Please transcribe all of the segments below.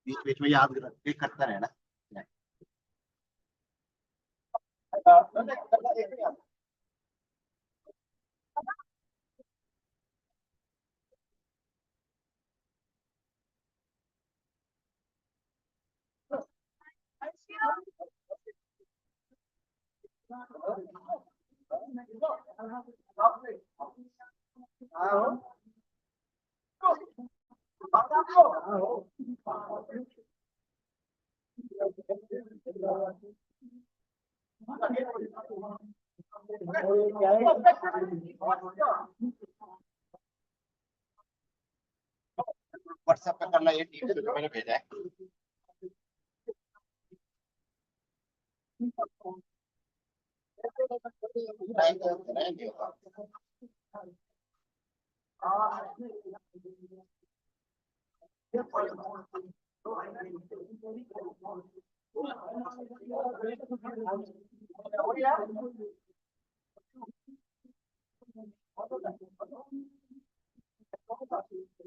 बीच बीच में याद करता रहना। व्हाट्सएप पे करना, ये टीम जो मैंने भेजा है।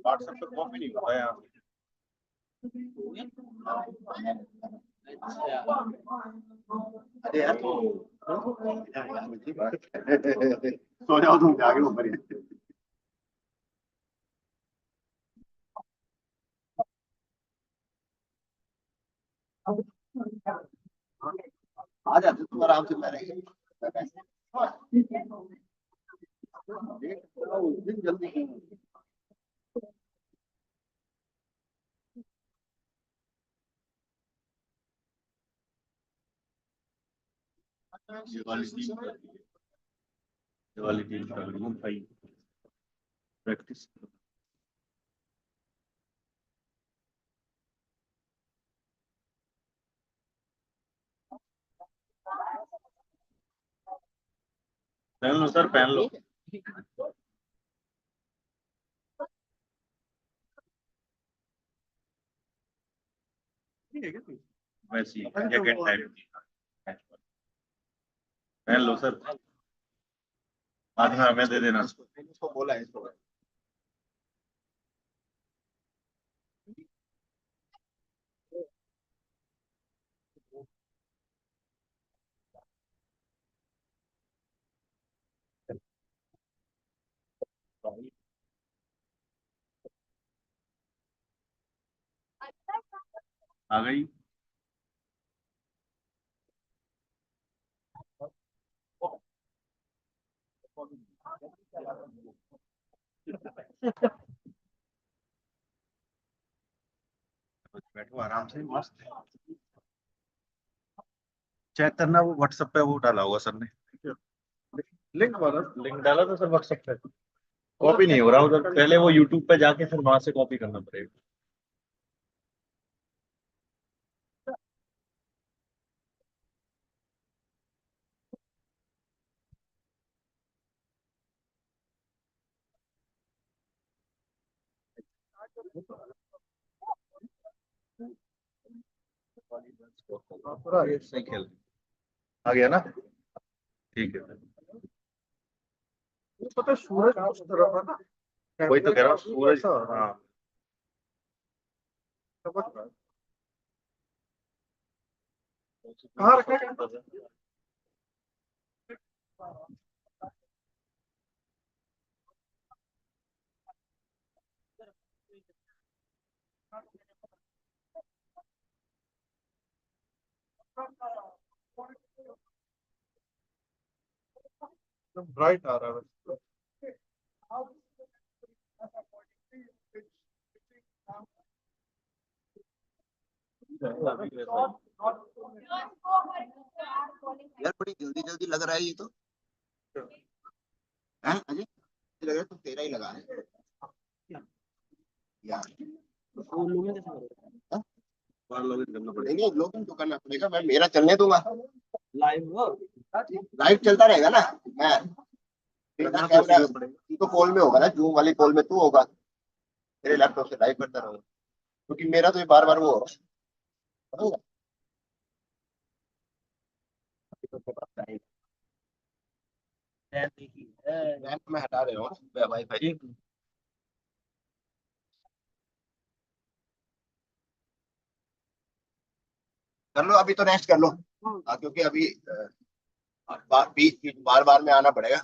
व्हाट्सएप पर कॉपी नहीं होता यार। अरे यार सो जाओ तुम आगे ऊपर। आ जाते तुम आराम से, जल्दी। ये वाली टीम भाई प्रैक्टिस। पहन लो सर, पहन लो। वैसे जैकेट टाइप पहन लो सर। आधा हमें दे देना। इसको बोला है इसको। आ गई। बैठो आराम से, मस्त। चेक करना वो व्हाट्सएप पे वो डाला होगा सर ने लिंक वाला। लिंक डाला था सर व्हाट्सएप पे। कॉपी नहीं हो रहा उधर, पहले वो यूट्यूब पे जाके फिर वहां से कॉपी करना पड़ेगा। सही खेल आ गया ना, ठीक है। पता सूरज उस तरफ है ना, वही तो कह रहा हूँ सूरज। हाँ कहाँ रखा ब्राइट आ रहा है। यार बड़ी जल्दी जल्दी लग रहा है ये तो। हैं अजय, लग रहा है तो तेरा ही लगा है यार। नहीं लॉगिन तो करना पड़ेगा, मैं मेरा चलने दूंगा। लाइव लाइव चलता रहेगा ना। मैं तो कॉल में होगा ना, जूम वाली कॉल में तू होगा, तेरे लैपटॉप से लाइव करता रहूंगा, क्योंकि मेरा तो ये बार बार वो होगा। मैं हटा रहा हूँ वाईफाई। कर लो, अभी तो रेस्ट कर लो। क्योंकि अभी बीच बीच बार बार में आना पड़ेगा।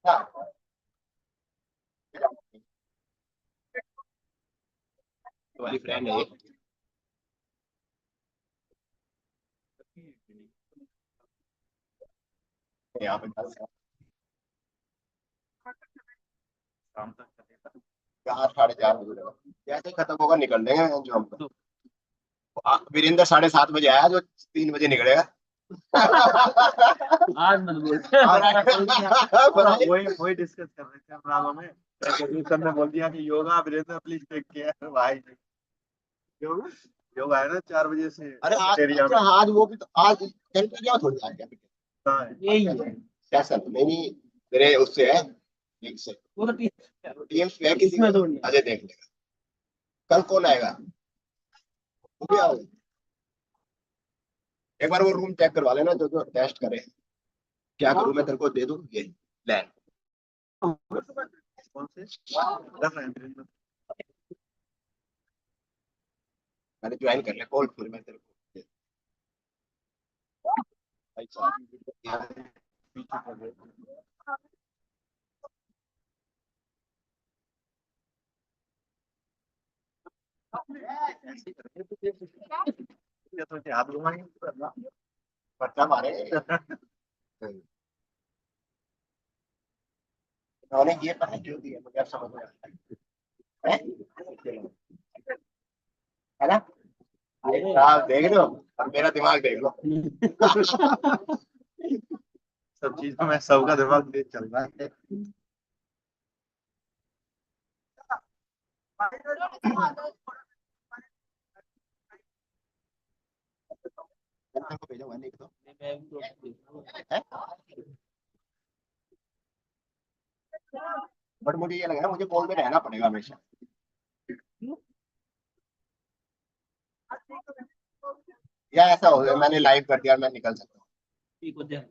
हाँ, तुम्हारी फ्रेंड है यहाँ पे। 4 साढ़े 4 बजे तक। जैसे ही खत्म होगा निकल देंगे जो हम तो। वीरेंद्र 7:30 बजे आया, जो 3 बजे निकलेगा। आज मत बोल। वही वही डिस्कस कर रहे थे हम रामा में। सर ने बोल दिया कि yoga Virendra please take care भाई। योगा योगा है ना 4 बजे से अरे आज, एरिया में। अच्छा आज वो भी तो आज क्या थोड़ी आ गया। हाँ, यही है सेशन, नहीं मेरे उससे है, लीग से। वो तो टीम है किसी में, अजय देख लेगा। कल कौन आएगा? वो भी आओगे? एक बार वो रूम चेक करवा लेना, जो टेस्ट करे। क्या करूं मैं, तेरे को दे दूं ये लैंड। कौन से कर रहे हैं वीरेंद्र? मैंने ज्वाइन कर लिया कॉल, फिर मैं तेरे को अच्छा। पीछे कर रहे हैं। ऐसे ही करेंगे। ये तो क्या हाथ घुमाएंगे पर्चा मारे। उन्होंने ये पता क्यों दिया, मुझे अब समझ में आता है। है ना? आप देख लो और मेरा दिमाग देख लो। सब चीजों में सबका दिमाग तेज चल रहा है। तेरे को भेजा हुआ नहीं तो है? बट मुझे ये लग रहा है मुझे कॉल में रहना पड़ेगा हमेशा। या ऐसा हो गया मैंने लाइव कर दिया, मैं निकल सकता हूँ। ठीक हो जाए।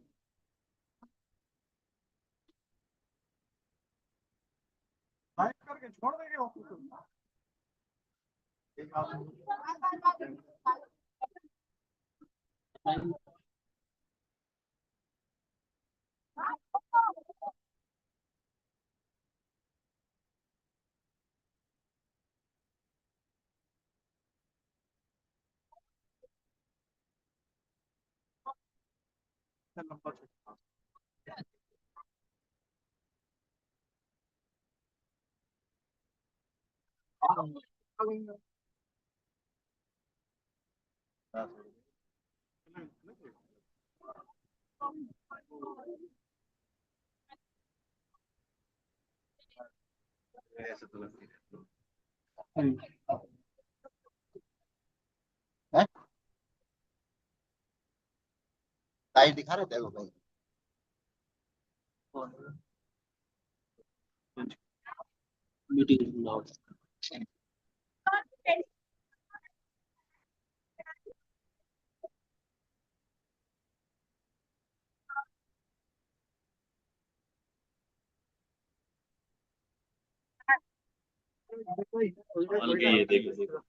करके छोड़ देंगे ऑफिस को। एक आदमी नंबर ऐसे तो लगती है। लाइव दिखा रहे थे वो भाई। मीटिंग ये देखो देखो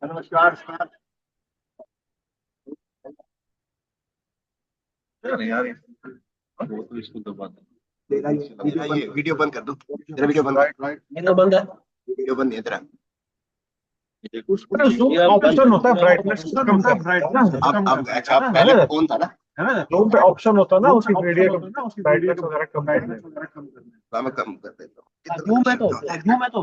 नमस्कार सर। नहीं यार वो तो इसको तो बात तेरा ये वीडियो बंद कर दो। तेरा वीडियो बंद है। मेरा बंद है। वीडियो बंद है तेरा। ऑप्शन होता है ब्राइटनेस कम का ब्राइटनेस अब अच्छा पहले फोन था ना, है ना रूम पे ऑप्शन होता है ना उसकी ब्राइटनेस वगैरह कम करना। मैं कम कर देता हूँ। जूम है तो जूम है तो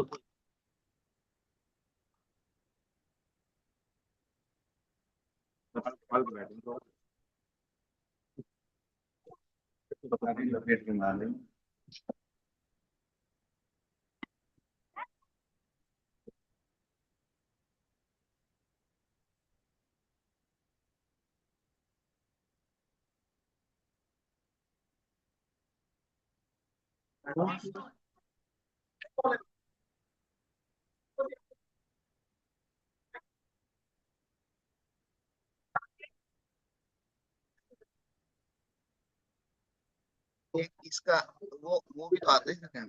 इसका वो भी तो आता है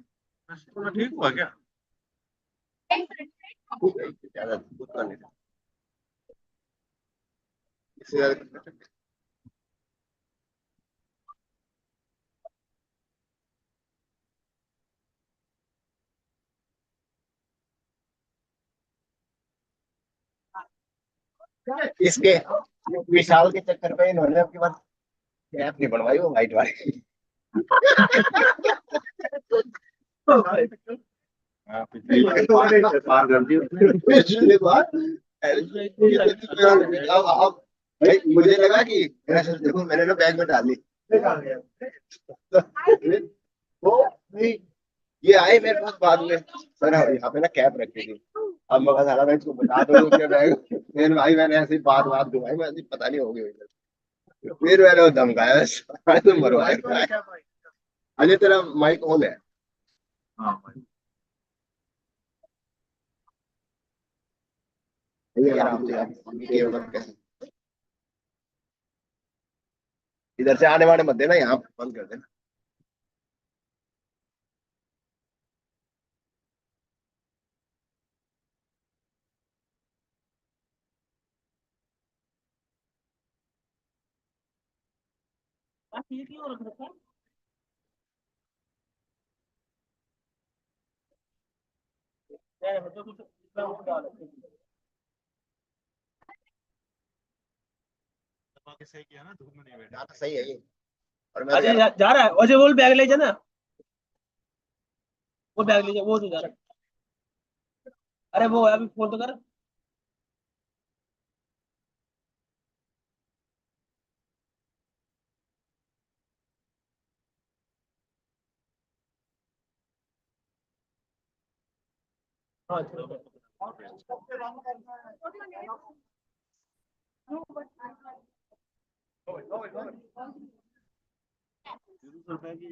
ठीक हुआ क्या? ज्यादा उतना नहीं इससे ज्यादा इसके विशाल के चक्कर में इन्होंने अपनी बात कैप नहीं बनवाई वो वाइट वाली हाँ, पार कर दी उसने। पिछली बार अब भाई मुझे लगा कि देखो मैंने ना बैग में डाली वो नहीं ये आए मेरे पास बाद में सर यहाँ पे ना कैप रखी थी अब मैं कहा साला मैं इसको बता दूं उसके बैग मेरे भाई मैंने ऐसी बात बात दुआई मैं पता नहीं हो गई फिर मैंने वो धमकाया साला तुम मरवाए अजय तेरा माइक ऑन है हाँ भाई। ये आराम से आप ये मतलब कैसे इधर से आने वाले मत देना यहाँ बंद कर देना दबा के सही किया ना, धूप में नहीं बैठा। हाँ तो सही है ये और मैं तो अजय यार जा रहा है अजय बोल बैग ले जाना वो बैग ले जा वो तो जा रहा है अरे वो है, अभी फोन तो कर हाँ चलो ₹0 की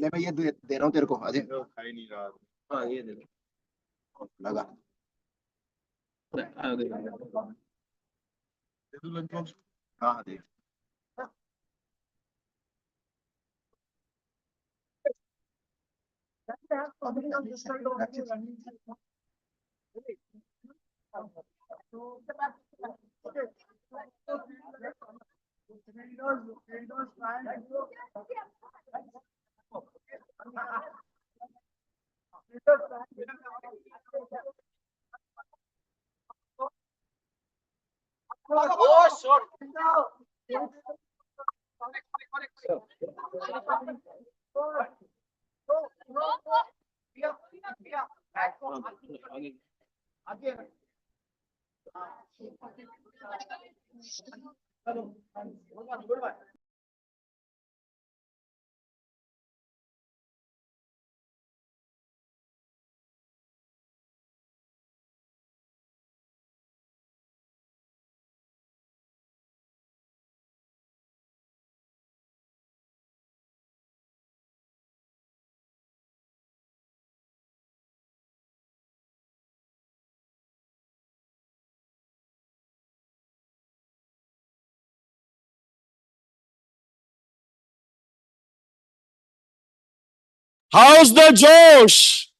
ले मैं ये दे रहा हूँ तेरे को अजय खा ही नहीं रहा। हाँ ये दे लगा दे दूं लंच बॉक्स? हाँ हाँ देख How's the Josh?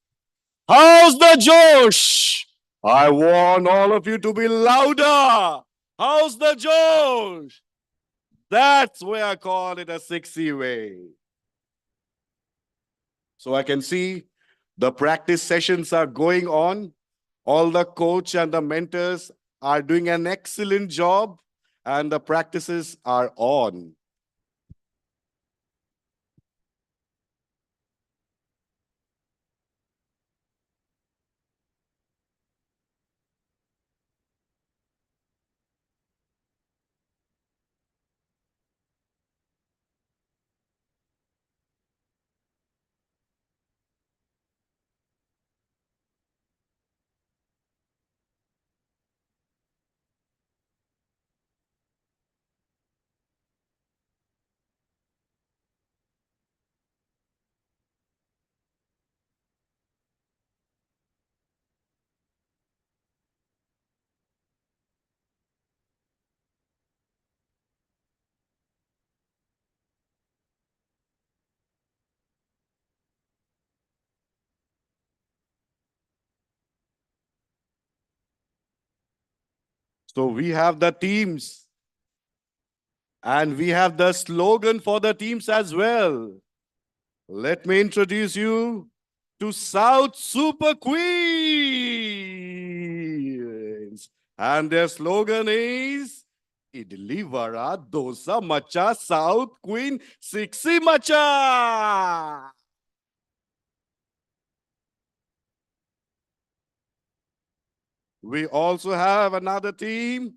How's the Josh? I want all of you to be louder. How's the Josh? That's where I call it a 6C way. So I can see the practice sessions are going on. All the coach and the mentors are doing an excellent job and the practices are on. So we have the teams and we have the slogan for the teams as well. Let me introduce you to South Super Queens. And their slogan is Idli Vada Dosa Macha South Queen Sixi Macha. We also have another team,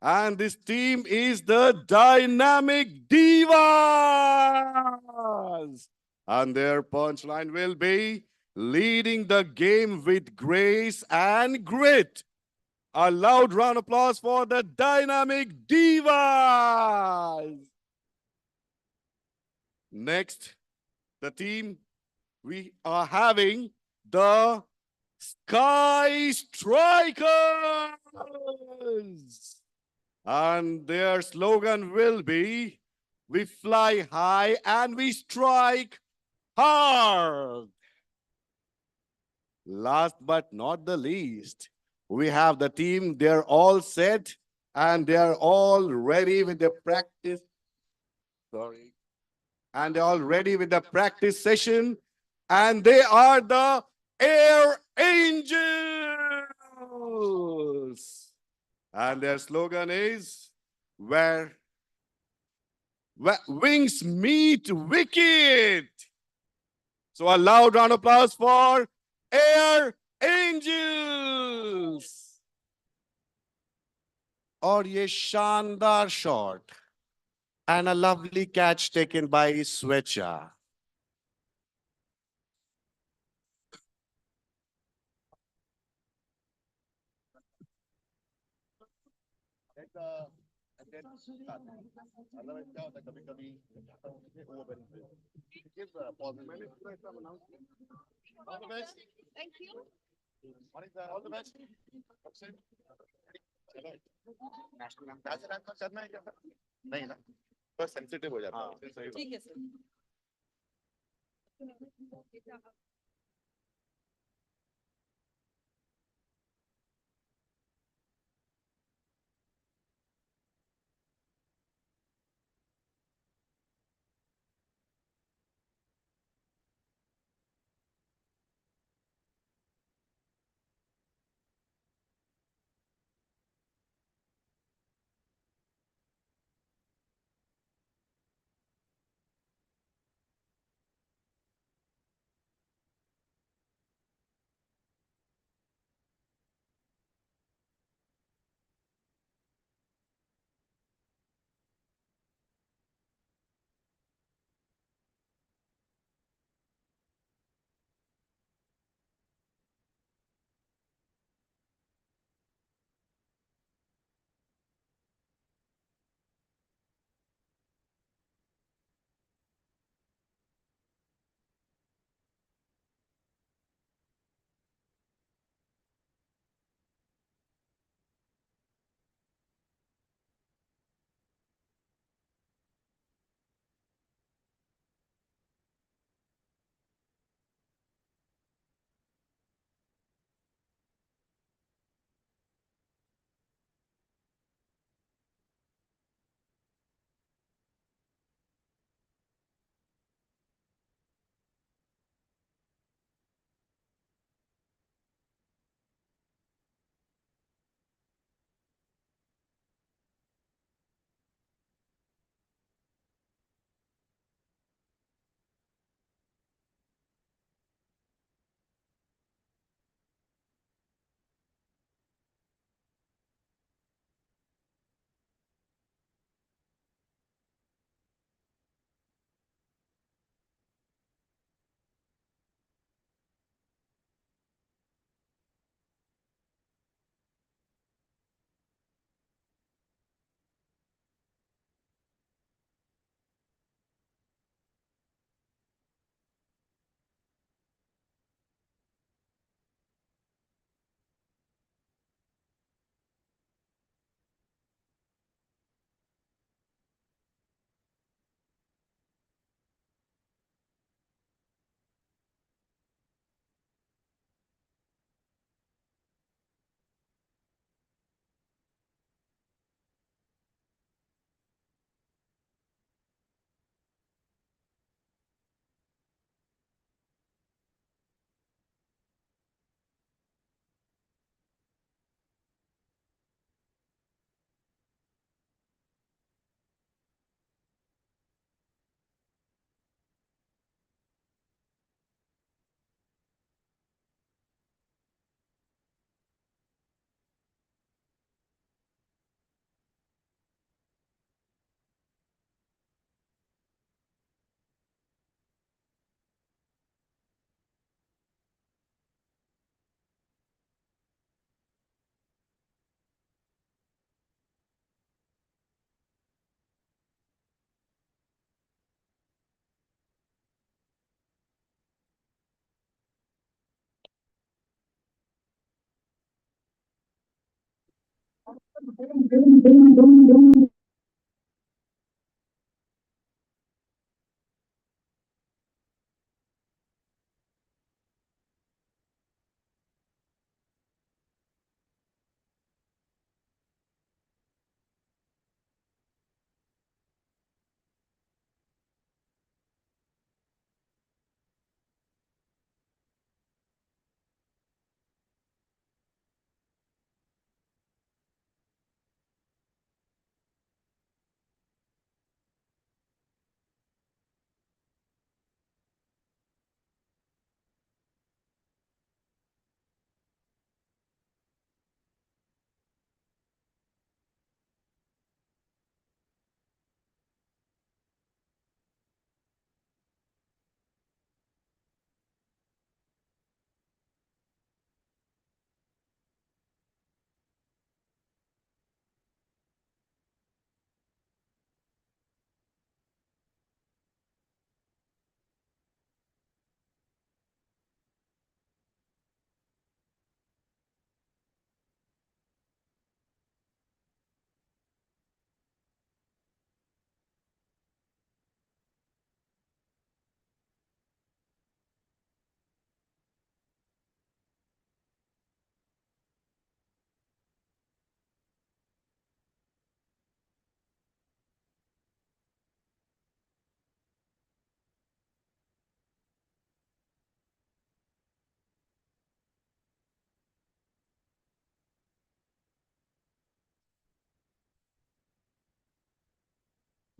and this team is the Dynamic Divas. And their punchline will be leading the game with grace and grit. A loud round of applause for the Dynamic Divas. Next, the team we are having the Sky Strikers. And their slogan will be, we fly high and we strike hard. Last but not the least, we have the team, they're all set and they're all ready with the practice. Sorry. And they're all ready with the practice session. And they are the Air Angels. And their slogan is, where wings meet wicket. So a loud round of applause for Air Angels. और ये शानदार shot and a lovely catch taken by Swecha. Thank you. All the best. National anthem करना है क्या? नहीं ना, बस sensitive हो जाता है। ठीक है sir.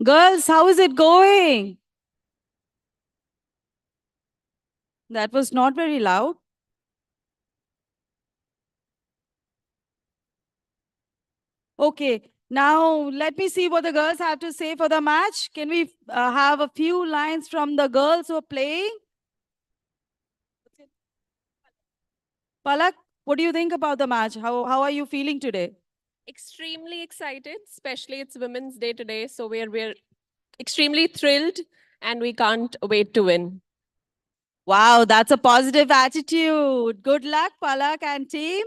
Girls, how is it going? That was not very loud. Okay, now let me see what the girls have to say for the match. Can we have a few lines from the girls who are playing? Palak, what do you think about the match? How are you feeling today? Extremely excited, especially it's Women's Day today. So we're extremely thrilled and we can't wait to win. Wow, that's a positive attitude. Good luck, Palak and team.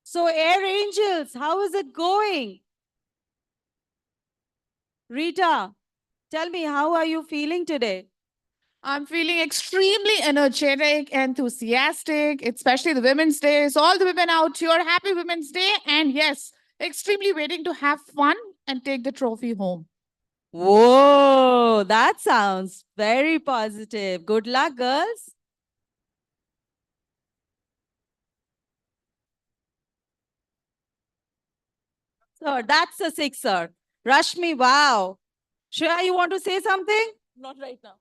So, Air Angels, how is it going? Rita, tell me, how are you feeling today? I'm feeling extremely energetic, enthusiastic, especially the Women's Day. So, all the women out here, happy Women's Day. And yes, extremely waiting to have fun and take the trophy home. Whoa, that sounds very positive. Good luck, girls. So that's a sixer. Rashmi, wow. Shreya, you want to say something? Not right now.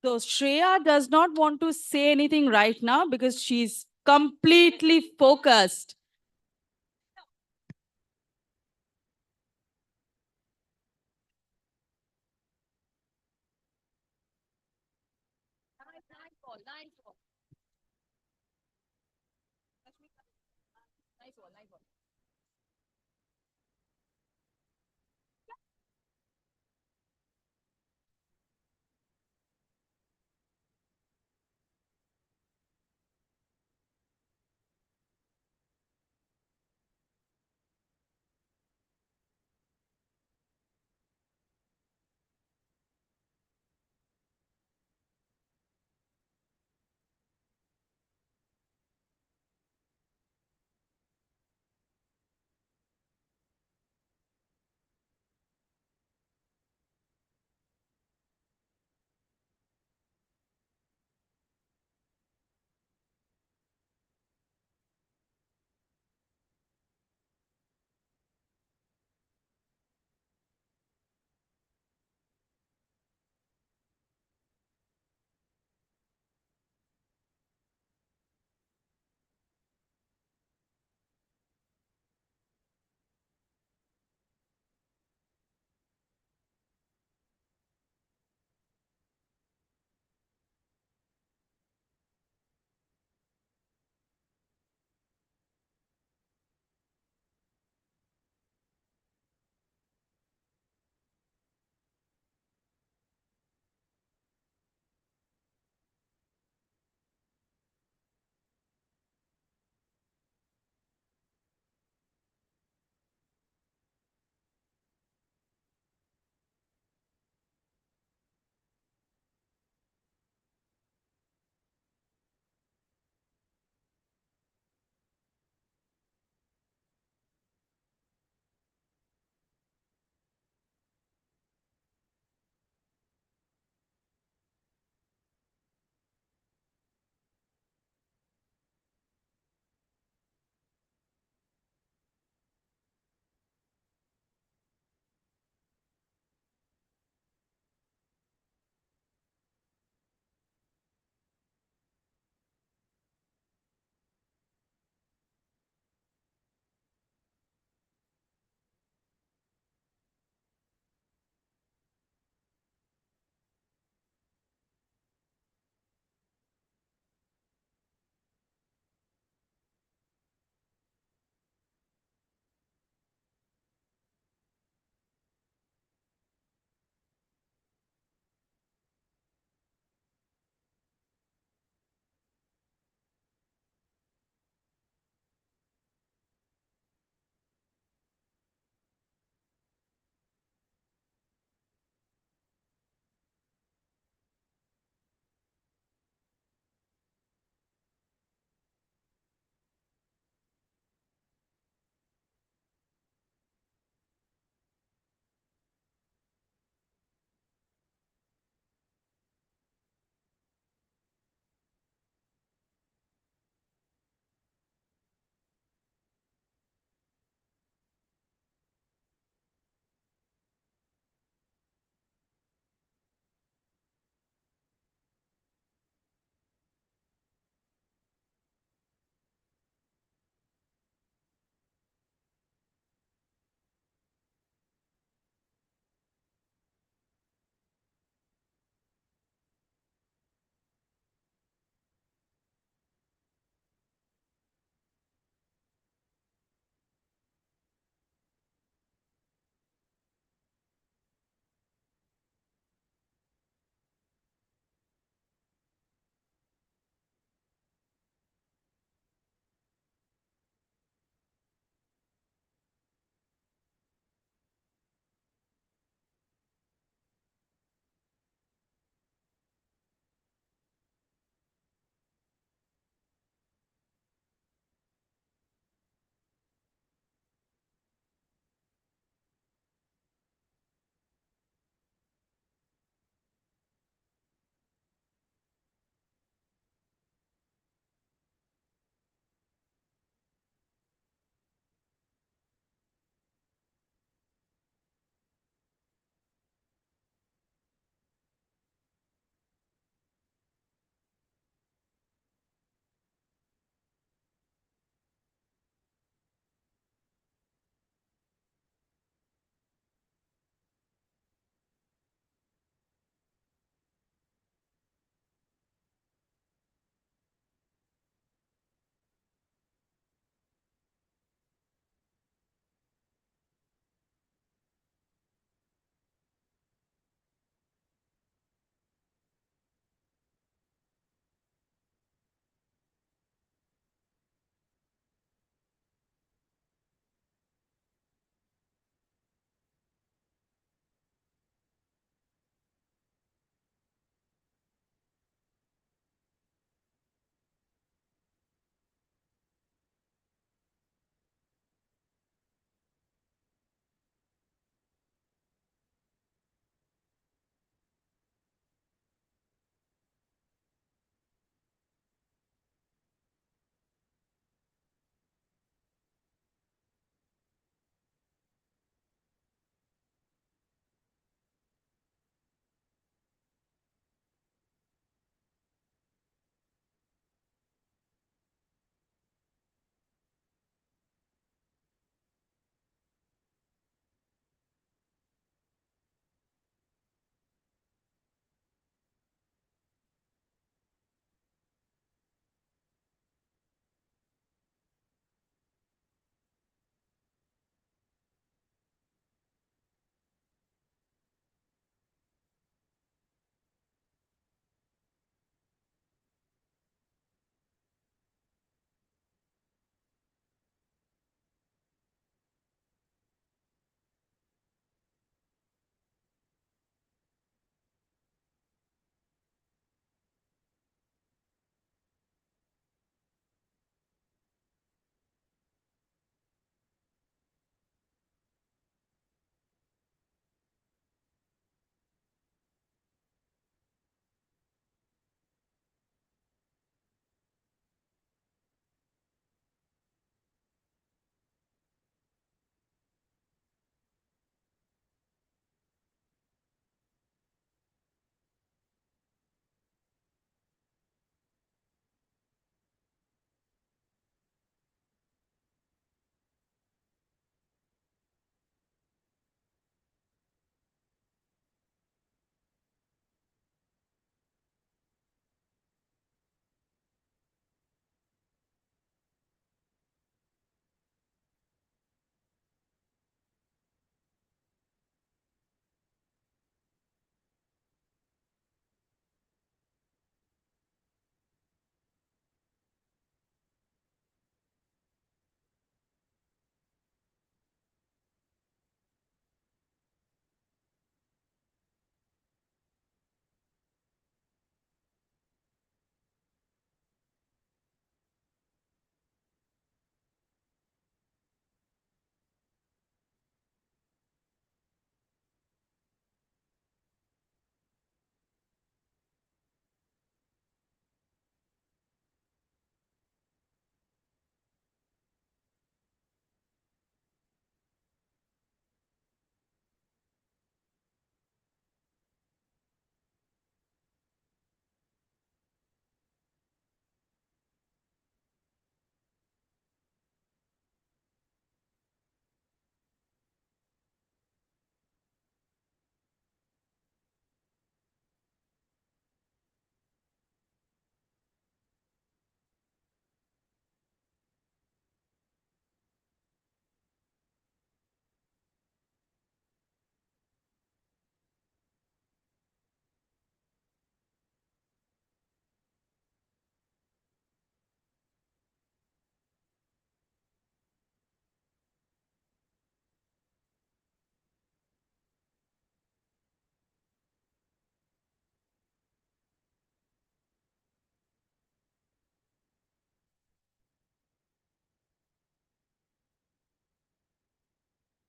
So Shreya does not want to say anything right now because she's completely focused. Nice ball, nice ball. Nice ball, nice ball.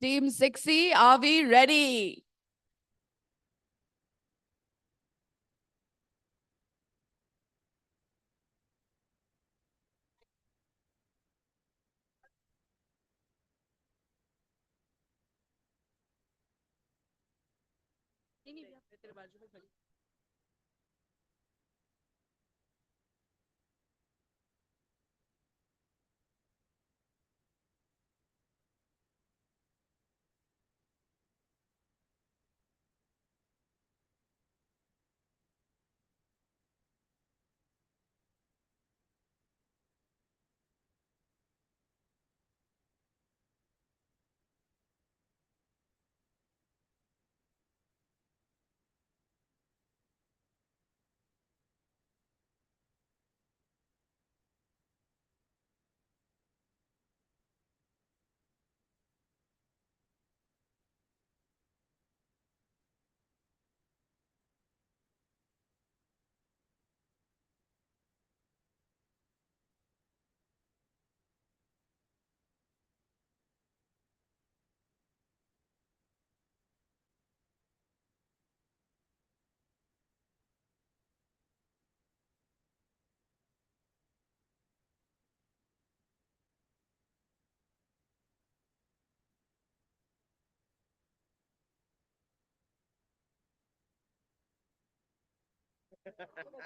Team 6C, are we ready?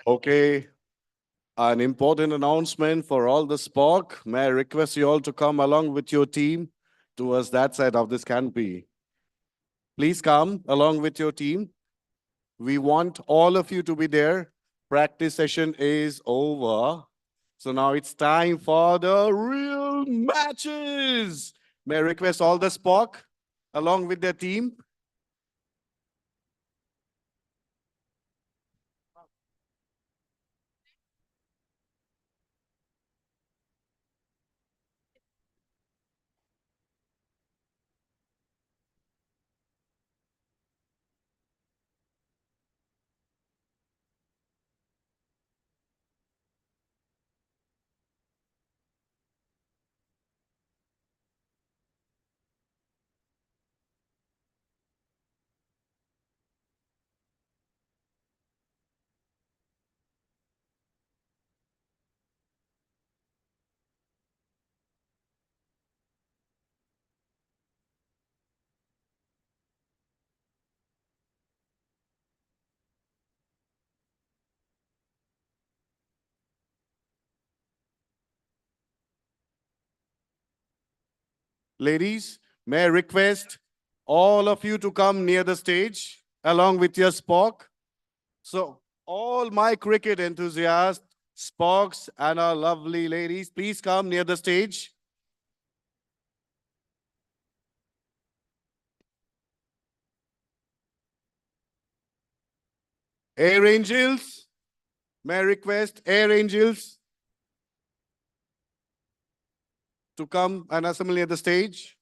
Okay. An important announcement for all the Spock. May I request you all to come along with your team towards that side of this canopy. Please come along with your team. We want all of you to be there. Practice session is over. So now it's time for the real matches. May I request all the Spock along with their team. Ladies, may I request all of you to come near the stage along with your Spock. So all my cricket enthusiasts, Spocks and our lovely ladies, please come near the stage. Air Angels, may I request Air Angels to come and assemble near the stage.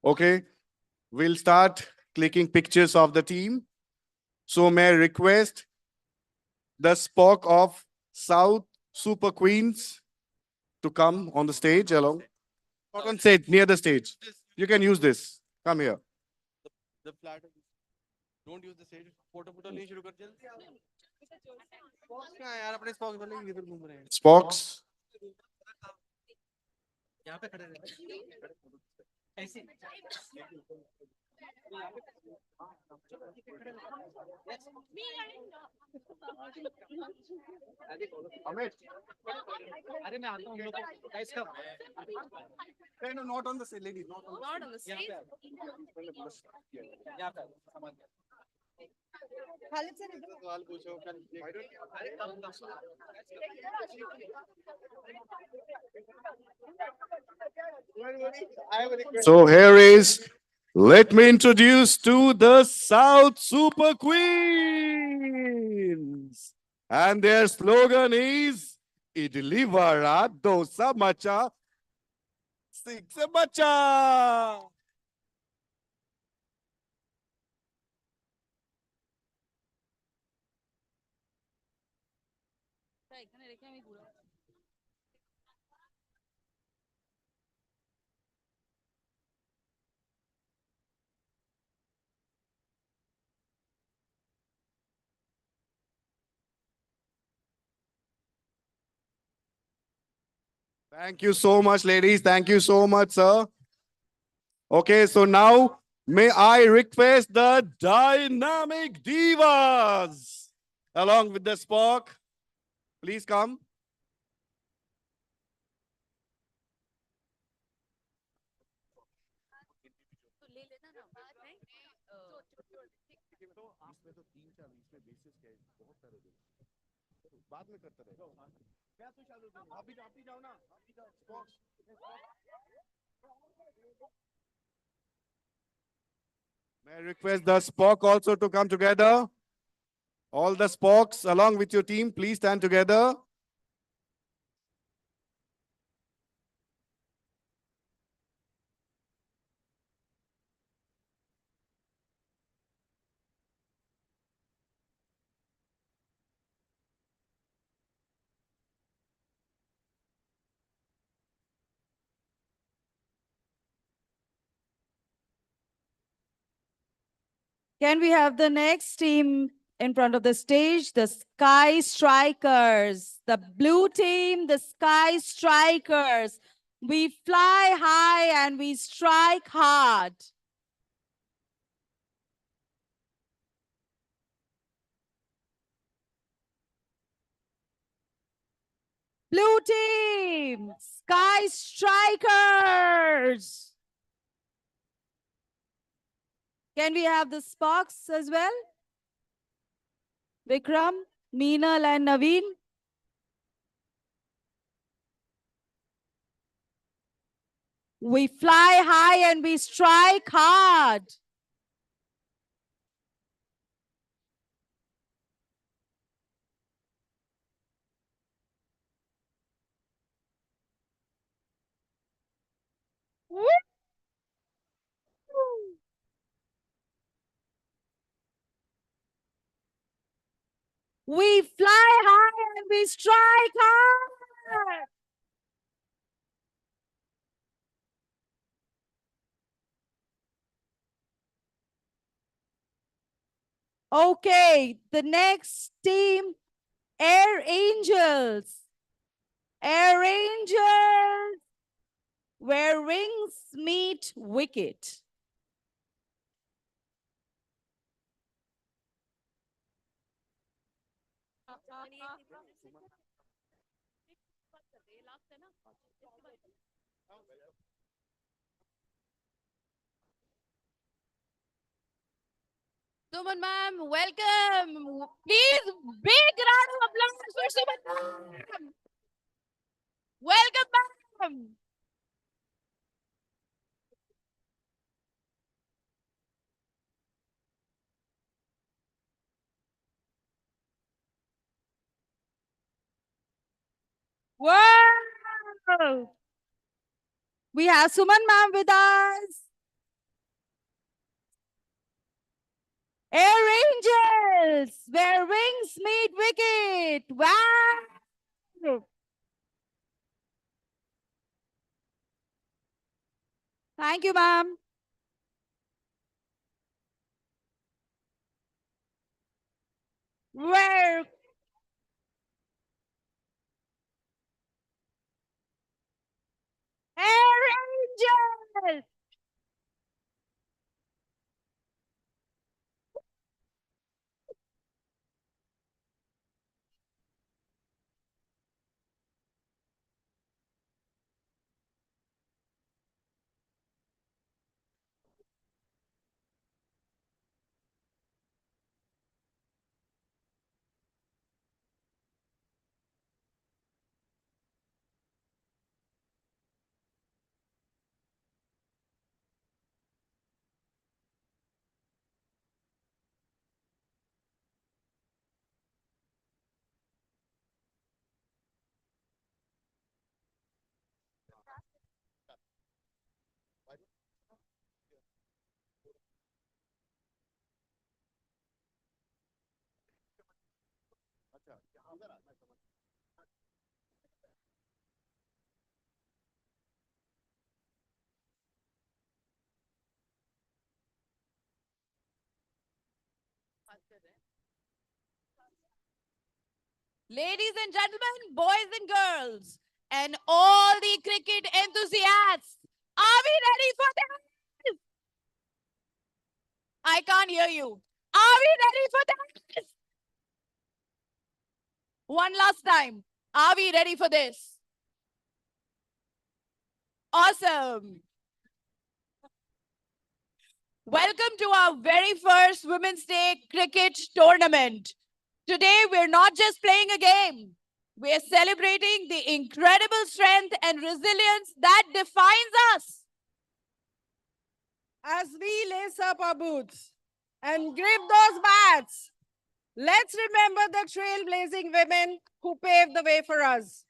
Okay, we'll start clicking pictures of the team. So may I request the Spock of South Super Queens to come on the stage along. Not on stage, near the stage. You can use this. Come here. The flat. Don't use the stage. Photo नहीं शुरू कर जल्दी आओ. कहाँ यार अपने स्पॉक्स वाले इधर घूम रहे हैं. Spocks. यहाँ पे खड़े रहे. ऐसे. अरे मैं आता हूँ हम लोग guys come. No, not on the stage, ladies. Not on the stage. यहाँ पे समझ गया. सवाल पूछो. So here is, let me introduce to the South Super Queens. And their slogan is, Idli vada dosa macha, six macha. Thank you so much, ladies. Thank you so much, sir. Okay, so now may I request the dynamic divas along with the Spock. Please come. May I request the Spock also to come together? All the Spocks along with your team, please stand together. Can we have the next team in front of the stage? The Sky Strikers. The blue team, the Sky Strikers. We fly high and we strike hard. Blue team, Sky Strikers. Can we have the Spocks as well? Vikram, Meenal and Naveen. We fly high and we strike hard. Woo! We fly high and we strike hard. Okay, the next team, Air Angels. Air Angels, where wings meet wicket. Suman ma'am, welcome. Please, big round of applause for Suman ma'am. Welcome, ma'am. Wow. We have Suman ma'am with us. Air Angels, where wings meet wicket. Wow. Thank you, ma'am. Where Air Angels. Ladies and gentlemen, boys and girls, and all the cricket enthusiasts, are we ready for this? I can't hear you. Are we ready for this? One last time. Are we ready for this? Awesome. Welcome to our very first Women's Day cricket tournament. Today, we're not just playing a game. We're celebrating the incredible strength and resilience that defines us. As we lace up our boots and grip those bats, let's remember the trailblazing women who paved the way for us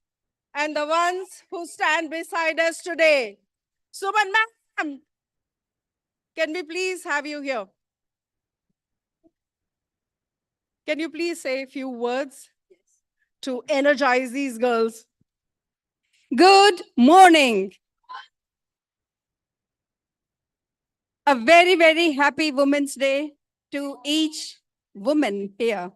and the ones who stand beside us today. Suman ma'am, can we please have you here? Can you please say a few words to energize these girls? Good morning. A very, very happy Women's Day to each woman here.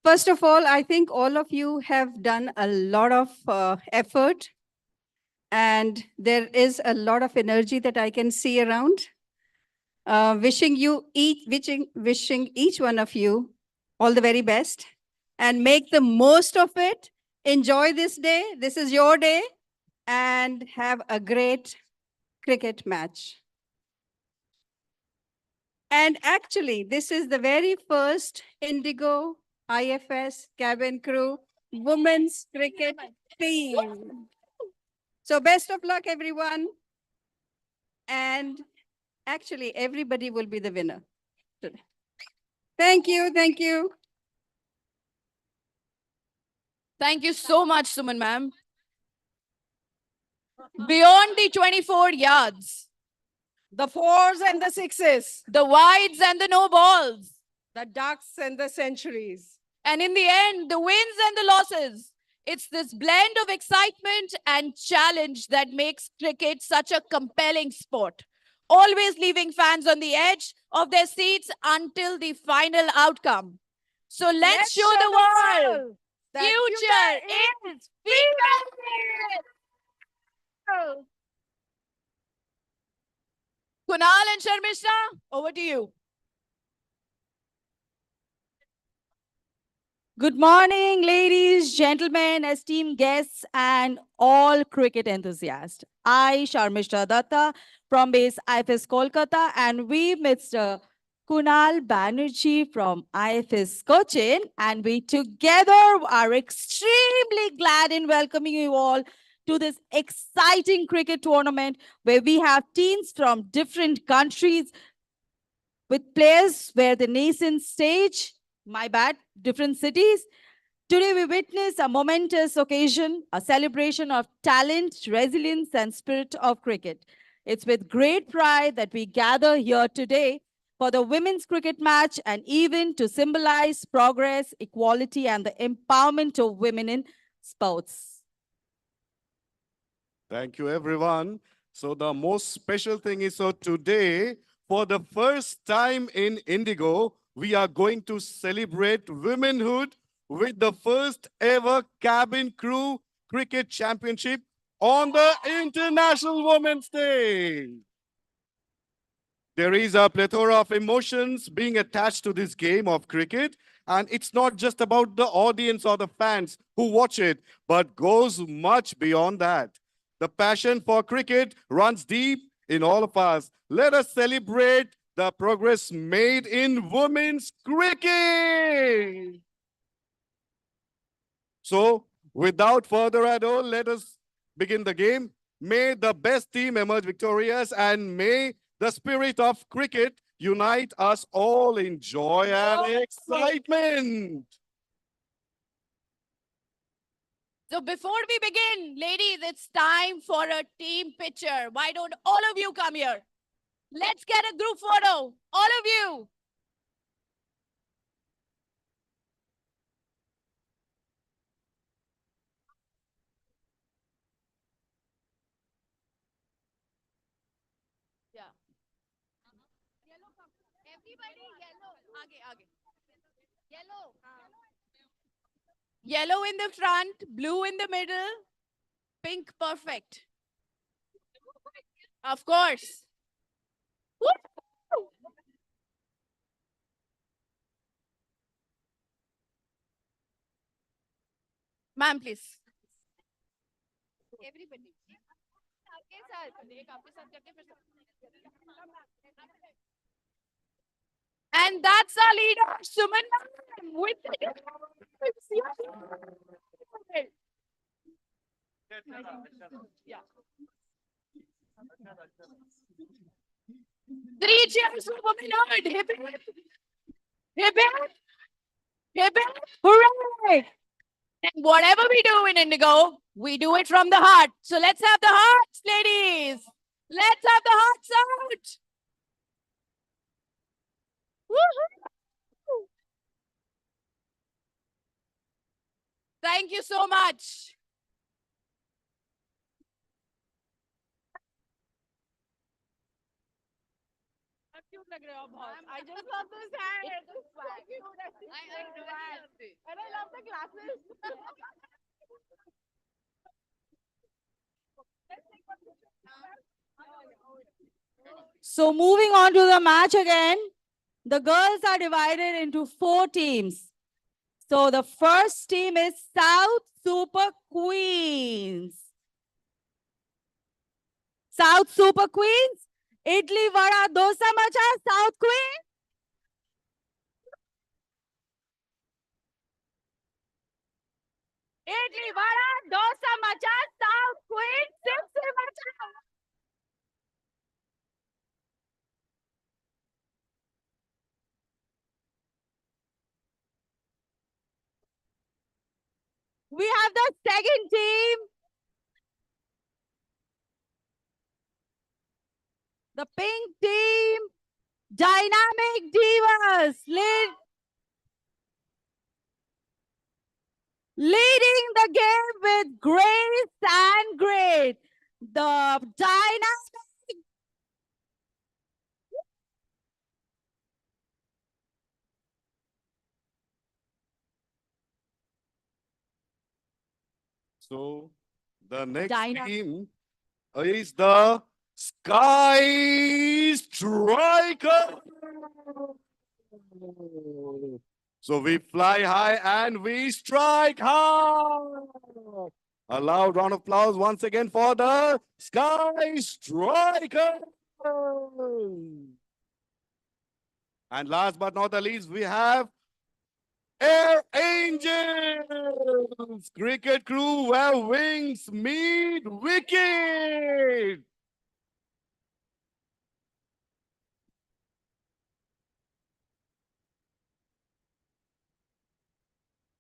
First of all, I think all of you have done a lot of effort, and there is a lot of energy that I can see around. Wishing each one of you all the very best, and make the most of it. Enjoy this day. This is your day, and have a great cricket match. And actually, this is the very first Indigo IFS cabin crew women's cricket team. So best of luck, everyone. And actually, everybody will be the winner today. Thank you. Thank you. Thank you so much, Suman ma'am. Beyond the 24 yards, The fours and the sixes, the wides and the no balls, the ducks and the centuries. and in the end, the wins and the losses. It's this blend of excitement and challenge that makes cricket such a compelling sport, always leaving fans on the edge of their seats until the final outcome. So let's show the world that future is female. Kunal and Sharmishta, over to you. Good morning, ladies, gentlemen, esteemed guests, and all cricket enthusiasts. I, Sharmishta Datta, from base IFS Kolkata, and we, Mr. Kunal Banerjee from IFS Cochin, and we together are extremely glad in welcoming you all to this exciting cricket tournament where we have teams from different countries with players where the nascent stage, different cities. Today we witness a momentous occasion, a celebration of talent, resilience, and spirit of cricket. It's with great pride that we gather here today for the women's cricket match and even to symbolize progress, equality, and the empowerment of women in sports. Thank you, everyone. So the most special thing is, so today, for the first time in Indigo, we are going to celebrate womenhood with the first ever cabin crew cricket championship on the International Women's Day. There is a plethora of emotions being attached to this game of cricket. And it's not just about the audience or the fans who watch it, but goes much beyond that. The passion for cricket runs deep in all of us. Let us celebrate the progress made in women's cricket. So, without further ado, let us begin the game. May the best team emerge victorious, and may the spirit of cricket unite us all in joy and excitement. So before we begin, ladies, it's time for a team picture. Why don't all of you come here? Let's get a group photo. All of you. Yeah. Yellow, everybody, yellow. Aage. Yellow. Yellow in the front, blue in the middle, pink perfect. Of course. Woo! Ma'am, please. Everybody. And that's our leader, Suman ma'am, with the yeah. 3 cheers for womanhood. Hip hip. Hip hip. Hip hip. Hooray! And whatever we do in Indigo, we do it from the heart. So let's have the hearts, ladies. Let's have the hearts out. Woohoo! Thank you so much. I just love this hair. And I love the glasses. So moving on to the match again, the girls are divided into 4 teams. So the first team is South Super Queens. South Super Queens, Idli Vada Dosa Macha, South Queen. Idli Vada Dosa Macha, South Queen, Sipsi Macha. We have the second team. The pink team, Dynamic Divas, leading the game with grace and grit. The Dynamic. So, the next team is the Sky Striker. So we fly high and we strike hard. A loud round of applause once again for the Sky Striker. And last but not the least, we have Air Angels, cricket crew where wings meet wicket.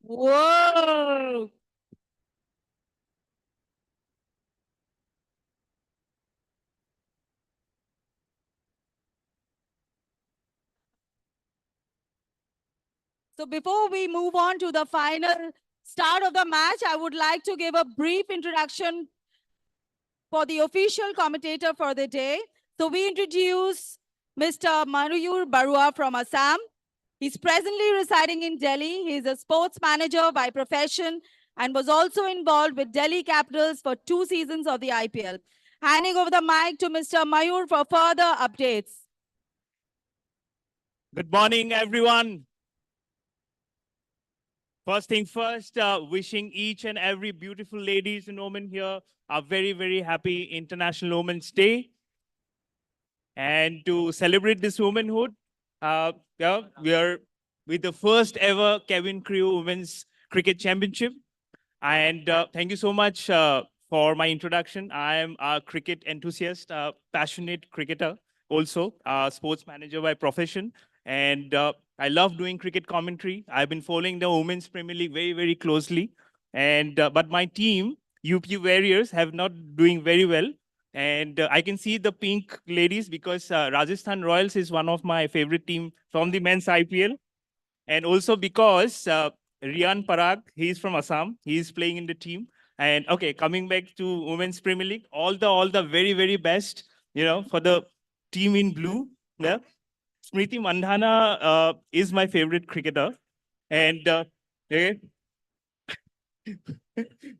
Whoa. So before we move on to the final start of the match, I would like to give a brief introduction for the official commentator for the day. So we introduce Mr. Manuyur Barua from Assam. He's presently residing in Delhi. He's a sports manager by profession and was also involved with Delhi Capitals for 2 seasons of the IPL. Handing over the mic to Mr. Mayur for further updates. Good morning, everyone. First thing first, wishing each and every beautiful ladies and women here a very, very happy International Women's Day. And to celebrate this womanhood, we are with the first ever Kevin Crew Women's Cricket Championship. And thank you so much for my introduction. I am a cricket enthusiast, passionate cricketer, also a sports manager by profession. And I love doing cricket commentary. I've been following the Women's Premier League very, very closely. And but my team, UP Warriors, have not doing very well. And I can see the pink ladies because Rajasthan Royals is one of my favorite team from the men's IPL. And also because Rian Parag, he's from Assam. He's playing in the team. And okay, coming back to Women's Premier League, all the very, very best, for the team in blue. Yeah. Smriti Mandhana is my favorite cricketer. And okay.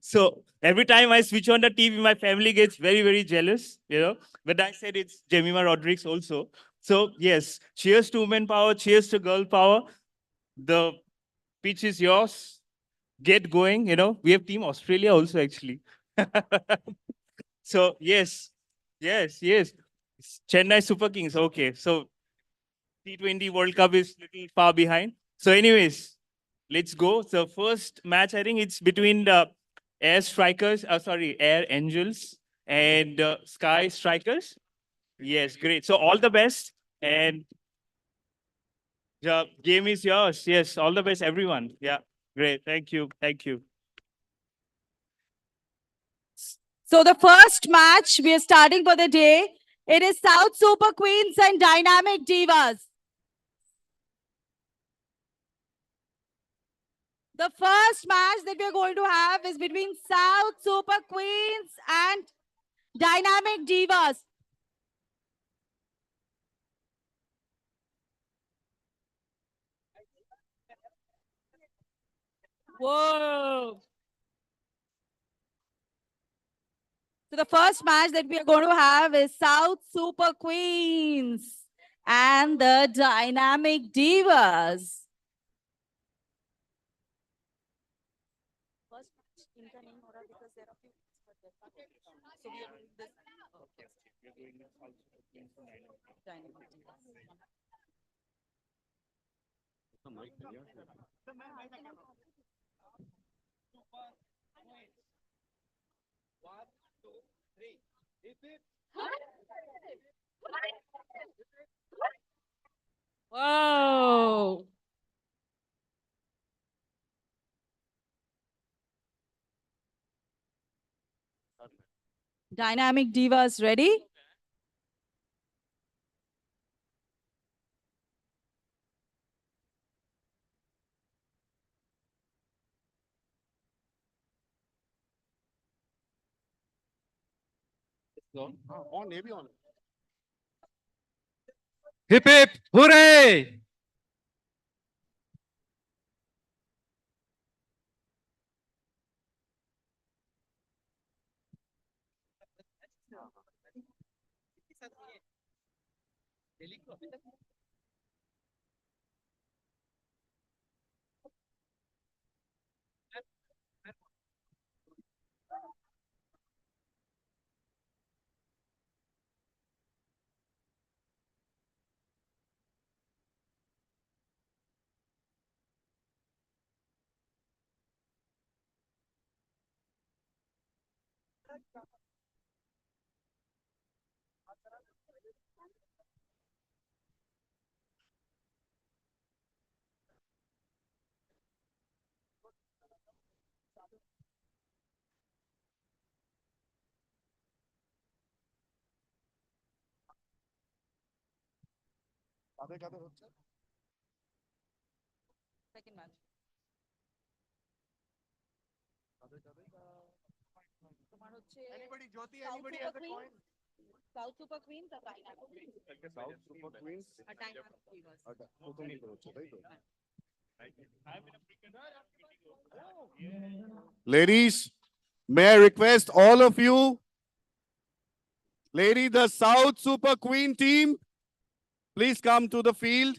So every time I switch on the TV, my family gets very, very jealous. But I said it's Jemima Rodriguez also. So yes, cheers to women power, cheers to girl power. The pitch is yours. Get going. We have Team Australia also actually. So yes. Chennai Super Kings. Okay. So T20 World Cup is little far behind. So anyways, let's go. So first match, I think it's between the Air Angels and Sky Strikers. Yes, great. So all the best. And the game is yours. Yes, all the best, everyone. Yeah, great. Thank you. Thank you. So the first match we are starting for the day, it is South Super Queens and Dynamic Divas. The first match that we are going to have is between South Super Queens and Dynamic Divas. Whoa. So the first match that we are going to have is South Super Queens and the Dynamic Divas. Whoa. Dynamic Divas ready? On, maybe on. Hip hip, hooray! Anybody, Jyoti, anybody has a coin? South Super Queens or South Super Queens. Ladies, may I request all of you, lady, the South Super Queen team, please come to the field.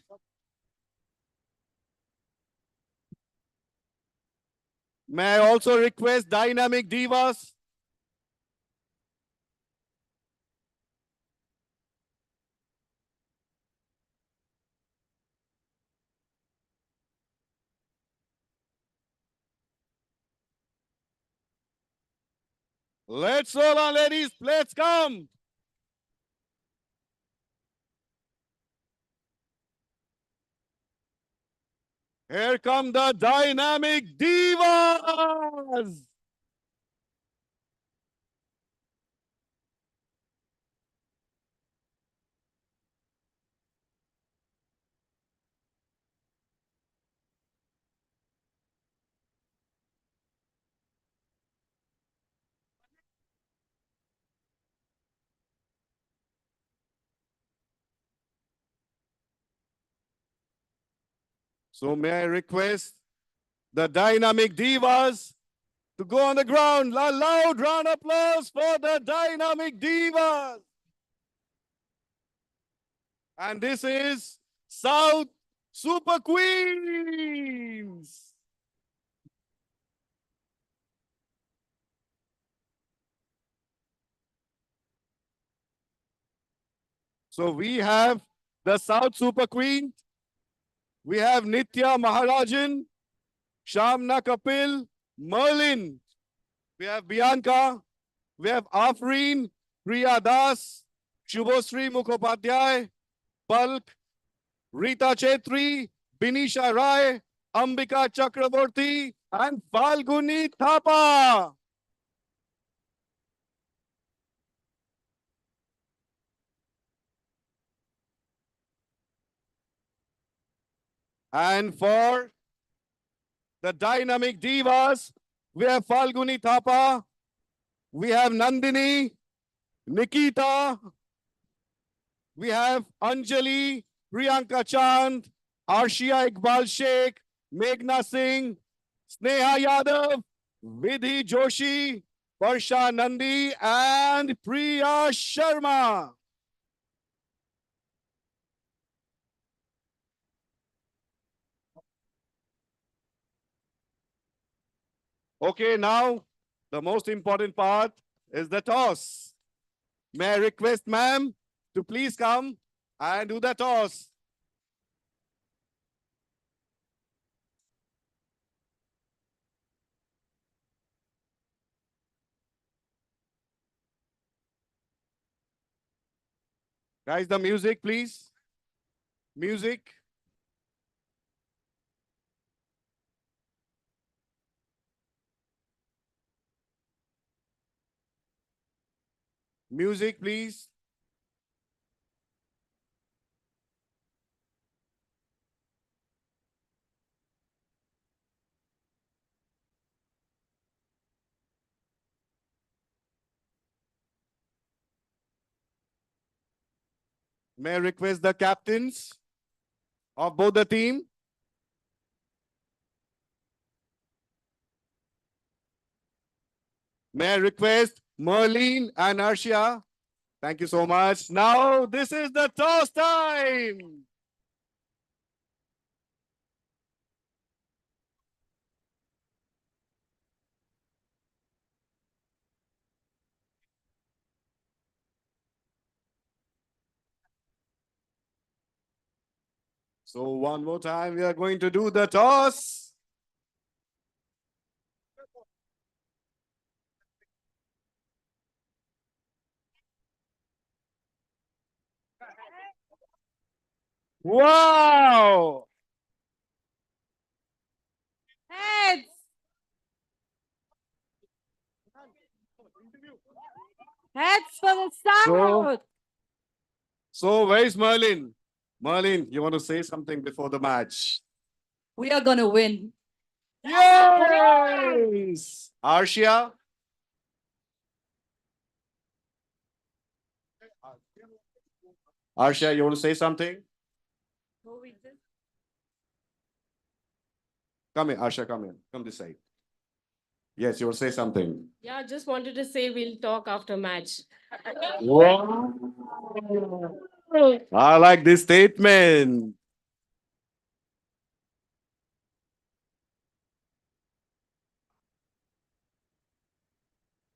May I also request Dynamic Divas? Let's roll on, ladies. Let's come. Here come the Dynamic Divas. So may I request the Dynamic Divas to go on the ground. A loud round of applause for the Dynamic Divas. And this is South Super Queens. So we have the South Super Queen. We have Nitya Maharajan, Shamna Kapil, Merlin. We have Bianca. We have Afreen, Priya Das, Shubhosri Mukhopadhyay, Palk, Rita Chetri, Binisha Rai, Ambika Chakraborty, and Falguni Thapa. And for the Dynamic Divas, we have Falguni Thapa, we have Nandini, Nikita, we have Anjali, Priyanka Chand, Arshia Iqbal Sheikh, Meghna Singh, Sneha Yadav, Vidhi Joshi, Varsha Nandi, and Priya Sharma. Okay, now the most important part is the toss. May I request ma'am to please come and do the toss. Guys, the music, please. Music. Music, please. May I request the captains of both the team? May I request Merlin and Arshia? Thank you so much. Now, this is the toss time. So one more time, we are going to do the toss. Wow! Heads. Heads for the South. So where is Merlin? Merlin, you want to say something before the match? We are going to win. Yes! Arshia? Arshia, you want to say something? Come here, Arshia, come here. Come this side. Yes, you want to say something. Yeah, just wanted to say we'll talk after match. Wow. I like this statement.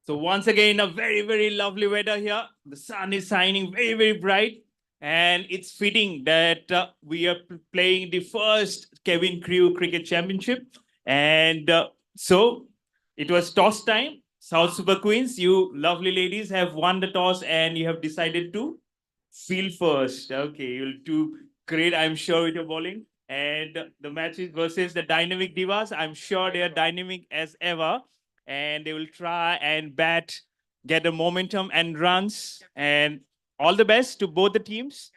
So once again, a very, very lovely weather here. The sun is shining very, very bright. And it's fitting that we are playing the first Kevin Crew Cricket Championship. And so it was toss time. South Super Queens, you lovely ladies have won the toss and you have decided to field first. Okay, you'll do great, I'm sure, with your bowling. And the match is versus the Dynamic Divas. I'm sure they are dynamic as ever. And they will try and bat, get the momentum and runs. And all the best to both the teams.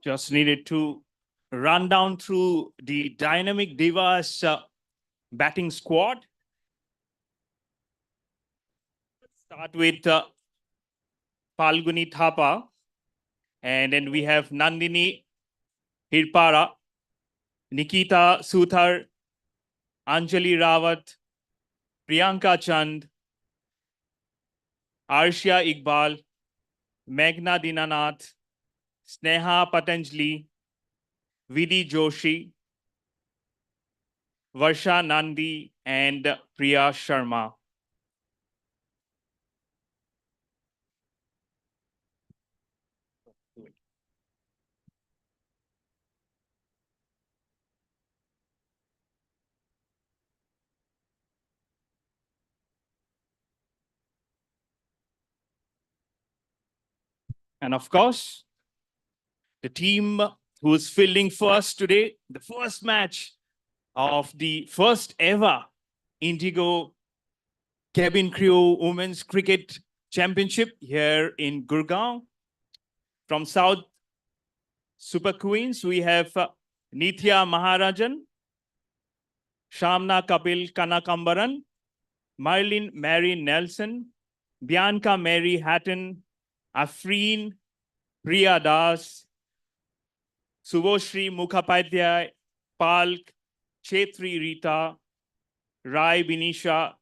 Just needed to run down through the Dynamic Divas batting squad. Start with Falguni Thapa. And then we have Nandini Hirpara, Nikita Suthar, Anjali Rawat, Priyanka Chand, Arshia Iqbal, Meghna Dinanath, Sneha Patanjali, Vidhi Joshi, Varsha Nandi, and Priya Sharma. And of course, the team who is fielding first today, the first match of the first ever Indigo Cabin Crew Women's Cricket Championship here in Gurgaon. From South Super Queens, we have Nithya Maharajan, Shamna Kapil Kanakambaran, Marlene Mary Nelson, Bianca Mary Hatton, Afreen Priya Das, Subhoshri Mukhopadhyay, Palk, Chetri Rita, Rai Binisha,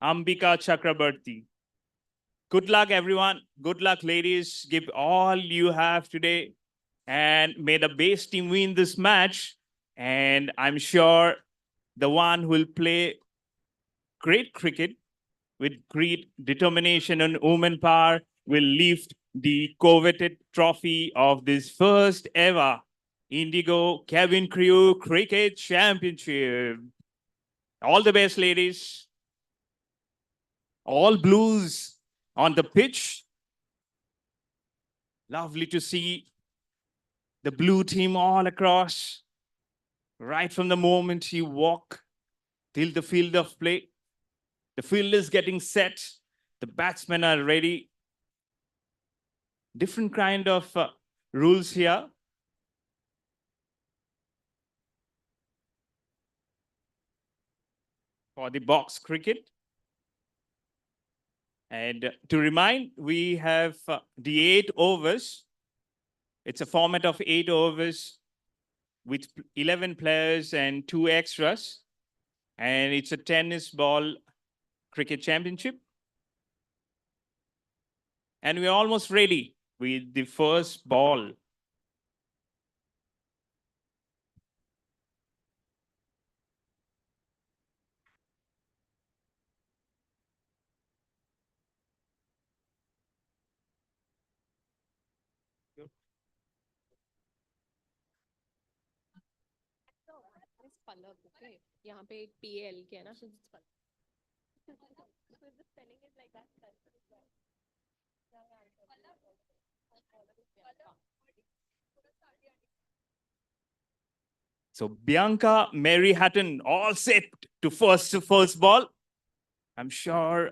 Ambika Chakrabarti. Good luck, everyone. Good luck, ladies. Give all you have today. And may the base team win this match. And I'm sure the one who will play great cricket with great determination and woman power will lift the coveted trophy of this first ever Indigo Cabin Crew Cricket Championship. All the best, ladies. All blues on the pitch. Lovely to see the blue team all across. Right from the moment you walk till the field of play. The field is getting set. The batsmen are ready. Different kind of rules here. For the box cricket. And to remind, we have the 8 overs. It's a format of 8 overs with 11 players and 2 extras. And it's a tennis ball cricket championship. And we're almost ready with the first ball. यहाँ पे PL के है ना, so it's Palak. So the spelling is like that. So Bianca, Mary Hatton, all set to first ball. I'm sure.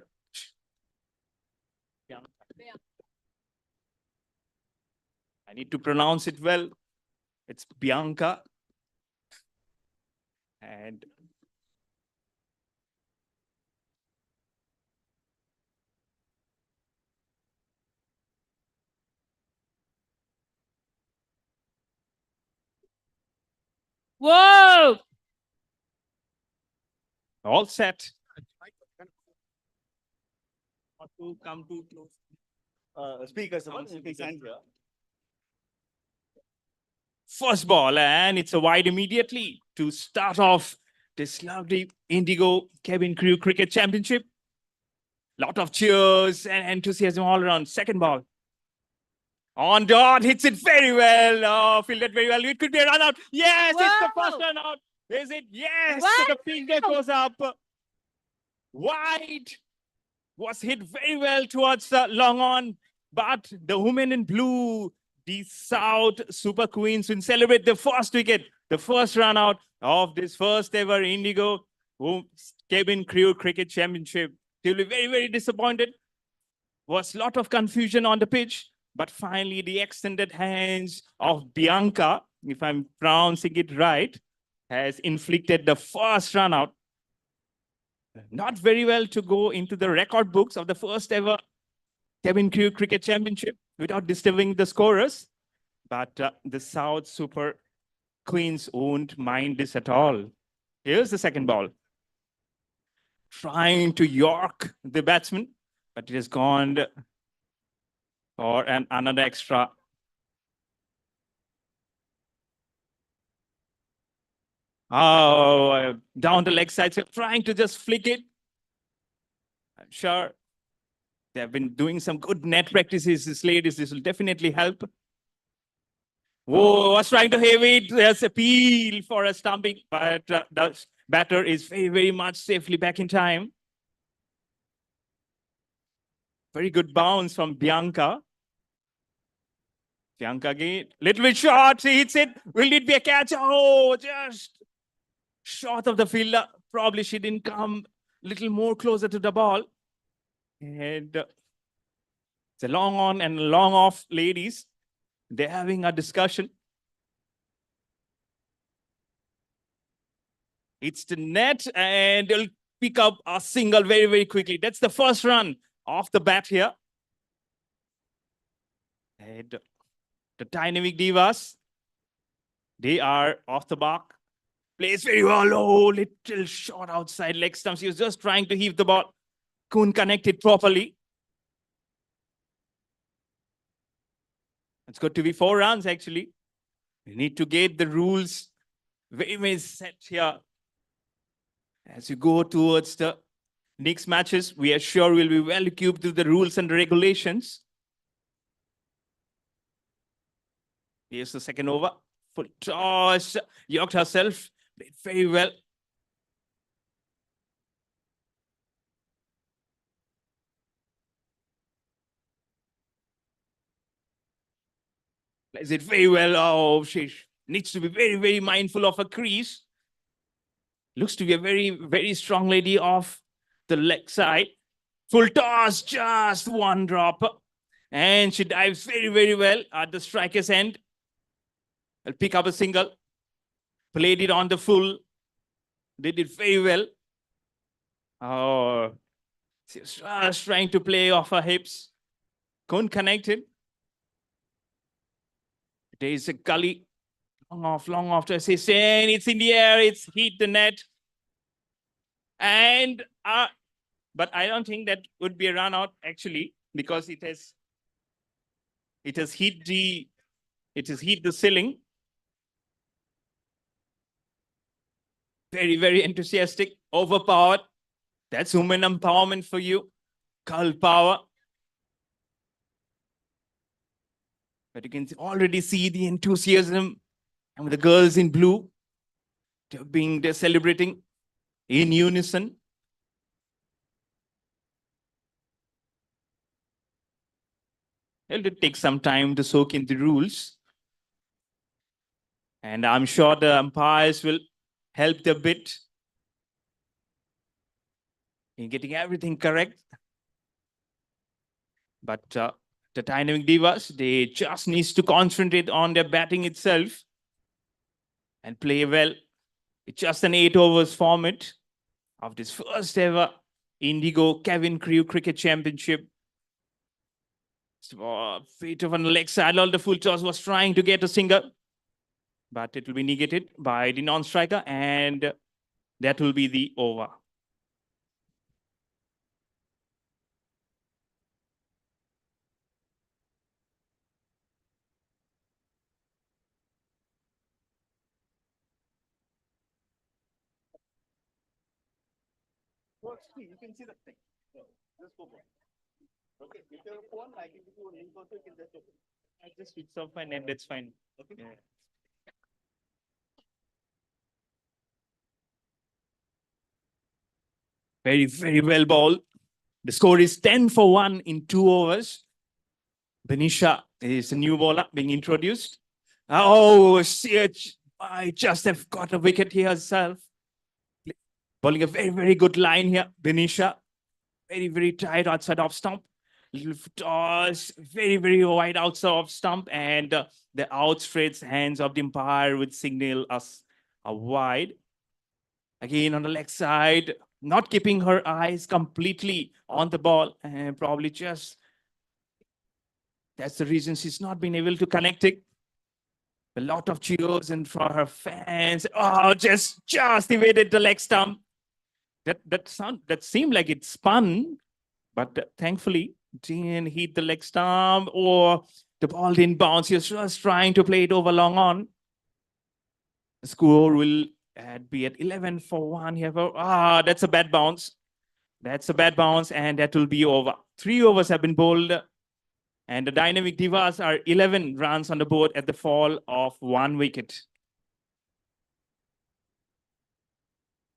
I need to pronounce it well. It's Bianca. And Whoa! all set. Not to come too close. Speakers, First ball, and it's a wide immediately to start off this lovely Indigo Cabin Crew Cricket Championship. Lot of cheers and enthusiasm all around. Second ball. On dot, hits it very well. Oh, fielded very well. It could be a run out. Yes, it's the first Wow. run out. Is it? Yes. Wow. The fielder goes up. Wide. Was hit very well towards the long on. But the women in blue, the South Super Queens, will celebrate the first wicket, the first run out of this first ever Indigo Cabin Crew Cricket Championship. They'll be very, very disappointed. Was a lot of confusion on the pitch. But finally, the extended hands of Bianca, if I'm pronouncing it right, has inflicted the first run out. Not very well to go into the record books of the first ever Cabin Crew Cricket Championship without disturbing the scorers. But the South Super Queens won't mind this at all. Here's the second ball. Trying to york the batsman, but it has gone for another extra. Oh, down the leg side, so trying to just flick it. I'm sure they have been doing some good net practices, these ladies. This will definitely help. Whoa, was trying to have it. There's appeal for a stumping, but the batter is very, very much safely back in time. Very good bounce from Bianca. Bianca again, little bit short, she hits it. Will it be a catch? Oh, just short of the fielder. Probably she didn't come a little more closer to the ball. And it's a long on and long off, ladies. They're having a discussion. It's the net, and they'll pick up a single very, very quickly. That's the first run off the bat here. And the Dynamic Divas, they are off the mark. Plays very well. Oh, little short outside leg stumps. He was just trying to heave the ball. Couldn't connect it properly. It's got to be 4 runs, actually. We need to get the rules very, very set here. As you go towards the next matches, we are sure we'll be well equipped with the rules and the regulations. Here's the second over. Full toss. Yorked herself. Played very well. Plays it very well. Oh, she needs to be very, very mindful of her crease. Looks to be a very, very strong lady off the leg side. Full toss, just one drop. And she dives very, very well at the striker's end. I'll pick up a single. Played it on the full. Did it very well. Oh, she's just trying to play off her hips. Couldn't connect it. There is a gully. Long off to assist. And it's in the air. It's hit the net. And, but I don't think that would be a run out, actually, because it has It has hit the ceiling. Very, very enthusiastic, overpowered. That's women empowerment for you. Girl power. But you can already see the enthusiasm and the girls in blue. They're celebrating in unison. It'll take some time to soak in the rules. And I'm sure the umpires will help a bit in getting everything correct. But the Dynamic Divas, they just need to concentrate on their batting itself and play well. It's just an 8 overs format of this first ever Indigo Kevin Crew Cricket Championship. Feet of on the leg side, all the full toss was trying to get a single, but it will be negated by the non-striker, and that will be the over. You can see the thing. Just go back. Okay, if you have a phone, I can give you a link also, you can just open. I just switch off my net, that's fine. Okay. Yeah. Very, very well ball. The score is 10 for 1 in 2 overs. Benisha is a new bowler being introduced. Oh, I just have got a wicket here herself. Bowling a very, very good line here. Benisha, very, very tight outside off stump. Little toss, very, very wide outside off stump. And the outstretched hands of the umpire would signal us a wide. Again on the leg side, not keeping her eyes completely on the ball. And probably just, that's the reason she's not been able to connect it. A lot of cheers and for her fans. Oh, just evaded the leg stump. That seemed like it spun, but thankfully didn't hit the leg stump, or the ball didn't bounce. He was just trying to play it over long on. The score will be at 11 for 1 here. That's a bad bounce. That's a bad bounce, and that will be over. 3 overs have been bowled, and the Dynamic Divas are 11 runs on the board at the fall of 1 wicket.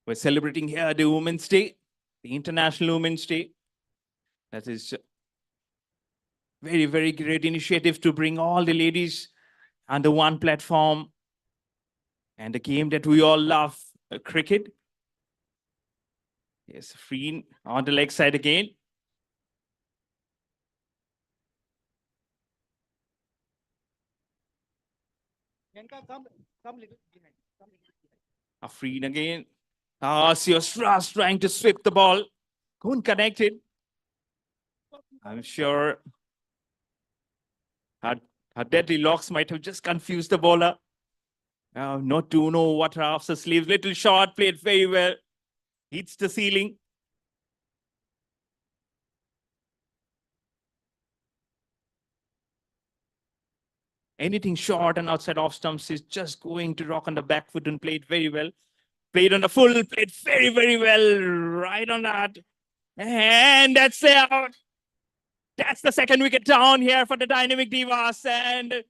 We're celebrating here the Women's Day, the International Women's Day. That is very, very great initiative to bring all the ladies under one platform. And the game that we all love, cricket. Yes, free on the leg side again. Afreen again. She was trying to sweep the ball. Couldn't connect it. I'm sure her deadly locks might have just confused the bowler. Not to know what her off the sleeves. Little shot, played very well. Hits the ceiling. Anything short and outside off stumps is just going to rock on the back foot and played very well. Played on the full, played very, very well. Right on that. And that's out. That's the second wicket down here for the Dynamic Divas. And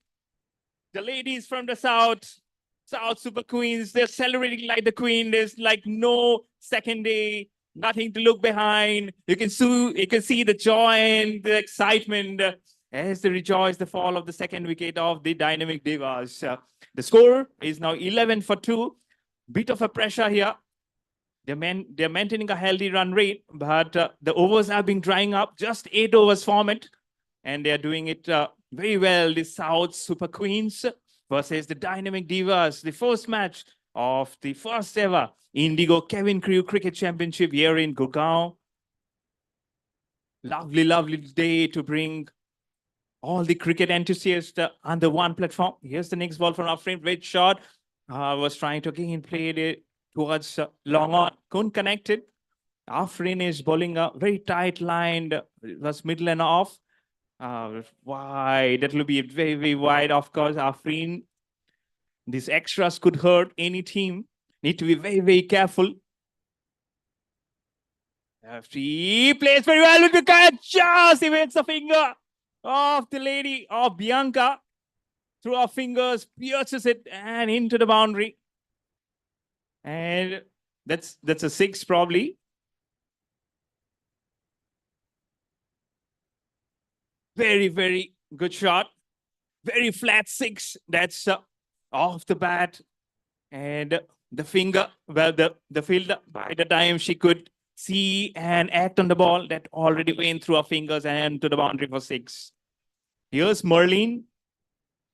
the ladies from the South Super Queens, they're celebrating like the Queen. There's like no second day, nothing to look behind. You can see the joy and the excitement as they rejoice the fall of the second wicket of the Dynamic Divas. The score is now 11 for 2. Bit of a pressure here. They're maintaining a healthy run rate, but the overs have been drying up. Just 8 overs format, and they're doing it very well. The South Super Queens versus the Dynamic Divas, the first match of the first ever Indigo Kevin Crew Cricket Championship here in Gurgaon. Lovely, lovely day to bring all the cricket enthusiasts under one platform. Here's the next ball from our frame. Great shot. Was trying to again play it towards long on. Couldn't connect it. Afrin is bowling a very tight line. It was middle and off. Wide. That will be very, very wide. Of course, Afreen. These extras could hurt any team. Need to be very, very careful. She plays very well with the catch. Just evades the finger of the lady of Bianca. Through her fingers, pierces it and into the boundary. And that's a 6 probably. Very, very good shot. Very flat 6. That's off the bat. And the finger, well, the fielder, by the time she could see and act on the ball, that already went through her fingers and to the boundary for 6. Here's Merlin.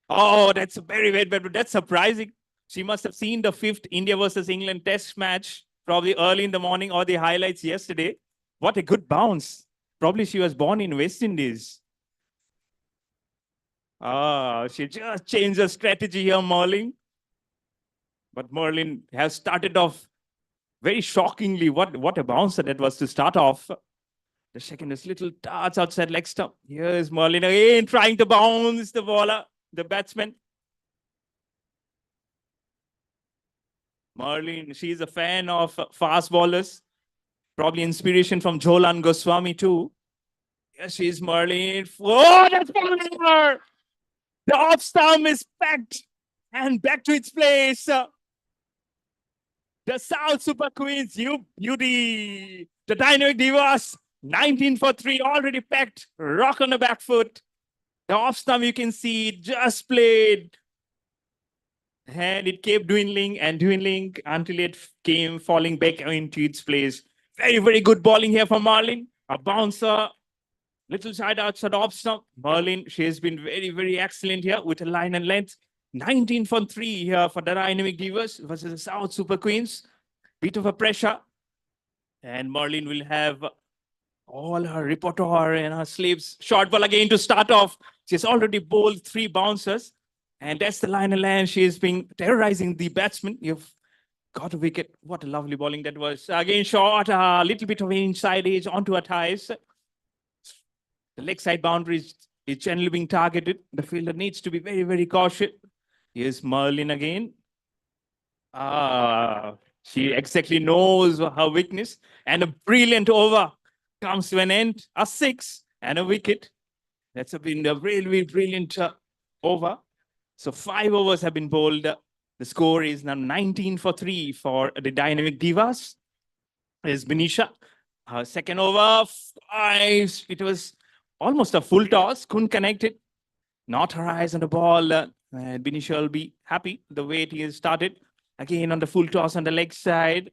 Oh, that's a very, very bad. That's surprising. She must have seen the 5th India versus England test match, probably early in the morning, or the highlights yesterday. What a good bounce. Probably she was born in West Indies. She just changed her strategy here, Merlin. But Merlin has started off very shockingly. What a bouncer that was to start off. The second is little darts outside leg stump. Here's Merlin again trying to bounce the bowler, the batsman. Merlin, she's a fan of fast bowlers. Probably inspiration from Jholan Goswami too. Yes, she's Merlin. Oh, that's bowler! The off stump is packed and back to its place. The South Super Queens, you beauty. The Dynamic Divas, 19 for 3, already packed. Rock on the back foot. The off stump, you can see, just played. And it kept dwindling and dwindling until it came falling back into its place. Very, very good bowling here for Marlin. A bouncer, little side outside off stump. Merlin, she has been very, very excellent here with a line and length. 19 for 3 here for the Dynamic Divas versus the South Super Queens. Bit of a pressure. And Merlin will have all her repertoire and her sleeves. Short ball again to start off. She's already bowled 3 bouncers. And that's the line and land. She has been terrorizing the batsman. You've got a wicket. What a lovely bowling that was. Again, short, a little bit of inside edge onto her thighs. The leg side boundary is generally being targeted. The fielder needs to be very, very cautious. Here's Merlin again. She exactly knows her weakness. And a brilliant over comes to an end. A 6 and a wicket. That's been a really brilliant over. So 5 overs have been bowled. The score is now 19 for 3 for the Dynamic Divas. Is Benisha. Her second over, 5. It was almost a full toss. Couldn't connect it. Not her eyes on the ball. And Benisha will be happy the way it is started. Again on the full toss on the leg side.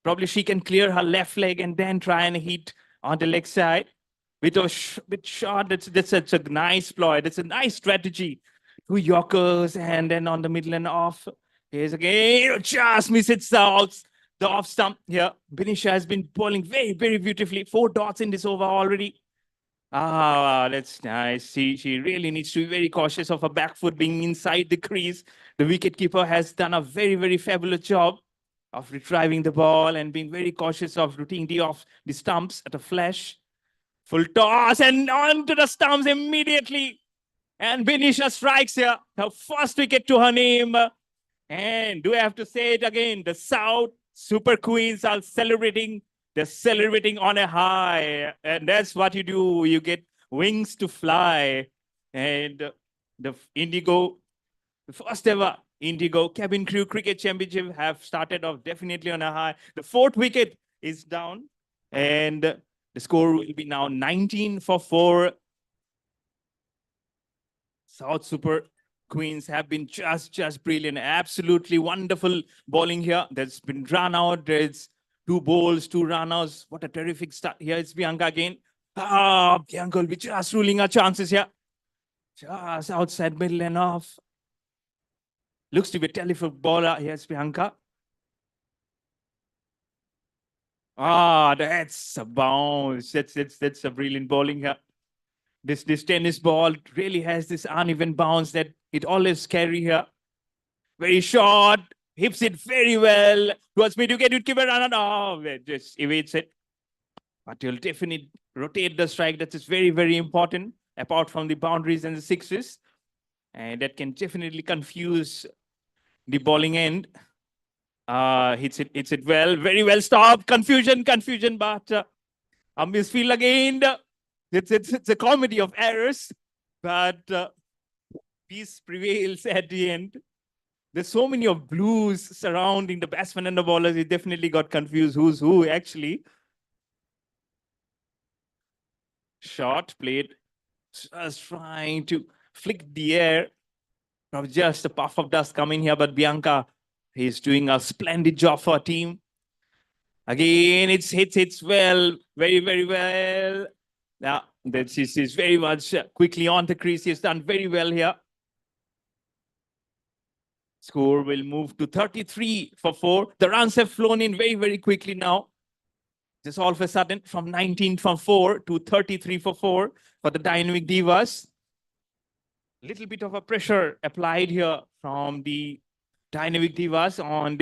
Probably she can clear her left leg and then try and hit on the leg side. With a bit short, that's such a nice ploy. That's a nice strategy. 2 Yorkers and then on the middle and off. Here's again, just misses out the off stump here. Benisha has been bowling very, very beautifully. 4 dots in this over already. That's nice. She really needs to be very cautious of her back foot being inside the crease. The wicketkeeper has done a very, very fabulous job of retrieving the ball and being very cautious of routing the stumps at a flash. Full toss and onto the stumps immediately. And Benisha strikes here. Her first wicket to her name. And do I have to say it again? The South Super Queens are celebrating. They're celebrating on a high. And that's what you do. You get wings to fly. And the Indigo, the first ever Indigo Cabin Crew Cricket Championship have started off definitely on a high. The 4th wicket is down. And the score will be now 19 for 4. South Super Queens have been just brilliant. Absolutely wonderful bowling here. There's been run out. There's 2 bowls, 2 run-outs. What a terrific start. Here is Bianca again. Bianca will be just ruling her chances here. Just outside middle and off. Looks to be a terrific bowler. Here's Bianca. That's a bounce. That's a brilliant bowling here. This tennis ball really has this uneven bounce that it always carry here. Very short, hips it very well. Towards me to get it, keep it run. It just evades it. But you'll definitely rotate the strike. That is very, very important. apart from the boundaries and the sixes. And that can definitely confuse the bowling end. Hits it well, very well stopped. Confusion, but a misfield again. It's a comedy of errors, but peace prevails at the end. There's so many of blues surrounding the batsmen and the bowlers. He definitely got confused who's who actually. Shot played, just trying to flick the air. Now just a puff of dust coming here, but Bianca, he's doing a splendid job for our team. Again, it's hits well, very, very well. Now, that she's very much quickly on the crease. He's done very well here. Score will move to 33 for 4. The runs have flown in very, very quickly now. Just all of a sudden, from 19 for 4 to 33 for 4 for the Dynamic Divas. Little bit of a pressure applied here from the Dynamic Divas on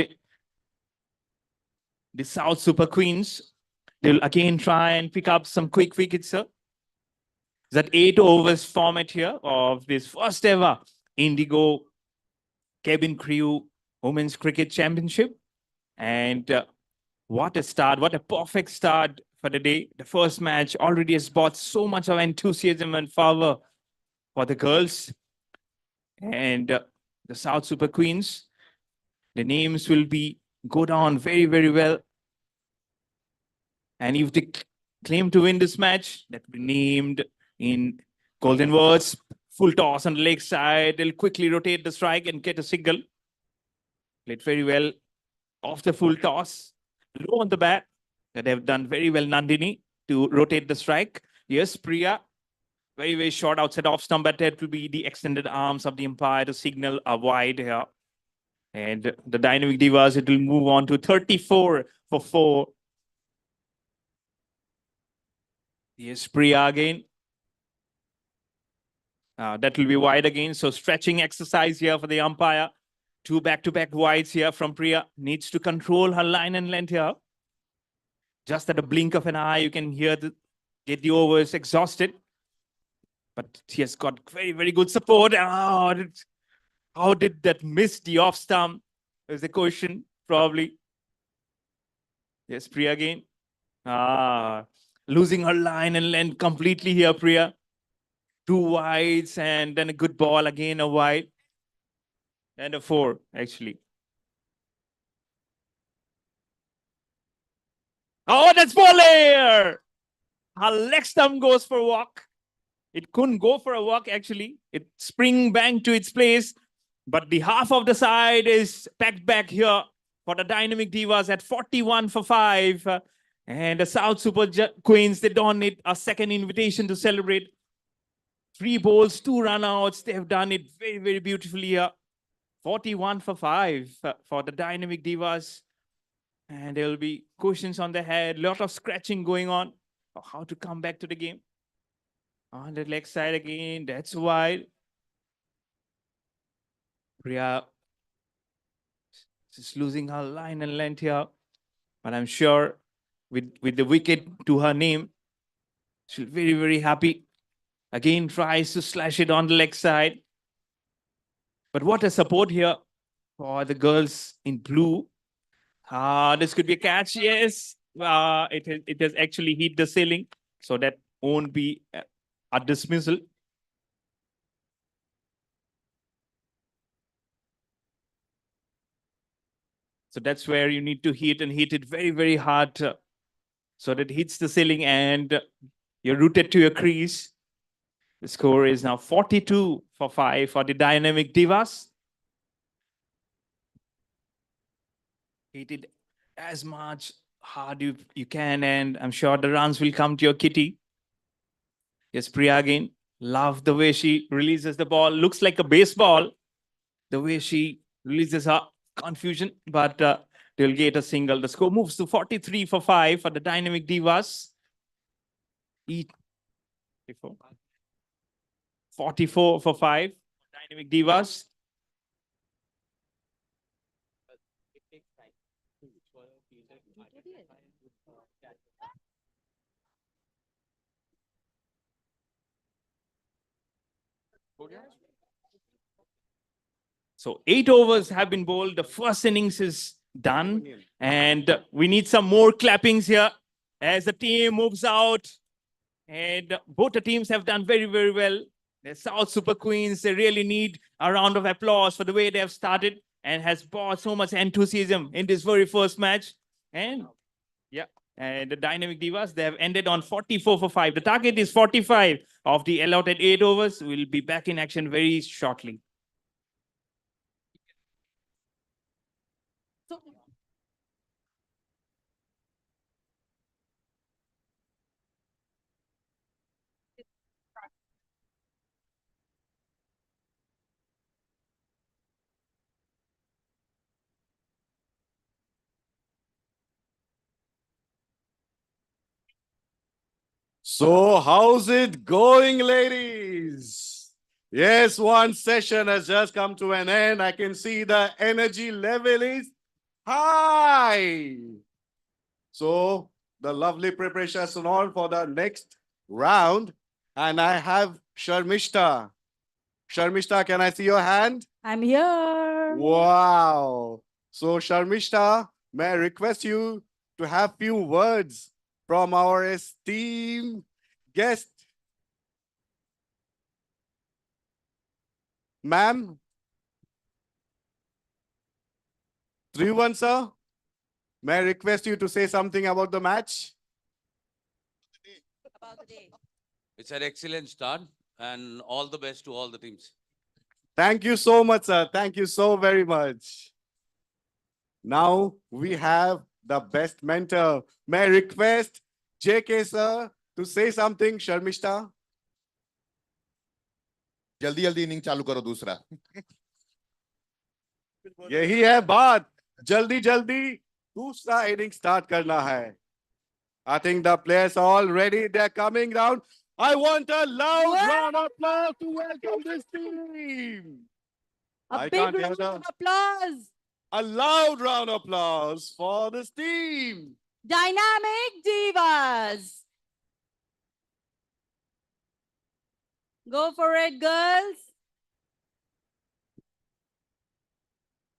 the South Super Queens. They'll again try and pick up some quick wickets, sir. That 8 overs format here of this first ever Indigo Cabin Crew Women's Cricket Championship. And what a start, what a perfect start for the day. The first match already has brought so much of enthusiasm and fervor for the girls. And the South Super Queens, the names will go down very, very well. And if they claim to win this match, that will be named in golden words. Full toss on the leg side. They'll quickly rotate the strike and get a single. Played very well off the full toss. Low on the bat. That have done very well, Nandini, to rotate the strike. Yes, Priya. Very, very short outside off stump, but that will be the extended arms of the umpire to signal a wide here. And the Dynamic Divas, it will move on to 34 for 4. Yes, Priya again. That will be wide again. So stretching exercise here for the umpire. 2 back-to-back wides here from Priya. Needs to control her line and length here. Just at a blink of an eye, you can get the overs exhausted. But she has got very, very good support. How did that miss the off stump? Is the question, probably. Yes, Priya again. Losing her line and length completely here, Priya. 2 wides and then a good ball, again a wide. And a 4, actually. Oh, that's volley! Her leg stump goes for a walk. It couldn't go for a walk, actually. It spring banked to its place. But the half of the side is packed back here for the Dynamic Divas at 41 for 5. And the South Super Queens, they don't need a second invitation to celebrate. 3 bowls, 2 runouts. They have done it very, very beautifully here. 41 for 5 for the Dynamic Divas. And there will be cushions on the head. A lot of scratching going on. How to come back to the game. On the leg side again. That's wide. Priya is losing her line and length here. But I'm sure with the wicket to her name, she'll be very, very happy. Again, tries to slash it on the leg side. But what a support here for the girls in blue. This could be a catch, yes. It has actually hit the ceiling. So that won't be a dismissal. So that's where you need to hit it very, very hard so that it hits the ceiling and you're rooted to your crease. The score is now 42 for 5 for the Dynamic Divas. Hit it as much hard you can, and I'm sure the runs will come to your kitty. Yes, Priya again. Love the way she releases the ball. Looks like a baseball. The way she releases her confusion, but they'll get a single. The score moves to 43 for 5 for the Dynamic Divas. 44 for 5. Dynamic Divas. So 8 overs have been bowled. The first innings is done. And we need some more clappings here as the team moves out. And both the teams have done very, very well. The South Super Queens, they really need a round of applause for the way they have started and has brought so much enthusiasm in this very first match. And yeah, and the Dynamic Divas, they have ended on 44 for 5. The target is 45 of the allotted 8 overs. We'll be back in action very shortly. So, how's it going, ladies? Yes, one session has just come to an end. I can see the energy level is high. So, the lovely preparations and all for the next round. And I have Sharmishta. Sharmishta, can I see your hand? I'm here. Wow. So, Sharmishta, may I request you to have few words from our esteemed guest. Ma'am? Trivan, sir? May I request you to say something about the match? About the day. It's an excellent start and all the best to all the teams. Thank you so much, sir. Thank you so very much. Now we have the best mentor. May I request JK, sir, to say something, Sharmishta? जल्दी जल्दी inning चालू करो दूसरा यही है बात जल्दी जल्दी दूसरा इनिंग स्टार्ट करना है I think the players are all ready. They're coming down. I want a loud round of applause to welcome this team. A big round of applause. A loud round of applause for this team. Dynamic Divas. Go for it, girls.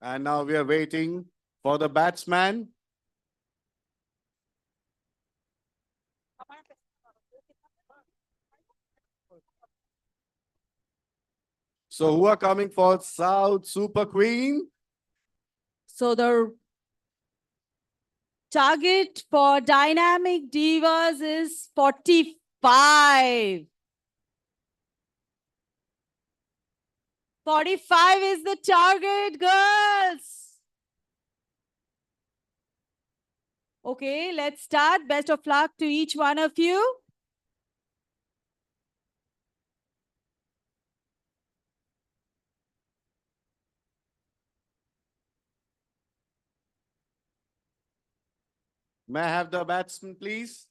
And now we are waiting for the batsman. So who are coming for South Super Queen? So the target for Dynamic Divas is 45. 45 is the target, girls. Okay, let's start. Best of luck to each one of you. May I have the batsman, please?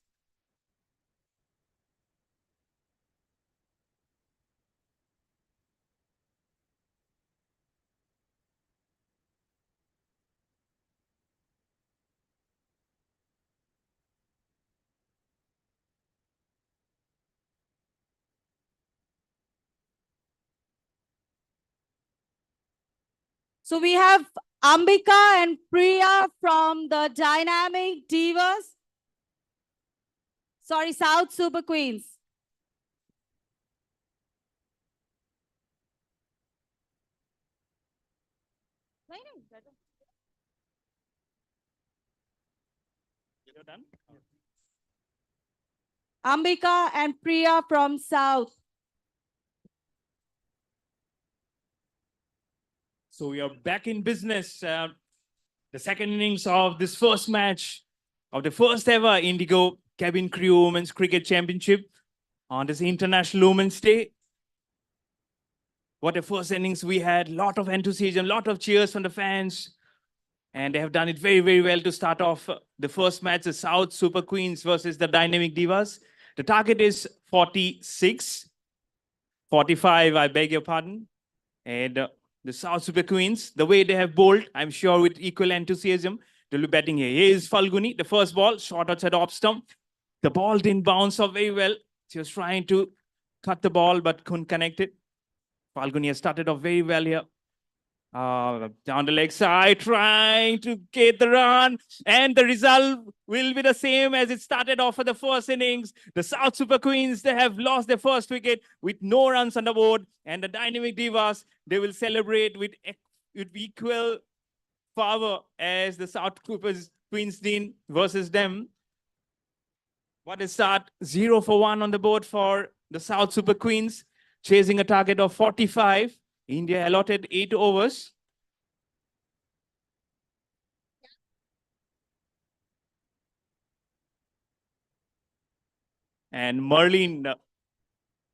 So we have Ambika and Priya from the Dynamic Divas. Sorry, South Super Queens. You're done? Ambika and Priya from South. So we are back in business. The second innings of this first match of the first ever Indigo Cabin Crew Women's Cricket Championship on this International Women's Day. What a first innings we had. Lot of enthusiasm, lot of cheers from the fans. And they have done it very, very well to start off the first match, the South Super Queens versus the Dynamic Divas. The target is 46. 45, I beg your pardon. And the South Super Queens, the way they have bowled, I'm sure with equal enthusiasm, they'll be batting here. Here is Falguni, the first ball, shot outside off stump. The ball didn't bounce off very well. She was trying to cut the ball, but couldn't connect it. Falguni has started off very well here. Down the leg side, trying to get the run, and the result will be the same as it started off for the first innings. The South Super Queens, they have lost their first wicket with no runs on the board, and the Dynamic Divas, they will celebrate with equal power as the South Super Queens did versus them. What a start! 0 for 1 on the board for the South Super Queens, chasing a target of 45. India allotted 8 overs. And Merlin,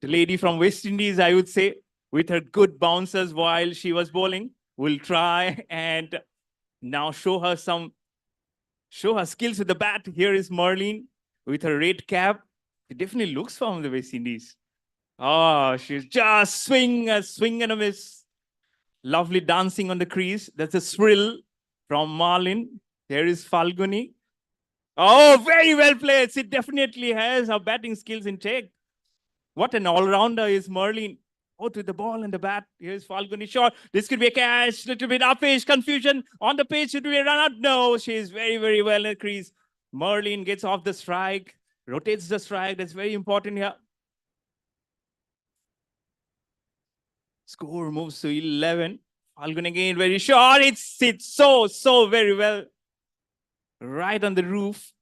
the lady from West Indies, I would say, with her good bouncers while she was bowling, will try and now show her skills with the bat. Here is Merlin with her red cap. It definitely looks from the West Indies. Oh, she's just swing and a miss. Lovely dancing on the crease. That's a thrill from Marlin. There is Falguni. Oh, very well played. She definitely has her batting skills in check. What an all-rounder is Merlin. Both with the ball and the bat. Here's Falguni shot. This could be a catch. Little bit uppish. Confusion. On the pitch, should be a run out? No, she is very, very well in the crease. Merlin gets off the strike. Rotates the strike. That's very important here. Score moves to 11. Falguni again, very short. It sits so very well. Right on the roof.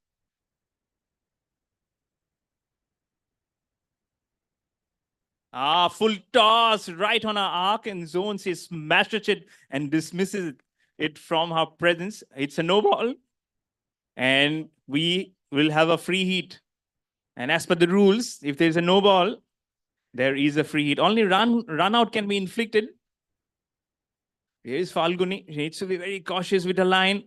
Full toss right on her arc and zone. She smashes it and dismisses it from her presence. It's a no ball. And we will have a free hit. And as per the rules, if there's a no ball, there is a free hit. Only run out can be inflicted. Here is Falguni. She needs to be very cautious with the line.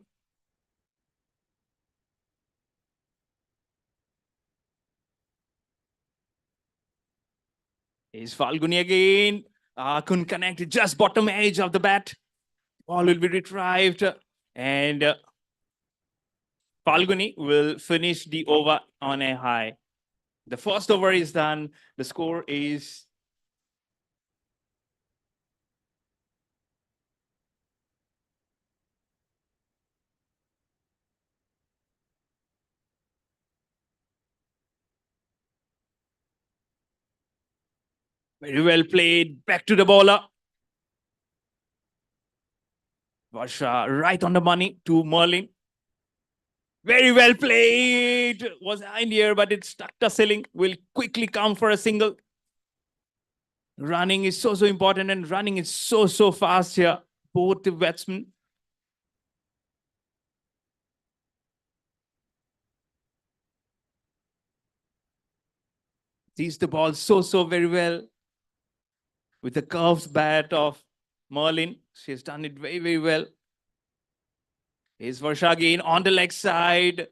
Here's Falguni again. Couldn't connect it. Just bottom edge of the bat. Ball will be retrieved. And Falguni will finish the over on a high. The first over is done. The score is very well played. Back to the bowler. Varsha right on the money to Merlin. Very well played. Was in the air, but it stuck the ceiling. Will quickly come for a single. Running is so important, and running is so fast here. Both the batsmen. Sees the ball so very well. With the curved bat of Merlin. She has done it very well. Here's Varsha again on the leg side.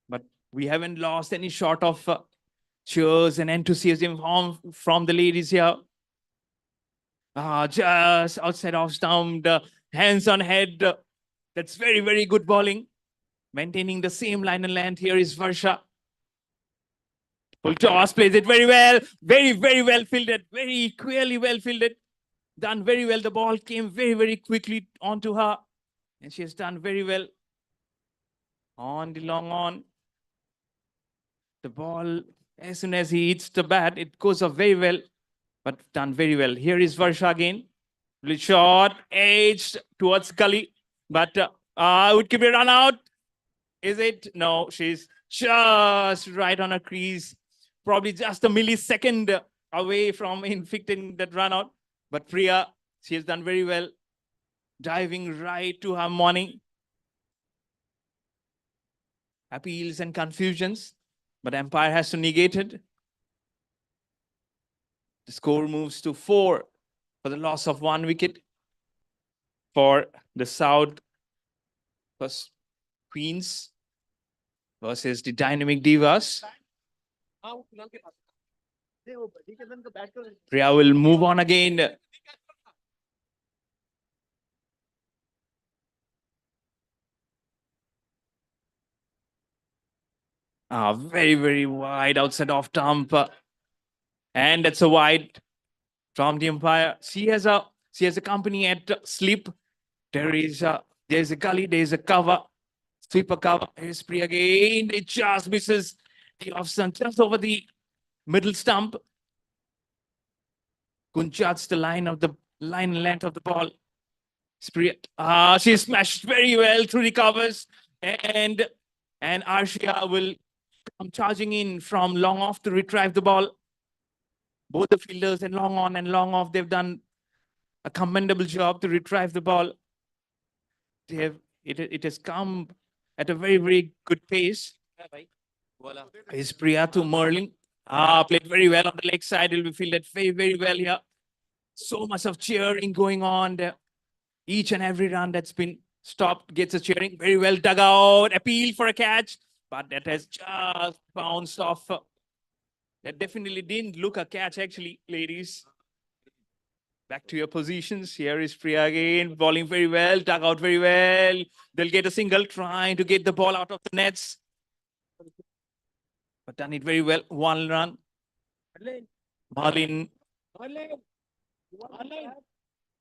But we haven't lost any short of cheers and enthusiasm from the ladies here. Just outside off stump, hands on head. That's very good bowling. Maintaining the same line and length. Here is Varsha. Full toss, plays it very well. Very well fielded. Very clearly well fielded. Done very well. The ball came very quickly onto her. And she has done very well. On the long on. The ball, as soon as he hits the bat, it goes off very well. But done very well. Here is Varsha again. Little shot, edged towards Gully. But would give a run out. Is it? No, she's just right on her crease. Probably just a millisecond away from inflicting that run out. But Priya, she has done very well. Diving right to her morning. Appeals and confusions. But umpire has to negate it. The score moves to 4 for the loss of 1 wicket for the South Queens versus the Dynamic Divas. Priya will move on again. Very wide outside off stump. And that's a wide from the umpire. She has a company at slip. There's a gully, there's a cover. Sweeper cover. Here's Priya again. It just misses the off stump, just over the middle stump. Couldn't judge the line and length of the ball. Priya, she smashed very well through the covers. And Arshia will come charging in from long off to retrieve the ball. Both the fielders and long on and long off, they've done a commendable job to retrieve the ball. It has come at a very, very good pace. Is Priya to Merlin. Played very well on the leg side. He'll be fielded very, very well here. So much of cheering going on there. Each and every run that's been stopped gets a cheering. Very well dug out. Appeal for a catch. But that has just bounced off. That definitely didn't look a catch, actually, ladies. Back to your positions. Here is Priya again, bowling very well, dug out very well. They'll get a single, trying to get the ball out of the nets. But done it very well. 1 run. Marlin.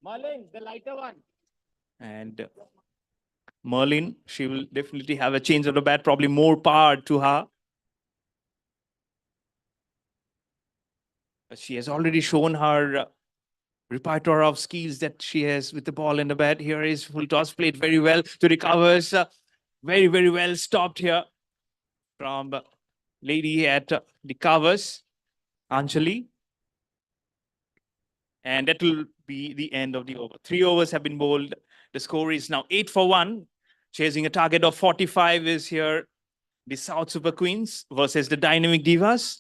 Marlin, the lighter one. And Merlin, she will definitely have a change of the bat, probably more power to her. She has already shown her repertoire of skills that she has with the ball in the bat. Here is full toss, played very well to the covers. Very, very well stopped here from lady at the covers, Anjali. And that will be the end of the over. 3 overs have been bowled. The score is now 8 for 1. Chasing a target of 45 is here the South Super Queens versus the Dynamic Divas.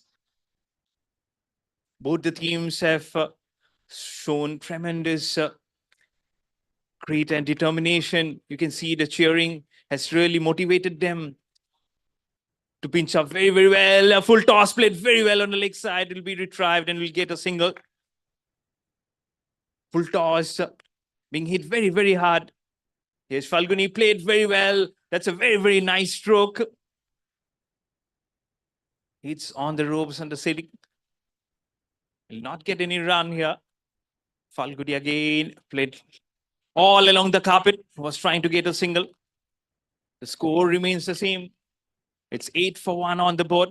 Both the teams have shown tremendous grit and determination. You can see the cheering has really motivated them to pinch up very, very well. A full toss played very well on the leg side. It will be retrieved and we'll get a single. Full toss being hit very, very hard. Here's Falguni, played very well. That's a very, very nice stroke. It's on the ropes on the ceiling. Will not get any run here. Falguni again played all along the carpet. Was trying to get a single. The score remains the same. It's 8 for 1 on the board.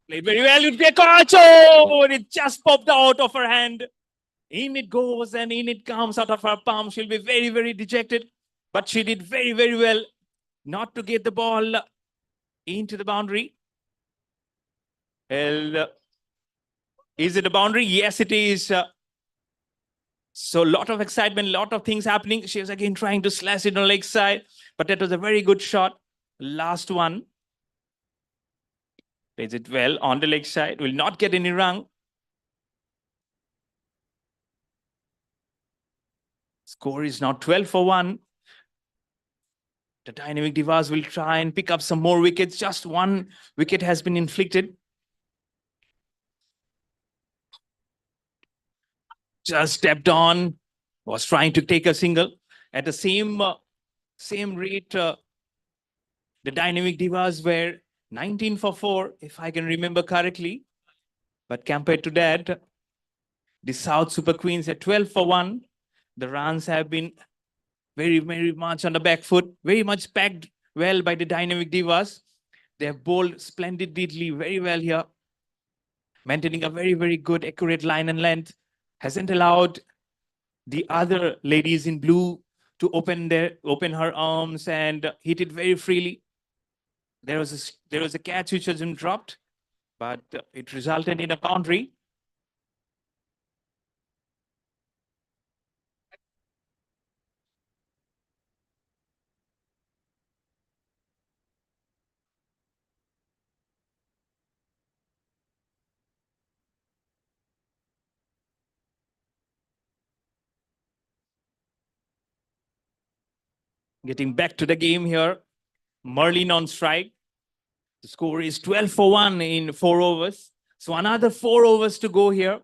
Played very well. It catch. Oh, and it just popped out of her hand. In it goes and in it comes out of her palm. She'll be very, very dejected. But she did very, very well not to get the ball into the boundary. Well, is it a boundary? Yes, it is. So a lot of excitement, a lot of things happening. She was again trying to slash it on the leg side. But that was a very good shot. Last one. Plays it well on the leg side. Will not get any run. Score is now 12 for 1. The Dynamic Divas will try and pick up some more wickets. Just 1 wicket has been inflicted. Just stepped on. Was trying to take a single. At the same rate, the Dynamic Divas were 19 for 4, if I can remember correctly. But compared to that, the South Super Queens at 12 for 1. The runs have been very, very much on the back foot, very much packed well by the Dynamic Divas. They have bowled splendidly, very well here. Maintaining a very, very good, accurate line and length. Hasn't allowed the other ladies in blue to open her arms and hit it very freely. There was a catch which has been dropped, but it resulted in a boundary. Getting back to the game here. Merlin on strike. The score is 12 for 1 in 4 overs. So another 4 overs to go here.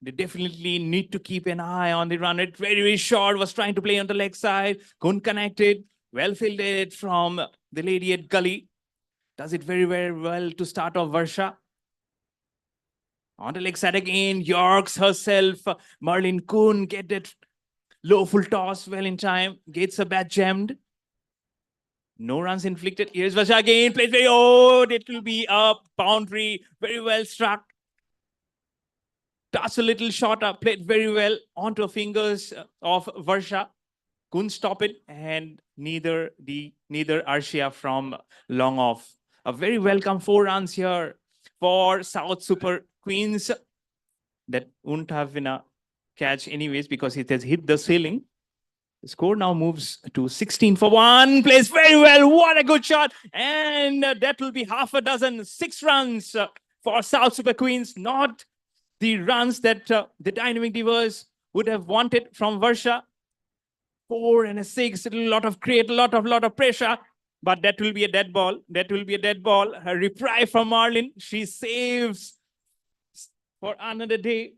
They definitely need to keep an eye on the run rate. Very, very short. Was trying to play on the leg side. Couldn't connect it. Well fielded from the lady at gully. Does it very, very well to start off Varsha. On the leg side again, Yorks herself. Marlene Kuhn get that low full toss well in time. Gets a bat jammed. No runs inflicted. Here's Varsha again. Plays very, it will be a boundary. Very well struck. Toss a little shorter. Played very well onto fingers of Varsha. Couldn't stop it. And neither Arshia from long off. A very welcome 4 runs here for South Super Queens. That wouldn't have been a catch anyways because it has hit the ceiling. The score now moves to 16 for 1. Plays very well. What a good shot. And that will be half a dozen. 6 runs for South Super Queens. Not the runs that the Dynamic Divas would have wanted from Varsha. 4 and a 6. A lot of pressure. But that will be a dead ball. That will be a dead ball. A reply from Marlin. She saves for another day.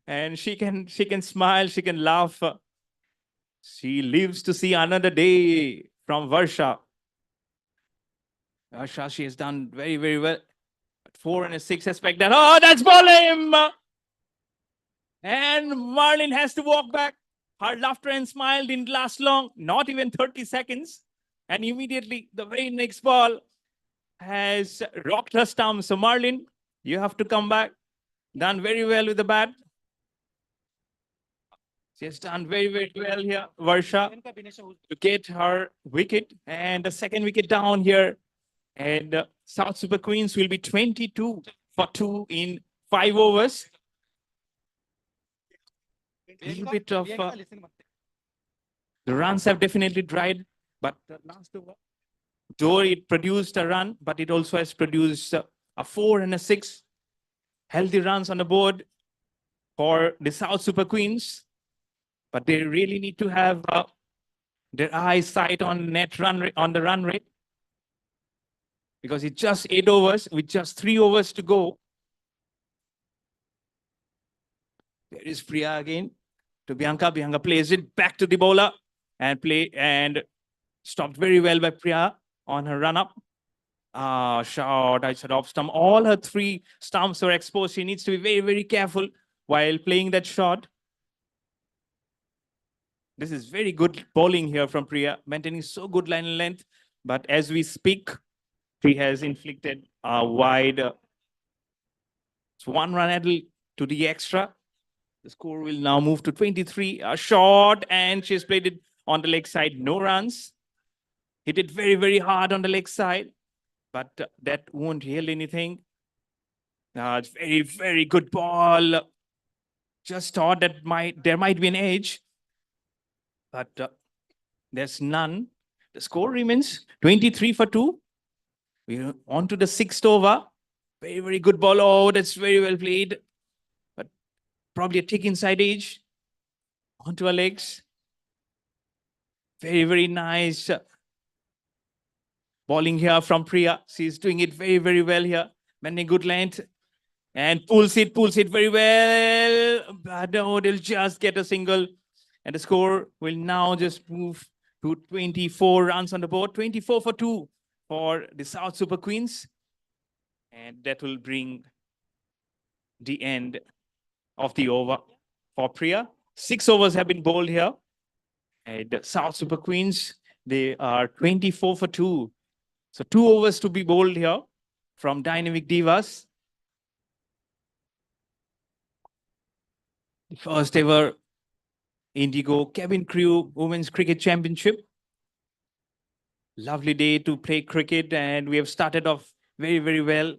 And she can smile. She can laugh. She lives to see another day from Varsha. Varsha, she has done very, very well. 4 and a 6 aspect that. Oh, that's bowling! And Marlin has to walk back. Her laughter and smile didn't last long, not even 30 seconds. And immediately, the very next ball has rocked her stump. So Marlin, you have to come back. Done very well with the bat. She has done very, very well here, Varsha, to get her wicket. And the second wicket down here. And South Super Queens will be 22 for 2 in 5 overs. A little bit of... the runs have definitely dried. But the last over, though it produced a run, but it also has produced a 4 and a 6. Healthy runs on the board for the South Super Queens. But they really need to have their eyesight on net run rate, on the run rate. Because it's just 8 overs with just 3 overs to go. There is Priya again to Bianca. Bianca plays it back to the bowler and stopped very well by Priya on her run up. Shot, I said off stump. All her 3 stumps were exposed. She needs to be very, very careful while playing that shot. This is very good bowling here from Priya, maintaining so good line and length. But as we speak, she has inflicted a wide 1 run added to the extra. The score will now move to 23. A shot, and she's played it on the leg side. No runs. Hit it very, very hard on the leg side. But that won't heal anything. It's very, very good ball. Just thought that there might be an edge. But there's none. The score remains 23 for 2. We're on to the 6th over. Very, very good ball. Oh, that's very well played. But probably a tick inside edge. Onto her legs. Very, very nice bowling here from Priya. She's doing it very, very well here. Maintaining good length. And pulls it very well. But no, they'll just get a single. And the score will now just move to 24 runs on the board. 24 for 2 for the South Super Queens. And that will bring the end of the over for Priya. 6 overs have been bowled here. And the South Super Queens, they are 24 for 2. So 2 overs to be bowled here from Dynamic Divas. The first ever Indigo Cabin Crew Women's Cricket Championship. Lovely day to play cricket, and we have started off very, very well.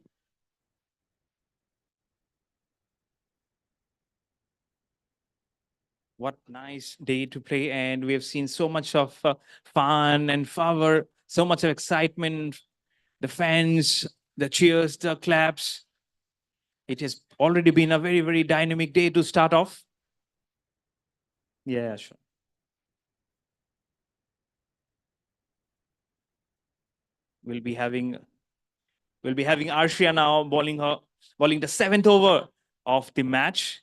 What nice day to play, and we have seen so much of fun and fervor, so much of excitement, the fans, the cheers, the claps. It has already been a very, very dynamic day to start off. Yeah, sure. We'll be having Arshia now bowling the 7th over of the match.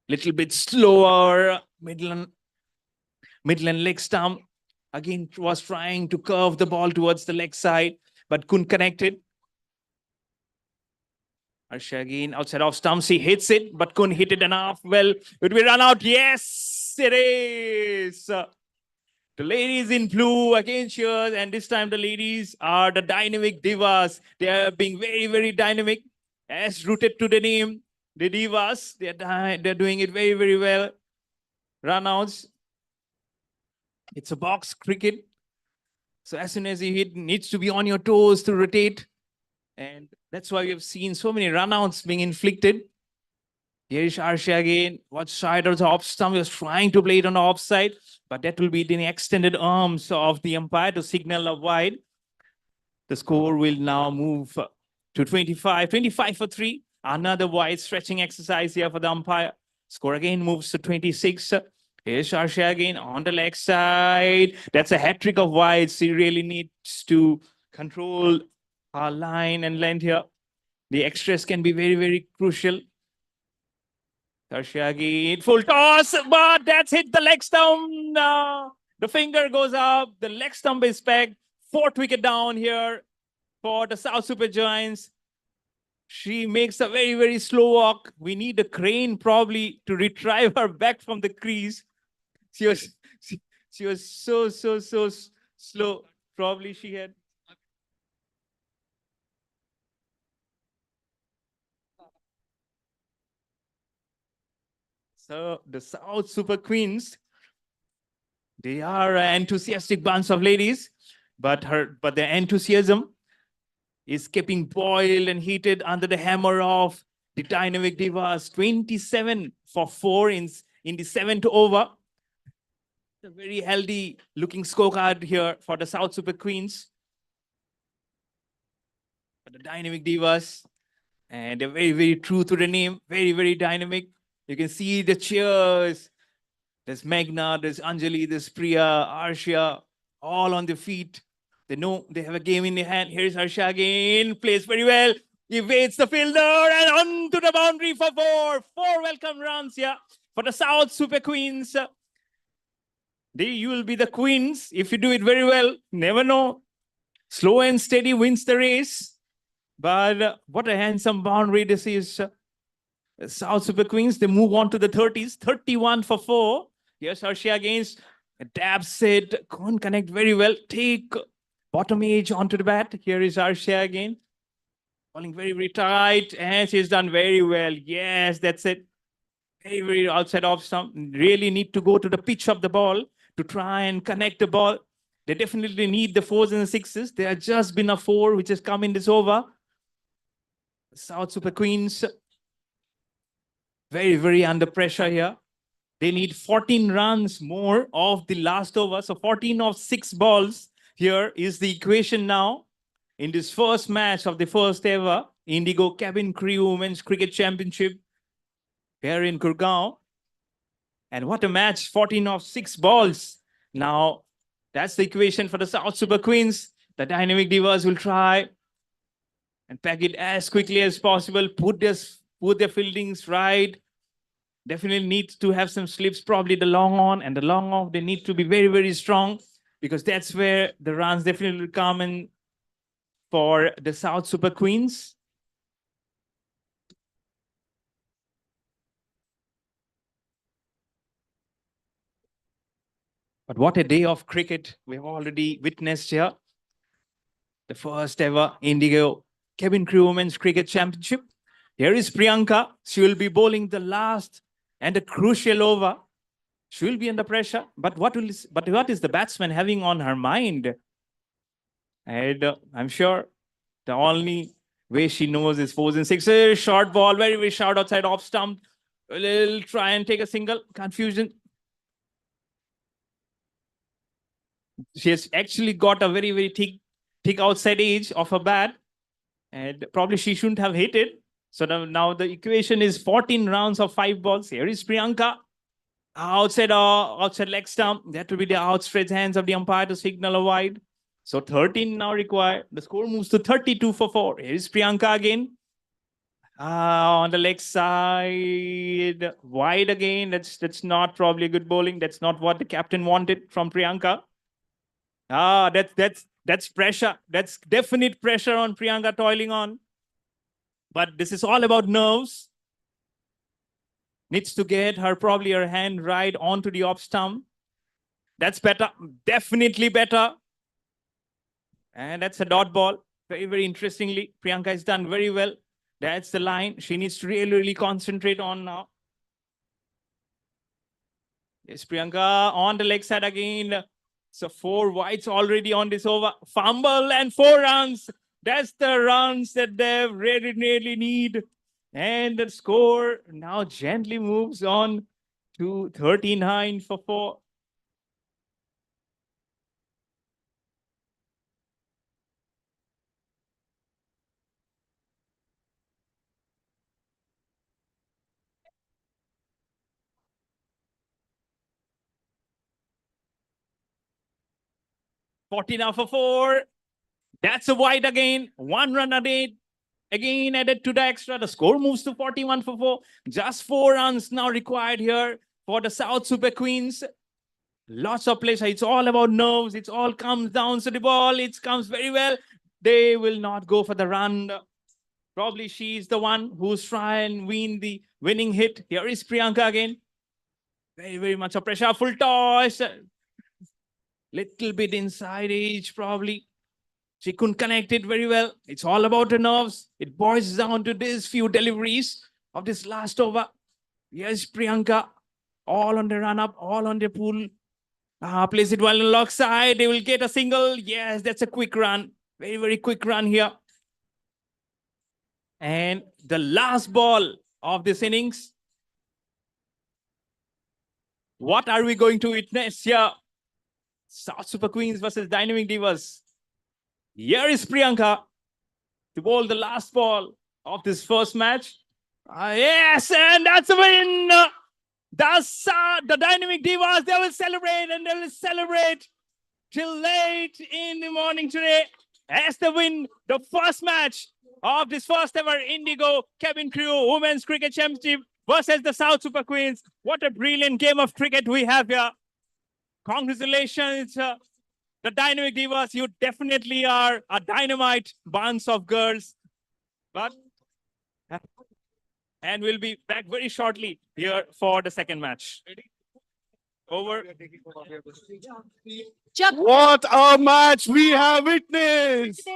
Little bit slower, Midland leg stump. Again, was trying to curve the ball towards the leg side, but couldn't connect it. Harsha again outside off stumps. He hits it, but couldn't hit it enough. Well, it will run out. Yes, it is. The ladies in blue again cheers, and this time the ladies are the dynamic divas. They are being very, very dynamic, as rooted to the name. The divas, they're doing it very, very well. Runouts. It's a box cricket. So as soon as you hit, needs to be on your toes to rotate. And that's why we have seen so many runouts being inflicted. Here is Harsha again. What side of the off stump? He was trying to play it on the offside, but that will be the extended arms of the umpire to signal a wide. The score will now move to 25. 25 for 3. Another wide stretching exercise here for the umpire. Score again moves to 26. Here's Harsha again on the leg side. That's a hat trick of wides. He really needs to control our line and length here. The extras can be very, very crucial. Harsha again, full toss, but that's hit the leg stump. The finger goes up. The leg stump is pegged. 4th wicket down here for the South Super Giants. She makes a very, very slow walk. We need a crane probably to retrieve her back from the crease. She was so slow. Probably she had. So the South Super Queens, they are an enthusiastic bunch of ladies, but their enthusiasm is keeping boiled and heated under the hammer of the dynamic divas. 27 for 4 in the 7th over. A very healthy looking scorecard here for the South Super Queens. For the dynamic divas. And they're very, very true to the name. Very, very dynamic. You can see the cheers. There's Meghna, there's Anjali, there's Priya, Harsha, all on their feet. They know they have a game in their hand. Here's Harsha again. Plays very well. Evades the fielder and on to the boundary for 4. 4 welcome runs here for the South Super Queens. You will be the queens if you do it very well. Never know. Slow and steady wins the race. But what a handsome boundary this is. South Super Queens, they move on to the 30s. 31 for 4. Here's Harsha against. Dabs it. Can't connect very well. Take bottom edge onto the bat. Here is Harsha again. Falling very, very tight. And she's done very well. Yes, that's it. Very, very outside off stump. Really need to go to the pitch of the ball to try and connect the ball. They definitely need the 4s and the 6s. There has just been a 4 which has come in this over. South Super Queens, very, very under pressure here. They need 14 runs more of the last over. So 14 of 6 balls. Here is the equation now in this first match of the first ever Indigo Cabin Crew Women's Cricket Championship here in Gurgaon. And what a match, 14 of 6 balls. Now, that's the equation for the South Super Queens. The dynamic divas will try and pack it as quickly as possible, put their fieldings right. Definitely needs to have some slips, probably the long on and the long off. They need to be very, very strong because that's where the runs definitely will come in for the South Super Queens. But what a day of cricket we have already witnessed here. The first ever Indigo Cabin Crew Women's Cricket Championship. Here is Priyanka. She will be bowling the last and a crucial over. She will be under pressure. But what is the batsman having on her mind? And I'm sure the only way she knows is 4s and 6s. Short ball, very, very short outside off stump. Will try and take a single. Confusion. She has actually got a very, very thick outside edge of her bat. And probably she shouldn't have hit it. So now the equation is 14 rounds of 5 balls. Here is Priyanka. Outside leg stump. That will be the outstretched hands of the umpire to signal a wide. So 13 now required. The score moves to 32 for 4. Here is Priyanka again. On the leg side. Wide again. That's not probably good bowling. That's not what the captain wanted from Priyanka. That's pressure. That's definite pressure on Priyanka toiling on. But this is all about nerves. Needs to get probably her hand right onto the off stump. That's better, definitely better. And that's a dot ball. Very, very interestingly, Priyanka has done very well. That's the line. She needs to really, really concentrate on now. Yes, Priyanka on the leg side again. So 4 wides already on this over. Fumble and 4 runs. That's the runs that they really, really need. And the score now gently moves on to 39 for 4. Now for 4. That's a wide again. 1 run added. Again added to the extra. The score moves to 41 for 4. Just 4 runs now required here for the South Super Queens. Lots of pressure. It's all about nerves. It all comes down to the ball. It comes very well. They will not go for the run. Probably she's the one who's trying and win the winning hit. Here is Priyanka again. Very, very much of pressure. Full toss. Little bit inside edge, probably. She couldn't connect it very well. It's all about the nerves. It boils down to these few deliveries of this last over. Yes, Priyanka. All on the run-up, all on the pull. Plays it well on the lock side. They will get a single. Yes, that's a quick run. Very, very quick run here. And the last ball of this innings. What are we going to witness here? South Super Queens versus Dynamic Divas. Here is Priyanka to bowl the last ball of this first match. Yes, and that's a win. That's the Dynamic Divas. They will celebrate and they will celebrate till late in the morning today as they win the first match of this first ever Indigo Cabin Crew Women's Cricket Championship versus the South Super Queens. What a brilliant game of cricket we have here. Congratulations, the Dynamic Divas. You definitely are a dynamite bunch of girls. And we'll be back very shortly here for the second match. Over. What a match we have witnessed!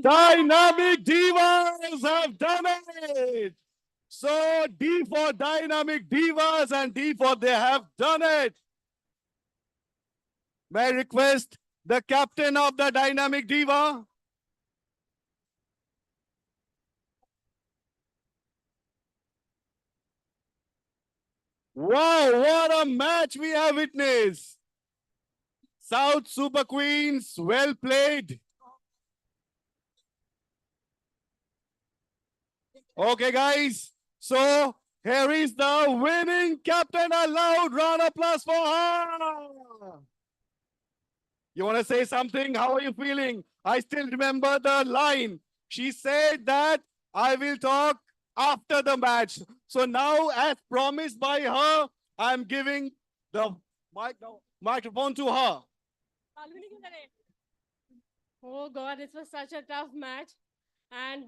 Dynamic Divas have done it! So D for Dynamic Divas and D for they have done it. May I request the captain of the Dynamic Diva? Wow, what a match we have witnessed. South Super Queens, well played. Okay, guys. So here is the winning captain. A loud round of applause for her. You want to say something? How are you feeling? I still remember the line. She said that I will talk after the match. So now, as promised by her, I'm giving the microphone to her. Oh God, this was such a tough match.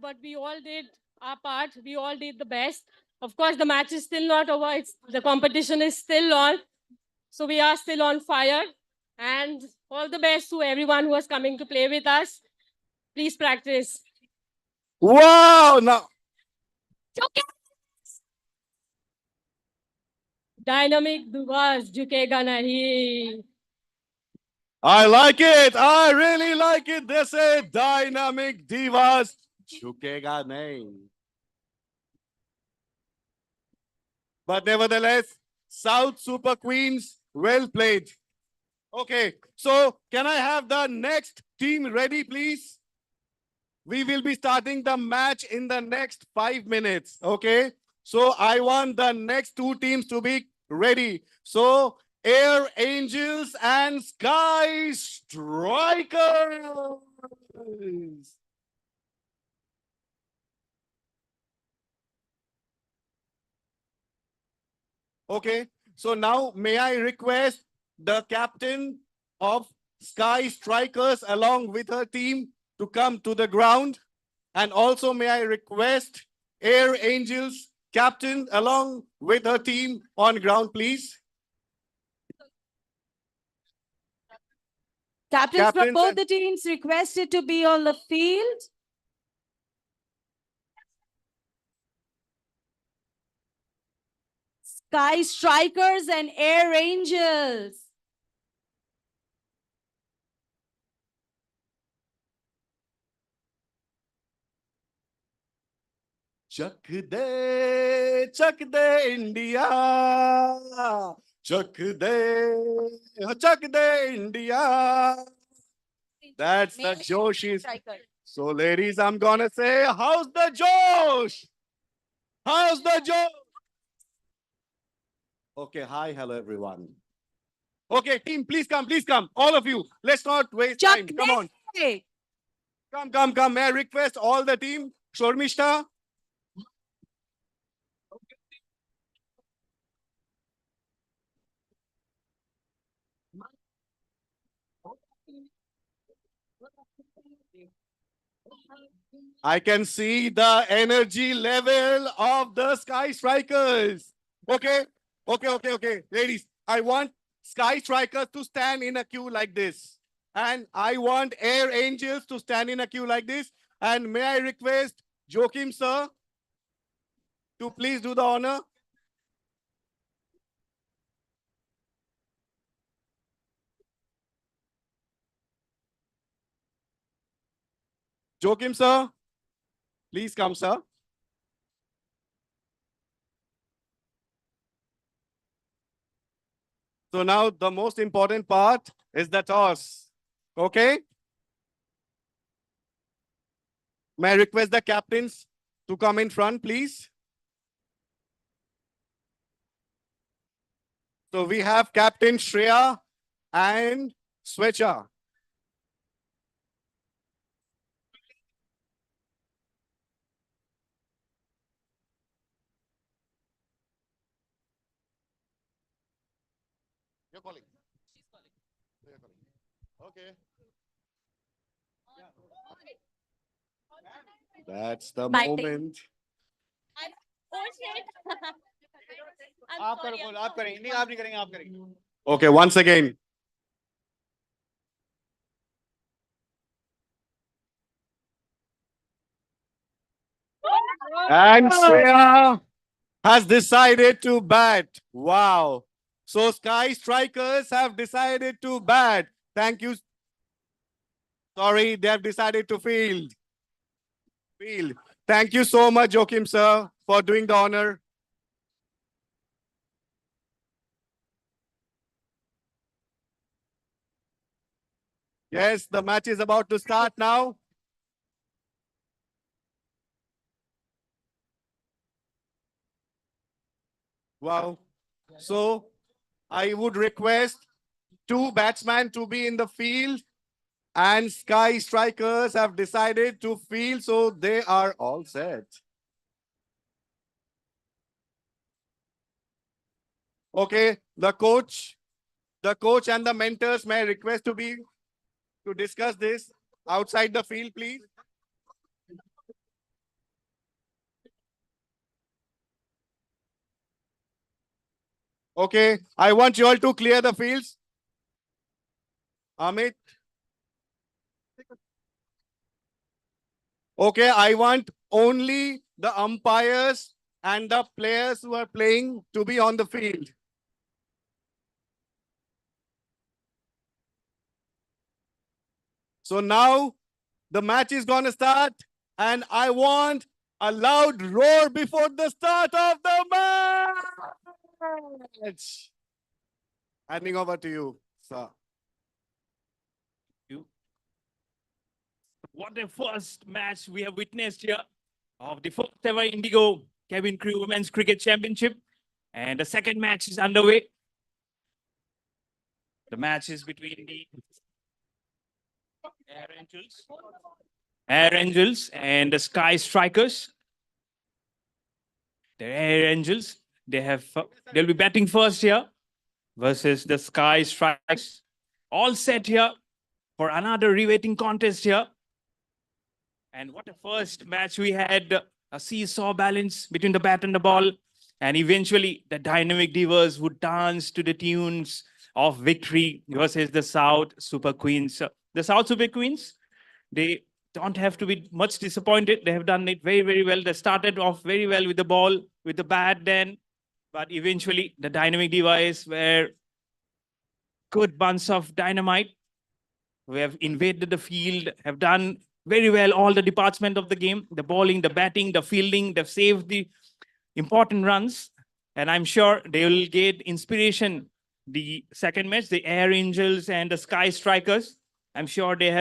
But we all did our part. We all did the best. Of course, the match is still not over. The competition is still on. So we are still on fire. And all the best to everyone who was coming to play with us. Please practice. Wow! Now, Dynamic Divas, jhukega nahi. I like it. I really like it. They say Dynamic Divas, jhukega nahi. But nevertheless, South Super Queens, well played. Okay, so can I have the next team ready, please? We will be starting the match in the next 5 minutes, okay? So I want the next 2 teams to be ready. So Air Angels and Sky Strikers. Okay, so now may I request the captain of Sky Strikers along with her team to come to the ground. And also may I request Air Angels captain along with her team on ground, please. Captains from Captains both and- the teams requested to be on the field. Sky Strikers and Air Angels. Chak de India. Chak de India. That's the Josh. So, ladies, I'm gonna say, how's the Josh? How's the Josh? Okay, hi, hello, everyone. Okay, team, please come, all of you. Let's not waste time. Come on. Come. May I request all the team, Shormishta? I can see the energy level of the Sky Strikers. Okay. Ladies, I want Sky Strikers to stand in a queue like this. And I want Air Angels to stand in a queue like this. And may I request Joachim sir to please do the honor. Joachim sir, please come, sir. So now the most important part is the toss. Okay? May I request the captains to come in front, please? So we have Captain Shreya and Swecha. You're calling. She's calling. You're calling. Okay. That's the moment. Okay, once again. And Shreya has decided to bat. Wow. So Sky Strikers have decided to bat. Thank you. Sorry, they have decided to field. Thank you so much, Joachim sir, for doing the honor. Yes, the match is about to start now. Wow. So I would request two batsmen to be in the field, and Sky Strikers have decided to field, so they are all set. Okay, the coach and the mentors may I request to discuss this outside the field, please. Okay, I want you all to clear the fields. Amit. Okay, I want only the umpires and the players who are playing to be on the field. So now the match is going to start, and I want a loud roar before the start of the match. Handing over to you, sir. What a first match we have witnessed here of the first ever Indigo Cabin Crew Women's Cricket Championship. And the second match is underway. The match is between the Air Angels and the Sky Strikers. The Air Angels, they'll be batting first here versus the Sky Strikers. All set here for another riveting contest here. And what a first match we had a seesaw balance between the bat and the ball. And eventually, the dynamic divas would dance to the tunes of victory versus the South Super Queens. The South Super Queens, they don't have to be much disappointed. They have done it very, very well. They started off very well with the ball, with the bat then, but eventually the dynamic divas were good bunch of dynamite. We have invaded the field, have done very well all the department of the game, the bowling, the batting, the fielding. They've saved the important runs, and I'm sure they will get inspiration. The second match, the Air Angels and the Sky Strikers, I'm sure they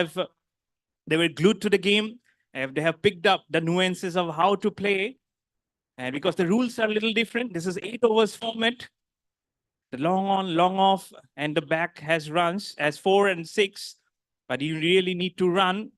were glued to the game. They have picked up the nuances of how to play, and because the rules are a little different, this is 8 overs format. The long on, long off, and the back has runs as 4 and 6, but you really need to run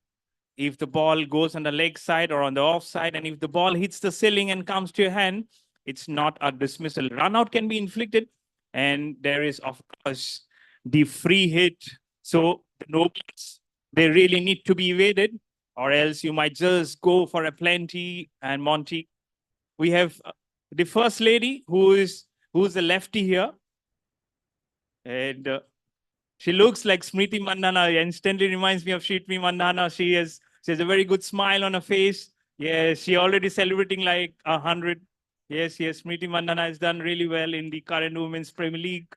if the ball goes on the leg side or on the off side, and if the ball hits the ceiling and comes to your hand, it's not a dismissal. Run out can be inflicted, and there is, of course, the free hit. So the nobles, they really need to be evaded, or else you might just go for a plenty and Monty. We have the first lady who's a lefty here, and she looks like Smriti Mandhana. Instantly reminds me of Smriti Mandhana. She has a very good smile on her face. Yes, she already celebrating like 100. Yes, Smriti Mandhana has done really well in the current Women's Premier League.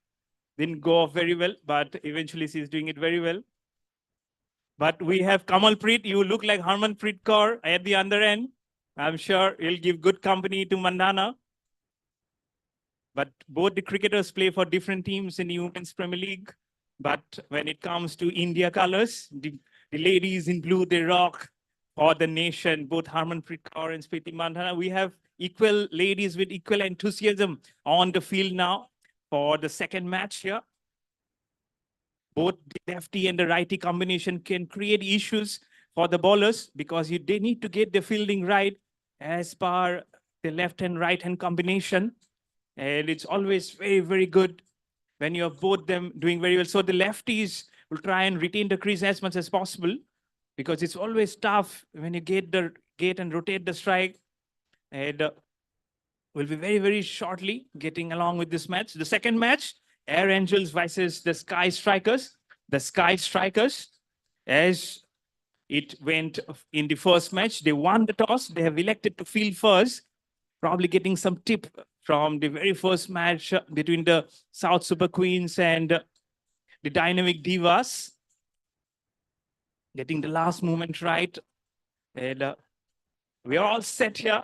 Didn't go off very well, but eventually she's doing it very well. But we have Kamalpreet. You look like Harmanpreet Kaur at the other end. I'm sure he'll give good company to Mandhana. But both the cricketers play for different teams in the Women's Premier League. But when it comes to India colors, the ladies in blue, they rock for the nation, both Harmanpreet Kaur and Smriti Mandhana. We have equal ladies with equal enthusiasm on the field now for the second match here. Both the lefty and the righty combination can create issues for the bowlers because they need to get the fielding right as per the left and right hand combination. And it's always very, very good when you have both them doing very well. So the lefties will try and retain the crease as much as possible because it's always tough when you get and rotate the strike. And we'll be very, very shortly getting along with this match. The second match, Air Angels versus the Sky Strikers. The Sky Strikers, as it went in the first match, they won the toss. They have elected to field first, probably getting some tip from the very first match between the South Super Queens and the Dynamic Divas. Getting the last movement right. And we are all set here.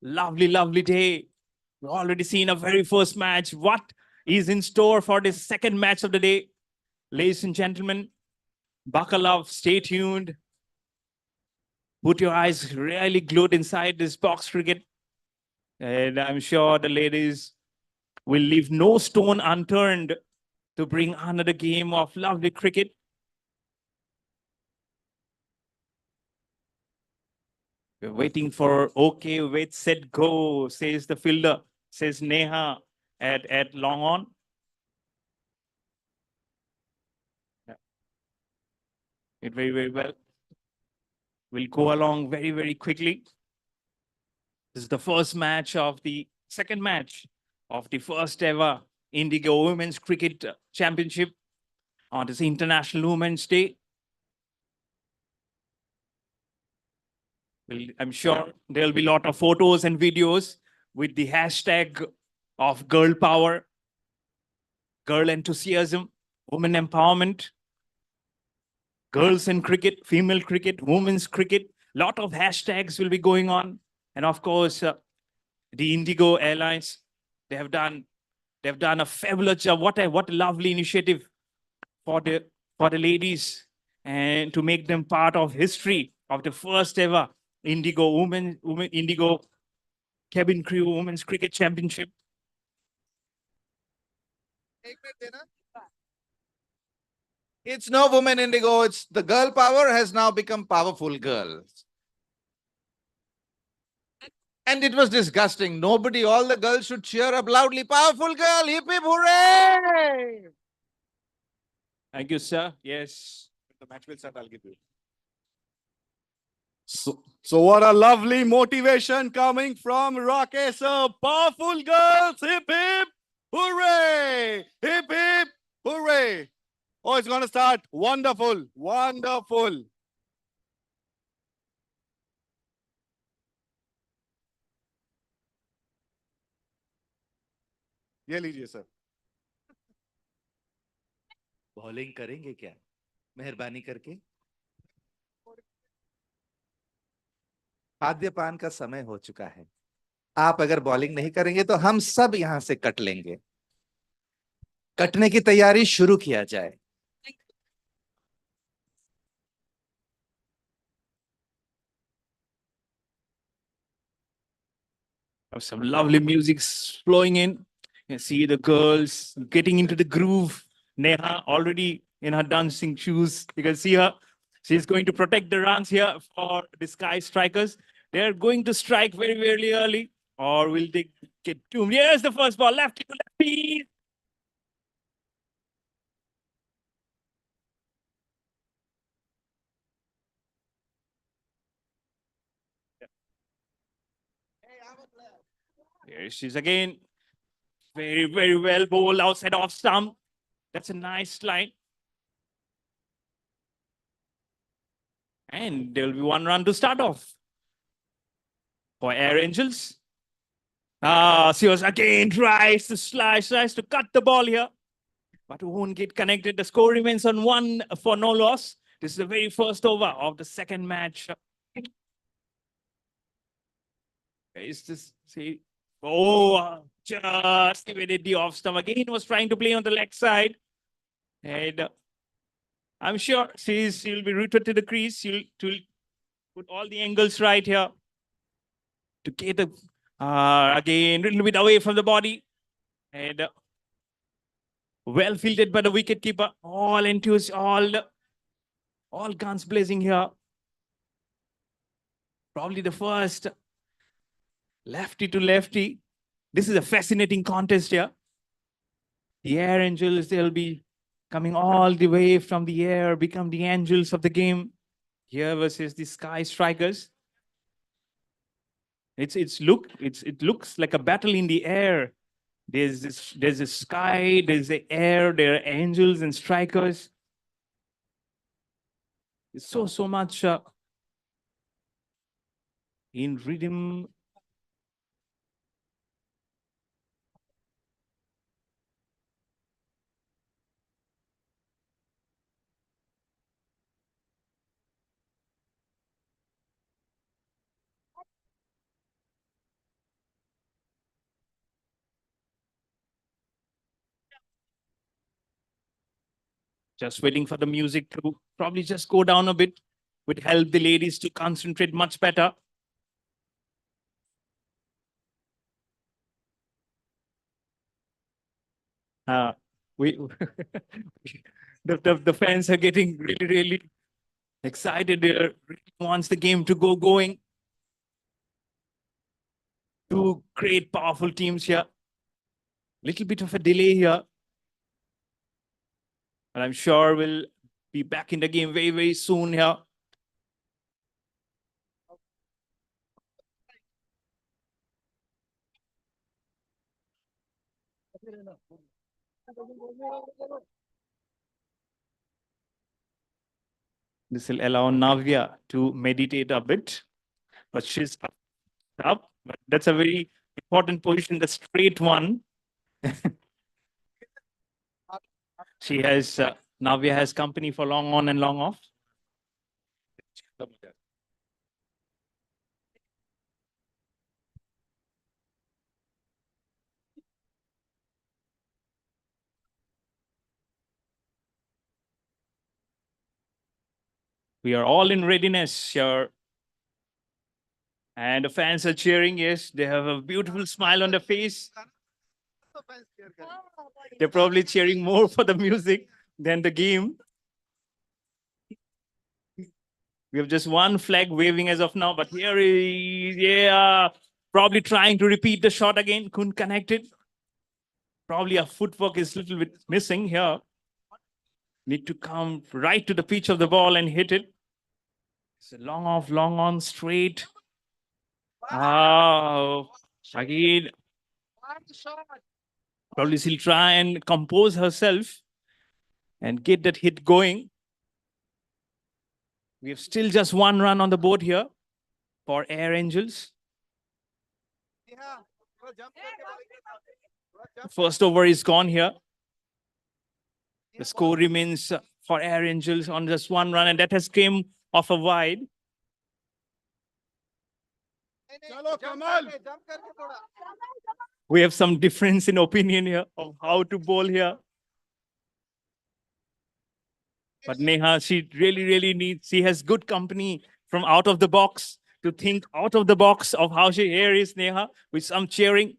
Lovely, lovely day. We've already seen a very first match. What is in store for this second match of the day? Ladies and gentlemen, buckle up, stay tuned. Put your eyes really glued inside this box cricket. And I'm sure the ladies will leave no stone unturned to bring another game of lovely cricket. We're waiting for okay, wait, set, go, says the fielder, says Neha at long on. Yeah. It very, very well. We'll go along very, very quickly. This is the first match of the second match of the first ever Indigo Women's Cricket Championship on this International Women's Day. I'm sure there'll be a lot of photos and videos with the hashtag of girl power, girl enthusiasm, women empowerment, girls in cricket, female cricket, women's cricket. A lot of hashtags will be going on. And of course, the Indigo Airlines, they've done a fabulous job. What a lovely initiative for the ladies and to make them part of history of the first ever Indigo Indigo Cabin Crew Women's Cricket Championship. It's no woman Indigo, it's the girl power has now become powerful girls. And it was disgusting. Nobody, all the girls should cheer up loudly. Powerful girl, hip hip hooray! Thank you, sir. Yes. The match will start, I'll give you. So what a lovely motivation coming from Rakesh. Powerful girls. Hip hip. Hooray. Hip hip. Hooray. Oh, it's going to start. Wonderful. Wonderful. ये लीजिए sir. Bowling करेंगे क्या मेहरबानी करके खाद्यपान का समय हो चुका है आप अगर बॉलिंग नहीं करेंगे तो हम सब यहां से कट लेंगे कटने की तैयारी शुरू किया जाए Some lovely music flowing in. You can see the girls getting into the groove. Neha already in her dancing shoes. You can see her. She's going to protect the runs here for the Sky Strikers. They're going to strike very, very early. Or will they get doomed? Here's the first ball. Lefty to lefty. Here she's again. Very, very well bowled outside off stump. That's a nice line. And there will be one run to start off for Air Angels. Sears again tries to slice, tries to cut the ball here, but won't get connected. The score remains on 1 for no loss. This is the very first over of the second match. Is this, see, just evaded the off stump. Again, was trying to play on the leg side. And I'm sure she'll be rooted to the crease. She'll put all the angles right here to get a, again, a little bit away from the body. And well fielded by the wicketkeeper. All enthused, all guns blazing here. Probably the first lefty to lefty. This is a fascinating contest here. The Air Angels, they'll be coming all the way from the air, become the angels of the game. Here versus the Sky Strikers. It looks like a battle in the air. There's a sky, there's the air, there are angels and strikers. It's so much in rhythm. Just waiting for the music to probably just go down a bit. Would help the ladies to concentrate much better. We the fans are getting really excited. They really wants the game to go going. Two great powerful teams here. Little bit of a delay here. But I'm sure we'll be back in the game very, very soon here. This will allow Navya to meditate a bit, but she's up. But that's a very important position, the straight one. She has, Navya has company for long on and long off. We are all in readiness here. And the fans are cheering. Yes, they have a beautiful smile on their face. They're probably cheering more for the music than the game. We have just one flag waving as of now, but here is, yeah, probably trying to repeat the shot again. Couldn't connect it. Probably a footwork is a little bit missing here. Need to come right to the pitch of the ball and hit it. It's a long off, long on, straight. Oh, again. Probably she'll try and compose herself and get that hit going. We have still just 1 run on the board here for Air Angels. First over is gone here. The score remains for Air Angels on just 1 run, and that has came off a wide. We have some difference in opinion here of how to bowl here. But Neha, she really needs, she has good company from out of the box to think out of the box of how she here is, Neha, with some cheering.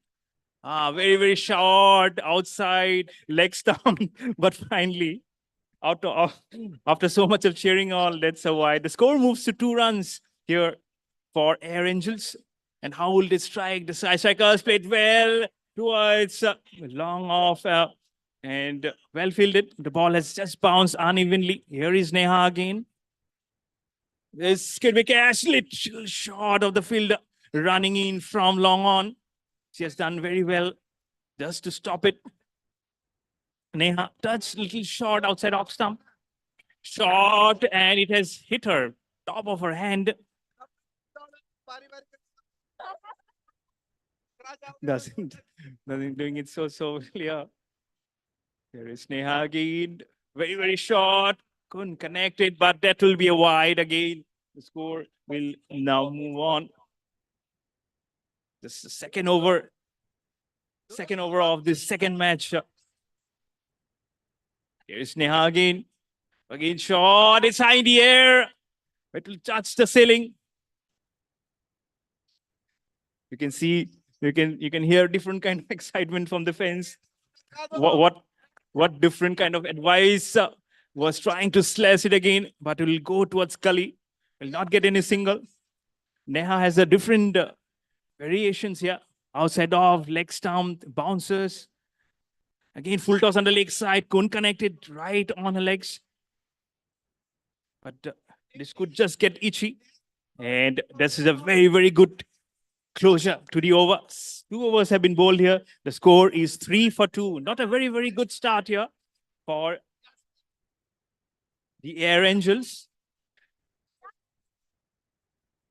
Very short, outside, legs down. But finally, after so much of cheering all, that's a wide. The score moves to 2 runs here for Air Angels. And how will they strike? The side strikers played well towards long off and well fielded. The ball has just bounced unevenly. Here is Neha again. This could be catch, little short of the field, running in from long on. She has done very well just to stop it. Neha touched little short outside off stump. Short, and it has hit her top of her hand. Doesn't doing it so clear. There is Neha again. Very short. Couldn't connect it, but that will be a wide again. The score will now move on. This is the second over. Second over of this second match. Here is Neha again. Again, shot. It's high in the air. It will touch the ceiling. You can see, you can hear different kind of excitement from the fans. What different kind of advice was trying to slash it again, but it will go towards Kali. Will not get any single. Neha has a different variations here. Outside off, leg stump, bounces. Again, full toss on the leg side. Couldn't connect it right on the legs. But this could just get itchy. And this is a very good closure to the over. 2 overs have been bowled here. The score is 3 for 2. Not a very good start here for the Air Angels.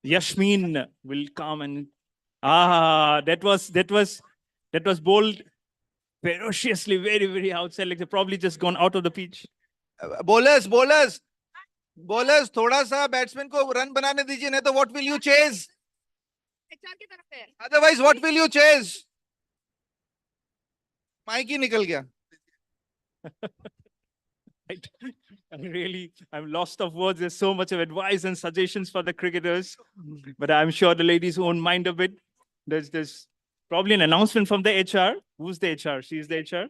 Yashmin will come and that was bowled ferociously, very outside. Like they've probably just gone out of the pitch. Bowlers, थोड़ा सा batsman को run बनाने दीजिए, नहीं तो what will you chase? Otherwise, what will you chase? Mic ही निकल गया. I'm lost of words. There's so much of advice and suggestions for the cricketers, but I'm sure the ladies won't mind a bit. There's probably an announcement from the HR. Who's the HR? She's the HR.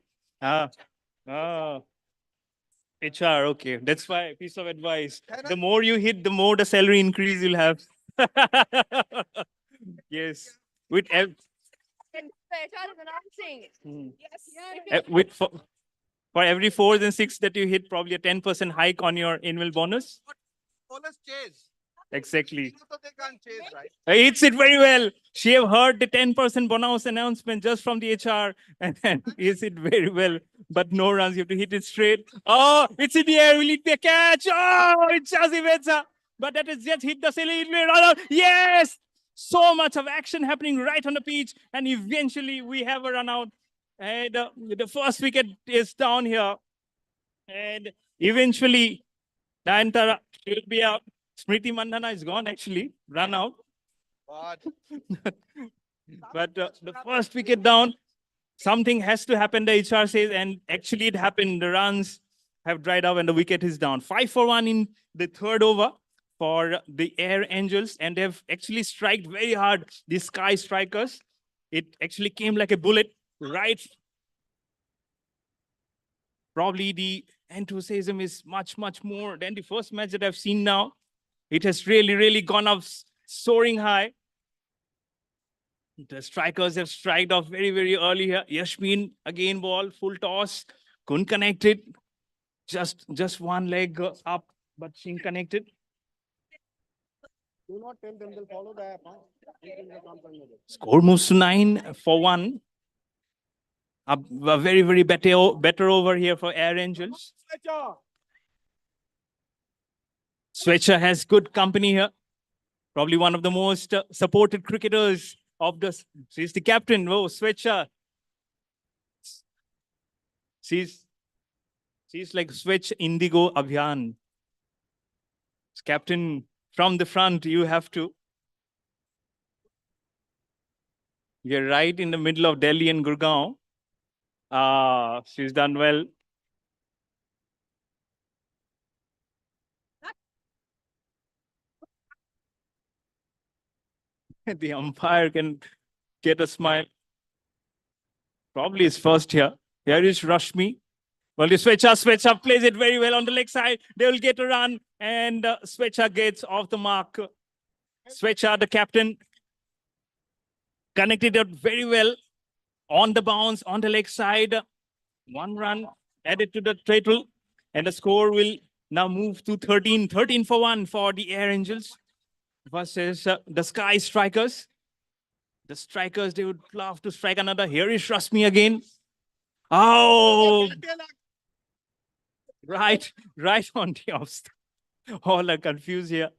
HR. Okay, that's why piece of advice. The more you hit, the more the salary increase you'll have. Yes, with HR is announcing. with for every 4s and 6 that you hit, probably a 10% hike on your annual bonus. Bowlers chase. Exactly. So they can't chase, right? Hits it very well. She have heard the 10% bonus announcement just from the HR and hits it very well. But no runs. You have to hit it straight. Oh, it's in the air. Will it be a catch? Oh, it's Chazi Vetsa. But that is just hit the ceiling. Yes! So much of action happening right on the pitch. And eventually we have a run out. And the first wicket is down here. And eventually, Dayantara will be out. Smriti Mandhana is gone, actually. Run out. But the first wicket down, something has to happen, the HR says. And actually, it happened. The runs have dried up and the wicket is down. 5 for 1 in the 3rd over for the Air Angels. And they've actually striked very hard, the Sky Strikers. It actually came like a bullet. Right. Probably the enthusiasm is much more than the first match that I've seen now. It has really gone up soaring high. The strikers have striked off very early here. Yashmin again ball, full toss. Couldn't connect it. Just one leg up, but she connected. Do not tell them, they'll follow the app. Score moves to 9-1. A very, very better over here for Air Angels. Swetcher has good company here. Probably one of the most supported cricketers of the. She's the captain. Oh, Swetcher. She's like Swetch Indigo Abhiyan. Captain from the front, you have to. You're right in the middle of Delhi and Gurgaon. She's done well. The umpire can get a smile. Probably his first here. Here is Rashmi. Well, the Swetcha plays it very well on the leg side. They will get a run, and Swetcha gets off the mark. Swetcha, the captain, connected it very well on the bounce, on the leg side. 1 run added to the total, and the score will now move to 13-1 for the Air Angels versus the Sky Strikers. The Strikers, they would love to strike another. Here is Rashmi again. Oh, right on the obstacle. All are confused here.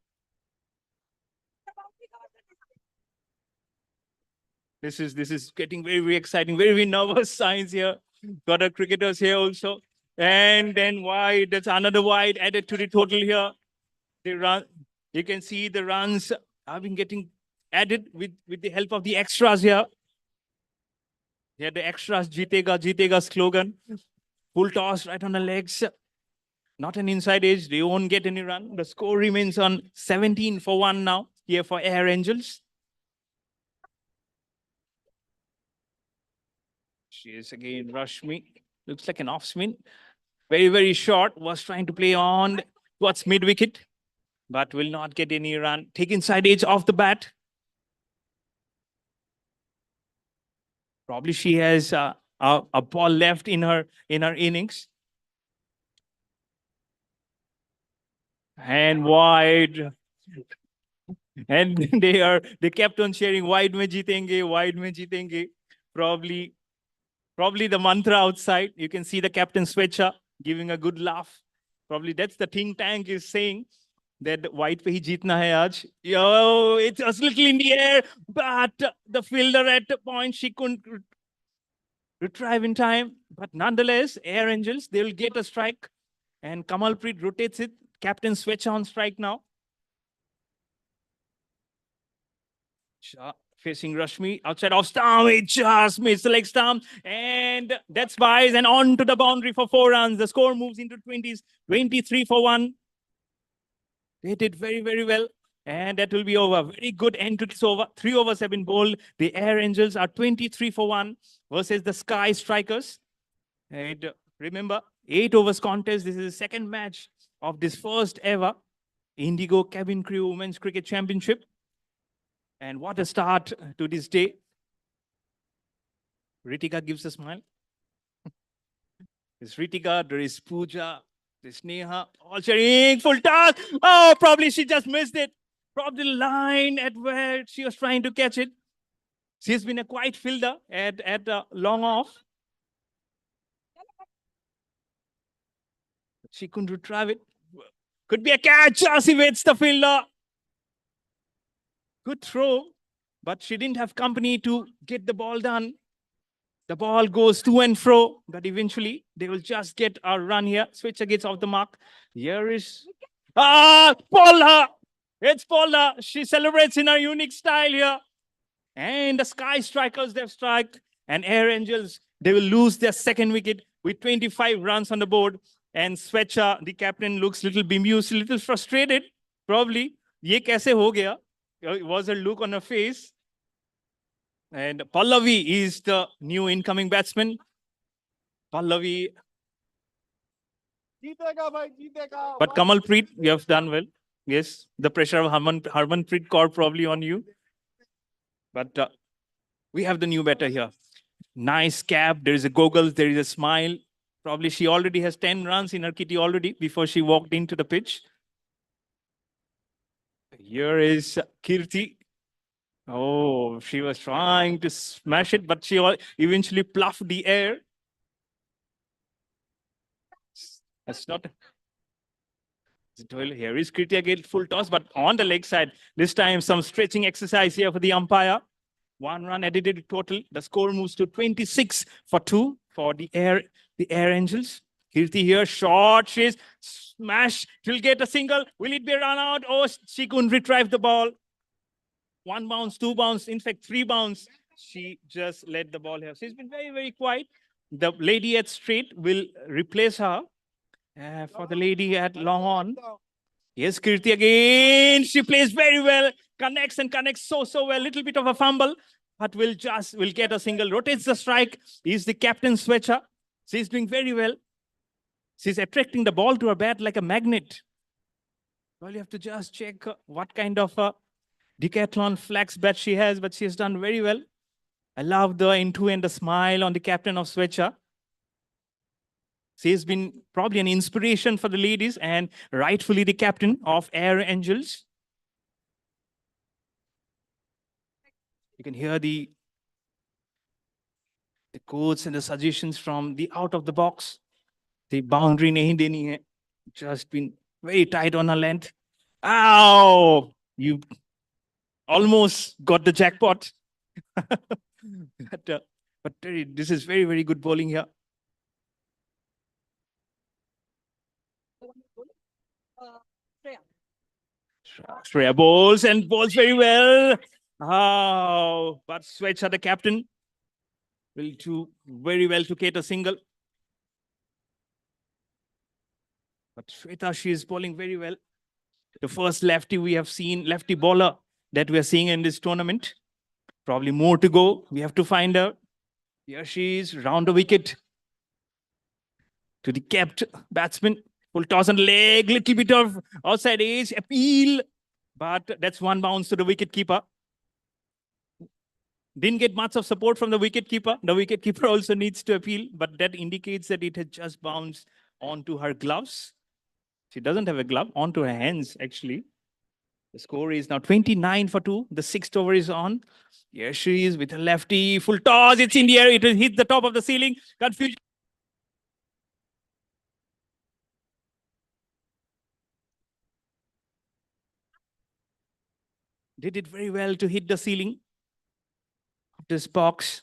This is getting very, very exciting. Very, very nervous signs here. Got our cricketers here also. And then wide. That's another wide added to the total here. The run. You can see the runs have been getting added with the help of the extras here. Here the extras, Jeetega slogan. Full toss right on the legs. Not an inside edge. They won't get any run. The score remains on 17-1 now here for Air Angels. She is again Rashmi. Looks like an off spin. Very, very short. Was trying to play on towards mid wicket, but will not get any run. Take inside edge off the bat. Probably she has a ball left in her innings. And wide. And they kept on sharing wide mein jeetenge. Probably the mantra outside. You can see the captain Swetcha giving a good laugh. Probably that's the think tank is saying that wide pe hi jeetna hai aaj. Yo, it's a little in the air, but the fielder at the point, she couldn't retrieve in time. But nonetheless, Air Angels, they will get a strike. And Kamalpreet rotates it. Captain Swetcha on strike now. Facing Rashmi, outside off stump, it just missed the leg stump, and that's buys and on to the boundary for 4 runs. The score moves into 20s, 23-1. They did very, very well, and that will be over. Very good end to this over. 3 overs have been bowled. The Air Angels are 23-1 versus the Sky Strikers. And remember, 8 overs contest. This is the second match of this first ever Indigo Cabin Crew Women's Cricket Championship. And what a start to this day. Ritika gives a smile. There's Ritika, there is Pooja, there's Neha, all cheering, full toss. Oh, probably she just missed it. Probably the line at where she was trying to catch it. She has been a quiet fielder at long off. She couldn't retrieve it. Could be a catch. She waits the fielder. Good throw, but she didn't have company to get the ball done. The ball goes to and fro, but eventually they will just get a run here. Switcher gets off the mark. Here is Paula. It's Paula. She celebrates in her unique style here. And the Sky Strikers, they've struck. And Air Angels, they will lose their second wicket with 25 runs on the board. And Swetcha, the captain, looks a little bemused, a little frustrated. Probably. Ye kaise ho gaya? It was a look on her face. And Pallavi is the new incoming batsman. Pallavi. But Kamalpreet, you have done well. Yes, the pressure of Harmanpreet Kaur probably on you. But we have the new batter here. Nice cap. There is a goggles. There is a smile. Probably she already has 10 runs in her kitty already before she walked into the pitch. Here is Kirti. Oh, she was trying to smash it, but she eventually pluffed the air. That's not. Well, here is Kirti again, full toss, but on the leg side. This time, some stretching exercise here for the umpire. 1 run added total. The score moves to 26 for 2 for the Air Angels. Kirti here, short chase, smash. She'll get a single. Will it be a run out? Oh, she couldn't retrieve the ball. 1 bounce, 2 bounce, in fact, 3 bounce. She just let the ball here. She's been very, very quiet. The lady at straight will replace her for the lady at long on. Yes, Kirti again. She plays very well. Connects so well. Little bit of a fumble, but will get a single. Rotates the strike. Is the captain switcher. She's doing very well. She's attracting the ball to her bat like a magnet. Well, you have to just check what kind of a decathlon flex bat she has, but she has done very well. I love the into and the smile on the captain of Swetcha. She has been probably an inspiration for the ladies and rightfully the captain of Air Angels. You can hear the quotes and the suggestions from the out of the box. The boundary nahi just been very tight on her length. Ow! You almost got the jackpot. but this is very, very good bowling here. Shreya bowls very well. Oh, but Swetcha, the captain, will do very well to get a single. But Shweta, she is bowling very well. The first lefty we have seen, lefty bowler that we are seeing in this tournament. Probably more to go. We have to find her. Here she is, round the wicket. To the capped batsman. Full toss on the leg, little bit of outside edge, appeal. But that's 1 bounce to the wicket keeper. Didn't get much of support from the wicket keeper. The wicket keeper also needs to appeal, but that indicates that it had just bounced onto her gloves. She doesn't have a glove, onto her hands, actually. The score is now 29 for 2. The 6th over is on. Here she is with a lefty. Full toss. It's in the air. It will hit the top of the ceiling. Confusion. Did it very well to hit the ceiling of this box.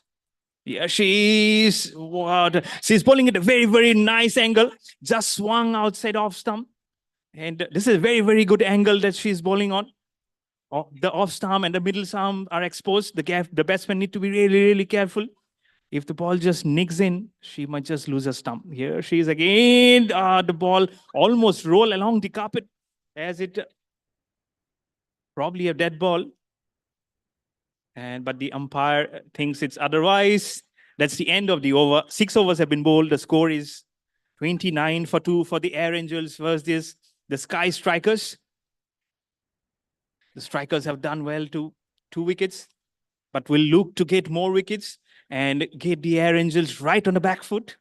Yeah, she's bowling at a very, very nice angle. Just swung outside off stump. And this is a very, very good angle that she's bowling on. The off stump and the middle stump are exposed. The batsman need to be really, really careful. If the ball just nicks in, she might just lose a stump. Here she is again. The ball almost roll along the carpet as it probably a dead ball. But the umpire thinks it's otherwise. That's the end of the over. 6 overs have been bowled. The score is 29 for 2 for the Air Angels versus the Sky Strikers. The Strikers have done well to 2 wickets, but will look to get more wickets and get the Air Angels right on the back foot.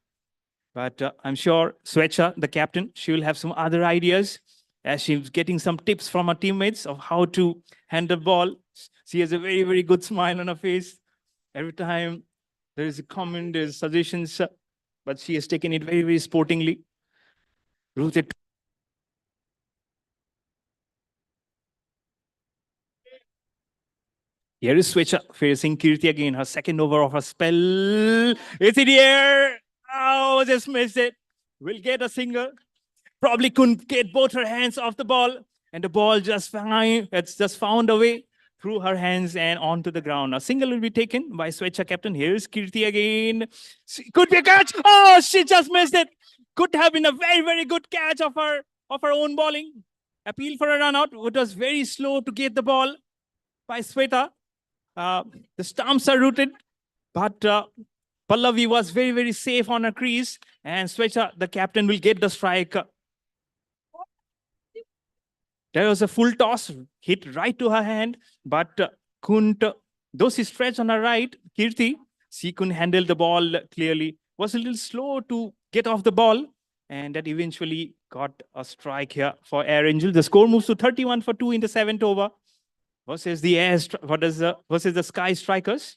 But I'm sure Swetcha, the captain, she will have some other ideas as she's getting some tips from her teammates of how to handle the ball. She has a very, very good smile on her face. Every time there is a comment, there's suggestions, but she has taken it very, very sportingly. Rooted. Here is Swetcha facing Kirti again. Her 2nd over of her spell. It's in the air. Oh, just missed it. Will get a single. Probably couldn't get both her hands off the ball. And the ball just found a way through her hands and onto the ground. A single will be taken by Swetcha captain. Here's Kirti again. Could be a catch. Oh, she just missed it. Could have been a very, very good catch of her own bowling. Appeal for a run out. It was very slow to get the ball by Sweta. The stumps are rooted, but Pallavi was very, very safe on her crease. And Swetcha, the captain, will get the strike. There was a full toss, hit right to her hand, but couldn't, though she stretched on her right, Kirti, she couldn't handle the ball clearly. Was a little slow to get off the ball, and that eventually got a strike here for Air Angel. The score moves to 31 for 2 in the 7th over versus the versus the Sky Strikers.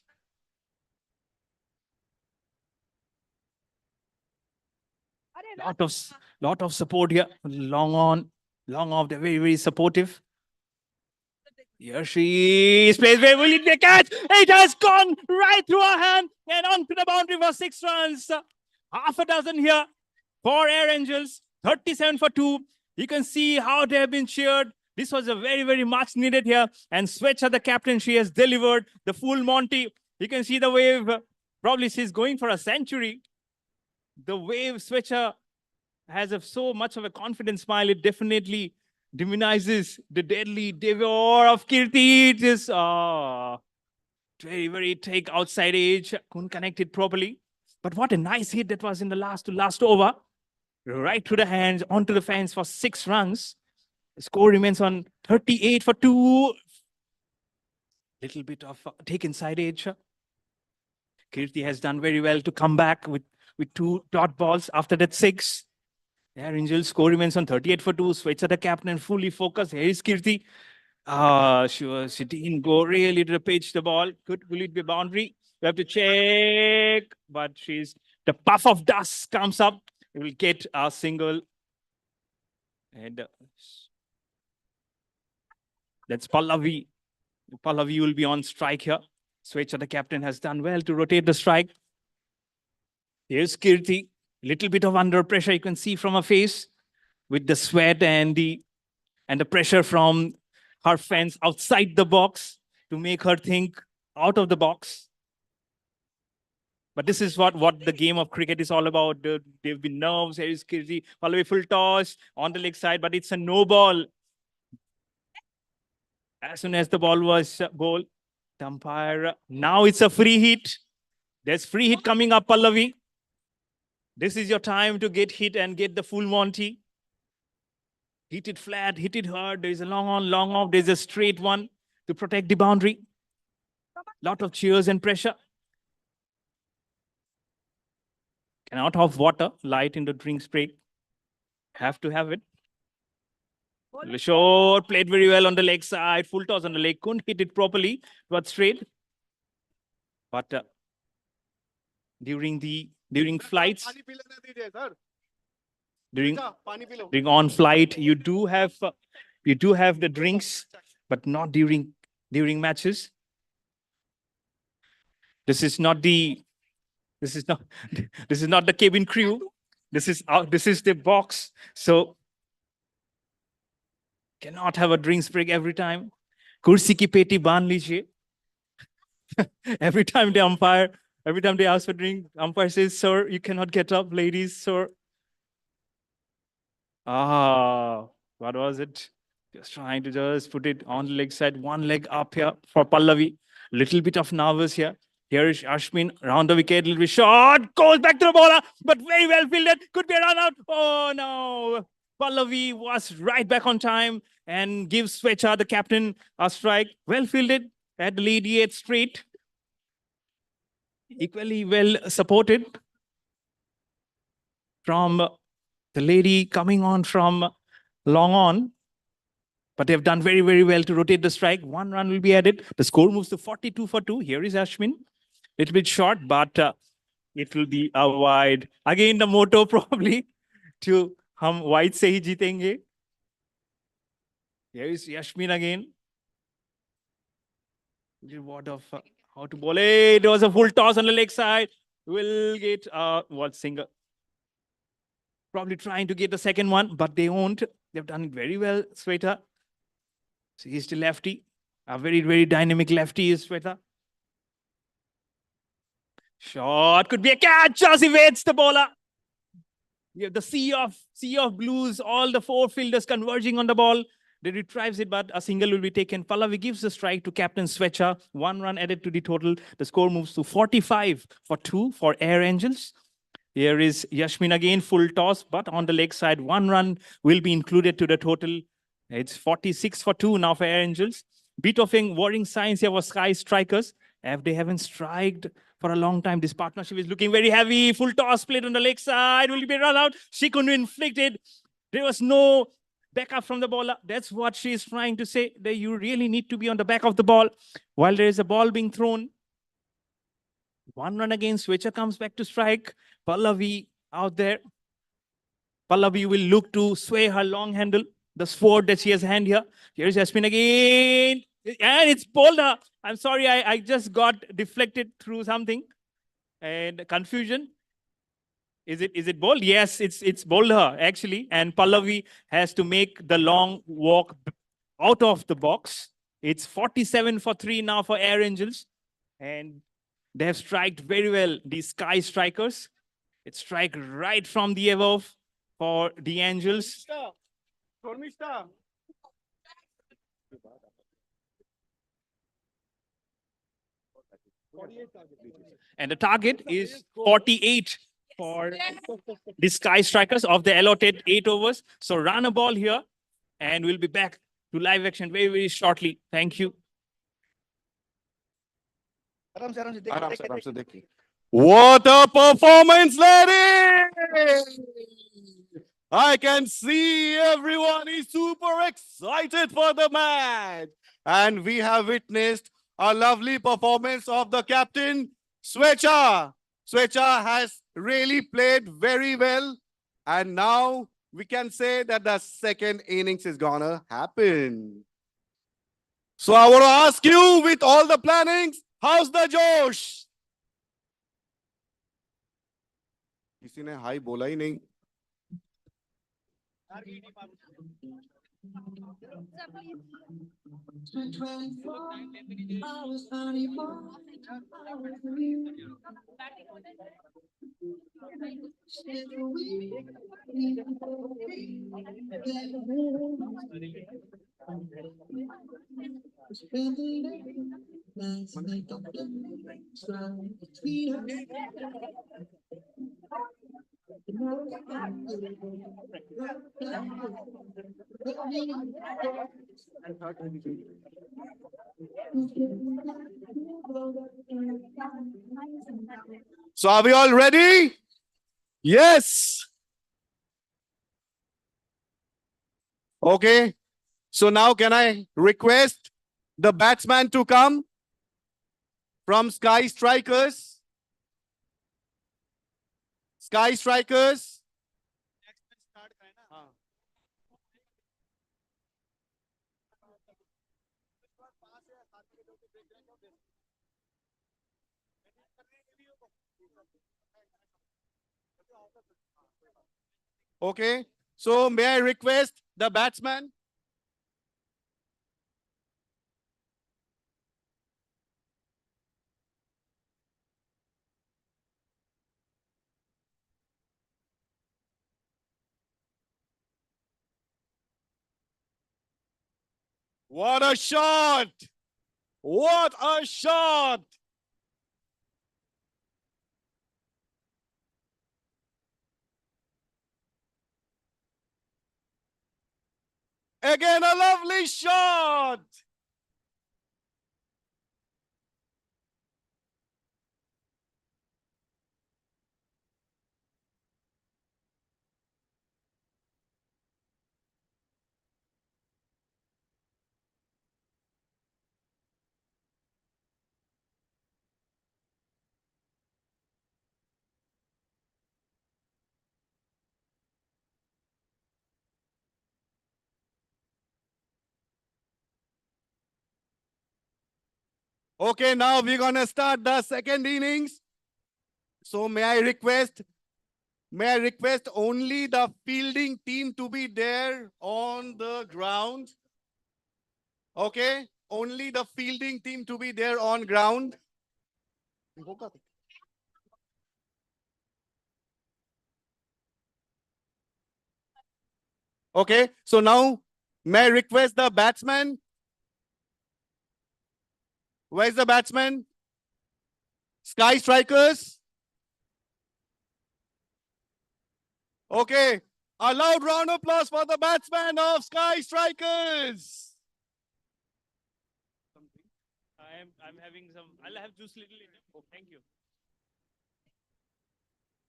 Lot of support here. Long on, long off. They're very, very supportive. Here she is. Plays where will it be a catch? It has gone right through her hand and onto the boundary for 6 runs. Half a dozen here for Air Angels. 37 for 2. You can see how they have been cheered. This was a very, very much needed here. And Swetcha, the captain, she has delivered the full Monty. You can see the wave. Probably she's going for a century. The wave Swetcha has so much of a confident smile. It definitely diminishes the deadly devour of Kirti. It is very, very take outside edge. Couldn't connect it properly. But what a nice hit that was in the last over. Right through the hands, onto the fence for 6 runs. The score remains on 38 for 2. Little bit of take inside edge. Kirti has done very well to come back with 2 dot balls after that 6. Air Angel score remains on 38 for 2. Swetcha the captain fully focused. Here is Kirti. She didn't go really to the pitch the ball. Will it be boundary? We have to check. But the puff of dust comes up. We will get a single. And that's Pallavi. Pallavi will be on strike here. Swetcha the captain has done well to rotate the strike. Here's Kirti. Little bit of under pressure you can see from her face with the sweat and the pressure from her fans outside the box to make her think out of the box. But this is what the game of cricket is all about. There've been nerves. Here is Kirti. Pallavi full toss on the leg side, but it's a no ball. As soon as the ball was bowled, the umpire, now it's a free hit. There's free hit coming up, Pallavi. This is your time to get hit and get the full Monty. Hit it flat, hit it hard. There's a long on, long off. There's a straight one to protect the boundary. Lot of cheers and pressure. Cannot have water, light in the drink spray. Have to have it. Short, played very well on the leg side. Full toss on the leg. Couldn't hit it properly, but straight. But during flights, during on flight, you do have the drinks, but not during matches. This is not the cabin crew. This is the box. So cannot have a drinks break every time. Kursi ki peti baan lijiye. Every time they ask for drink, umpire says, "Sir, you cannot get up, ladies, sir." What was it? Just trying to put it on the leg side, one leg up here for Pallavi. Little bit of nervous here. Here is Ashwin, round the wicket, little bit short, goes back to the bowler, but very well fielded. Could be a run out. Oh no. Pallavi was right back on time and gives Swetcha, the captain, a strike. Well fielded at the lead 8 straight. Equally well supported from the lady coming on from long on. But they've done very, very well to rotate the strike. 1 run will be added. The score moves to 42 for 2. Here is Ashwin. Little bit short, but it will be a wide. Again, the motto probably to hum wide se hi jeetenge. Here is Ashwin again. What of how to bowl it? There was a full toss on the leg side. Will get what single. Probably trying to get the second one, but they won't. They've done it very well, Swetcha. So he's the lefty. A very, very dynamic lefty is Swetcha. Shot could be a catch. Just evades the bowler. You have the sea of blues, all the 4 fielders converging on the ball. They retrieves it, but a single will be taken. Pallavi gives the strike to captain Swetcha. 1 run added to the total. The score moves to 45 for 2 for Air Angels. Here is Yashmin again, full toss, but on the leg side, 1 run will be included to the total. It's 46 for 2 now for Air Angels. Bit of worrying signs here for Sky Strikers. If they haven't striked for a long time, this partnership is looking very heavy. Full toss played on the leg side. Will be run out? She couldn't inflict it. There was no backup from the bowler. That's what she's trying to say, that you really need to be on the back of the ball while there is a ball being thrown. 1 run again, Switcher comes back to strike. Pallavi out there. Pallavi will look to sway her long handle, the sword that she has hand here. Here's Yasmin again. And it's bowled her. I'm sorry, I just got deflected through something and confusion. Is it bowled? Yes, it's bowled her actually. And Pallavi has to make the long walk out of the box. It's 47 for 3 now for Air Angels. And they have striked very well, the Sky Strikers. It's strike right from the above for the Angels. And the target is 48 for the Sky Strikers of the allotted 8 overs. So run a ball here and we'll be back to live action very, very shortly. Thank you. What a performance, ladies! I can see everyone is super excited for the match. And we have witnessed a lovely performance of the captain, Swetcha. Swetcha has really played very well. And now we can say that the second innings is gonna happen. So I want to ask you, with all the plannings, how's the Josh? किसी ने high बोला ही नहीं. So are we all ready? Yes. Okay. So now can I request the batsman to come from Sky Strikers? Sky Strikers. Okay. So may I request the batsman? What a shot! What a shot! Again, a lovely shot! Okay, now we're gonna start the second innings. So may I request only the fielding team to be there on the ground? Okay, only the fielding team to be there on ground. Okay, so now may I request the batsman? Where's the batsman? Sky Strikers. Okay, a loud round of applause for the batsman of Sky Strikers. I'm having some, I'll have juice little later. Oh, thank you.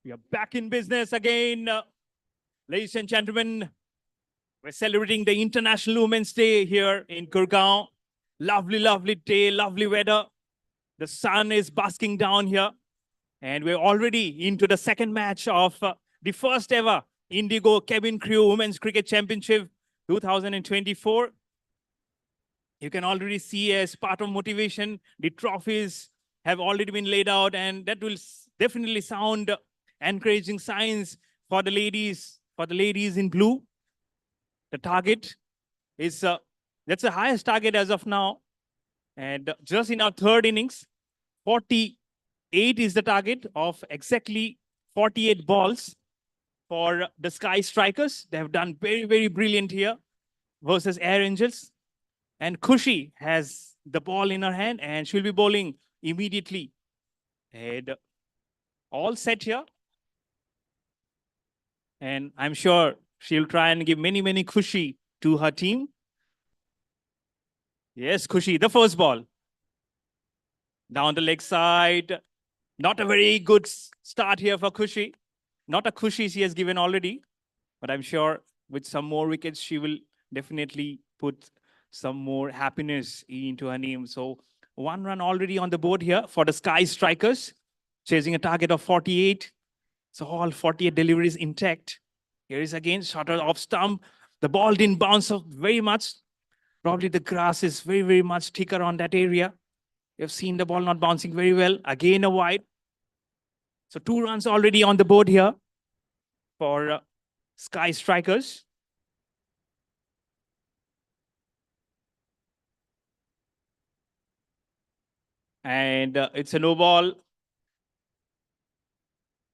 We are back in business again. Ladies and gentlemen, We're celebrating the International Women's Day here in Gurgaon. Lovely, lovely day, lovely weather. The sun is basking down here. And we're already into the second match of the first ever Indigo Cabin Crew Women's Cricket Championship 2024. You can already see as part of motivation, the trophies have already been laid out, and that will definitely sound encouraging signs for the ladies in blue. The target is, that's the highest target as of now. And just in our third innings, 48 is the target of exactly 48 balls for the Sky Strikers. They have done very, very brilliant here versus Air Angels. And Khushi has the ball in her hand and she'll be bowling immediately. And all set here. And I'm sure she'll try and give many, many Khushi to her team. Yes, Khushi, the first ball. Down the leg side. Not a very good start here for Khushi. Not a Khushi she has given already. But I'm sure with some more wickets, she will definitely put some more happiness into her name. So 1 run already on the board here for the Sky Strikers. Chasing a target of 48. So all 48 deliveries intact. Here is again shot off stump. The ball didn't bounce off very much. Probably the grass is very, very much thicker on that area. You've seen the ball not bouncing very well. Again a wide. So 2 runs already on the board here for Sky Strikers. And it's a no ball.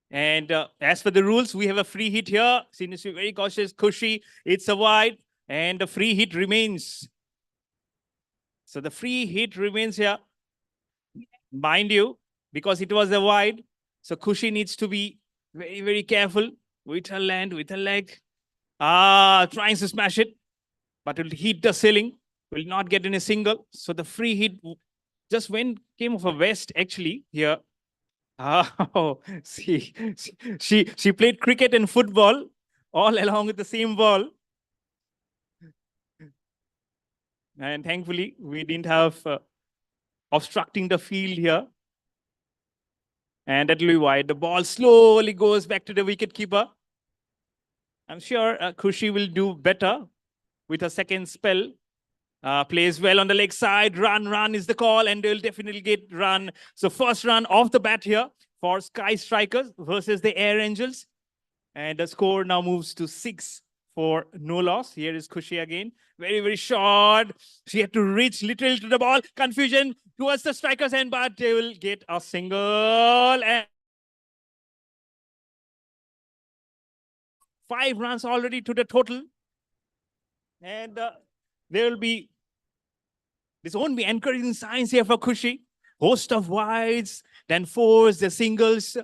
And as for the rules, we have a free hit here. She needs to be very cautious. Khushi, it's a wide. And the free hit remains. So the free hit remains here. Mind you, because it was a wide. So Khushi needs to be very, very careful with her land, with her leg. Trying to smash it. But it will hit the ceiling. Will not get in a single. So the free hit just came off a west actually here. Oh, see, she played cricket and football all along with the same ball. And thankfully, we didn't have obstructing the field here. And that will be wide. The ball slowly goes back to the wicketkeeper. I'm sure Khushi will do better with a second spell. Plays well on the leg side. Run is the call, and they'll definitely get run. So first run off the bat here for Sky Strikers versus the Air Angels. And the score now moves to 6 for no loss. Here is Khushi again. Very, very short. She had to reach literally to the ball. Confusion towards the strikers end, but they will get a single. And 5 runs already to the total. And there will be, this won't be encouraging signs here for Khushi. Host of wides, then 4s, the singles.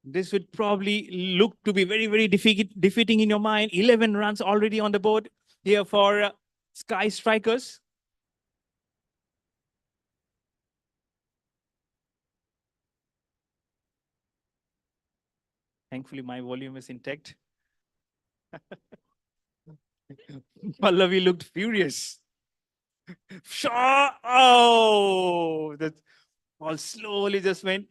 This would probably look to be very, very defeating in your mind. 11 runs already on the board here for Sky Strikers. Thankfully, my volume is intact. Pallavi looked furious. Shot! Oh, that ball slowly just went.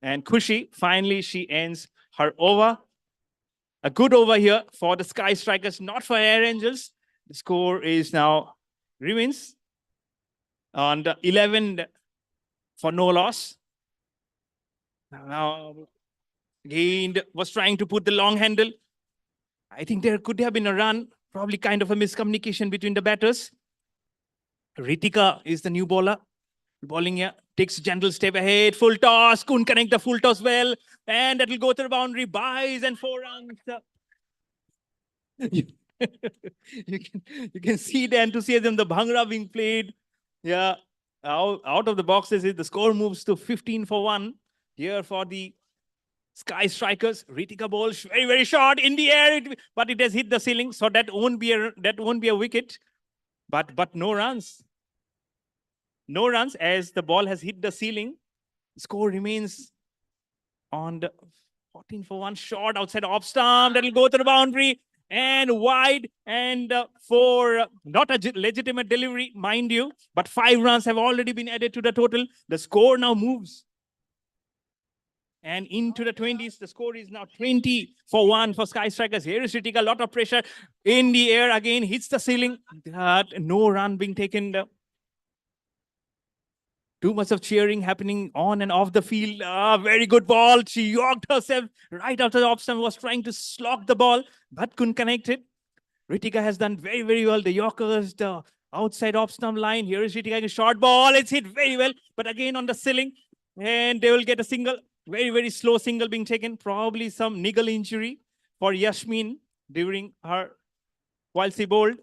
And Khushi, finally, she ends her over. A good over here for the Sky Strikers, not for Air Angels. The score is now remains on the 11 for no loss. Now, again, was trying to put the long handle. I think there could have been a run, probably kind of a miscommunication between the batters. Ritika is the new bowler. Bowling here, takes a gentle step ahead, full toss, couldn't connect the full toss well, and that will go to the boundary, buys and 4 runs. You can see the enthusiasm, the bhangra being played. Yeah, out of the boxes, the score moves to 15 for 1 here for the Sky Strikers. Ritika bowls very, very short in the air, but it has hit the ceiling, so that won't be a wicket. But no runs. No runs as the ball has hit the ceiling. Score remains on the 14 for 1 shot outside off stump. That'll go to the boundary and wide. And for not a legitimate delivery, mind you, but 5 runs have already been added to the total. The score now moves. And into the 20s, the score is now 20 for 1 for Sky Strikers. Here is Ritika, a lot of pressure in the air again, hits the ceiling. No run being taken. Too much of cheering happening on and off the field. Very good ball. She yorked herself right after the off stump, was trying to slog the ball, but couldn't connect it. Ritika has done very, very well. The Yorkers, the outside off stump line. Here is Ritika, a short ball. It's hit very well, but again on the ceiling. And they will get a single. Very, very slow single being taken. Probably some niggle injury for Yashmin during her while she bowled.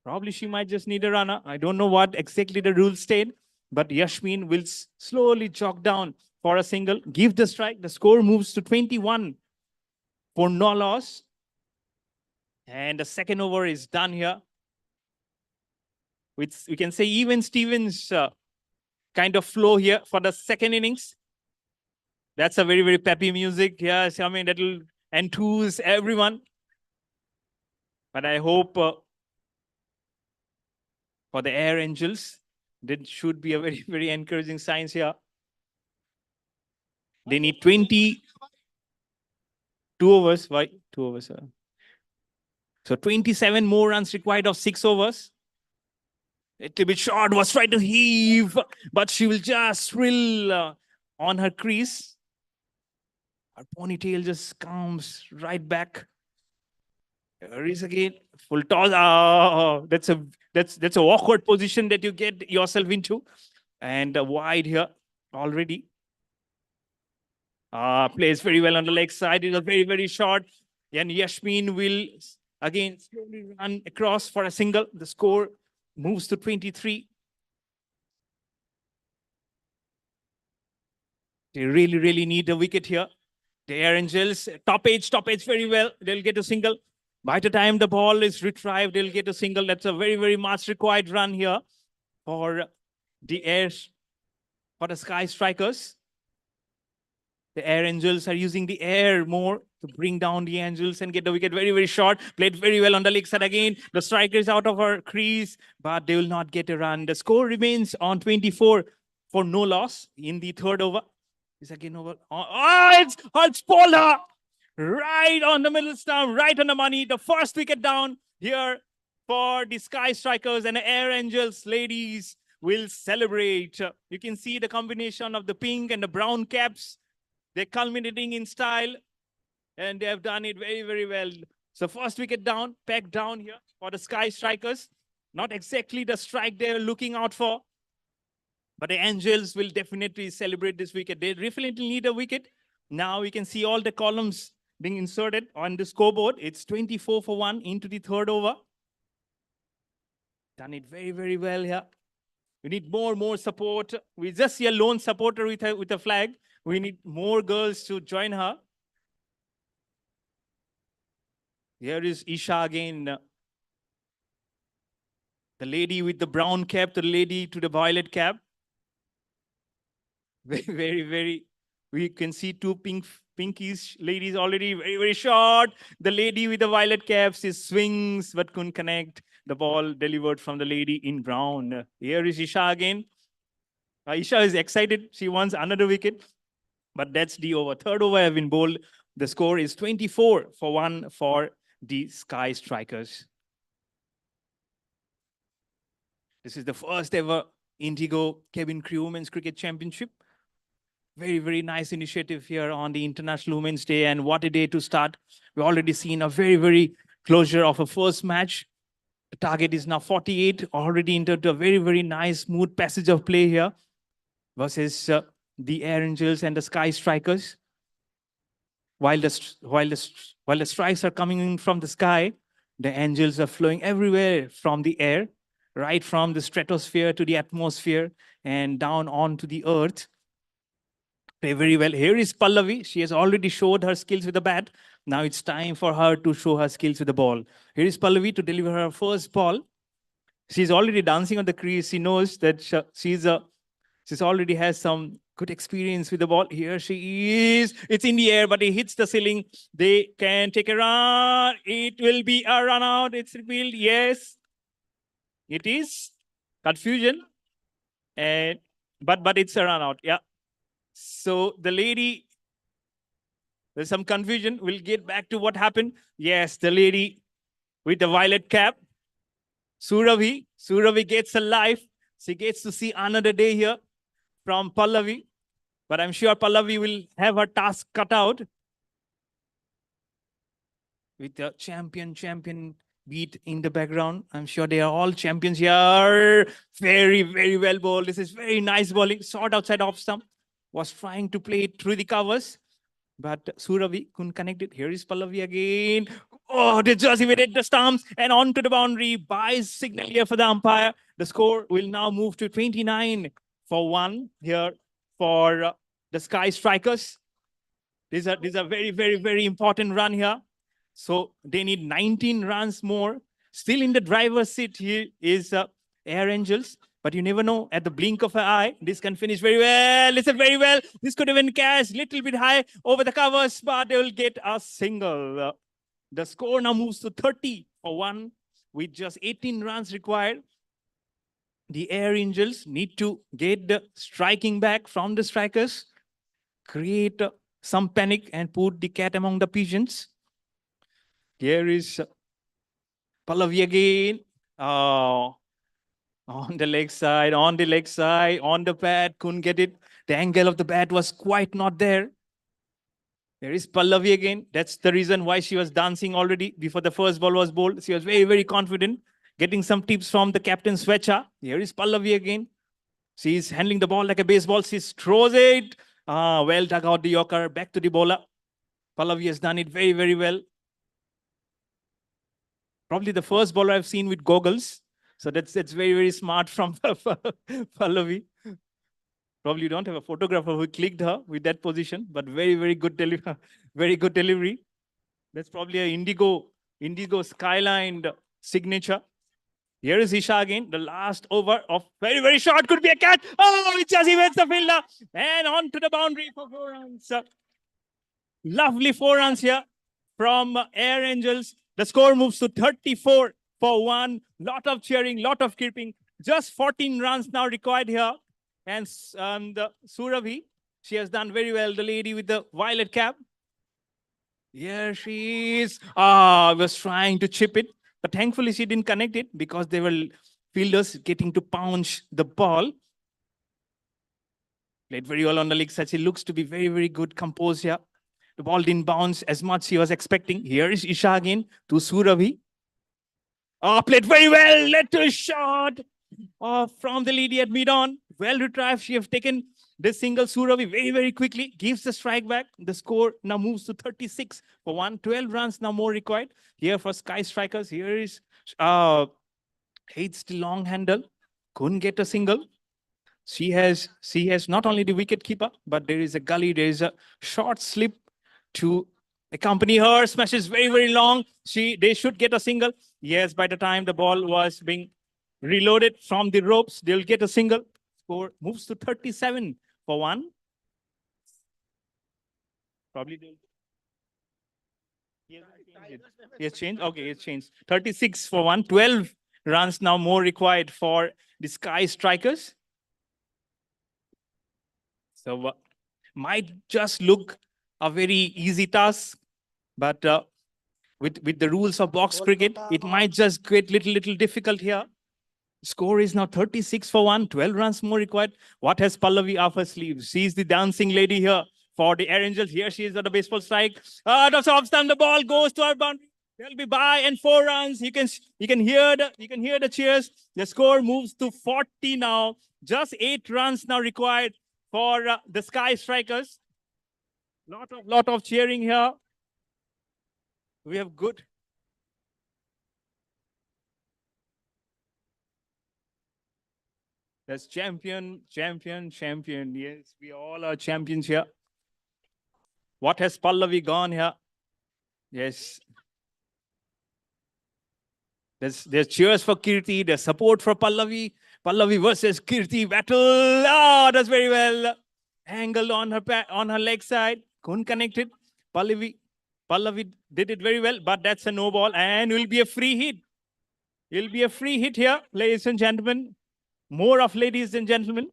Probably she might just need a runner. I don't know what exactly the rules state, but Yashmin will slowly jog down for a single. Give the strike. The score moves to 21 for no loss. And the second over is done here. We can say even Stevens kind of flow here for the second innings. That's a very, very peppy music. Yes, I mean, that'll enthuse everyone. But I hope for the Air Angels, that should be a very, very encouraging signs here. They need 22 overs. Why? 2 overs. So 27 more runs required of 6 overs. A little bit short, was trying to heave, but she will just thrill on her crease. Her ponytail just comes right back. There is again full toss. Oh, that's a awkward position that you get yourself into. And wide here already. Plays very well on the leg side. It was very, very short. And Yashmin will again slowly run across for a single. The score moves to 23. They really, really need a wicket here. The Air Angels, top edge very well. They'll get a single. By the time the ball is retrieved, they'll get a single. That's a very, very much required run here for the Sky Strikers. The Air Angels are using the air more to bring down the Angels and get the wicket. Very, very short. Played very well on the leg side again. The striker is out of her crease, but they will not get a run. The score remains on 24 for no loss in the third over. Is again over. It's Pola right on the middle stump, right on the money. The first wicket down here for the Sky Strikers, and the Air Angels ladies will celebrate. You can see the combination of the pink and the brown caps. They're culminating in style, and they have done it very, very well. So first wicket down, pegged down here for the Sky Strikers. Not exactly the strike they're looking out for. But the Angels will definitely celebrate this wicket. They definitely need a wicket. Now we can see all the columns being inserted on the scoreboard. It's 24 for 1 into the third over. Done it very, very well here. We need more support. We just see a lone supporter with a flag. We need more girls to join her. Here is Isha again. The lady with the brown cap, the lady to the violet cap. Very, very, we can see 2 pinkish ladies already, very, very short. The lady with the violet caps is swings but couldn't connect. The ball delivered from the lady in brown. Here is Isha again. Isha is excited. She wants another wicket. But that's the over. Third over have been bowled. The score is 24 for 1 for the Sky Strikers. This is the first ever Indigo Cabin Crew Women's Cricket Championship. Very, very nice initiative here on the International Women's Day, and what a day to start. We've already seen a very, very closure of a first match. The target is now 48, already into a very, very nice smooth passage of play here versus the Air Angels and the Sky Strikers. While the strikes are coming in from the sky, the Angels are flowing everywhere from the air, right from the stratosphere to the atmosphere and down onto the earth. Play very well. Here is Pallavi. She has already showed her skills with the bat. Now it's time for her to show her skills with the ball. Here is Pallavi to deliver her first ball. She's already dancing on the crease. She knows that she's already has some good experience with the ball. Here she is. It's in the air, but it hits the ceiling. They can take a run. It will be a run out. It's revealed. Yes, it is. Confusion. And but it's a run out. Yeah. So the lady, there's some confusion. We'll get back to what happened. Yes, the lady with the violet cap. Surabhi. Surabhi gets a life. She gets to see another day here from Pallavi. But I'm sure Pallavi will have her task cut out with the champion beat in the background. I'm sure they are all champions here. Very, very well bowled. This is very nice bowling. Short outside off stump. Was trying to play it through the covers. But Surabhi couldn't connect it. Here is Pallavi again. Oh, they just evaded the stumps and onto the boundary. Buys signal here for the umpire. The score will now move to 29 for 1 here for the Sky Strikers. These are very, very, very important run here. So they need 19 runs more. Still in the driver's seat here is Air Angels. But you never know, at the blink of an eye, this can finish very well. Listen very well. This could have been cash, little bit high over the covers, but they will get a single. The score now moves to 30 for 1 with just 18 runs required. The Air Angels need to get the striking back from the strikers, create some panic and put the cat among the pigeons. Here is Pallavi again. Oh. On the leg side, on the bat, couldn't get it. The angle of the bat was quite not there. There is Pallavi again. That's the reason why she was dancing already before the first ball was bowled. She was very, very confident, getting some tips from the captain Swecha. Here is Pallavi again. She's handling the ball like a baseball. She throws it. Well dug out the Yorker. Back to the bowler. Pallavi has done it very, very well. Probably the first bowler I've seen with goggles. So that's very, very smart from Pallavi. Probably you don't have a photographer who clicked her with that position, but very, very good delivery. Very good delivery. That's probably a Indigo skyline signature. Here is Isha again. The last over of very, very short could be a catch. Oh, it just evades the fielder. And on to the boundary for 4 runs. Lovely 4 runs here from Air Angels. The score moves to 34 for 1. Lot of cheering, lot of keeping. Just 14 runs now required here. And the Surabhi, she has done very well. The lady with the violet cap. Here she is. Was trying to chip it. But thankfully she didn't connect it because they were fielders getting to pounce the ball. Played very well on the leg side. She looks to be very, very good composed here. The ball didn't bounce as much she was expecting. Here is Isha again to Surabhi. Played very well. Led to a shot from the lady at mid-on. Well retrieved. She has taken this single. Surabhi very, very quickly gives the strike back. The score now moves to 36 for 1. 12 runs now more required. Here for Sky Strikers. Here is hates the long handle. Couldn't get a single. She has not only the wicket keeper, but there is a gully. There is a short slip to accompany her. Smashes very, very long. They should get a single. Yes, by the time the ball was being reloaded from the ropes, they'll get a single. Score moves to 37 for 1. Probably they'll... He has changed? Okay, it's changed. 36 for 1. 12 runs now more required for the Sky Strikers. So might just look a very easy task, but with the rules of box cricket, it might just get little difficult here. Score is now 36 for 1, 12 runs more required. What has Pallavi up her sleeve? She's the dancing lady here for the Air Angels. Here she is at the baseball strike. That's off stump. The ball goes to our boundary. There'll be by and 4 runs. You can hear the cheers. The score moves to 40 now. Just 8 runs now required for the Sky Strikers. Lot of cheering here. We have good. That's champion. Yes, we all are champions here. What has Pallavi gone here? Yes. There's cheers for Kirti. There's support for Pallavi. Pallavi versus Kirti battle. That's very well. Angled on her leg side. Couldn't connect it. Pallavi did it very well, but that's a no ball and will be a free hit. It'll be a free hit here, ladies and gentlemen. More of ladies and gentlemen.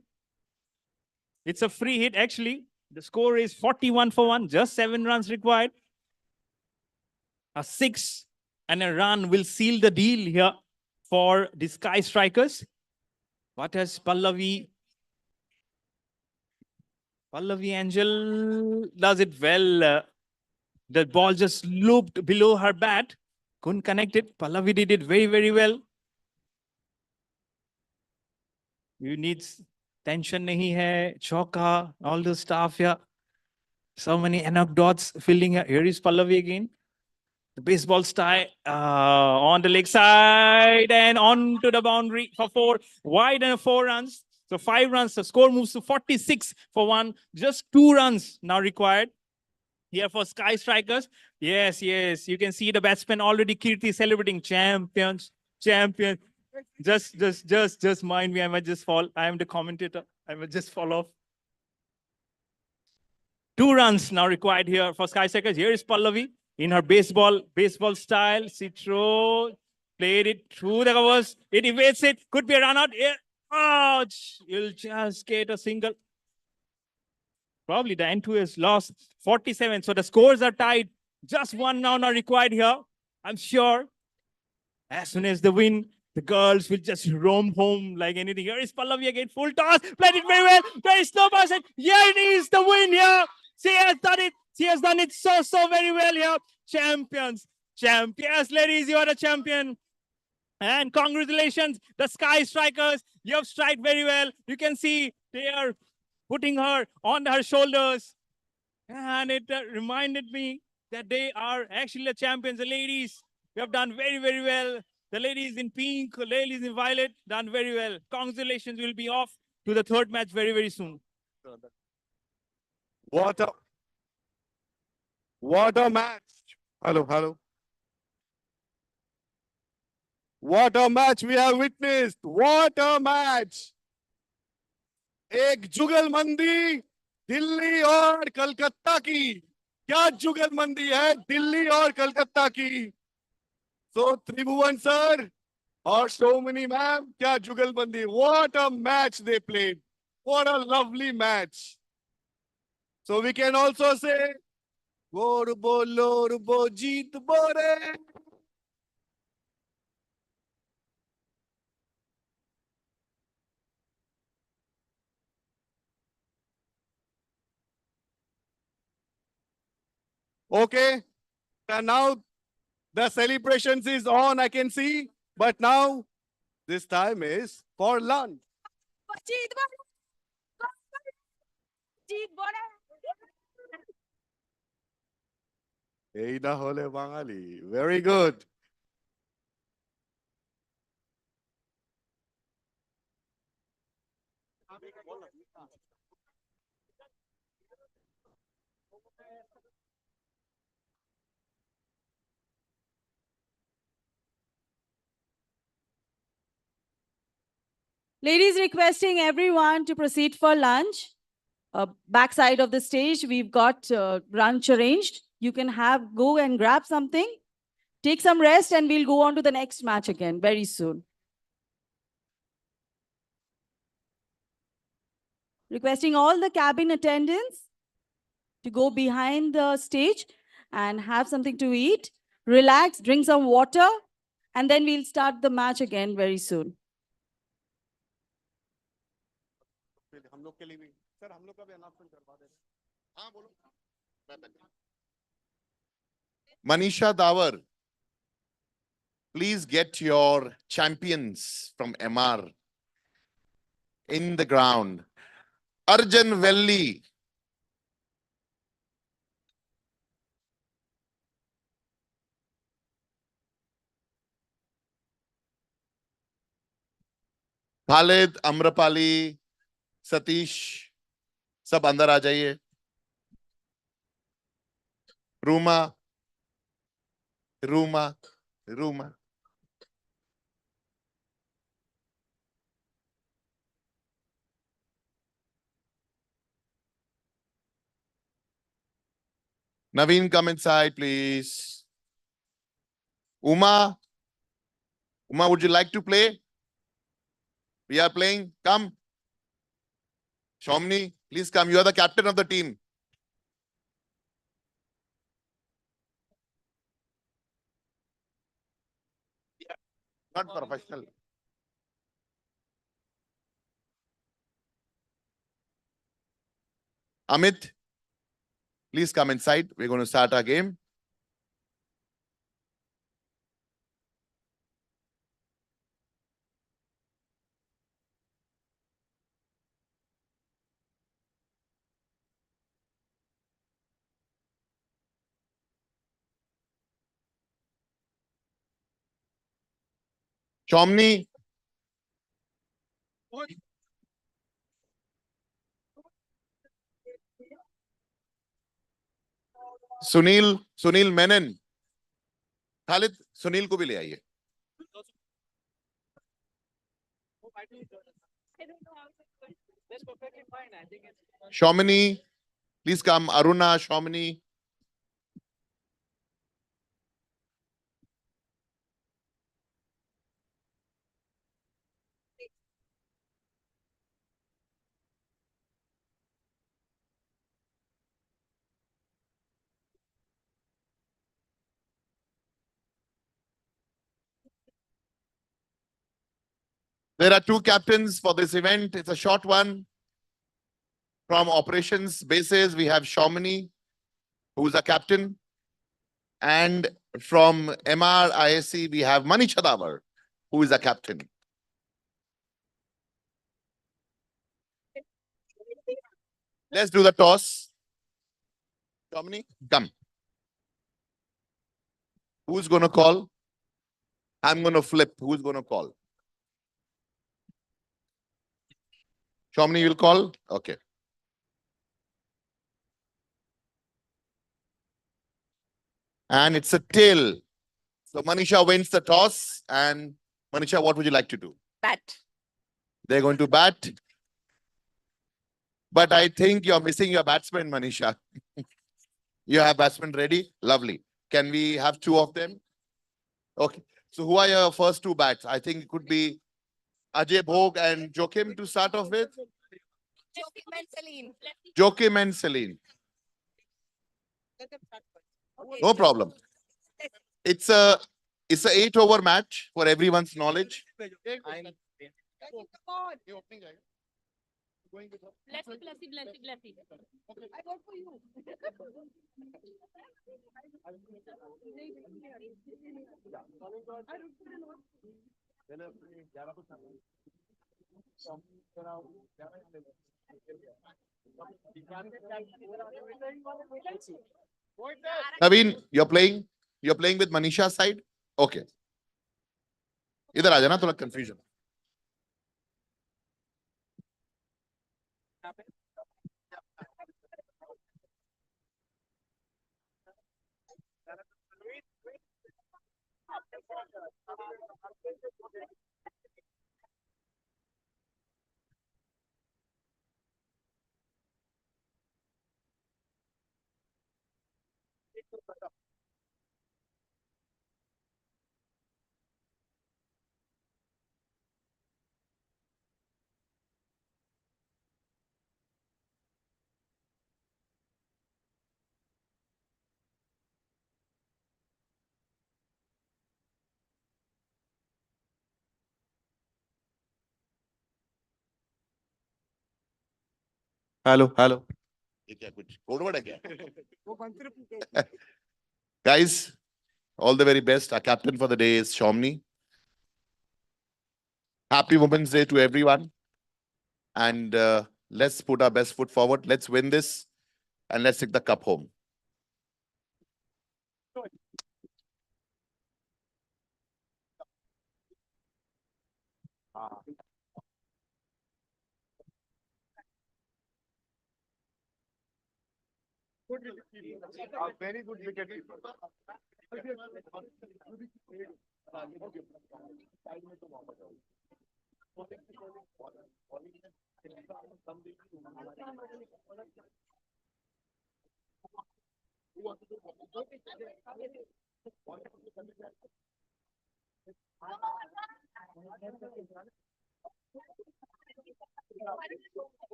It's a free hit, actually. The score is 41 for 1, just 7 runs required. A 6 and a run will seal the deal here for the Sky Strikers. What has Pallavi Angel does it well. The ball just looped below her bat. Couldn't connect it. Pallavi did it very, very well. You need tension nahi hai, chauka, all the stuff here. So many anecdotes filling here. Here is Pallavi again. The baseball style on the leg side and on to the boundary for 4. Wide and 4 runs. So 5 runs. The score moves to 46 for 1. Just 2 runs now required here for Sky Strikers. Yes, yes. You can see the batsman already Kirti celebrating champions. Just mind me. I might just fall. I am the commentator. I might just fall off. 2 runs now required here for Sky Strikers. Here is Pallavi in her baseball style. Citro played it through the covers. It evades it. Could be a run out. Yeah. Oh, you'll just get a single. Probably the N2 is lost 47. So the scores are tied. Just 1 now required here. I'm sure as soon as the win, the girls will just roam home like anything. Here is Pallavi again. Full toss. Played it very well. There is no pass. Yeah, it is the win here. She has done it. She has done it so very well here. Champions. Ladies, you are the champion. And congratulations, the Sky Strikers. You have struck very well. You can see they are putting her on her shoulders. And it reminded me that they are actually the champions. The ladies, you have done very, very well. The ladies in pink, ladies in violet, done very well. Congratulations, will be off to the 3rd match very, very soon. What a match. Hello. What a match we have witnessed. What a match. एक जुगलबंदी दिल्ली और कलकत्ता की. क्या जुगलबंदी है दिल्ली और कलकत्ता की. So Tribhuvan sir or Shomini ma'am, क्या जुगलबंदी. What a match they played. What a lovely match. So we can also say, Gorbo Lorbo Jeet Bore. Okay, and now the celebrations is on, I can see, but now this time is for lunch. এই না হলে বাঙালি. Very good. Ladies, requesting everyone to proceed for lunch. Backside of the stage, we've got lunch arranged. You can go and grab something, take some rest, and we'll go on to the next match again very soon. Requesting all the cabin attendants to go behind the stage and have something to eat, relax, drink some water, and then we'll start the match again very soon. Manisha Dawar, please get your champions from MR in the ground. Arjun Velli. Khalid, Amrapali, Satish, सब अंदर आ जाइए. Ruma. Naveen, come inside, please. Uma, would you like to play? We are playing. Come. Shomni, please come. You are the captain of the team. Not professional. Amit, please come inside. We're going to start our game. Shomni. Sunil Menon. Khalid, Sunil को भी ले आइए. Shomini, please come. Aruna, Shomini. There are two captains for this event. It's a short one. From operations bases, we have Shomini, who's a captain. And from MRISC, we have Manish Chadawar, who is a captain. Let's do the toss. Shomini, come. Who's going to call? I'm going to flip. Who's going to call? Shomini will call? Okay. And it's a tail. So Manisha wins the toss. And Manisha, what would you like to do? Bat. They're going to bat. But I think you're missing your batsman, Manisha. You have batsmen ready? Lovely. Can we have two of them? Okay. So who are your first two bats? I think it could be Ajay Bhog and Joachim to start off with. Joachim and Celine. Joachim and Celine. No problem. It's a 8-over match for everyone's knowledge. Blessy. I vote for you. Naveen, you're playing with Manisha's side? Okay. इधर आ जाना थोड़ा confusion. Hello. Guys, all the very best. Our captain for the day is Shomni. Happy Women's Day to everyone. And let's put our best foot forward. Let's win this and let's take the cup home. Very good wicket.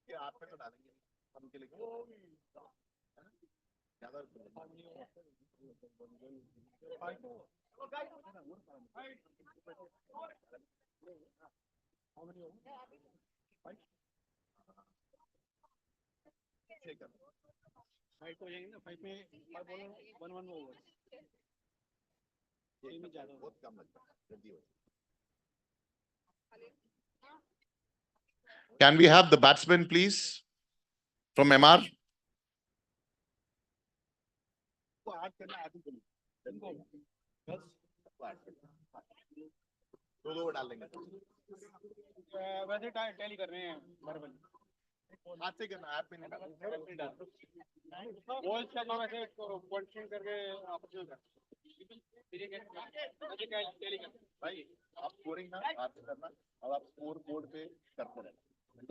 ये आप पे तो डालेंगे हम के लिए fight हो जाएंगे ना, फाइट में 1-1 ओवर बहुत कम लगता है जल्दी हो Can we have the batsman please from MR? दो डाल देंगे वैसे टैली कर रहे हैं बराबर हाथ से करना ऐप में नहीं बॉल से तो वैसे पॉइंटिंग करके आपस में कर भाई आप स्कोरिंग ना हाथ से करना और आप स्कोर बोर्ड पे करते रहना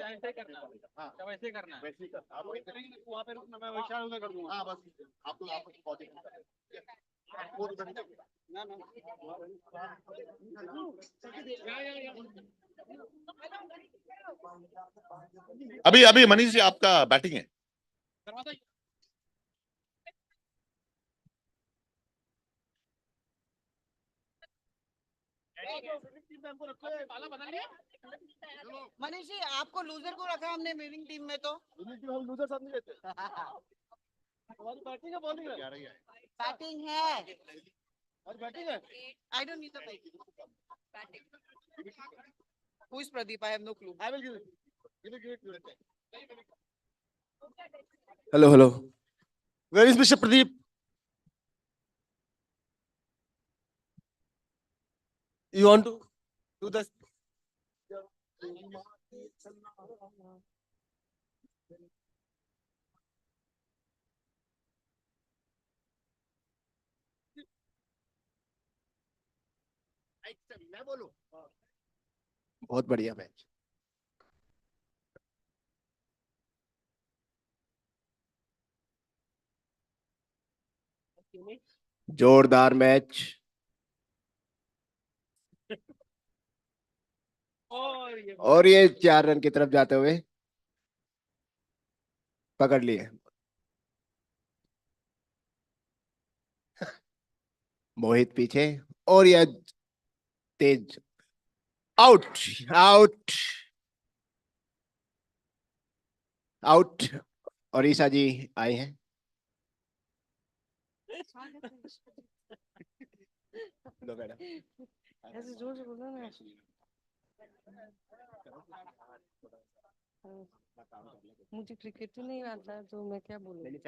ऐसे ही करना है हाँ वैसे ही करना है वैसे ही कर आप वही करेंगे वहाँ पे रुकना मैं वैसा उधर कर दूंगा हाँ बस आपको बॉलिंग स्कोर ना ना अभी अभी मनीष जी आपका बैटिंग है मनीष जी आपको लूजर को रखा हमने विनिंग टीम में तो हम लूजर साथ नहीं लेते हमारी बैटिंग है बॉलिंग है बैटिंग है और बैटिंग है I don't need the batting who is Pradeep I have no clue I will give it Hello. Where is Mr. Pradeep? You want to do this? मैं बोलूं बहुत बढ़िया मैच. जोरदार मैच. और ये 4 रन की तरफ जाते हुए पकड़ लिए. मोहित पीछे और ये तेज. Out out out. और ईशा जी आए हैं. लो मैडम. ऐसे जोर से बोलना ना. मुझे क्रिकेट ही नहीं आता है तो मैं क्या बोलूं.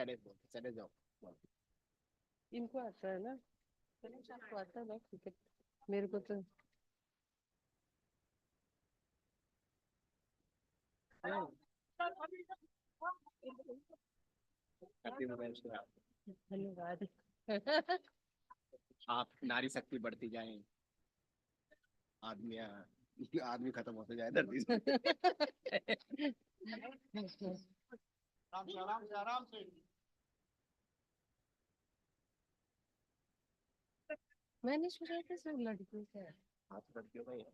चले जाओ. इनको आता है ना. को आता है ना क्रिकेट. मेरे को तो धन्यवाद. आप नारी शक्ति बढ़ती जाए आदमी खत्म होते जाए धरती से आराम से मैंने सोचा था सब लड़कियों से. आप लड़कियों का ही है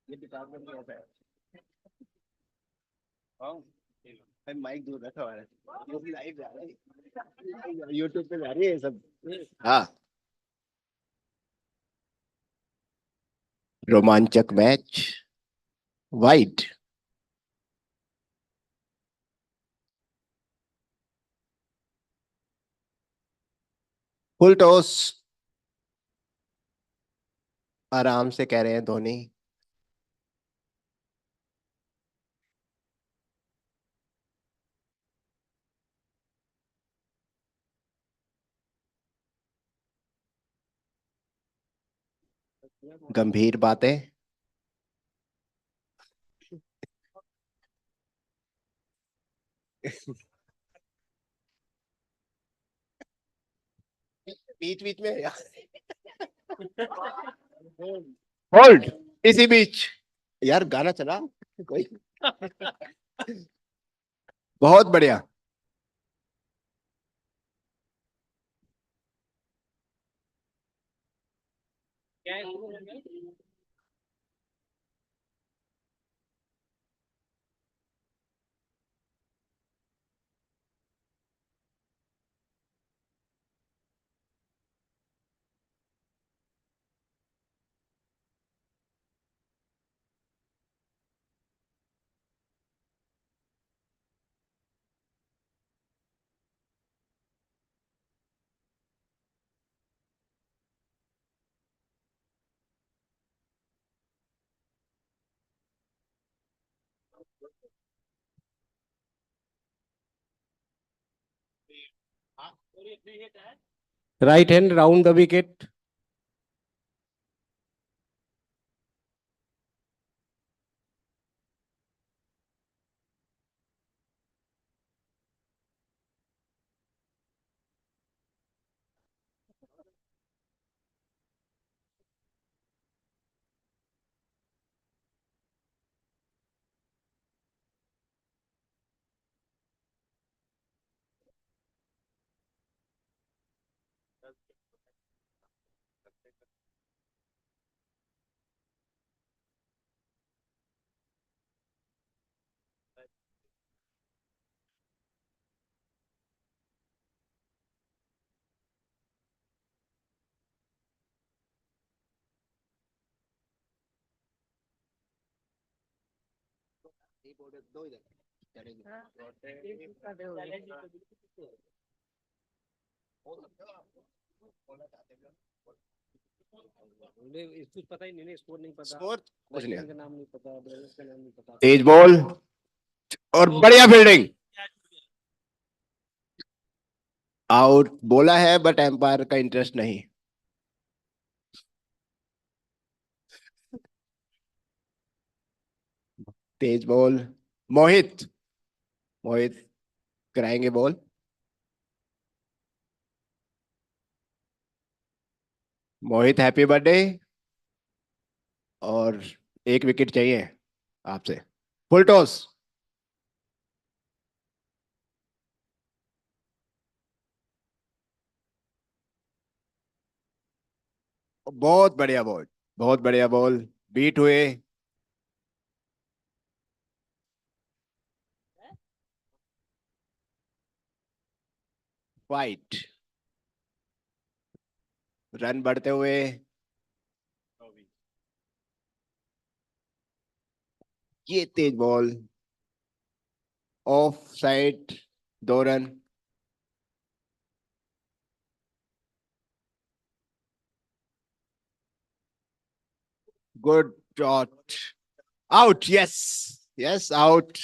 ये डिपार्टमेंट में होता है माइक दूर रखा हुआ है ये लाइव जा रहा है यूट्यूब पे जा रही है सब. हाँ. रोमांचक मैच. वाइड. Full toss. आराम से कह रहे हैं धोनी। गंभीर बातें। बीच बीच में यार। होल्ड। इसी बीच यार गाना चला कोई। बहुत बढ़िया। Right hand round the wicket. कुछ पता ही नहीं, स्कोर नहीं पता, स्कोर कुछ नहीं, का नाम नहीं पता, बॉलर का नाम नहीं पता। तेज बॉल और बढ़िया फील्डिंग। आउट बोला है बट एम्पायर का इंटरेस्ट नहीं। तेज बॉल। मोहित। मोहित कराएंगे बॉल। मोहित हैप्पी बर्थडे। और एक विकेट चाहिए आपसे। Full toss. बहुत बढ़िया बॉल। बहुत बढ़िया बॉल। बीट हुए। वाइट। रन बढ़ते हुए। ये तेज ball. Off side. 2 run. Good shot. Out. Yes yes out.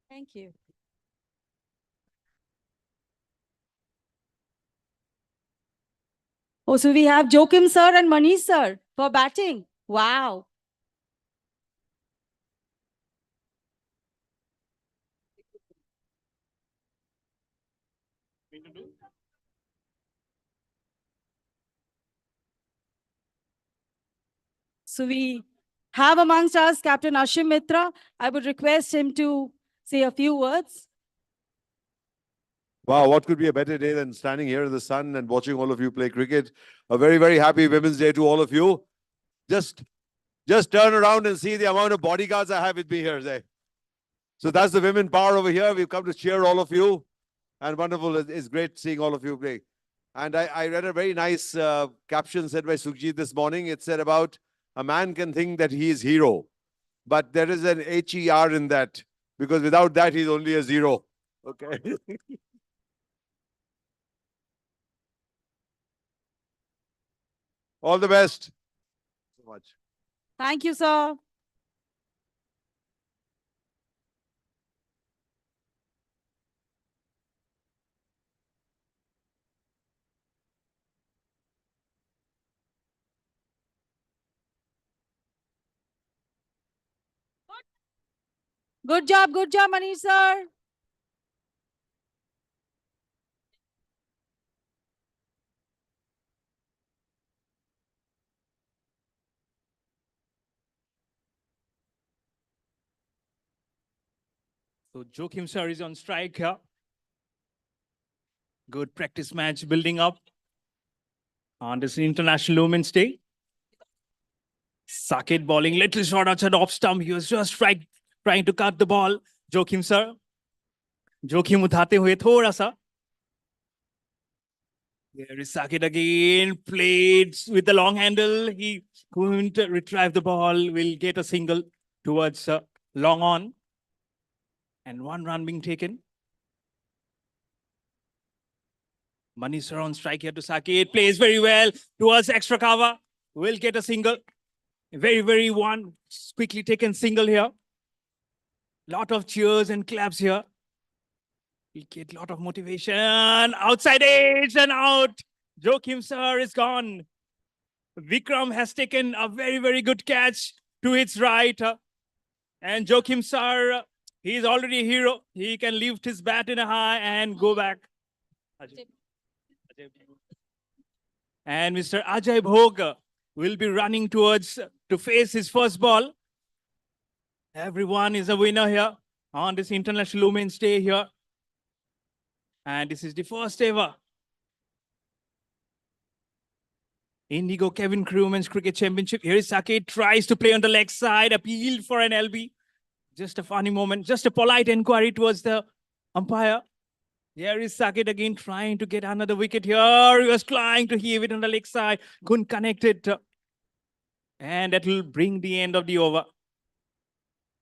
Thank you. Oh, so we have Joachim sir and Manish sir for batting. Wow. So we have amongst us Captain Ashim Mitra. I would request him to say a few words. Wow, what could be a better day than standing here in the sun and watching all of you play cricket? A very, very happy Women's Day to all of you. Just turn around and see the amount of bodyguards I have with me here today. So that's the women power over here. We've come to cheer all of you. And wonderful. It's great seeing all of you play. And I read a very nice caption said by Sukhjit this morning. It said about a man can think that he is hero, but there is an HER in that, because without that, he's only a zero. Okay. All the best. So much. Thank you, sir. Good job, Manish sir. So Joachim sir is on strike here. Good practice match building up on this International Women's Day. Saket bowling, little short outside off stump. He was just trying to cut the ball. Joachim sir. Joachim उठाते हुए थोड़ा सा. There is Saket again. Played with the long handle. He couldn't retrieve the ball. Will get a single towards long on. And 1 run being taken. Manish on strike here to Saket. Plays very well towards extra cover. Will get a single. Very, very quickly taken single here. Lot of cheers and claps here. He'll get a lot of motivation. Outside edge and out. Joachim sir is gone. Vikram has taken a very, very good catch to its right. And Joachim sir, he's already a hero. He can lift his bat in a high and go back. And Mr. Ajay Bhog will be running towards to face his first ball. Everyone is a winner here on this International Women's Day here. And this is the first ever Indigo Kevin Crew Women's Cricket Championship. Here is Saket, tries to play on the leg side, appealed for an LB. Just a funny moment, just a polite inquiry towards the umpire. Here is Saket again trying to get another wicket here. He was trying to heave it on the leg side, couldn't connect it. And that will bring the end of the over.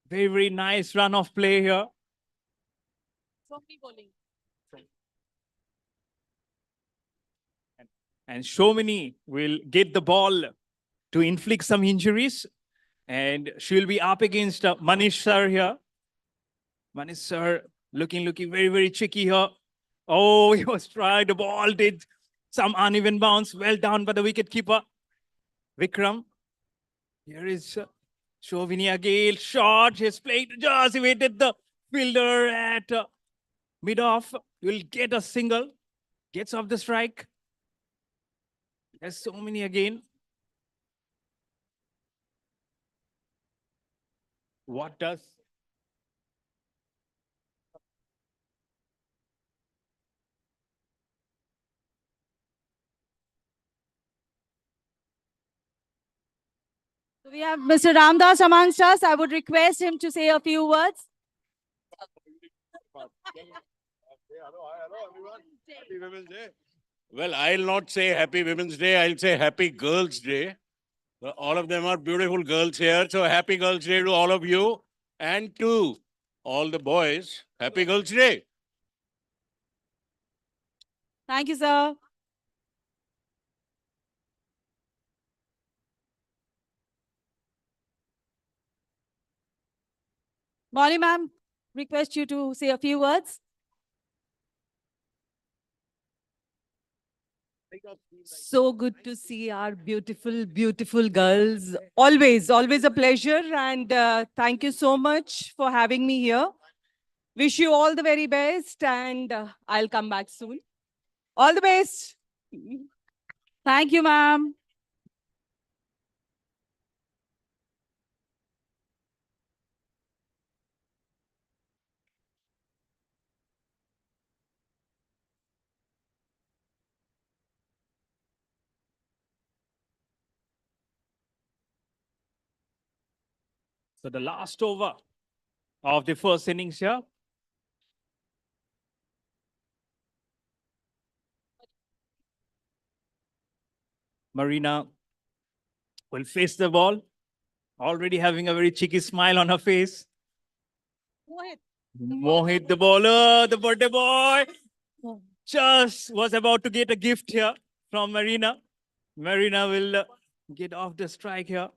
Very, very nice run of play here. And Shomini will get the ball to inflict some injuries. And she'll be up against Manish sir here. Manish sir looking very, very tricky here. Oh, he was trying. The ball did some uneven bounce. Well done by the wicketkeeper, Vikram. Here is Shovini again. Shot. He's played. Just evaded the fielder at mid-off. Will get a single. Gets off the strike. There's so many again. What does? So we have Mr. Ramdas amongst us. I would request him to say a few words. Well, I'll not say Happy Women's Day. I'll say Happy Girls' Day. All of them are beautiful girls here. So Happy Girls' Day to all of you and to all the boys. Happy Girls' Day. Thank you, sir. Morning, ma'am. request you to say a few words. So good to see our beautiful, beautiful girls. Always, always a pleasure. And thank you so much for having me here. Wish you all the very best. And I'll come back soon. All the best. Thank you, ma'am. So the last over of the first innings here. Marina will face the ball, already having a very cheeky smile on her face. Mohit, the bowler, the birthday boy, just was about to get a gift here from Marina. Marina will get off the strike here.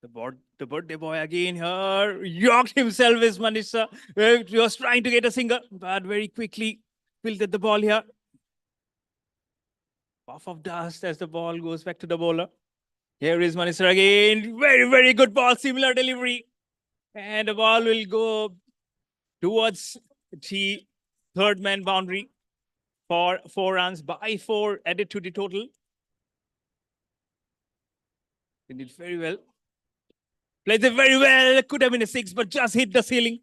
The birthday boy again here, yorked himself as Manisha. He was trying to get a single, but very quickly filtered the ball here. Puff of dust as the ball goes back to the bowler. Here is Manisha again. Very, very good ball, similar delivery. And the ball will go towards the third man boundary for 4 runs by 4 added to the total. They did very well. Played it very well. Could have been a 6, but just hit the ceiling.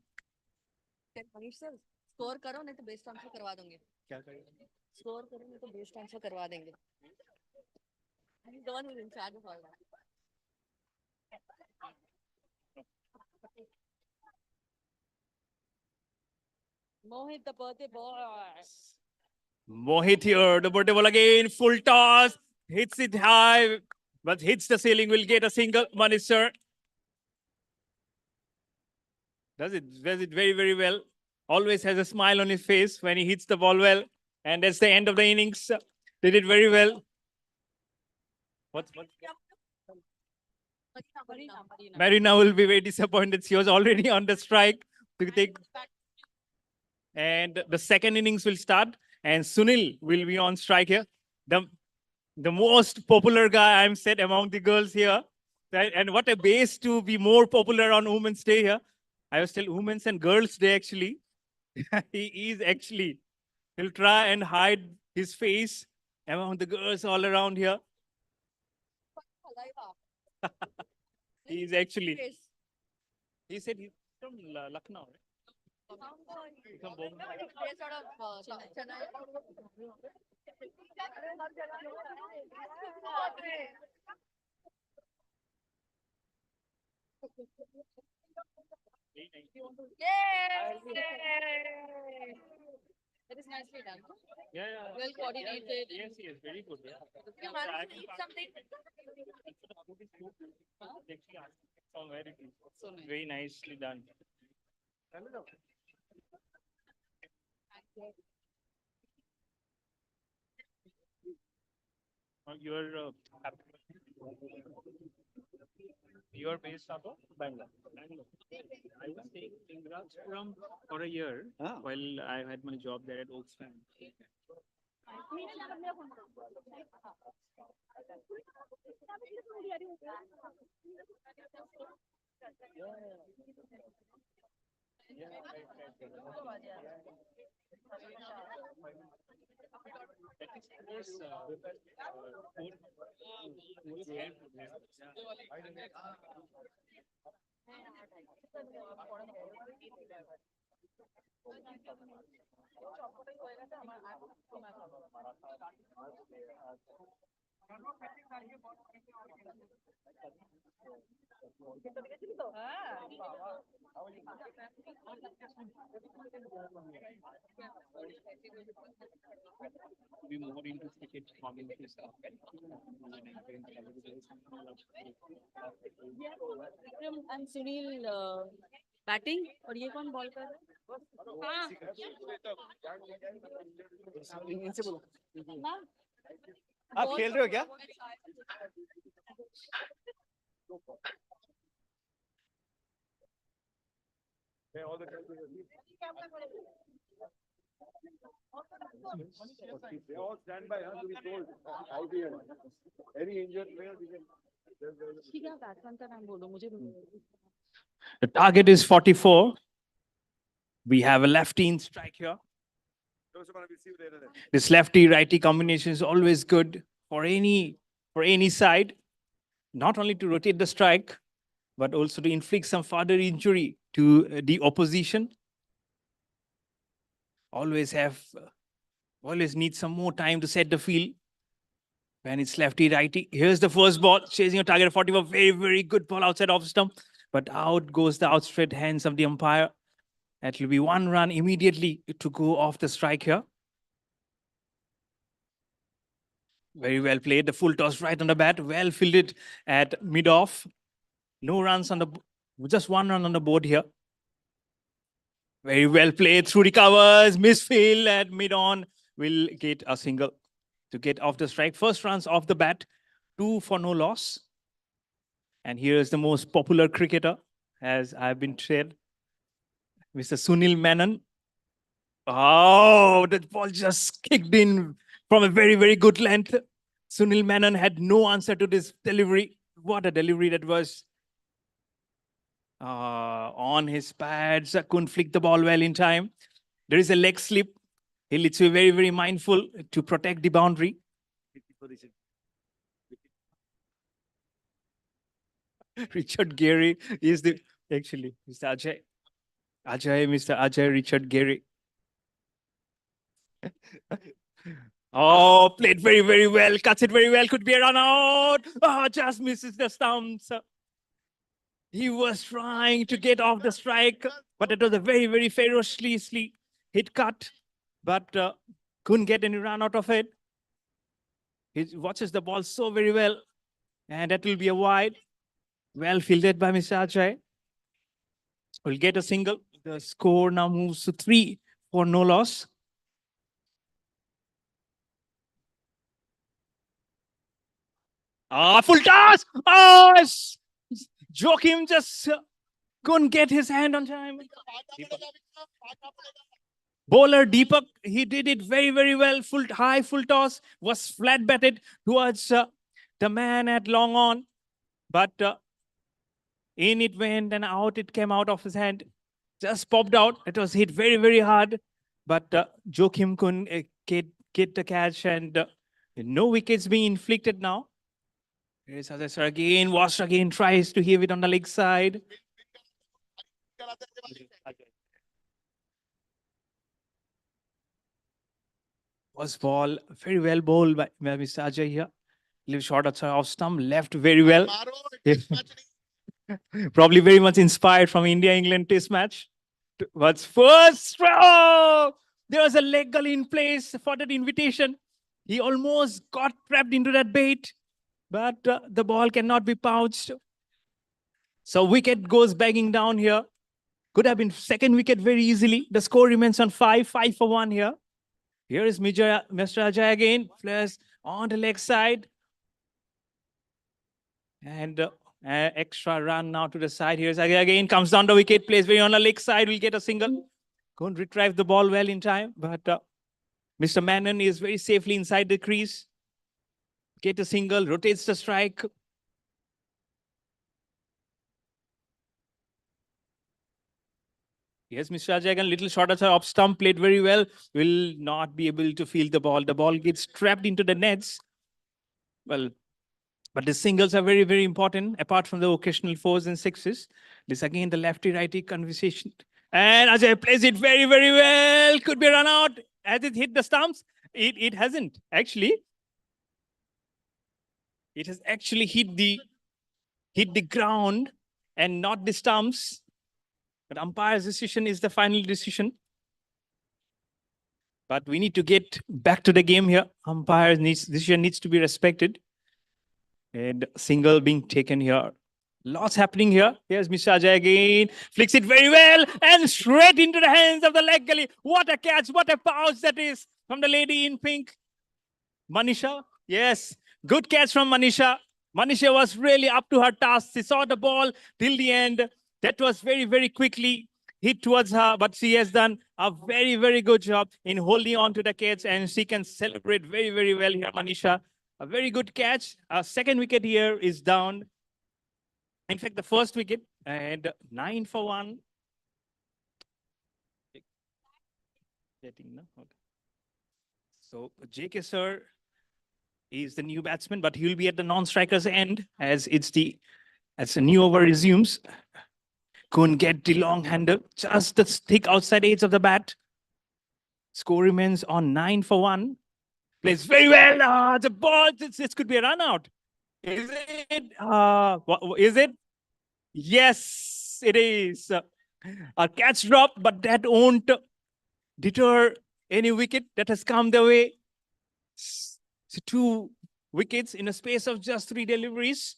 Score करो नहीं तो base transfer करवा दूंगी क्या करेंगे score करो नहीं तो बेस ट्रांसफर करवा देंगे Don will in charge of all Mohit, the birthday boy. Mohit here, the birthday ball again, full toss, hits it high, but hits the ceiling, will get a single. Manisha does it very, very well. Always has a smile on his face when he hits the ball well. And that's the end of the innings. They did very well. Marina will be very disappointed. She was already on the strike to take. And the second innings will start. And Sunil will be on strike here. The most popular guy, I'm said, among the girls here. Right? And what a base to be more popular on Women's Day here. I was telling Women's and Girls Day, actually. He is actually. He'll try and hide his face among the girls all around here. He is actually. He said he's from Lucknow, right? From That is nicely done. Yeah. Well coordinated. Yes, very good. Yeah. You managed to eat something. Very nicely done. You're based out of Bangalore. I was staying in Rajpuram for a year while I had my job there at Oxfam. Be more into cricket commentary stuff. And Sunil batting और ये कौन ball कर रहा है? इनसे बोलो हाँ। आप खेल रहे हो क्या The target is 44. We have a lefty in strike here. This lefty-righty combination is always good for any side, not only to rotate the strike, but also to inflict some further injury to the opposition. Always need some more time to set the field when it's lefty-righty. Here's the first ball, chasing a target of 44. Very, very good ball outside off stump, but out goes the outstretched hands of the umpire. That will be 1 run immediately to go off the strike here. Very well played. The full toss right on the bat. Well fielded at mid-off. No runs on the, just 1 run on the board here. Very well played through the covers. Misfield at mid-on. Will get a single to get off the strike. First runs off the bat. 2 for no loss. And here is the most popular cricketer, as I've been said, Mr. Sunil Menon. Oh, that ball just kicked in from a very, very good length. Sunil Menon had no answer to this delivery. What a delivery that was. On his pads, couldn't flick the ball well in time. There is a leg slip. He needs to be very, very mindful to protect the boundary. Richard Gary is the, actually, Mr. Mr. Ajay Richard Gary. Oh, played very, very well. Cuts it very well. Could be a run out. Oh, just misses the stumps. He was trying to get off the strike, but it was a very, very ferociously hit cut, but couldn't get any run out of it. He watches the ball so very well, and that will be a wide. Well fielded by Mr. Ajay. Will get a single. The score now moves to 3 for no loss. Full toss! Oh, Joachim just couldn't get his hand on time. Bowler Deepak, he did it very, very well. High full toss, was flat batted towards the man at long on. But in it went and out it came out of his hand. Just popped out. It was hit very, very hard. But Joachim couldn't get the catch, and no wickets being inflicted now. Here's Ajay again. Wash again tries to heave it on the leg side. Was ball very well bowled by Mr. Ajay here. Little short outside off stump, left very well. Probably very much inspired from India-England test match. What's first? Oh, there was a leg gully in place for that invitation. He almost got trapped into that bait, but the ball cannot be pouched. So wicket goes banging down here. Could have been second wicket very easily. The score remains on 5 for 1 here. Here is Mr. Ajay again. Plus on the leg side. And extra run now to the side. Here's Ajay again. Comes down the wicket. Plays very on the leg side. Will get a single. Couldn't retrieve the ball well in time. But Mr. Menon is very safely inside the crease. Get a single. Rotates the strike. Yes, Mr. Ajay again, little short off stump, played very well. Will not be able to field the ball. The ball gets trapped into the nets. Well, but the singles are very, very important, apart from the occasional 4s and 6s. This again, the lefty-righty conversation. And Ajay plays it very, very well. Could be a run out. Has it hit the stumps? It hasn't, actually. It has actually hit the ground and not the stumps. But umpire's decision is the final decision. But we need to get back to the game here. Umpire's decision needs to be respected. And single being taken here. Lots happening here. Here's Mr. Ajay again. Flicks it very well and straight into the hands of the leg gully. What a catch. What a pouch that is from the lady in pink. Manisha. Yes. Good catch from Manisha. Manisha was really up to her task. She saw the ball till the end. That was very, very quickly hit towards her, but she has done a very, very good job in holding on to the catch, and she can celebrate very, very well here, Manisha. A very good catch. Our second wicket here is down. In fact, the first wicket, and 9 for 1. So JK sir is the new batsman, but he'll be at the non-striker's end as the new over resumes. Couldn't get the long hander, just the thick outside edge of the bat. Score remains on 9 for 1. Plays very well. The ball, this could be a run out. Is it? Is it? Yes, it is. A catch drop, but that won't deter any wicket that has come their way. So 2 wickets in a space of just 3 deliveries.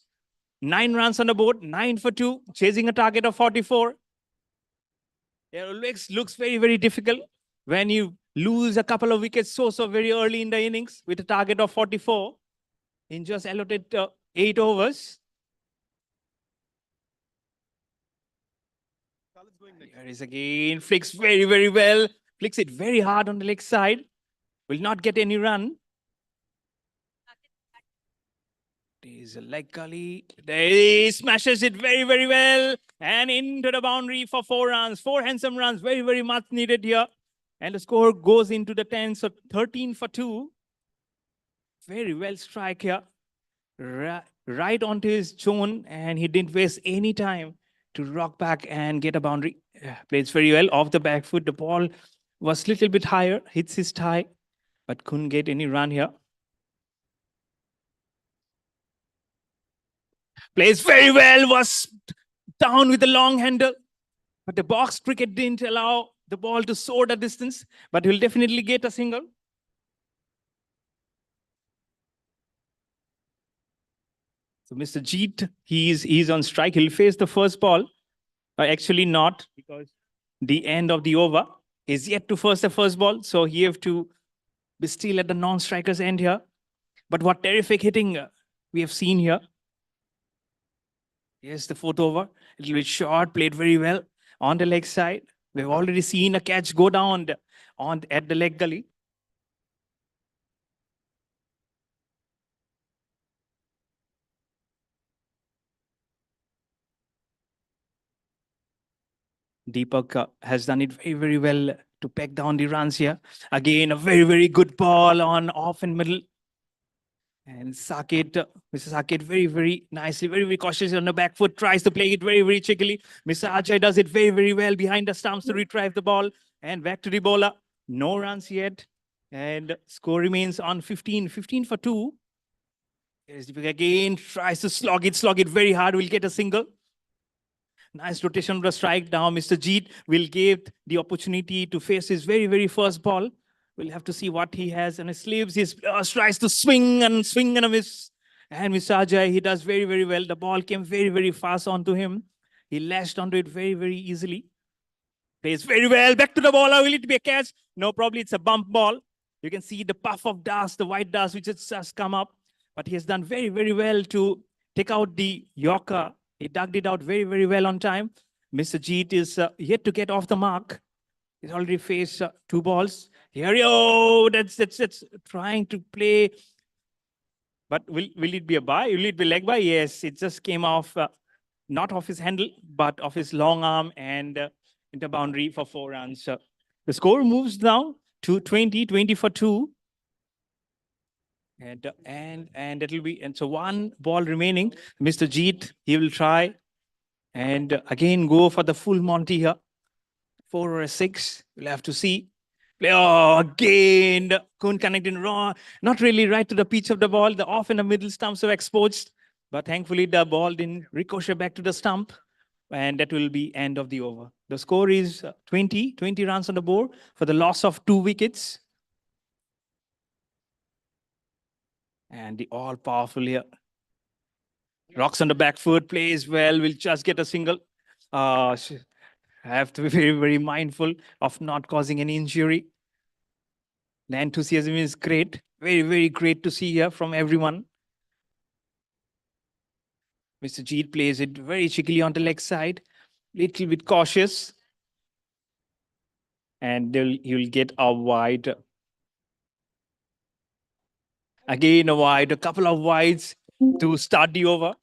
9 runs on the board, 9 for 2, chasing a target of 44. It always looks very, very difficult when you lose a couple of wickets so very early in the innings with a target of 44 in just allotted 8 overs. Here is again, flicks very, very well. Flicks it very hard on the leg side. Will not get any run. There's a leg gully. He smashes it very, very well. And into the boundary for 4 runs. 4 handsome runs. Very, very much needed here. And the score goes into the 10. So 13 for 2. Very well strike here. Right onto his zone. And he didn't waste any time to rock back and get a boundary. Plays very well off the back foot. The ball was a little bit higher. Hits his thigh. But couldn't get any run here. Plays very well, was down with the long handle. But the box cricket didn't allow the ball to soar the distance. But he'll definitely get a single. So Mr. Jeet, he's on strike. He'll face the first ball. Actually not, because the end of the over is yet to face the first ball. So he have to be still at the non-striker's end here. But what terrific hitting we have seen here. Yes, the 4th over. A little bit short, played very well on the leg side. We've already seen a catch go down at the leg gully. Deepak has done it very, very well to peg down the runs here. Again, a very, very good ball on off and middle. And Saket, Mr. Saket, very, very nicely, very, very cautious on the back foot, tries to play it very, very cheekily. Mr. Ajay does it very, very well behind the stumps to retrieve the ball. And back to the bowler. No runs yet. And score remains on 15 for 2. Here's Deepak again, tries to slog it very hard, will get a single. Nice rotation of the strike. Now Mr. Jeet will give the opportunity to face his very, very first ball. We'll have to see what he has on his sleeves. He tries to swing and a miss. And Mr. Ajay, he does very, very well. The ball came very, very fast onto him. He lashed onto it very, very easily. Plays very well. Back to the bowler. Will it be a catch? No, probably it's a bump ball. You can see the puff of dust, the white dust, which has just come up. But he has done very, very well to take out the Yorker. He dug it out very, very well on time. Mr. Jeet is yet to get off the mark. He's already faced 2 balls. Here, that's trying to play. But will it be a bye? Will it be leg bye? Yes, it just came off, not off his handle, but off his long arm and into boundary for 4 runs. The score moves now to 20 for 2. And it'll be, and so 1 ball remaining. Mr. Jeet, he will try and again go for the full Monty here. 4 or a 6, we'll have to see. Again, couldn't connect in wrong. Not really right to the pitch of the ball. The off and the middle stumps were exposed. But thankfully, the ball didn't ricochet back to the stump. And that will be end of the over. The score is 20 runs on the board for the loss of 2 wickets. And the all-powerful here. Rocks on the back foot, plays well, will just get a single. Have to be very, very mindful of not causing any injury. The enthusiasm is great. Very, very great to see here from everyone. Mr. Jeet plays it very cheekily on the leg side. Little bit cautious. and he'll get a wide. Again, a wide, a couple of wides to start the over.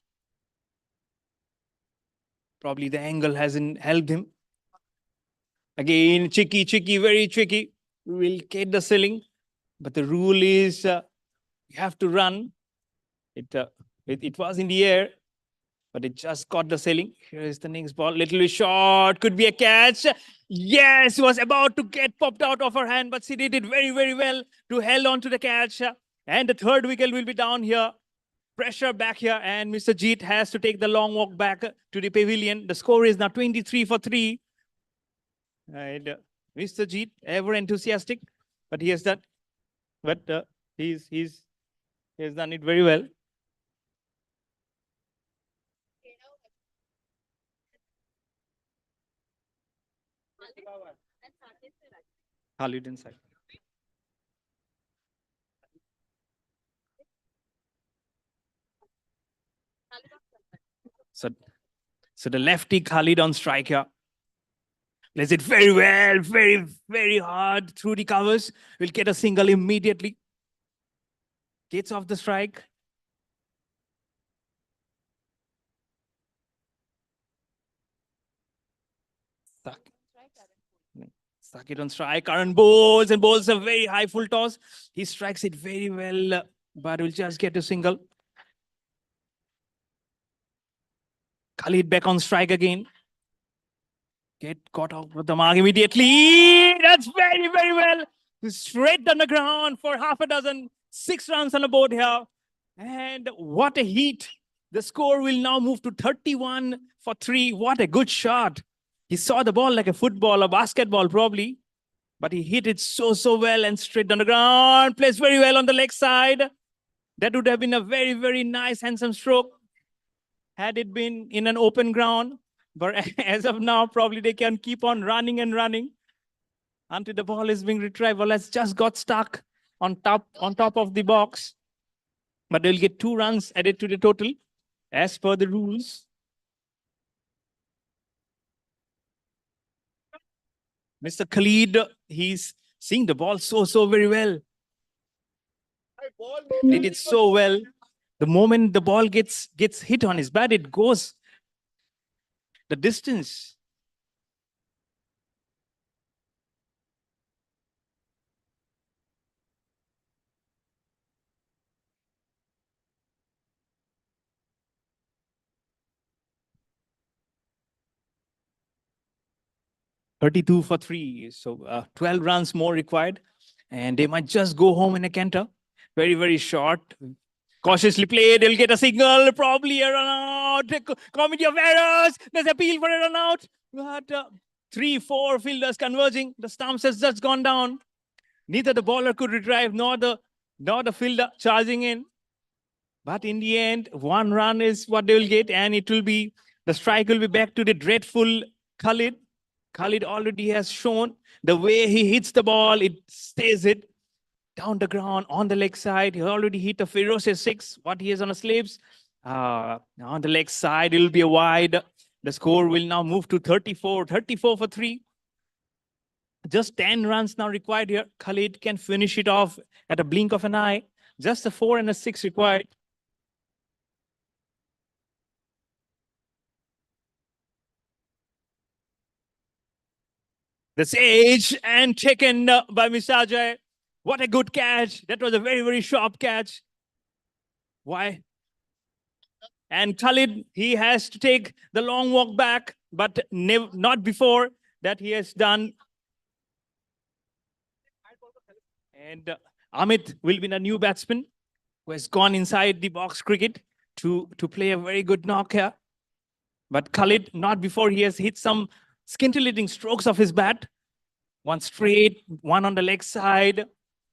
Probably the angle hasn't helped him. Again, tricky, very tricky. We'll get the ceiling, but the rule is you have to run. It was in the air, but it just caught the ceiling. Here is the next ball, little bit short, could be a catch. Yes, was about to get popped out of her hand, but she did it very, very well to held on to the catch. And the third wicket will be down here. Pressure back here, and Mr. Jeet has to take the long walk back to the pavilion. The score is now 23 for 3. And Mr. Jeet, ever enthusiastic, but he has done, he's done it very well. Khalid inside. So the lefty Khalid on strike here. Plays it very well, very, very hard through the covers. Will get a single immediately. Gets off the strike. Stuck it on strike. Current bowls and bowls a very high full toss. He strikes it very well, but will just get a single. Khalid back on strike again. Get caught out with the mark immediately. That's very, very well. Straight on the ground for half a dozen. 6 runs on the board here. And what a heat. The score will now move to 31 for 3. What a good shot. He saw the ball like a football, a basketball probably. But he hit it so well and straight on the ground. Plays very well on the leg side. That would have been a very, very nice, handsome stroke had it been in an open ground. But as of now, probably they can keep on running and running until the ball is being retrieved. Well, it's just got stuck on top of the box. But they'll get 2 runs added to the total as per the rules. Mr. Khalid, he's seeing the ball so very well. Did it so well. The moment the ball gets hit on his bat, it goes the distance. $32 for 3. So 12 runs more required. And they might just go home in a canter. Very, very short. Cautiously played. They'll get a single. Probably a run out. Comedy of errors. There's appeal for a run out. But 3-4 fielders converging. The stumps has just gone down. Neither the bowler could retrieve nor the fielder charging in. But in the end, 1 run is what they will get. And it will be, the strike will be back to the dreadful Khalid. Khalid already has shown the way he hits the ball, it stays it down the ground on the leg side. He already hit a ferocious 6. What he has on the sleeves. On the leg side, it will be a wide. The score will now move to 34 for 3. Just 10 runs now required here. Khalid can finish it off at a blink of an eye. Just a 4 and a 6 required. The sage and taken by Mr. Ajay. What a good catch. That was a very, very sharp catch. Why? And Khalid, he has to take the long walk back, but not before that he has done. And Amit will be the new batsman who has gone inside the box cricket to play a very good knock here. But Khalid, not before he has hit some scintillating strokes of his bat. 1 straight, 1 on the leg side.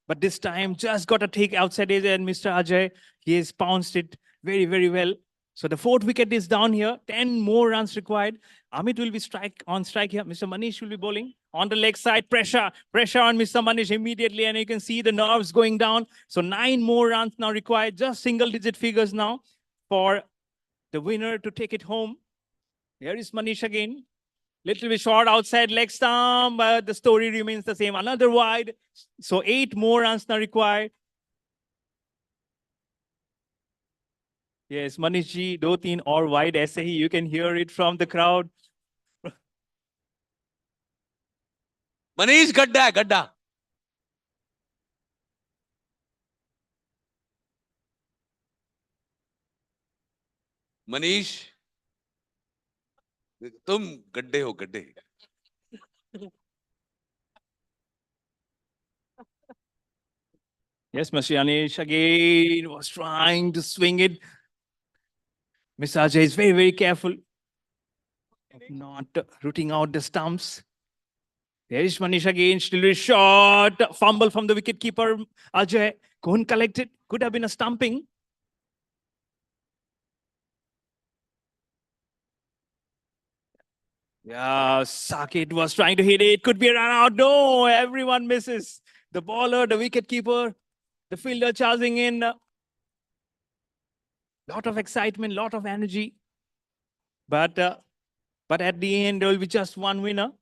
But this time just got a take outside edge, and Mr. Ajay, he has pounced it very, very well. So the 4th wicket is down here. 10 more runs required. Amit will be on strike here. Mr. Manish will be bowling on the leg side. Pressure on Mr. Manish immediately. And you can see the nerves going down. So 9 more runs now required. Just single-digit figures now for the winner to take it home. Here is Manish again. Little bit short outside leg stump, but the story remains the same. Another wide. So 8 more runs now required. Yes, Manish ji, 2-3 or wide ऐसे ही. You can hear it from the crowd. Manish, gadda, gadda. Manish, तुम गड्ढे हो गड्ढे. Yes, Mr. Anish again was trying to swing it. Mr. Ajay is very, very careful of not rooting out the stumps. There is Manish again, still a shot. Fumble from the wicket keeper. Ajay couldn't collect it. Could have been a stumping. Yeah, Saket was trying to hit it. Could be a run out. No, everyone misses. The bowler, the wicket keeper, the fielder charging in. Lot of excitement, lot of energy. But at the end, there will be just one winner.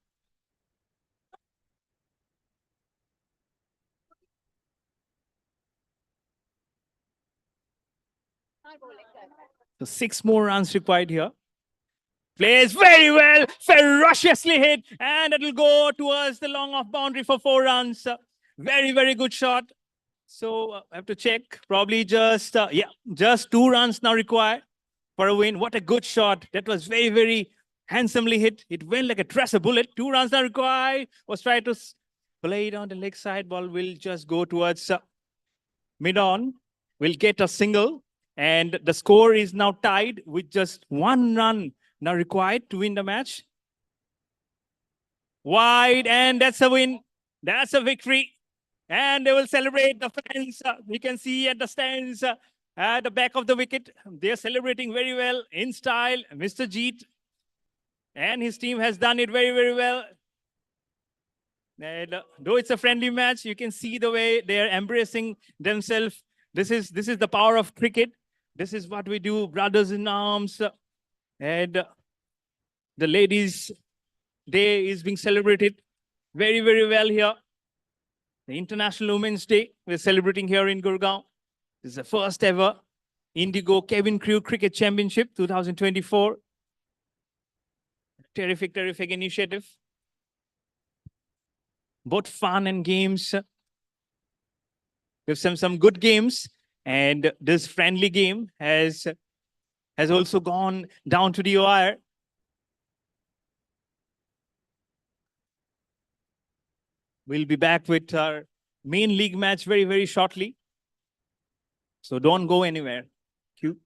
So 6 more runs required here. Plays very well, ferociously hit, and it will go towards the long off boundary for 4 runs. Very, very good shot. So I have to check. Probably just, just 2 runs now required for a win. What a good shot. That was very, very handsomely hit. It went like a tracer bullet. 2 runs now required. Was trying to play it on the leg side. Ball will just go towards mid-on. Will get a single. And the score is now tied with just 1 run now required to win the match. Wide, and that's a win. That's a victory. And they will celebrate. The fans, you can see at the stands at the back of the wicket. They're celebrating very well in style. Mr. Jeet and his team has done it very, very well. And though it's a friendly match, you can see the way they're embracing themselves. This is the power of cricket. This is what we do, brothers in arms. And the ladies' day is being celebrated very, very well here. The International Women's Day we're celebrating here in Gurgaon. This is the first ever Indigo Cabin Crew Cricket Championship 2024. Terrific, terrific initiative. Both fun and games. We have some good games, and this friendly game has also gone down to the wire. We'll be back with our main league match very, very shortly. So don't go anywhere. Thank you.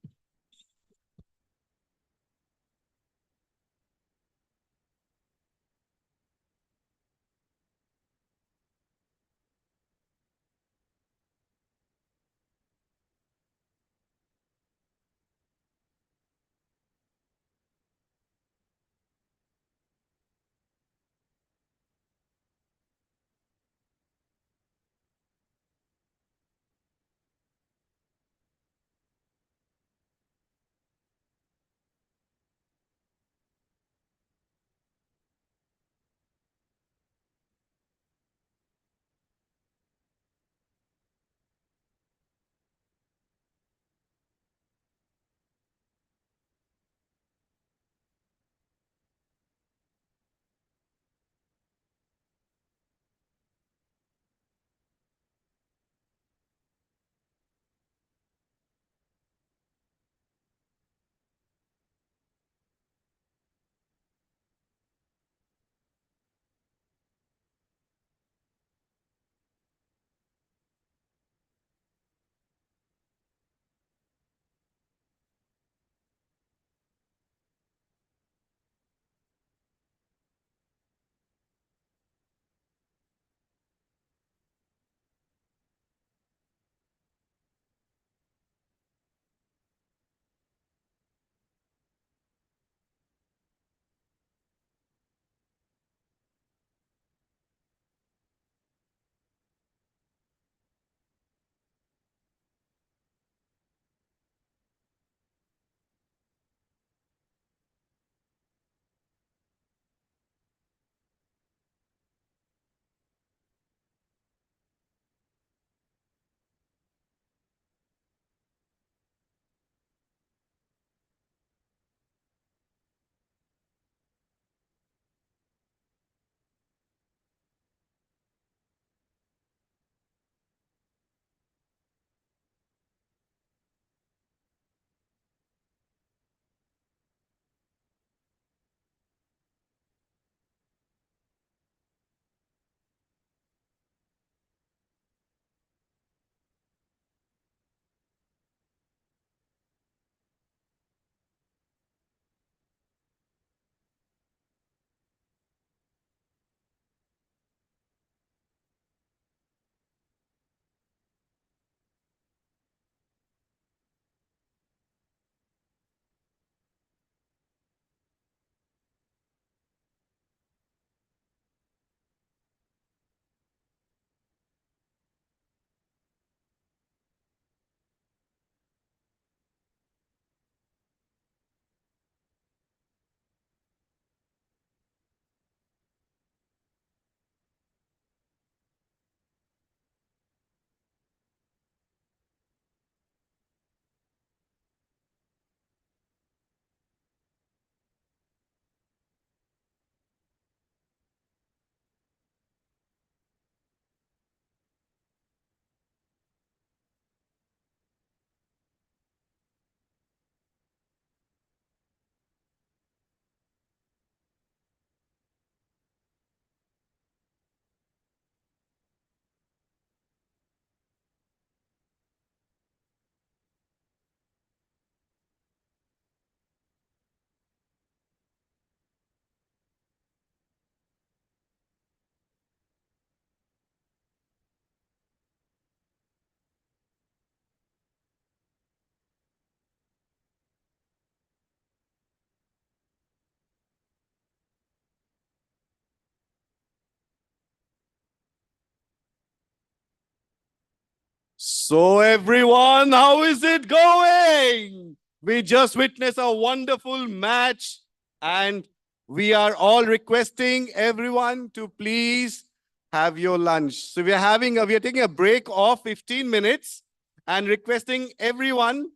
So everyone, how is it going? We just witnessed a wonderful match and we are all requesting everyone to please have your lunch. So we are taking a break of 15 minutes and requesting everyone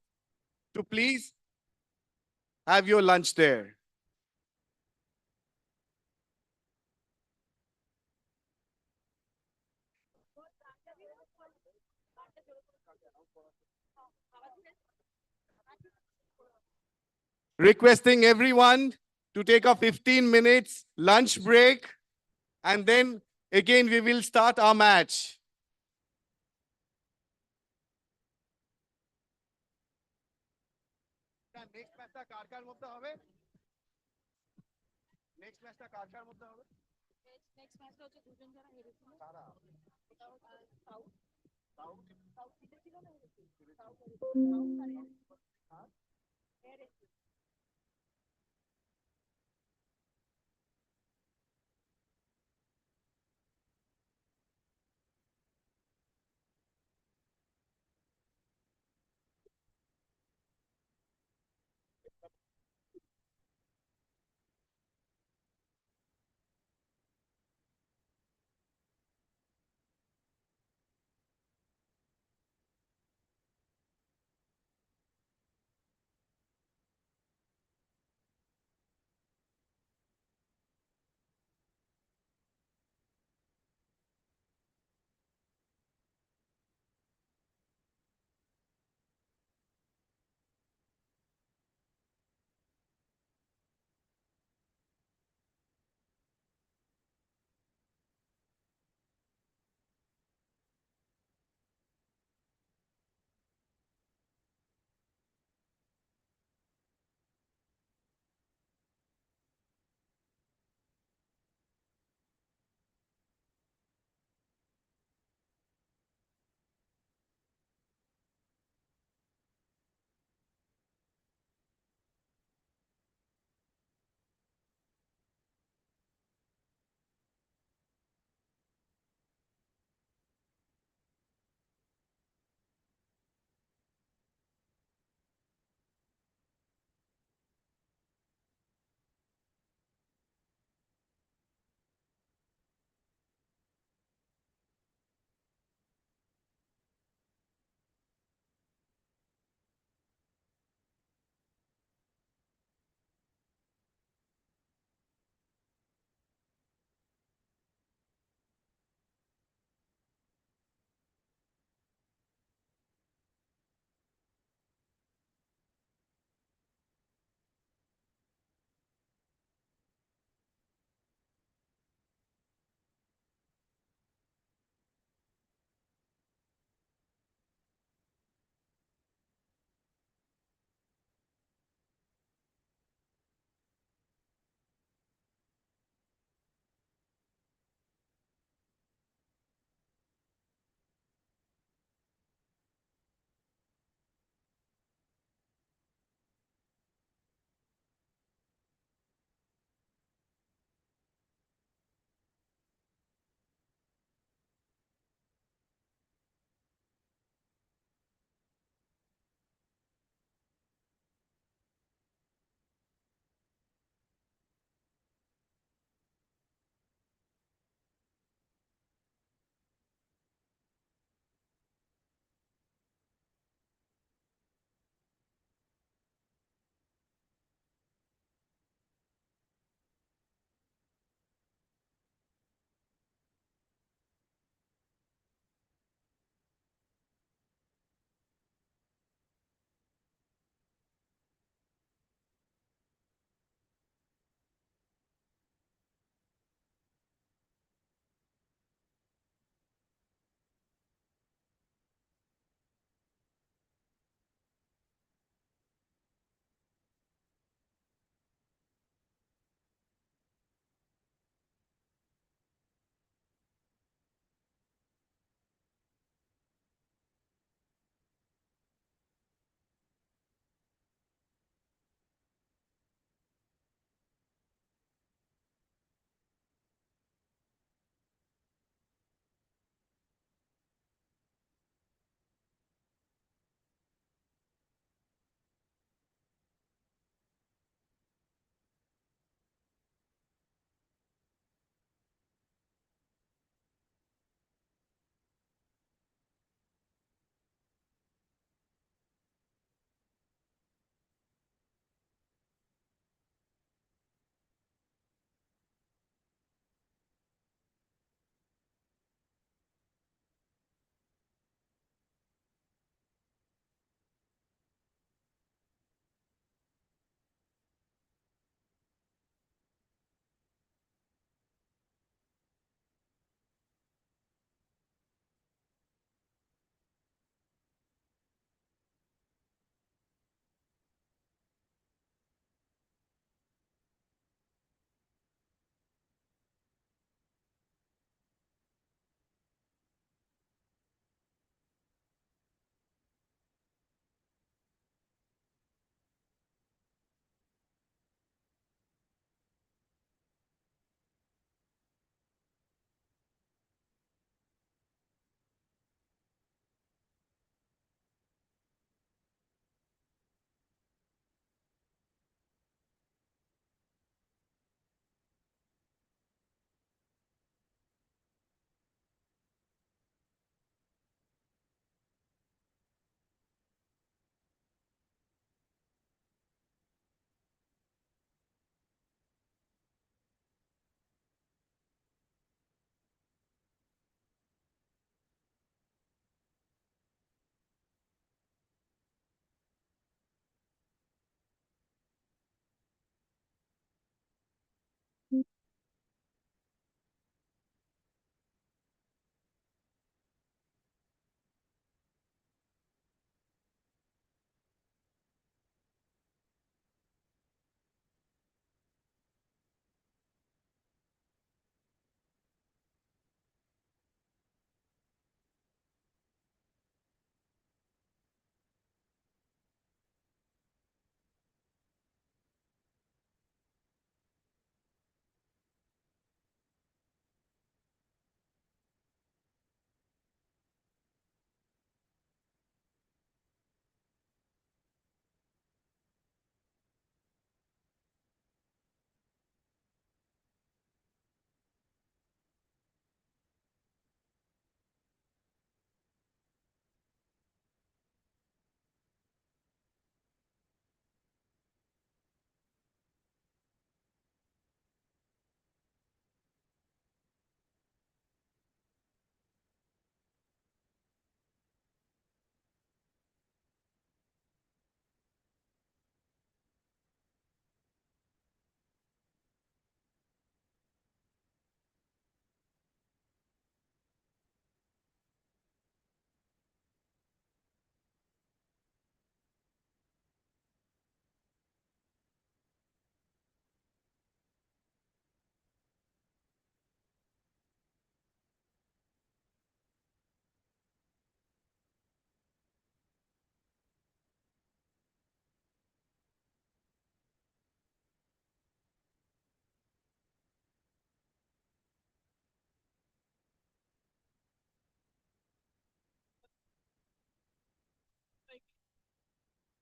to please have your lunch there. Requesting everyone to take a 15 minutes lunch break and then again we will start our match. Next match কার মধ্যে হবে? Next match কার মধ্যে হবে? Next match হচ্ছে দুজন যারা হেরেছিল তারা south south জিতেছিল না হেরেছিল south হেরেছিল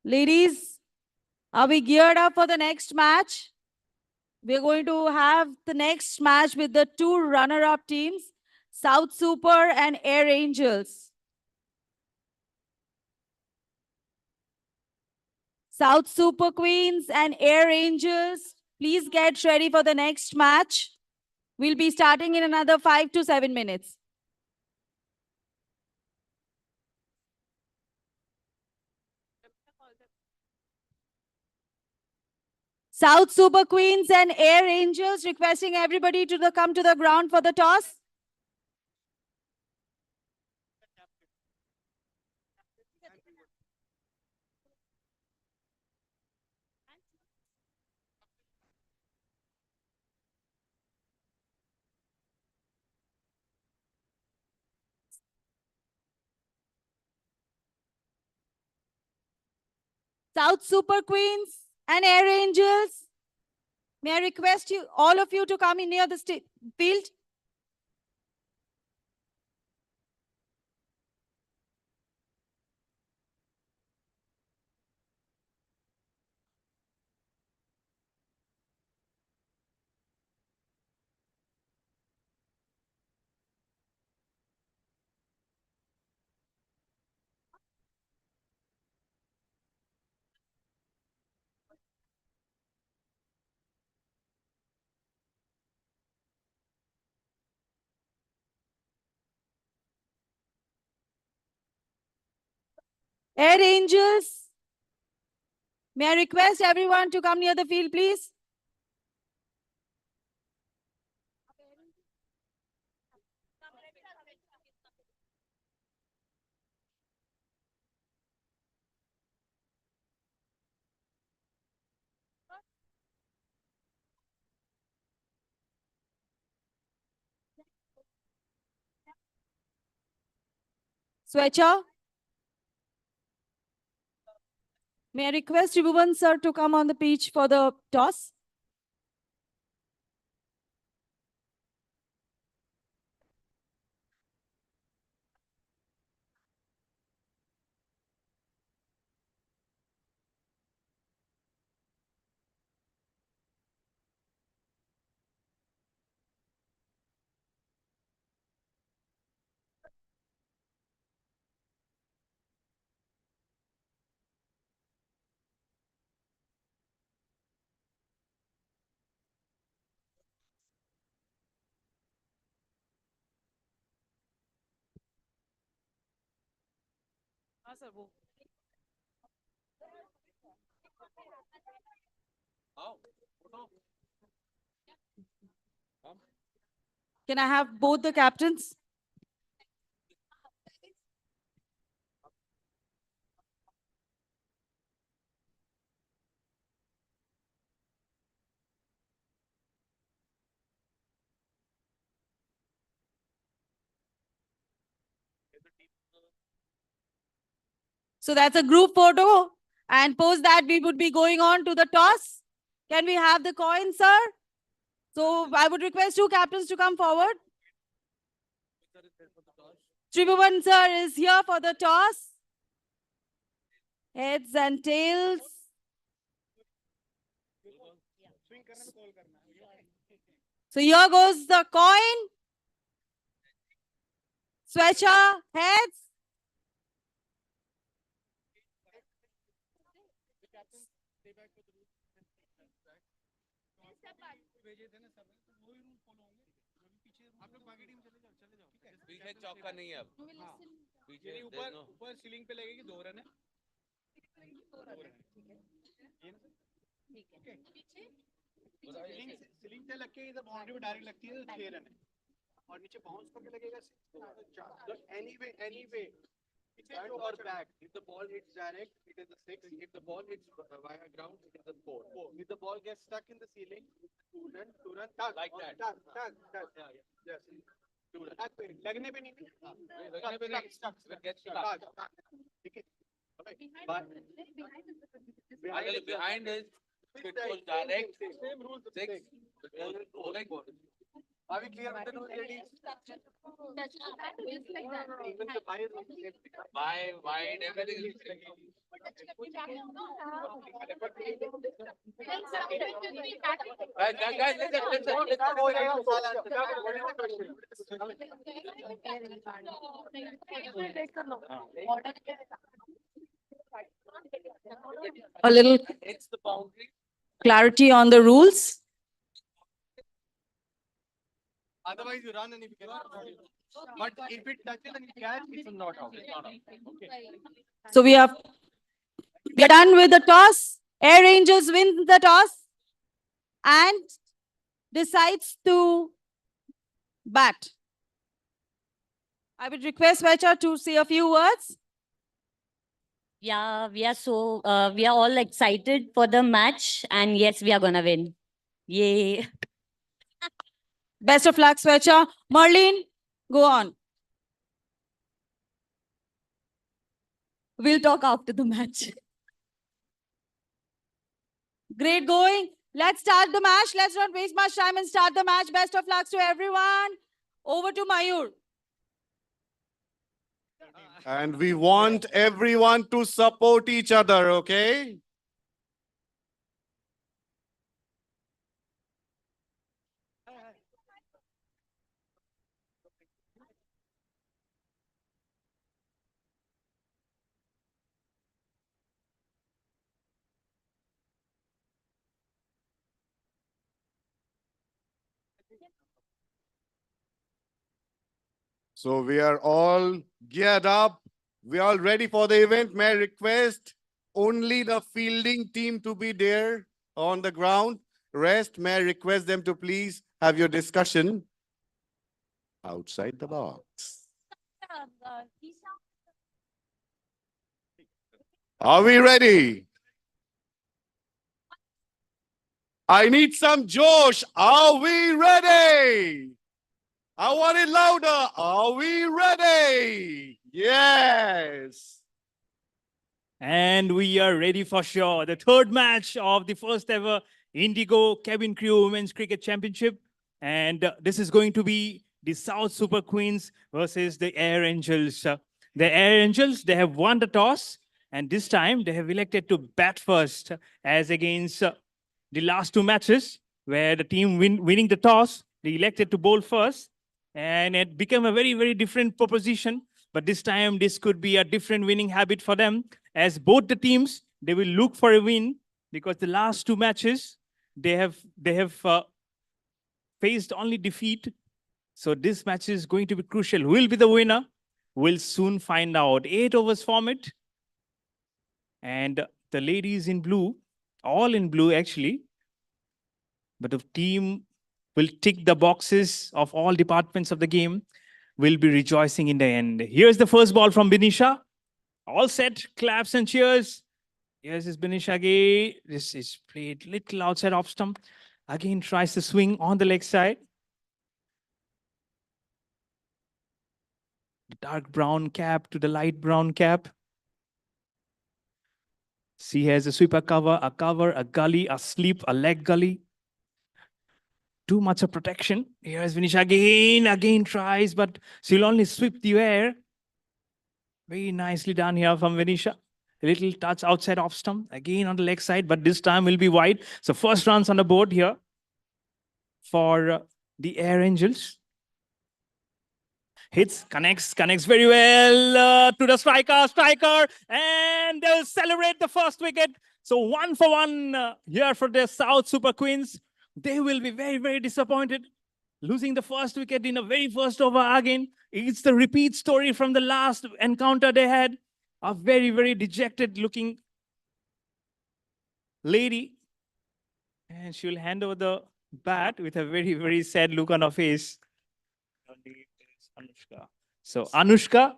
Ladies, are we geared up for the next match? We're going to have the next match with the two runner-up teams, South Super and Air Angels. South Super Queens and Air Angels, please get ready for the next match. We'll be starting in another 5 to 7 minutes. South Super Queens and Air Angels, requesting everybody to come to the ground for the toss. South Super Queens and Air Angels, may I request you, all of you, to come in near the field? Air Angels, may I request everyone to come near the field, please? Swetcha, may I request Tribhuvan sir to come on the pitch for the toss? Can I have both the captains? So that's a group photo. And post that, we would be going on to the toss. Can we have the coin, sir? So I would request two captains to come forward. Tribhuvan sir is here for the toss. Heads and tails. So here goes the coin. Swetcha, heads. पीछे चौका नहीं है अब पीछे ऊपर ऊपर ceiling पे लगेगी 2 रन है सीलिंग पे लग के इधर बाउंड्री पे डायरेक्ट लगती है तो 6 रन है और नीचे बाउंस करके लगेगा तो anyway front or back, if the ball hits direct, it is the 6. If the ball hits via ground, it is the 4. If the ball gets stuck in the ceiling, 2 run, like that. Yes. 2 run. लगने पे नहीं. लगने पे नहीं. Stuck. Get stuck. ठीक है. Behind is it goes direct. 6. Are we clear with the rules, ladies? Even the buy is also same thing. Buy, wide, everything is same. Guys, A little clarity on the rules. Otherwise, you run and if you cannot, but if it touches and you catch, it's not out. It's not out. Okay. So we are done with the toss. Air Angels win the toss and decides to bat. I would request Vecha to say a few words. Yeah, we are all excited for the match, and yes, we are gonna win. Yay. Best of luck, Svecha. Marlene, go on. We'll talk after the match. Great going. Let's start the match. Let's not waste much time and start the match. Best of luck to everyone. Over to Mayur. And we want everyone to support each other, okay? So we are all geared up. We are all ready for the event. May I request only the fielding team to be there on the ground. Rest, may I request them to please have your discussion outside the box. Are we ready? I need some Josh. Are we ready? I want it louder. Are we ready? Yes. And we are ready for sure. The third match of the first ever Indigo Cabin Crew Women's Cricket Championship. And this is going to be the South Super Queens versus the Air Angels. The Air Angels, they have won the toss. And this time they have elected to bat first as against the last two matches where the team winning the toss, they elected to bowl first. And it became a very, very different proposition. But this time, this could be a different winning habit for them. As both the teams, they will look for a win because the last two matches, they have faced only defeat. So this match is going to be crucial. Who will be the winner? We'll soon find out. 8 overs format. And the ladies in blue, all in blue actually. But the team will tick the boxes of all departments of the game, will be rejoicing in the end. Here's the first ball from Binisha. All set, claps and cheers. Here's this Binisha again. This is played little outside off stump. Again tries to swing on the leg side. The dark brown cap to the light brown cap. She has a sweeper cover, a gully, a sleep, a leg gully. Too much of protection. Here's Vinisha again tries, but she'll only sweep the air. Very nicely done here from Vinisha. A little touch outside off stump, again on the leg side, but this time will be wide. So first runs on the board here for the Air Angels. Hits, connects very well to the striker, and they'll celebrate the first wicket. So 1 for 1 here for the South Super Queens. They will be very, very disappointed. Losing the first wicket in a very first over again. It's the repeat story from the last encounter they had. A very, very dejected looking lady. And she'll hand over the bat with a very, very sad look on her face. Anushka. So Anushka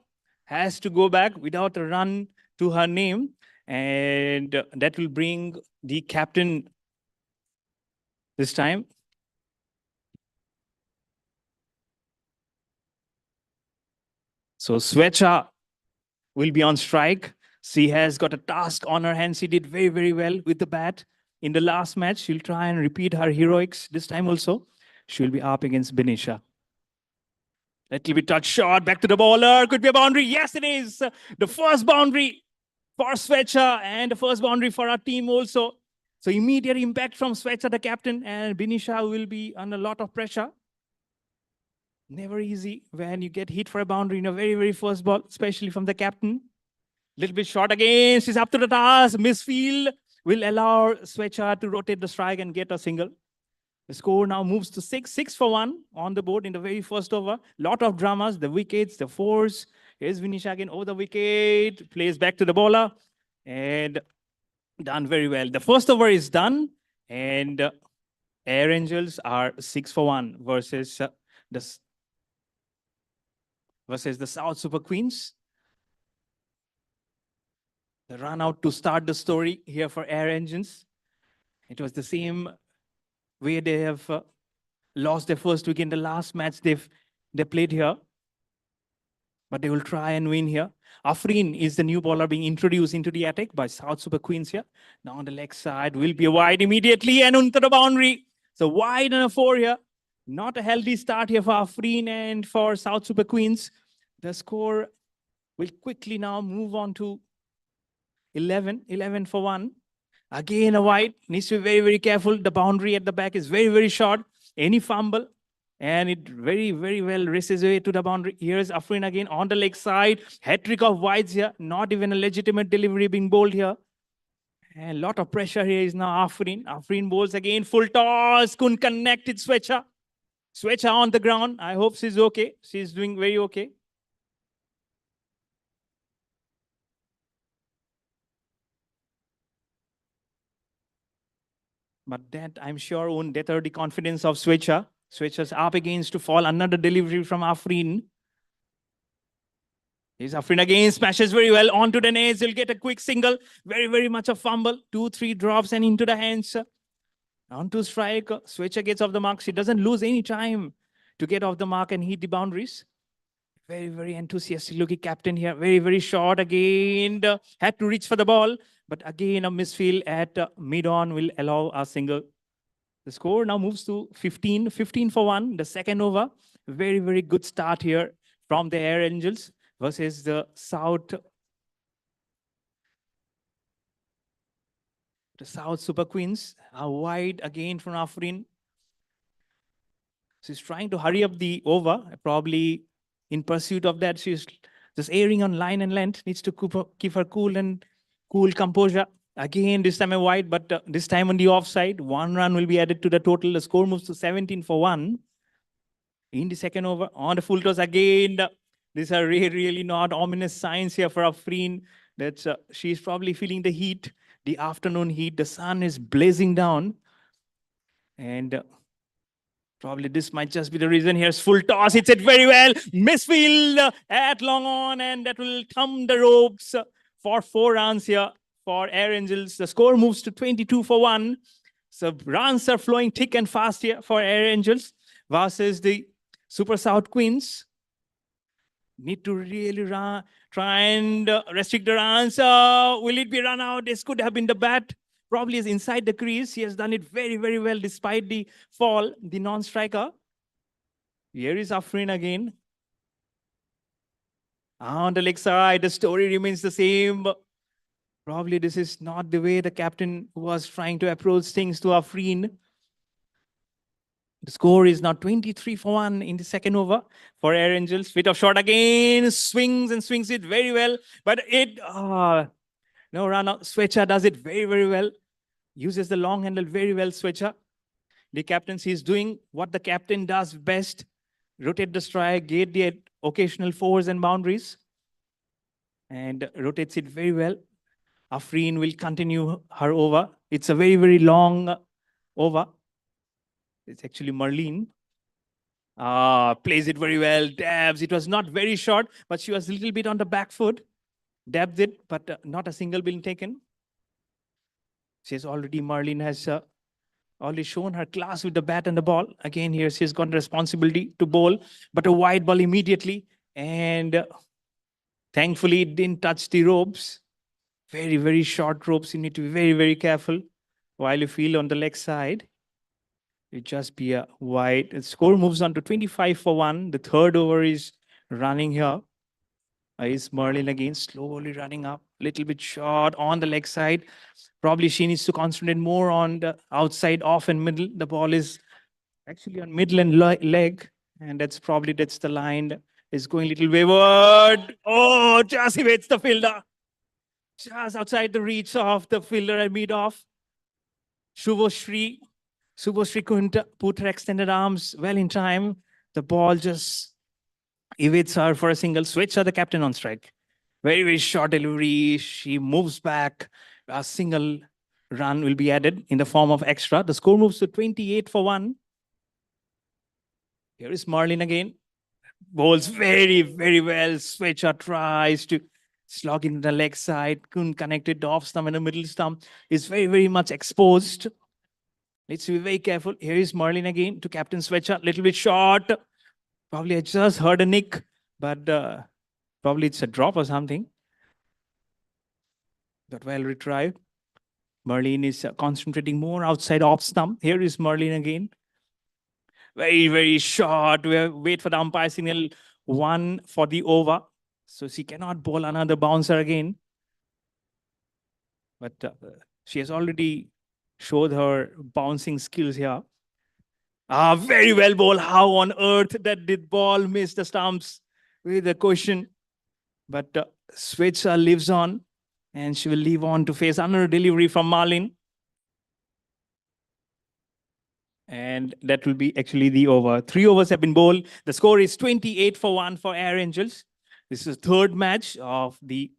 has to go back without a run to her name. And that will bring the captain this time. So Svecha will be on strike. She has got a task on her hands. She did very, very well with the bat in the last match. She'll try and repeat her heroics this time also. She will be up against Benisha. Little bit touch shot, back to the bowler. Could be a boundary. Yes, it is. The first boundary for Svecha and the first boundary for our team also. So immediate impact from Svecha, the captain, and Benisha will be under a lot of pressure. Never easy when you get hit for a boundary in a very, very first ball, especially from the captain. Little bit short again. She's up to the task. Misfield will allow Svecha to rotate the strike and get a single. The score now moves to 6 for 1 on the board in the very first over. Lot of dramas, the wickets, the fours. Here's Vinisha again over the wicket, plays back to the bowler, and done very well. The first over is done, and Air Angels are 6 for 1 versus the South Super Queens. The run out to start the story here for Air Engines. It was the same way they have lost their first wicket in the last match they played here. But they will try and win here. Afreen is the new bowler being introduced into the attack by South Super Queens here. Now on the leg side will be a wide immediately and onto the boundary. So wide and a 4 here. Not a healthy start here for Afreen and for South Super Queens. The score will quickly now move on to 11 for 1. Again, a wide. Needs to be very, very careful. The boundary at the back is very, very short. Any fumble, and it very, very well races away to the boundary. Here's Afreen again on the leg side. Hat-trick of wides here. Not even a legitimate delivery being bowled here. And a lot of pressure here is now Afreen. Afreen bowls again. Full toss. Couldn't connect it. Svecha. Svecha on the ground. I hope she's okay. She's doing very okay. But that, I'm sure, won't deter the confidence of Svecha. Svecha's up against to fall. Another delivery from Afreen. Here's Afreen again. Smashes very well onto the nets. He'll get a quick single. Very, very much a fumble. 2-3 drops and into the hands. Onto strike. Svecha gets off the mark. She doesn't lose any time to get off the mark and hit the boundaries. Very, very enthusiastic looking captain here. Very, very short again. Had to reach for the ball. But again, a misfield at mid-on will allow a single. The score now moves to 15 for 1. The second over. Very, very good start here from the Air Angels versus the South Super Queens. Are wide again from Afreen. She's trying to hurry up the over. Probably in pursuit of that, she's just airing on line and length. Needs to keep her cool and cool composure. Again, this time a wide, but this time on the offside. 1 run will be added to the total. The score moves to 17 for 1. In the second over, on the full toss again. These are really not ominous signs here for Afreen. That she's probably feeling the heat, the afternoon heat. The sun is blazing down. And probably this might just be the reason. Here's full toss. Hits it very well. Misfield at long on, and that will thumb the ropes for 4 runs here for Air Angels. The score moves to 22 for 1. So runs are flowing thick and fast here for Air Angels versus the Super South Queens. Need to really try and restrict the runs. Will it be run out? This could have been the bat. Probably is inside the crease. He has done it very, very well despite the fall, the non-striker. Here is Afreen again. On the leg side, the story remains the same. Probably this is not the way the captain was trying to approach things to Afreen. The score is now 23 for 1 in the second over for Air Angels. Bit of shot again. Swings and swings it very well. But it, no run out. Svecha does it very, very well. Uses the long handle very well, Svecha. The captaincy is doing what the captain does best. Rotate the strike, get the occasional fours and boundaries. And rotates it very well. Afreen will continue her over. It's a very, very long over. It's actually Marlene. Plays it very well. Dabs. It was not very short, but she was a little bit on the back foot. Dabs it, but not a single being taken. Marlene has already shown her class with the bat and the ball. Again, here she's got responsibility to bowl, but a wide ball immediately. And thankfully, it didn't touch the ropes. Very, very short ropes. You need to be very, very careful while you feel on the leg side. It just be a wide. The score moves on to 25 for 1. The third over is running here. Is Merlin again slowly running up, little bit short on the leg side. Probably she needs to concentrate more on the outside, off and middle. The ball is actually on middle and leg, and that's the line. Is going little wayward. Oh, just evades the fielder. Just outside the reach of the fielder and mid off. Shubhoshri couldn't put her extended arms well in time. The ball just evades her for a single. Switcher, the captain on strike. Very, very short delivery. She moves back. A single run will be added in the form of extra. The score moves to 28 for 1. Here is Marlin again. Bowls very, very well. Switcher tries to slog in the leg side. Couldn't connect it. The off stump and the middle stump is very, very much exposed. Let's be very careful. Here is Marlin again to captain Switcher. Little bit short. Probably I just heard a nick, but probably it's a drop or something. But well retrieved. Merlin is concentrating more outside off stump. Here is Merlin again. Very, very short. We wait for the umpire signal 1 for the over. So she cannot bowl another bouncer again. But she has already showed her bouncing skills here. Very well bowled. How on earth that did ball miss the stumps with a question? But Switcher lives on, and she will leave on to face another delivery from Marlin. And that will be actually the over. 3 overs have been bowled. The score is 28 for 1 for Air Angels. This is the third match of the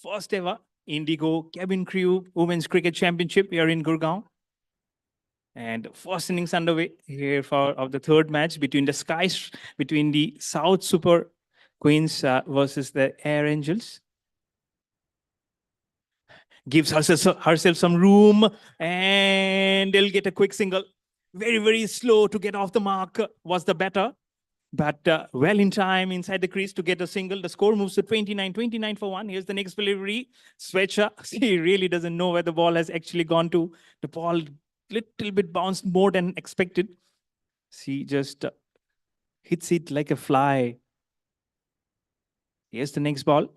first ever Indigo Cabin Crew Women's Cricket Championship here in Gurgaon. And first innings underway here of the third match between the South Super Queens versus the Air Angels. Gives herself some room, and they'll get a quick single. Very, very slow to get off the mark was the batter, but well in time inside the crease to get a single. The score moves to 29 for 1. Here's the next delivery. Switcher, he really doesn't know where the ball has actually gone to. The ball little bit bounced more than expected. She just hits it like a fly. Here's the next ball.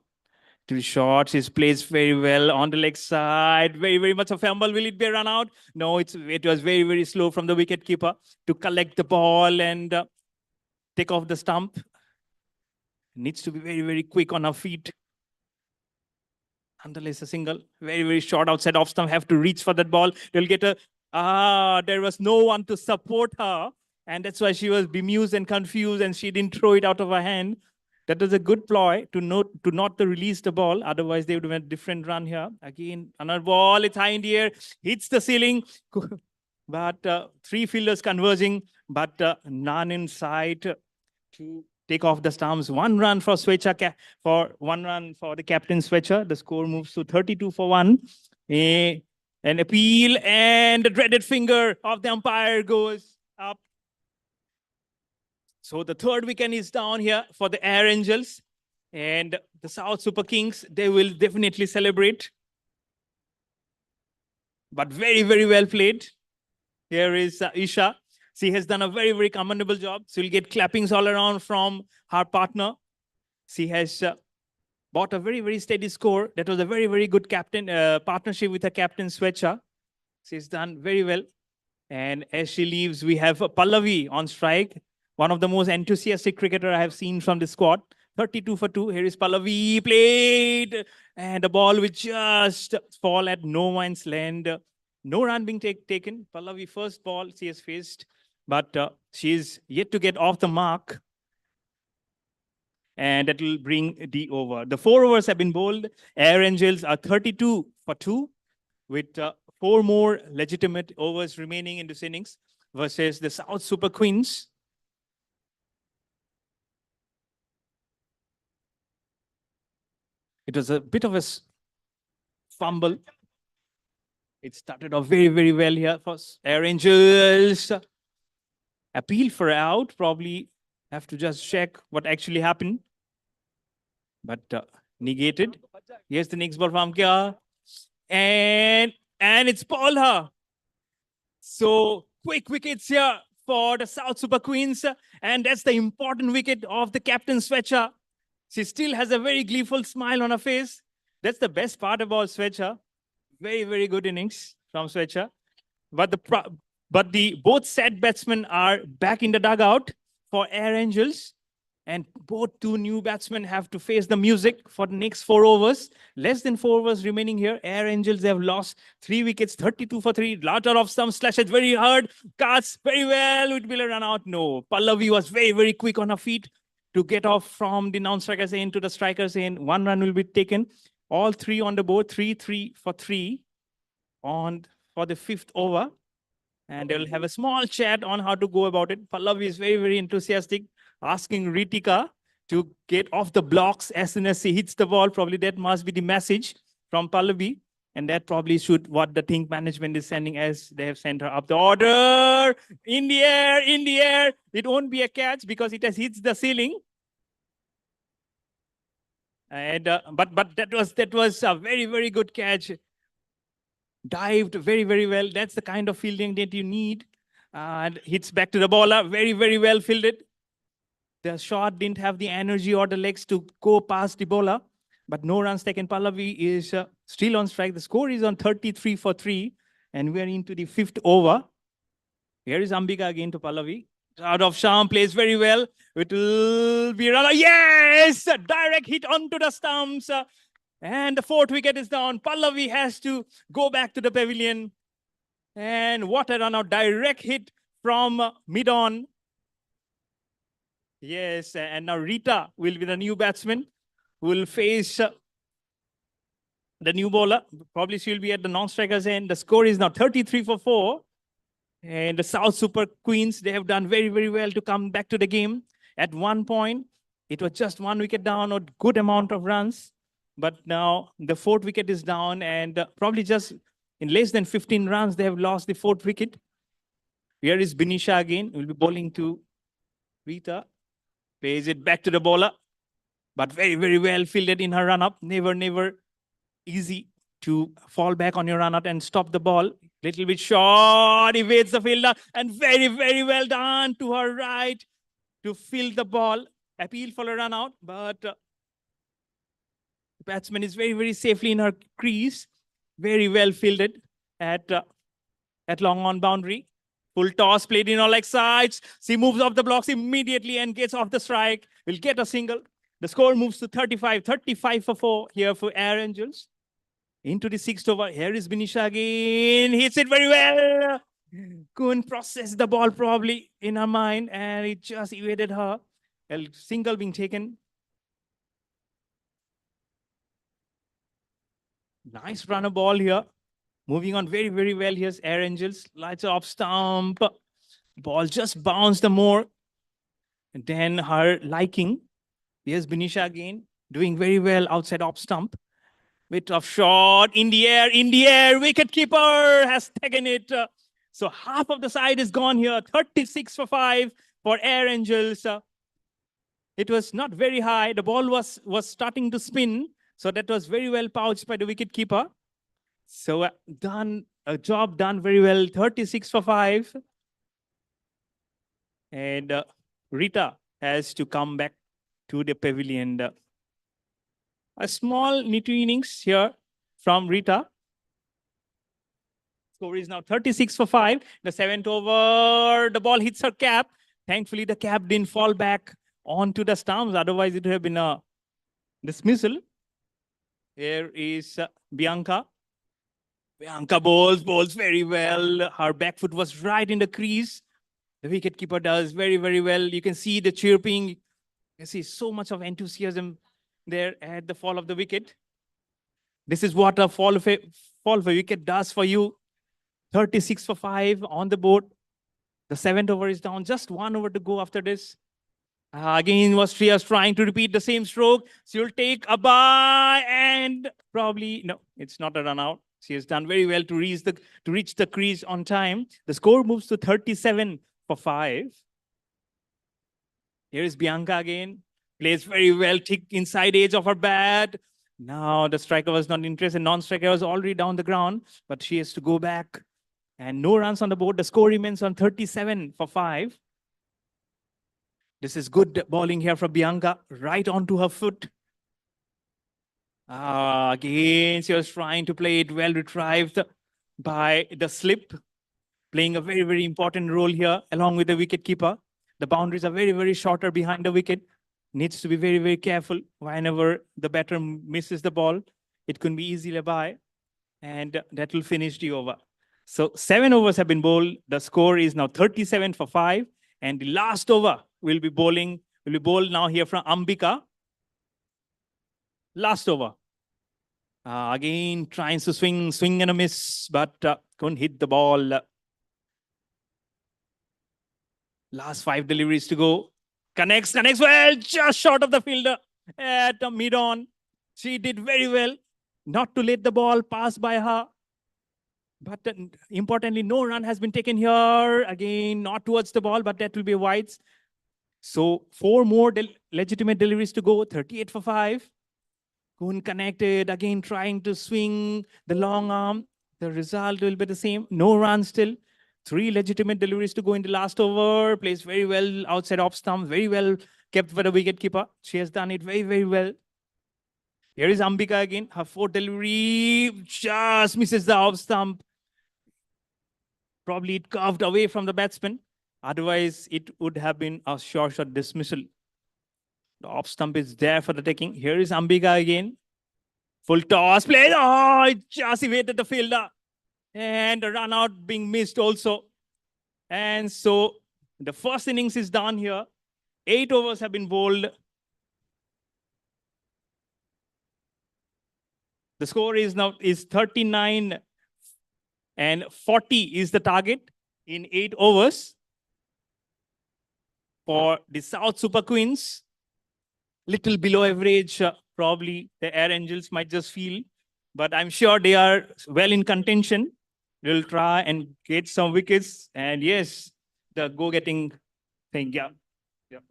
To short, she's placed very well on the leg side. Very, very much a fumble. Will it be a run out? No, it was very, very slow from the wicket keeper to collect the ball and take off the stump. Needs to be very, very quick on her feet. Underlays a single. Very, very short outside off stump. Have to reach for that ball. They'll get a... there was no one to support her. And that's why she was bemused and confused and she didn't throw it out of her hand. That was a good ploy to not to release the ball. Otherwise, they would have had a different run here. Again, another ball. It's high in the air. Hits the ceiling. But 3 fielders converging. But none in sight to take off the stumps. 1 run for Switcher. For 1 run for the captain Switcher. The score moves to 32 for 1. An appeal. And the dreaded finger of the umpire goes up. So the third wicket is down here for the Air Angels. And the South Super Kings, they will definitely celebrate. But very, very well played. Here is Isha. She has done a very, very commendable job. She'll get clappings all around from her partner. She has bought a very, very steady score. That was a very, very good captain partnership with her captain Swetcha. She's done very well. And as she leaves, we have Pallavi on strike. One of the most enthusiastic cricketer I have seen from the squad. 32 for 2. Here is Pallavi. Played. And the ball will just fall at no one's land. No run being taken. Pallavi first ball she has faced. But she is yet to get off the mark. And that will bring the over. The 4 overs have been bowled. Air Angels are 32 for 2. With 4 more legitimate overs remaining in this innings. Versus the South Super Queens. It was a bit of a fumble. It started off very, very well here for Air Angels. Appeal for out. Probably have to just check what actually happened. But negated. Here's the next ball from Kia. And it's Paula. So quick wickets here for the South Super Queens. And that's the important wicket of the captain Swetcha. She still has a very gleeful smile on her face. That's the best part about Swetcha. Very, very good innings from Swetcha. But the both set batsmen are back in the dugout for Air Angels. And both two new batsmen have to face the music for the next 4 overs. Less than 4 overs remaining here. Air Angels have lost 3 wickets, 32 for 3. Lot of some slashes, very hard. Cuts very well. It will run out. No. Pallavi was very, very quick on her feet to get off from the non-strikers end to the strikers end. 1 run will be taken. All 3 on the board. 3 for 3 for the 5th over. And they'll have a small chat on how to go about it. Pallavi is very, very enthusiastic, asking Ritika to get off the blocks as soon as she hits the ball. Probably that must be the message from Pallavi. And that probably should what the think management is sending as they have sent her up the order. In the air, in the air. It won't be a catch because it has hit the ceiling. And but that was a very, very good catch. Dived very, very well. That's the kind of fielding that you need. And hits back to the bowler. Very, very well fielded. The shot didn't have the energy or the legs to go past the bowler. But no runs taken. Pallavi is still on strike. The score is on 33 for 3. And we are into the 5th over. Here is Ambika again to Pallavi. Out of Sham plays very well. It will be runner. Yes! A direct hit onto the stumps. And the 4th wicket is down. Pallavi has to go back to the pavilion. And what a run out. Direct hit from mid-on. Yes, and now Rita will be the new batsman who will face the new bowler. Probably she will be at the non-strikers end. The score is now 33 for 4. And the South Super Queens, they have done very, very well to come back to the game. At one point, it was just 1 wicket down or good amount of runs. But now the 4th wicket is down and probably just in less than 15 runs, they have lost the 4th wicket. Here is Binisha again. Will be bowling to Rita. Plays it back to the bowler. But very, very well fielded in her run-up. Never, never easy to fall back on your run-out and stop the ball. Little bit short, evades the fielder. And very, very well done to her right to field the ball. Appeal for a run-out. But batsman is very, very safely in her crease. Very well fielded at long on boundary. Full toss played in all like sides. She moves off the blocks immediately and gets off the strike. Will get a single. The score moves to 35 for 4 here for Air Angels. Into the 6th over. Here is Binisha again. Hits it very well. Couldn't process the ball probably in her mind and it just evaded her. A single being taken. Nice runner ball here. Moving on very, very well. Here's Air Angels. Lights off stump. Ball just bounced the more than her liking. Here's Binisha again. Doing very well outside off stump. Bit of shot. In the air. In the air. Wicket keeper has taken it. So half of the side is gone here. 36 for 5 for Air Angels. It was not very high. The ball was starting to spin. So that was very well pouched by the wicket keeper. So a job done very well. 36 for 5. And Rita has to come back to the pavilion. A small nitty innings here from Rita. Score is now 36 for 5. The 7th over, the ball hits her cap. Thankfully, the cap didn't fall back onto the stumps. Otherwise, it would have been a dismissal. Here is Bianca. Bianca bowls very well. Her back foot was right in the crease. The wicketkeeper does very, very well. You can see the chirping. You can see so much of enthusiasm there at the fall of the wicket. This is what a fall of a wicket does for you. 36 for 5 on the board. The 7th over is down. Just 1 over to go after this. Again, was Trias trying to repeat the same stroke. She'll take a bye and probably, no, it's not a run out. She has done very well to reach the crease on time. The score moves to 37 for 5. Here is Bianca again. Plays very well, thick inside edge of her bat. Now the striker was not interested. Non-striker was already down the ground, but she has to go back And no runs on the board. The score remains on 37 for 5. This is good bowling here from Bianca, right onto her foot. Again, she was trying to play it well retrieved by the slip, playing a very, very important role here along with the wicket keeper. The boundaries are very, very shorter behind the wicket. Needs to be very, very careful whenever the batter misses the ball. It can be easily by, and that will finish the over. So 7 overs have been bowled. The score is now 37 for 5. And the last over will be bowled now here from Ambika. Last over. Again, trying to swing and a miss, but couldn't hit the ball. Last 5 deliveries to go. Connects well, just short of the fielder at mid-on. She did very well not to let the ball pass by her. But importantly, no run has been taken here. Again, not towards the ball, but that will be wides. So 4 more legitimate deliveries to go, 38 for 5. Kun connected, again trying to swing the long arm. The result will be the same. No run still. 3 legitimate deliveries to go in the last over. Plays very well outside off stump. Very well kept for the wicketkeeper. She has done it very, very well. Here is Ambika again. Her 4th delivery just misses the off stump. Probably it curved away from the batsman. Otherwise, it would have been a short dismissal. The off stump is there for the taking. Here is Ambika again. Full toss play. Oh, it just evaded the fielder. And the run out being missed also. And so the first innings is done here. 8 overs have been bowled. The score is now 39 and 40 is the target in 8 overs for the South Super Queens. Little below average, probably the Air Angels might just feel, but I'm sure they are well in contention. They'll try and get some wickets. And yes, the go-getting thing. Yeah.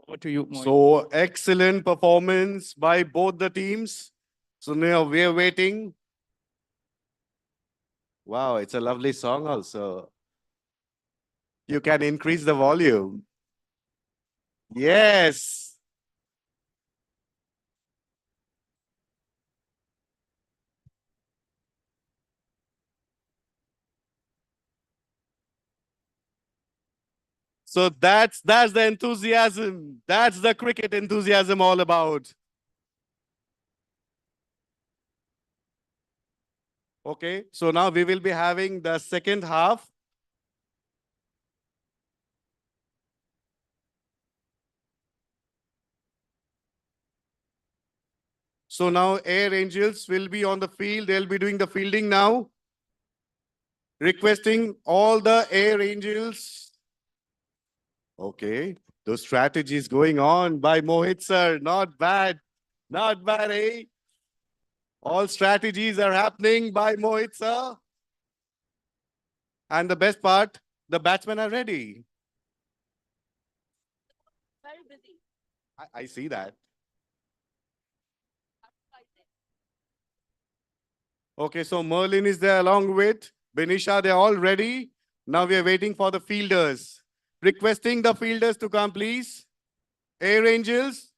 Over to you, Mohit. So excellent performance by both the teams. So now we're waiting. Wow, it's a lovely song also. You can increase the volume. Yes. So that's the enthusiasm. That's the cricket enthusiasm all about. Okay, so now we will be having the second half. So now Air Angels will be on the field. They'll be doing the fielding now. Requesting all the Air Angels. Okay, those strategies going on by Mohit sir. Not bad. Not bad, eh? All strategies are happening by Mohit sir. And the best part, the batsmen are ready. Very busy. I see that. Okay, so Merlin is there along with Benisha. They're all ready. Now we are waiting for the fielders. Requesting the fielders to come, please. Air Angels.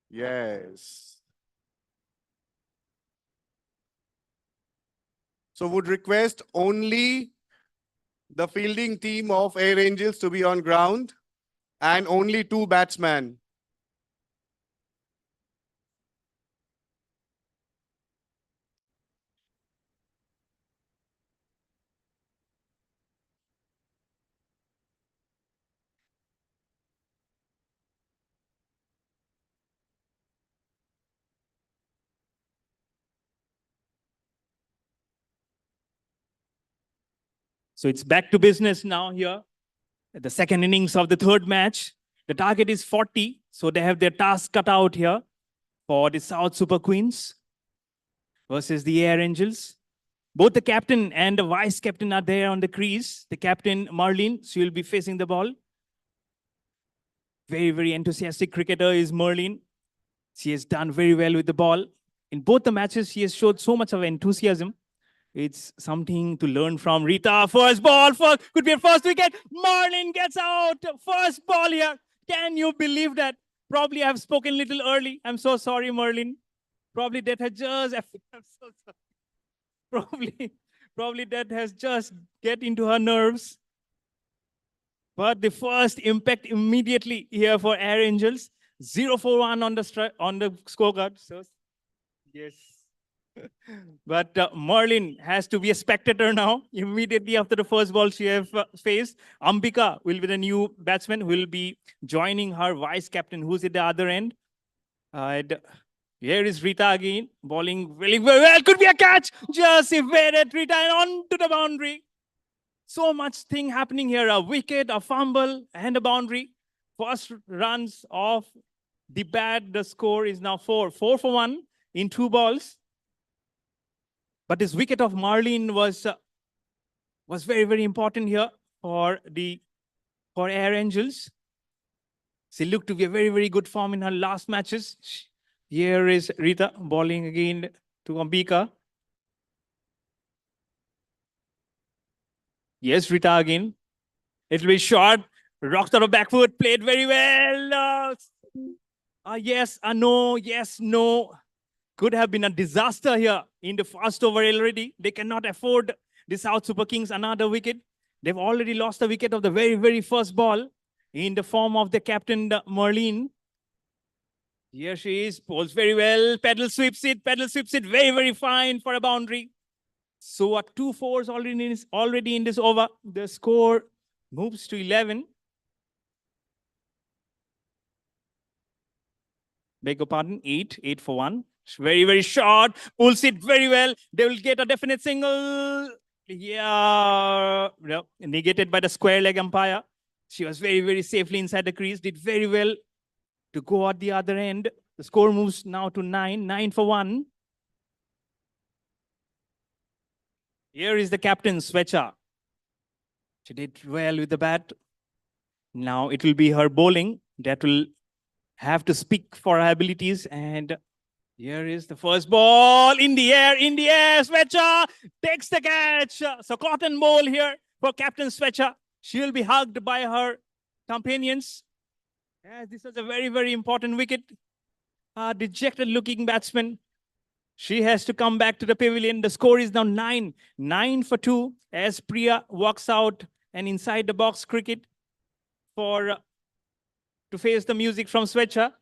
Yes. So would request only the fielding team of Air Angels to be on ground and only 2 batsmen. So it's back to business now here. The second innings of the 3rd match. The target is 40. So they have their task cut out here for the South Super Queens versus the Air Angels. Both the captain and the vice captain are there on the crease. The captain, Marlene, she will be facing the ball. Very, very enthusiastic cricketer is Merlin. She has done very well with the ball. in both the matches, she has showed so much of enthusiasm. It's something to learn from. Rita, first ball, could be a first wicket. Marlin gets out. First ball here. Can you believe that? Probably I have spoken a little early. I'm so sorry, Marlin. Probably that has just, I'm so sorry. Probably that has just get into her nerves. But the first impact immediately here for Air Angels. 0-for-1 on the scorecard. So, yes. But Marlin has to be a spectator now. Immediately after the first ball she have faced, Ambika will be the new batsman who will be joining her vice captain, who's at the other end. And here is Rita again, bowling really very well. Could be a catch. Just evaded Rita and on to the boundary. So much thing happening here. A wicket, a fumble, and a boundary. First runs of the bat. The score is now 4-for-1 in 2 balls. But this wicket of Marlin was very, very important here for Air Angels. She looked to be a very, very good form in her last matches. Here is Rita bowling again to Ambika. Yes, Rita again. It will be short. Rocked out of back foot. Played very well. Yes, no. Yes, no. Could have been a disaster here in the first over already. They cannot afford the South Super Kings another wicket. They've already lost the wicket of the very, very first ball in the form of the captain, Marlene. Here she is, pulls very well, pedal sweeps it, very, very fine for a boundary. So at 2 fours already in this over. The score moves to 11. Beg your pardon, 8 for 1. Very, very short, pulls it very well. They will get a definite single. Yeah, negated by the square leg umpire. She was very, very safely inside the crease, did very well to go at the other end. The score moves now to 9 for 1. Here is the captain, Svecha. She did well with the bat. Now it will be her bowling that will have to speak for her abilities. And here is the first ball in the air. Svecha takes the catch. So cotton ball here for Captain Svecha. She will be hugged by her companions. Yes, this is a very, very important wicket. Dejected looking batsman. She has to come back to the pavilion. The score is now 9 for 2 as Priya walks out and inside the box cricket to face the music from Svecha.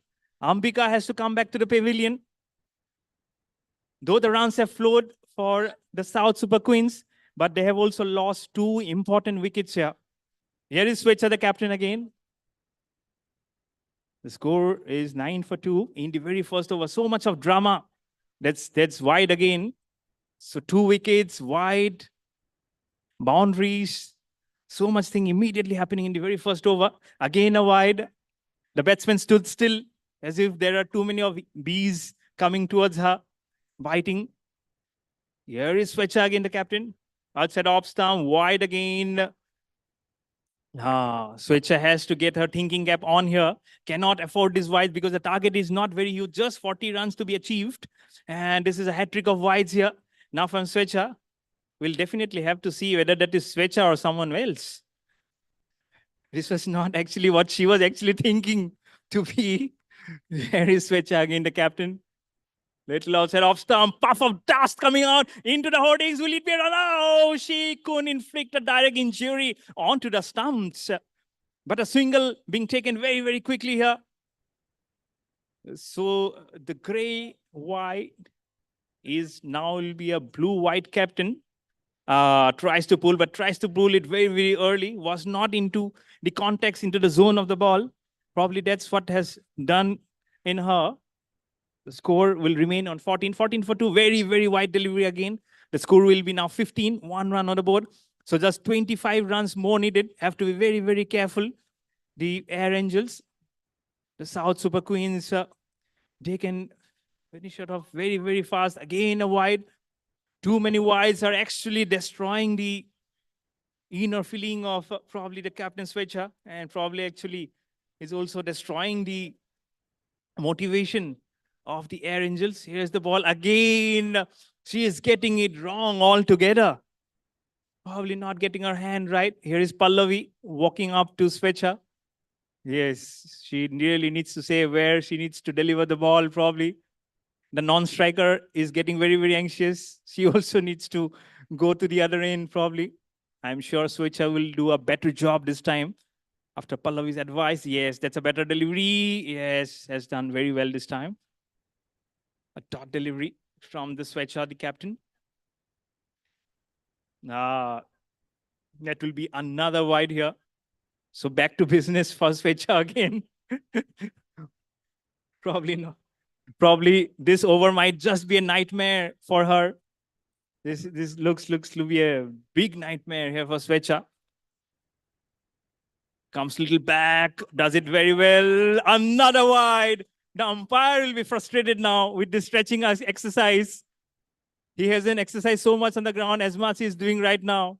Ambika has to come back to the pavilion. Though the runs have flowed for the South Super Queens, but they have also lost 2 important wickets here. Here is Svecha, the captain again. The score is 9 for 2 in the very first over. So much of drama. That's wide again. So 2 wickets, wide, boundaries. So much thing immediately happening in the very first over. Again a wide. The batsman stood still as if there are too many of bees coming towards her, biting. Here is Svecha again, the captain. Outside off stump, wide again. Svecha has to get her thinking cap on here. Cannot afford this wide because the target is not very huge. Just 40 runs to be achieved. And this is a hat trick of wides here. Now from Svecha, we'll definitely have to see whether that is Svecha or someone else. This was not actually what she was actually thinking to be. There is Svecha again, the captain. Little outside off stump, puff of dust coming out into the hoardings. Will it be a run? Oh, she couldn't inflict a direct injury onto the stumps. But a single being taken very, very quickly here. So the grey-white is now will be a blue-white captain. Tries to pull it very, very early. Was not into the context, into the zone of the ball. Probably that's what has done in her. The score will remain on 14 for 2. Very, very wide delivery again. The score will be now 15, 1 run on the board. So just 25 runs more needed. Have to be very, very careful. The Air Angels, the South Super Queens, they can finish it off very, very fast. Again, a wide. Too many wides are actually destroying the inner feeling of probably the captain Svecha, and probably actually is also destroying the motivation of the Air Angels. Here's the ball again. She is getting it wrong altogether. Probably not getting her hand right. Here is Pallavi walking up to Svecha. Yes, she really needs to say where she needs to deliver the ball, probably. The non-striker is getting very, very anxious. She also needs to go to the other end, probably. I'm sure Svecha will do a better job this time. After Pallavi's advice, yes, that's a better delivery. Yes, has done very well this time. A dot delivery from the Svecha, the captain. That will be another wide here. So back to business for Svecha again. Probably not. Probably this over might just be a nightmare for her. This looks to be a big nightmare here for Svecha. Comes little back, does it very well. Another wide. The umpire will be frustrated now with this stretching exercise. He hasn't exercised so much on the ground as much he's doing right now.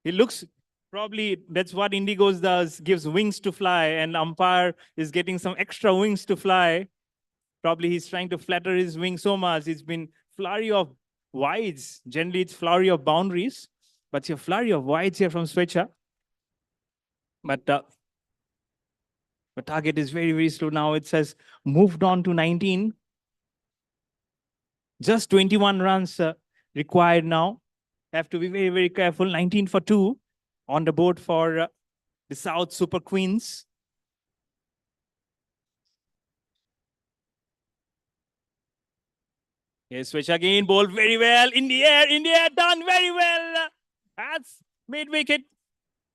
He looks, probably that's what Indigos does, gives wings to fly, and umpire is getting some extra wings to fly. Probably he's trying to flatter his wings so much. It's been flurry of wides. Generally, it's flurry of boundaries, but it's a flurry of wides here from Svecha. But the target is very, very slow now. It says moved on to 19. Just 21 runs required now. Have to be very, very careful. 19 for 2 on the board for the South Super Queens. Yes, switch again, bowled very well. In the air, done very well. That's mid-wicket.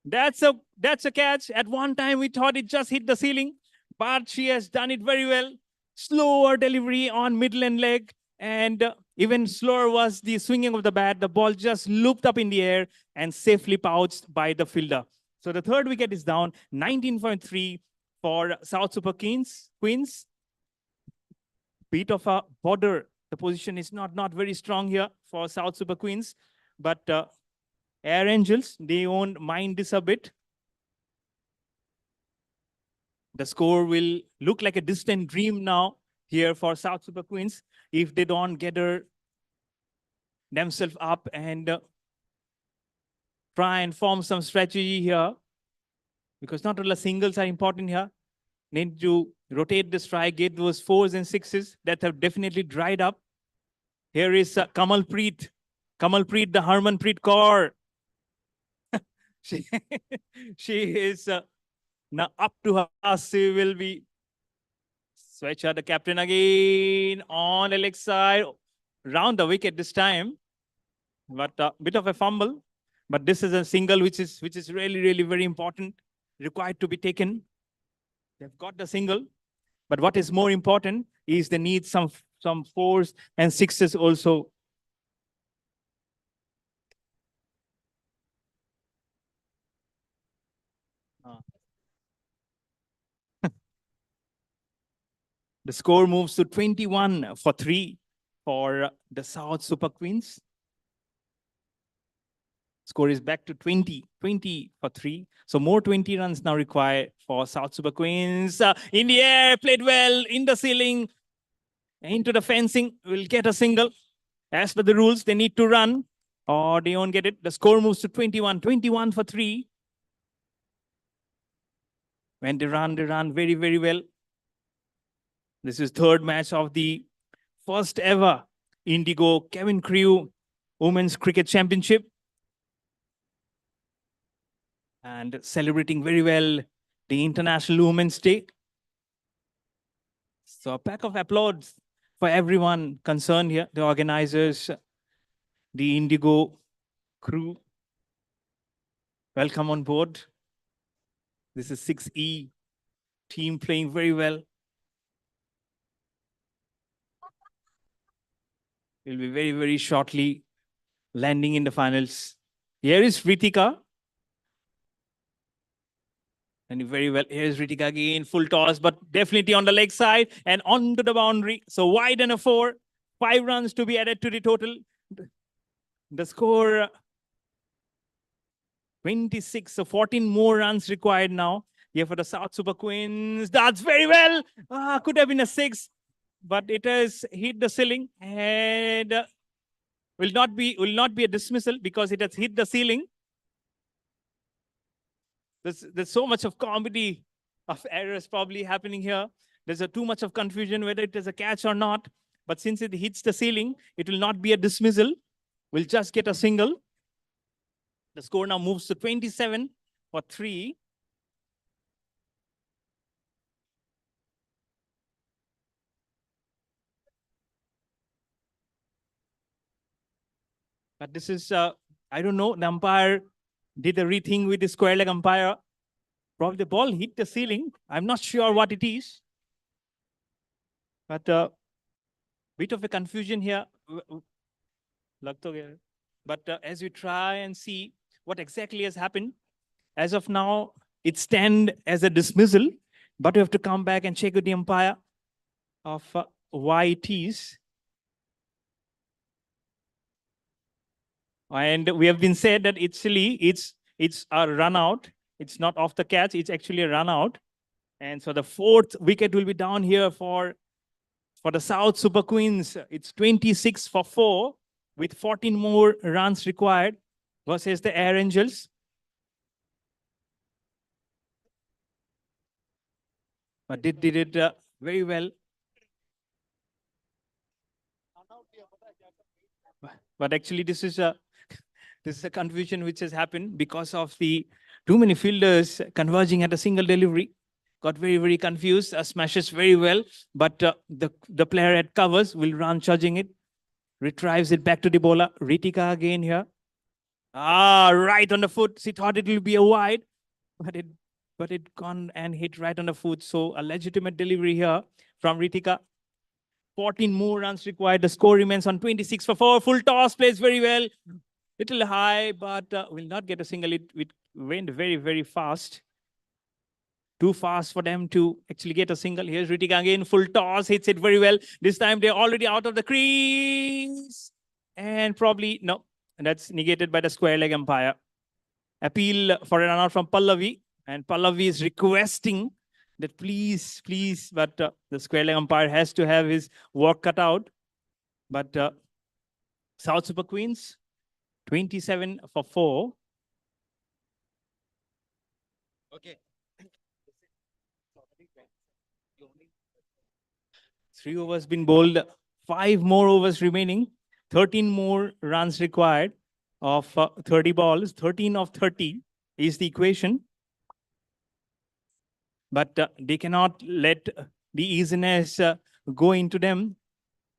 That's a catch. At one time, we thought it just hit the ceiling, but she has done it very well. Slower delivery on middle and leg, and even slower was the swinging of the bat. The ball just looped up in the air and safely pouched by the fielder. So the third wicket is down, 19.3 for South Super Queens. Bit of a border. The position is not very strong here for South Super Queens, but Air Angels, they won't mind this a bit. The score will look like a distant dream now here for South Super Queens if they don't gather themselves up and try and form some strategy here, because not all the singles are important here. Need to rotate the strike, get those 4s and 6s that have definitely dried up. Here is Kamalpreet, the Harmanpreet Kaur. she is now up to her. She will be Svecha, the captain, again on the leg side, round the wicket this time, but a bit of a fumble. But this is a single which is really, really very important, required to be taken. They've got the single, but what is more important is they need some 4s and 6s also. The score moves to 21 for 3 for the South Super Queens. Score is back to 20 for 3. So more 20 runs now required for South Super Queens. In the air, played well, in the ceiling, into the fencing, will get a single. As per the rules, they need to run or they won't get it. The score moves to 21 for 3. When they run very, very well. This is third match of the first ever Indigo Kevin Crew Women's Cricket Championship. And celebrating very well the International Women's Day. So a pack of applause for everyone concerned here, the organizers, the Indigo crew. Welcome on board. This is 6E team playing very well. Will be very, very shortly landing in the finals. Here is Ritika. And very well, here's Ritika again, full toss, but definitely on the leg side and onto the boundary. So wide and a 4, 5 runs to be added to the total. The score 26, so 14 more runs required now. Here for the South Super Queens. That's very well. Could have been a 6. but it has hit the ceiling and will not be a dismissal because it has hit the ceiling. There's so much of comedy of errors probably happening here. There's too much of confusion whether it is a catch or not. But since it hits the ceiling, it will not be a dismissal. We'll just get a single. The score now moves to 27 for 3. But this is, I don't know, the umpire did a rethink with the square leg umpire. Probably the ball hit the ceiling. I'm not sure what it is. But bit of a confusion here. But as we try and see what exactly has happened, as of now, it stands as a dismissal, but we have to come back and check with the umpire of why it is. And we have been said that it's a run out. It's not off the catch. It's actually a run out. And so the 4th wicket will be down here for the South Super Queens. It's 26 for 4 with 14 more runs required versus the Air Angels. But they did it very well. But actually, this is a confusion which has happened because of the too many fielders converging at a single delivery. Got very, very confused. Smashes very well, but the player at covers will run charging it. Retrieves it back to the bowler. Ritika again here. Right on the foot. She thought it will be a wide, but it gone and hit right on the foot. So a legitimate delivery here from Ritika. 14 more runs required. The score remains on 26 for 4. Full toss, plays very well. Little high, but will not get a single. It went very, very fast. Too fast for them to actually get a single. Here's Ritika again. Full toss, hits it very well. This time they're already out of the crease. And probably, no, that's negated by the square leg umpire. Appeal for a run out from Pallavi. And Pallavi is requesting that please, but the square leg umpire has to have his work cut out. But South Super Queens, 27 for 4. Okay. 3 overs been bowled, 5 more overs remaining, 13 more runs required of 30 balls. 13 of 30 is the equation. But they cannot let the easiness go into them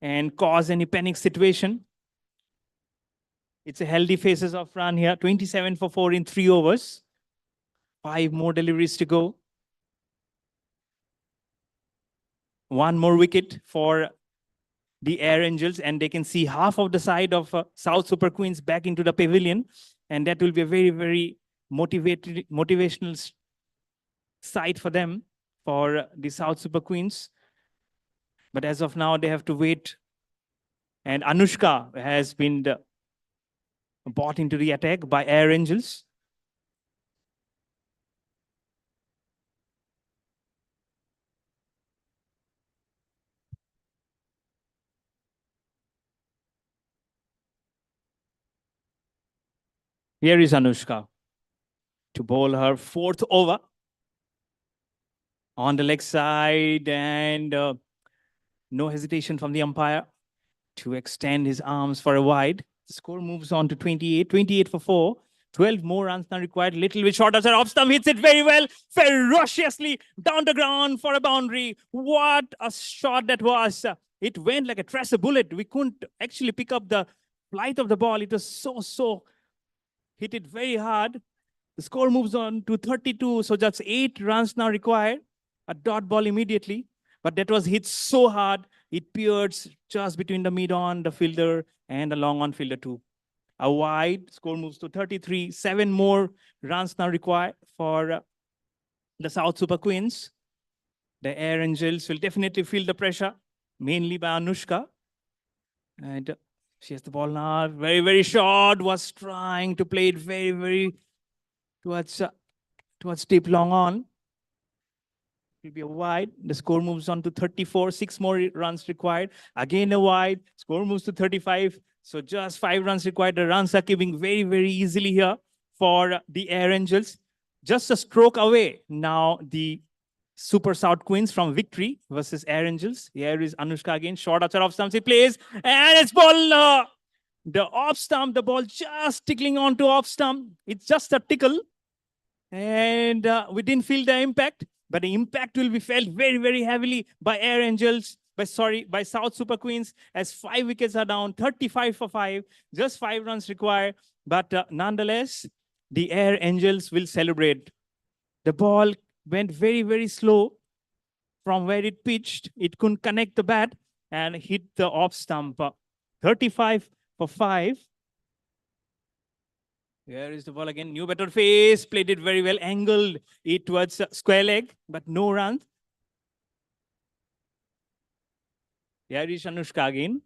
and cause any panic situation. It's a healthy phases of run here. 27 for 4 in 3 overs. 5 more deliveries to go. 1 more wicket for the Air Angels, and they can see half of the side of South Super Queens back into the pavilion, and that will be a very, very motivational sight for them, for the South Super Queens. But as of now, they have to wait. And Anushka has been brought into the attack by Air Angels. Here is Anushka to bowl her 4th over on the leg side, and no hesitation from the umpire to extend his arms for a wide. The score moves on to 28 for 4. 12 more runs now required. Little bit short of the off stump, hits it very well, ferociously down the ground for a boundary. What a shot that was. It went like a tracer bullet. We couldn't actually pick up the flight of the ball. It was so hit it very hard. The score moves on to 32. So just 8 runs now required. A dot ball immediately. But that was hit so hard, it pierced just between the mid-on, the fielder, and the long-on fielder too. A wide, score moves to 33. 7 more runs now required for the South Super Queens. The Air Angels will definitely feel the pressure, mainly by Anushka. And she has the ball now, very, very short, was trying to play it very, very towards deep long on. will be a wide. The score moves on to 34. 6 more runs required. Again a wide. Score moves to 35. So just 5 runs required. The runs are keeping very, very easily here for the Air Angels. Just a stroke away. Now the Super South Queens from victory versus Air Angels. Here is Anushka again. Short outside off stumps. He plays. And it's ball. The off stump. The ball just tickling onto off stump. It's just a tickle. And we didn't feel the impact, but the impact will be felt very, very heavily by Air Angels, by South Super Queens, as 5 wickets are down, 35 for 5, just 5 runs required. But nonetheless, the Air Angels will celebrate. The ball went very, very slow from where it pitched. It couldn't connect the bat and hit the off stump. 35 for 5. Here is the ball again. New better face. Played it very well. Angled it towards square leg, but no run. Here is Anushka again.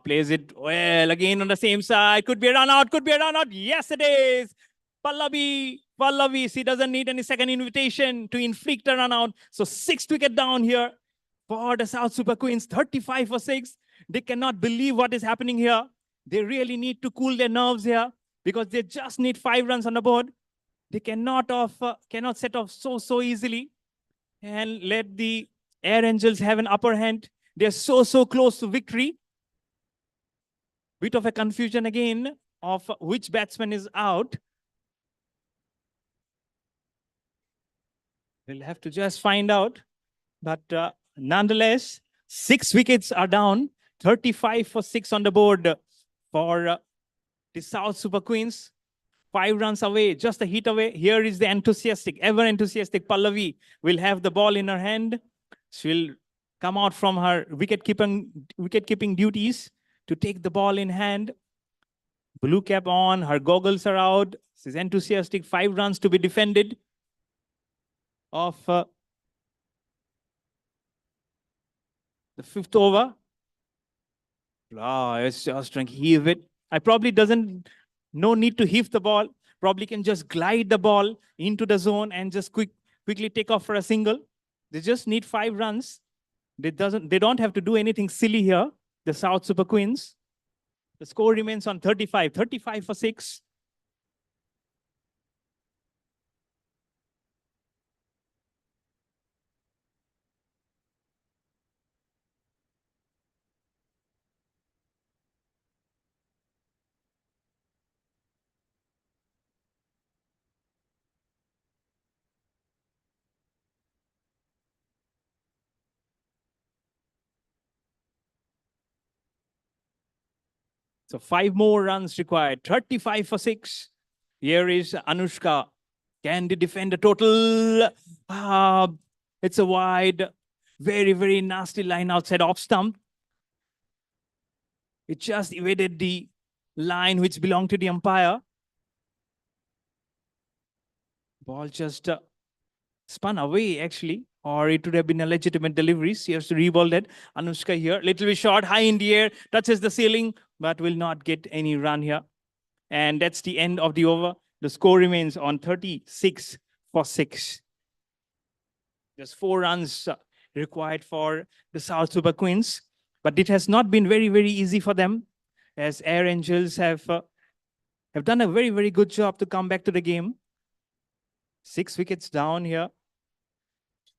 Plays it well again on the same side. Could be a run out. Could be a run out. Yes, it is. Pallavi. She doesn't need any second invitation to inflict a run out. So 6th wicket down here for the South Super Queens. 35 for 6. They cannot believe what is happening here. They really need to cool their nerves here because they just need 5 runs on the board. They cannot set off so easily and let the Air Angels have an upper hand. They're so close to victory. Bit of a confusion again of which batsman is out. We'll have to just find out. But nonetheless, 6 wickets are down. 35 for 6 on the board for the South Super Queens. 5 runs away, just a hit away. Here is the ever enthusiastic Pallavi will have the ball in her hand. She'll come out from her wicket-keeping duties to take the ball in hand. Blue cap on, her goggles are out. She's enthusiastic. 5 runs to be defended of the 5th over. It's just trying to heave it. No need to heave the ball. Probably can just glide the ball into the zone and just quickly take off for a single. They just need 5 runs. They don't have to do anything silly here. The South Super Queens. The score remains on 35. 35 for 6. So 5 more runs required. 35 for 6. Here is Anushka. Can they defend the total? It's a wide, very, very nasty line outside off stump. It just evaded the line which belonged to the umpire. Ball just spun away, actually. Or it would have been a legitimate delivery. She has to reball that. Anushka here, little bit short, high in the air, touches the ceiling, but will not get any run here. And that's the end of the over. The score remains on 36 for 6. Just 4 runs required for the South Super Queens. But it has not been very, very easy for them, as Air Angels have done a very, very good job to come back to the game. 6 wickets down here.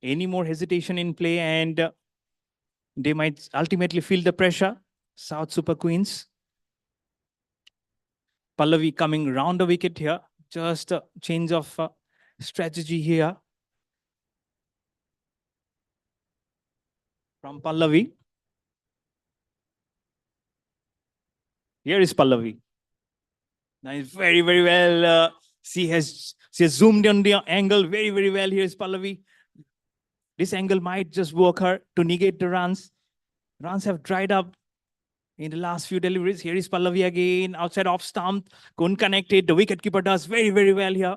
Any more hesitation in play and they might ultimately feel the pressure. South Super Queens. Pallavi coming round the wicket here. Just a change of strategy here from Pallavi. Here is Pallavi. Nice, very, very well. She has zoomed on the angle very, very well. Here is Pallavi. This angle might just work her to negate the runs. Runs have dried up in the last few deliveries. Here is Pallavi again, outside off stump. Couldn't connect it. The wicketkeeper does very, very well here.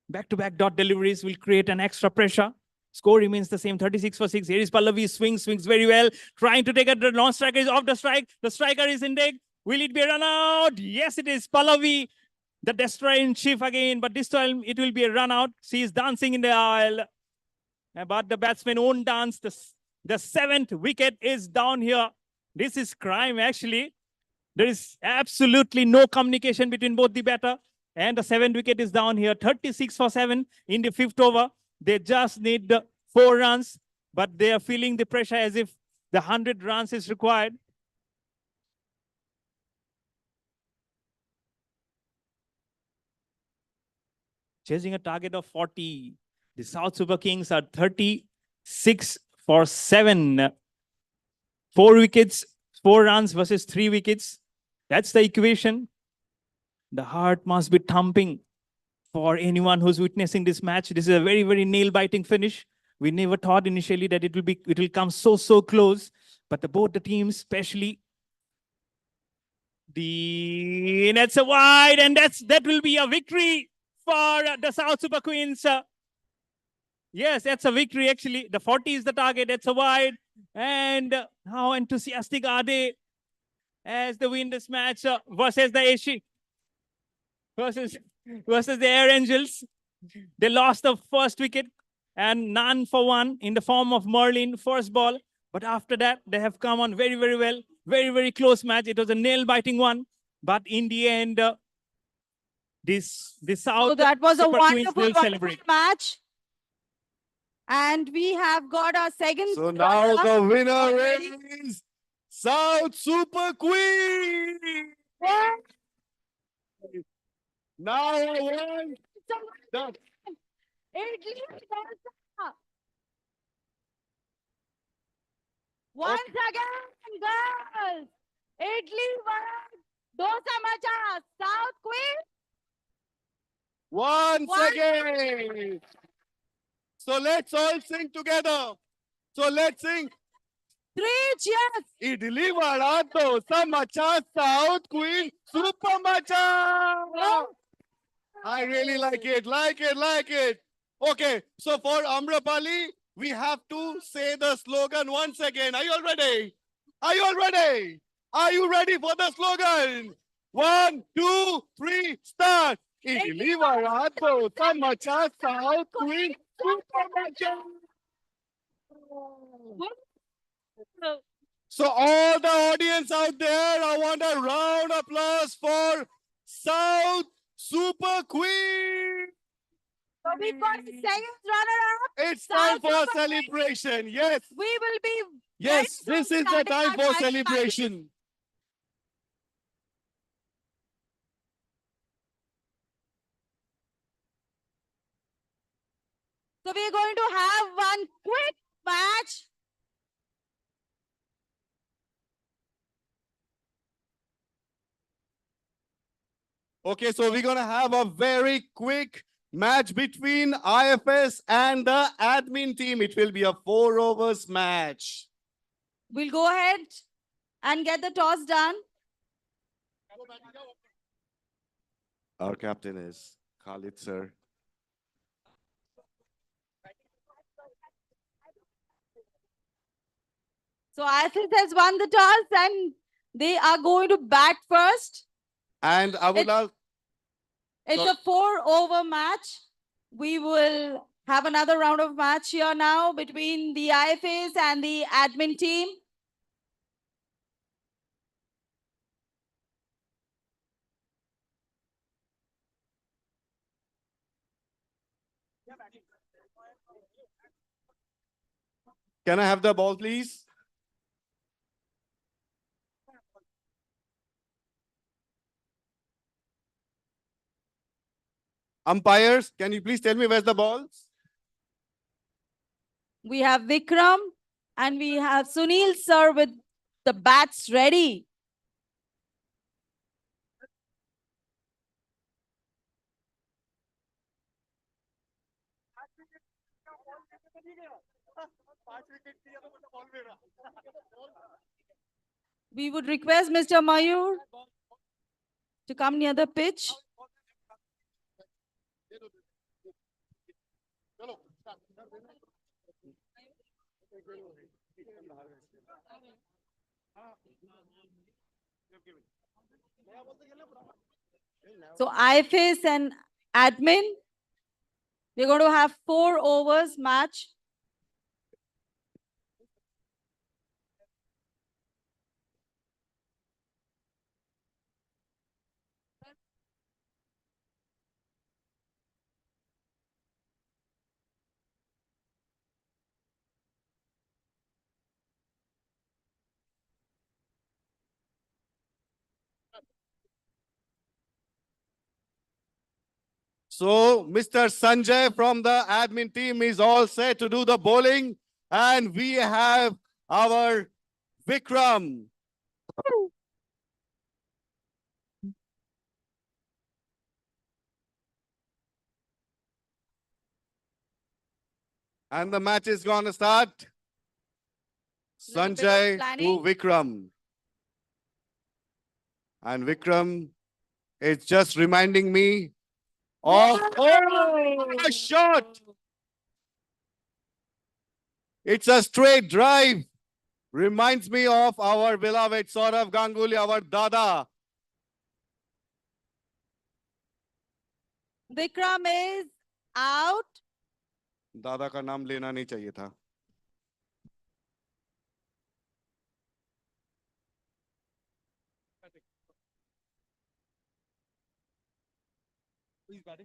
Back-to-back dot deliveries will create an extra pressure. Score remains the same, 36 for 6. Here is Pallavi, swings very well. Trying to take a non-striker is off the strike. The striker is in deck. Will it be a run out? Yes, it is. Pallavi the destroyer in chief again, but this time it will be a run out. She is dancing in the aisle, but the batsman won't dance. The seventh wicket is down here. This is crime, actually. There is absolutely no communication between both the batter, and the seventh wicket is down here. 36 for 7 in the fifth over. They just need the 4 runs, but they are feeling the pressure as if the 100 runs is required. Chasing a target of 40. The South Super Kings are 36 for 7. 4 wickets, 4 runs versus 3 wickets. That's the equation. The heart must be thumping for anyone who's witnessing this match. This is a very, very nail-biting finish. We never thought initially that it will come so close. But both the teams, especially that's a wide, and that will be a victory for the South Super Queens. Yes, that's a victory actually. The 40 is the target. That's a wide. And how enthusiastic are they as they win this match versus the Ashi, versus the Air Angels. They lost the first wicket and none for 1 in the form of Merlin first ball. But after that, they have come on very, very well. Very, very close match. It was a nail-biting one. But in the end, this South So that was a Super Queens wonderful, will wonderful celebrate. match. And we have got our second. So now the winner is South Super Queen. Now I want the Once again, girls, Italy dosa macha, South Queen. once again. So let's all sing together. So let's sing. 3 cheers. Idli vada dosa macha, South Queen, super macha. I really like it, like it. Okay, so for Amrapali, we have to say the slogan once again. Are you all ready? Are you all ready? Are you ready for the slogan? 1, 2, 3, start. Idli vada dosa macha, South Queen, super macha. So all the audience out there, I want a round of applause for South Super Queen. So we've got the second runner-up. It's time for celebration. Yes. We will be. Yes, this is the time for celebration. So we're going to have one quick match. Okay, so we're going to have a very quick match between IFS and the admin team. It will be a 4 overs match. We'll go ahead and get the toss done. Our captain is Khalid, sir. So IFS has won the toss and they are going to bat first. And I would love. It's a 4-over match. We will have another round of match here now between the IFS and the admin team. Can I have the ball, please? Umpires, can you please tell me where's the balls? We have Vikram and we have Sunil sir with the bats ready. We would request Mr. Mayur to come near the pitch. So IFS and admin, we're going to have 4 overs match. So Mr. Sanjay from the admin team is all set to do the bowling. And we have our Vikram. And the match is going to start. Sanjay to Vikram. And Vikram is just reminding me of a shot. It's a straight drive. Reminds me of our beloved Saurav Ganguly, our Dada. Vikram is out. दादा का नाम लेना नहीं चाहिए था.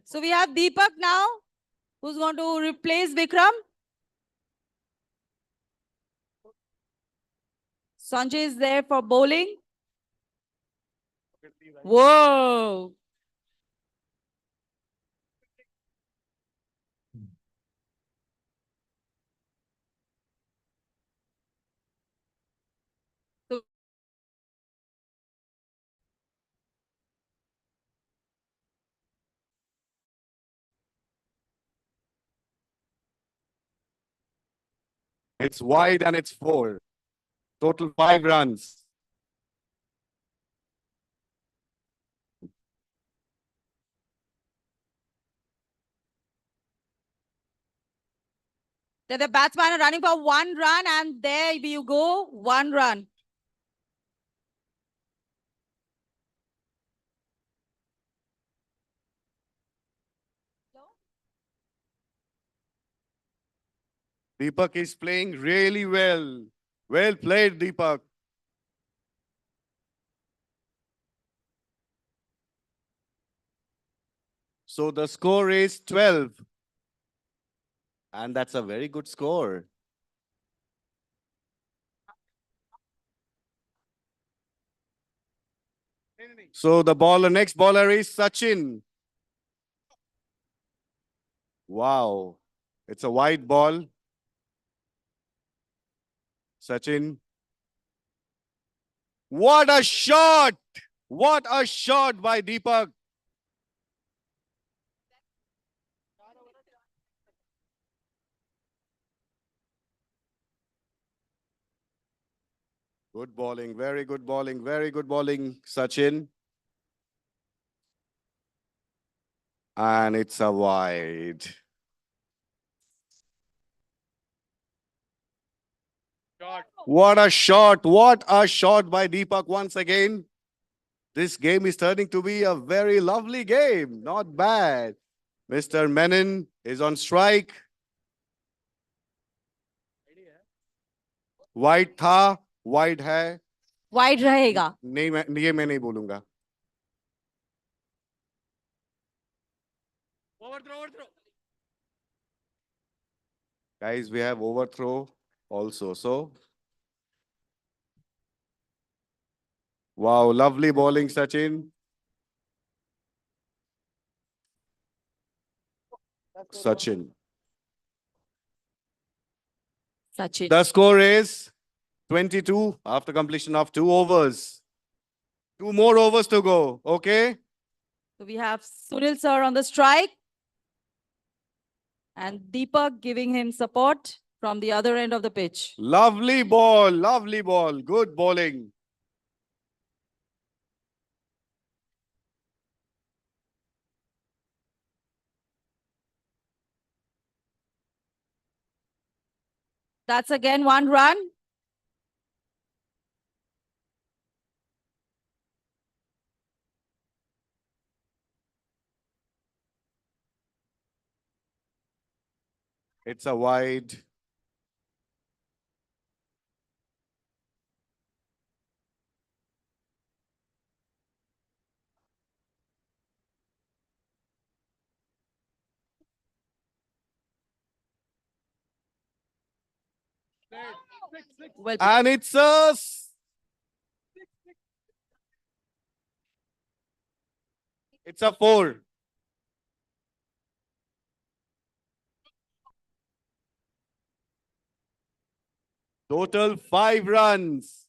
So we have Deepak now, who's going to replace Vikram. Sanjay is there for bowling. Whoa. It's wide and it's 4. Total 5 runs. The batsman are running for 1 run, and there you go, 1 run. Deepak is playing really well. Well played, Deepak. So the score is 12. And that's a very good score. So the next bowler is Sachin. Wow. It's a wide ball. Sachin. What a shot! What a shot by Deepak. Good bowling, very good bowling, very good bowling, Sachin. And it's a wide. What a shot. What a shot by Deepak once again. This game is turning to be a very lovely game. Not bad. Mr. Menon is on strike. Wide था, wide है. Wide रहेगा. नहीं मैं नहीं बोलूंगा. Overthrow. Guys, we have overthrow also. So, wow, lovely bowling, Sachin. Sachin. The score is 22 after completion of 2 overs. 2 more overs to go. Okay. So we have Sunil sir on the strike. And Deepak giving him support from the other end of the pitch. Lovely ball. Lovely ball. Good bowling. That's again 1 run. It's a wide. Well, And it's a It's a 4. Total 5 runs.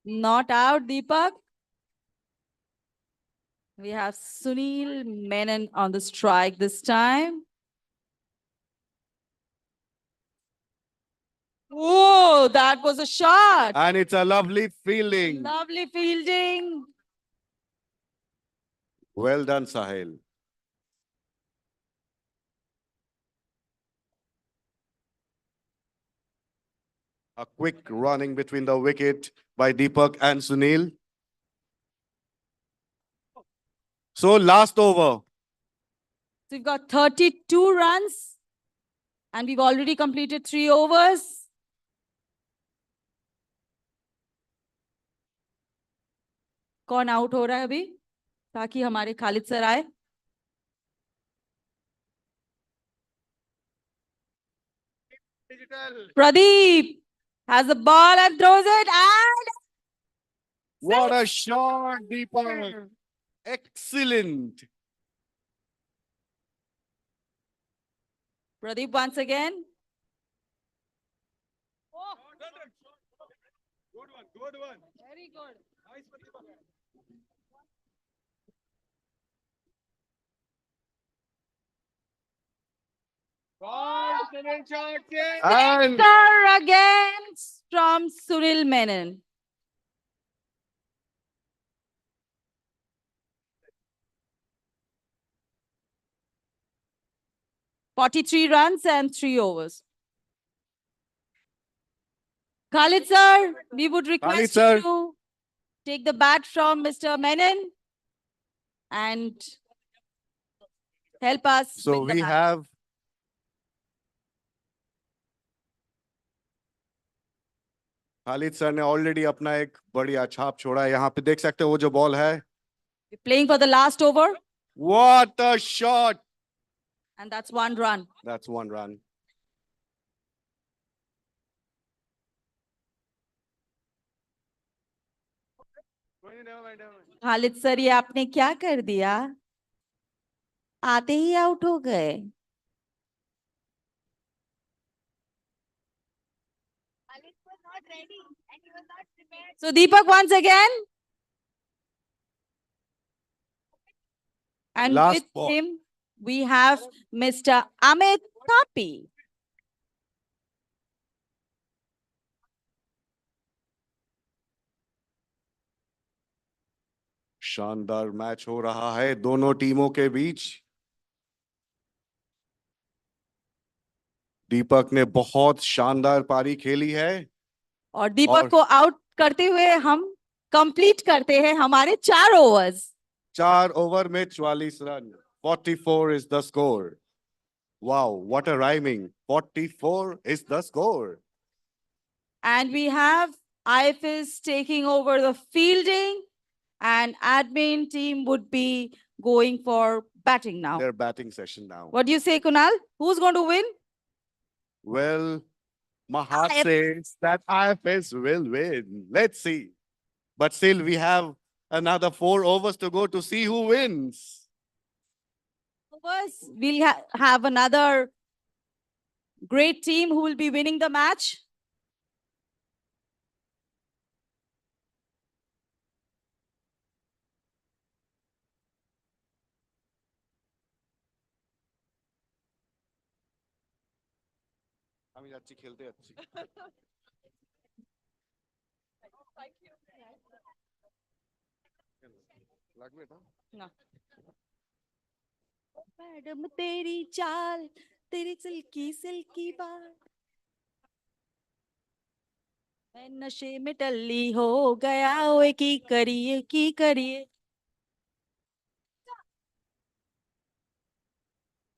not out, Deepak. We have Sunil Menon on the strike this time. Oh, that was a shot. And it's a lovely fielding. Lovely fielding. Well done, Sahil. A quick running between the wicket by Deepak and Sunil. So last over. So we've got 32 runs and we've already completed 3 overs. कौन out हो रहा है अभी ताकि हमारे Khalid sir आए? Pradeep has the ball and throws it and what a shot, Deepak. Excellent. Pradeep once again. Good one. Very good. Nice, Pradeep. And Sixer again from Sunil Menon. "43 runs and 3 overs. Khalid sir, we would request you to take the bat from Mr. Menon and help us. So with the we match. have Khalid sir ने already अपना एक बढ़िया छाप छोड़ा है. यहाँ पे देख सकते हो वो जो बॉल है. Playing for the last over. What a shot. And that's 1 run. That's 1 run. Khalid sir ये आपने क्या कर दिया? आते ही आउट हो गए. So Deepak once again. And Last with ball. him, we have Mr. Amit Tapi. शानदार मैच हो रहा है दोनों टीमों के बीच. दीपक ने बहुत शानदार पारी खेली है. और दीपक को आउट करते हुए हम कंप्लीट करते हैं हमारे 4 ओवर्स. 4 ओवर में 44 run. 44 is the score. Wow, what a rhyming. 44 is the score. And we have IFS taking over the fielding and admin team would be going for batting now. Their batting session now. What do you say, Kunal? Who's going to win? Well, my heart says that IFS will win. Let's see. But still, we have another 4 overs to go to see who wins. Overs, we'll have another great team who will be winning the match. আমি যাচ্ছি খেলতে যাচ্ছি. লাগবে এটা? না. Madam तेरी चाल, तेरी सिल्की सिल्की बाल, मैं नशे में टल्ली हो गया, ओए की करिए.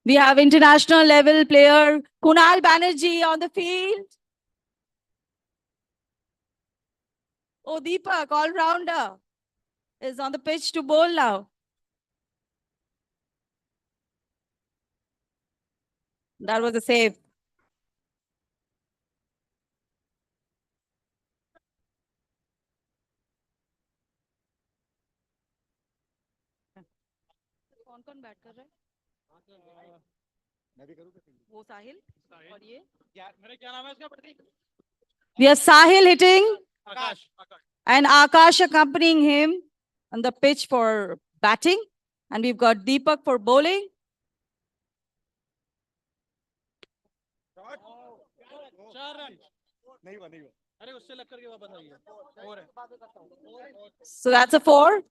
We have international level player Kunal Banerjee on the field. Oh, Deepak, all-rounder, is on the pitch to bowl now. That was a save. कौन-कौन बैट कर रहा है? मैं भी करूँ वो साहिल और ये मेरा क्या नाम है इसका प्रतीक We have Sahil hitting Akash and Akash accompanying him on the pitch for batting. And we've got Deepak for bowling. चार रन नहीं हुआ अरे उससे लग करके वापस आ गया और है So that's a 4.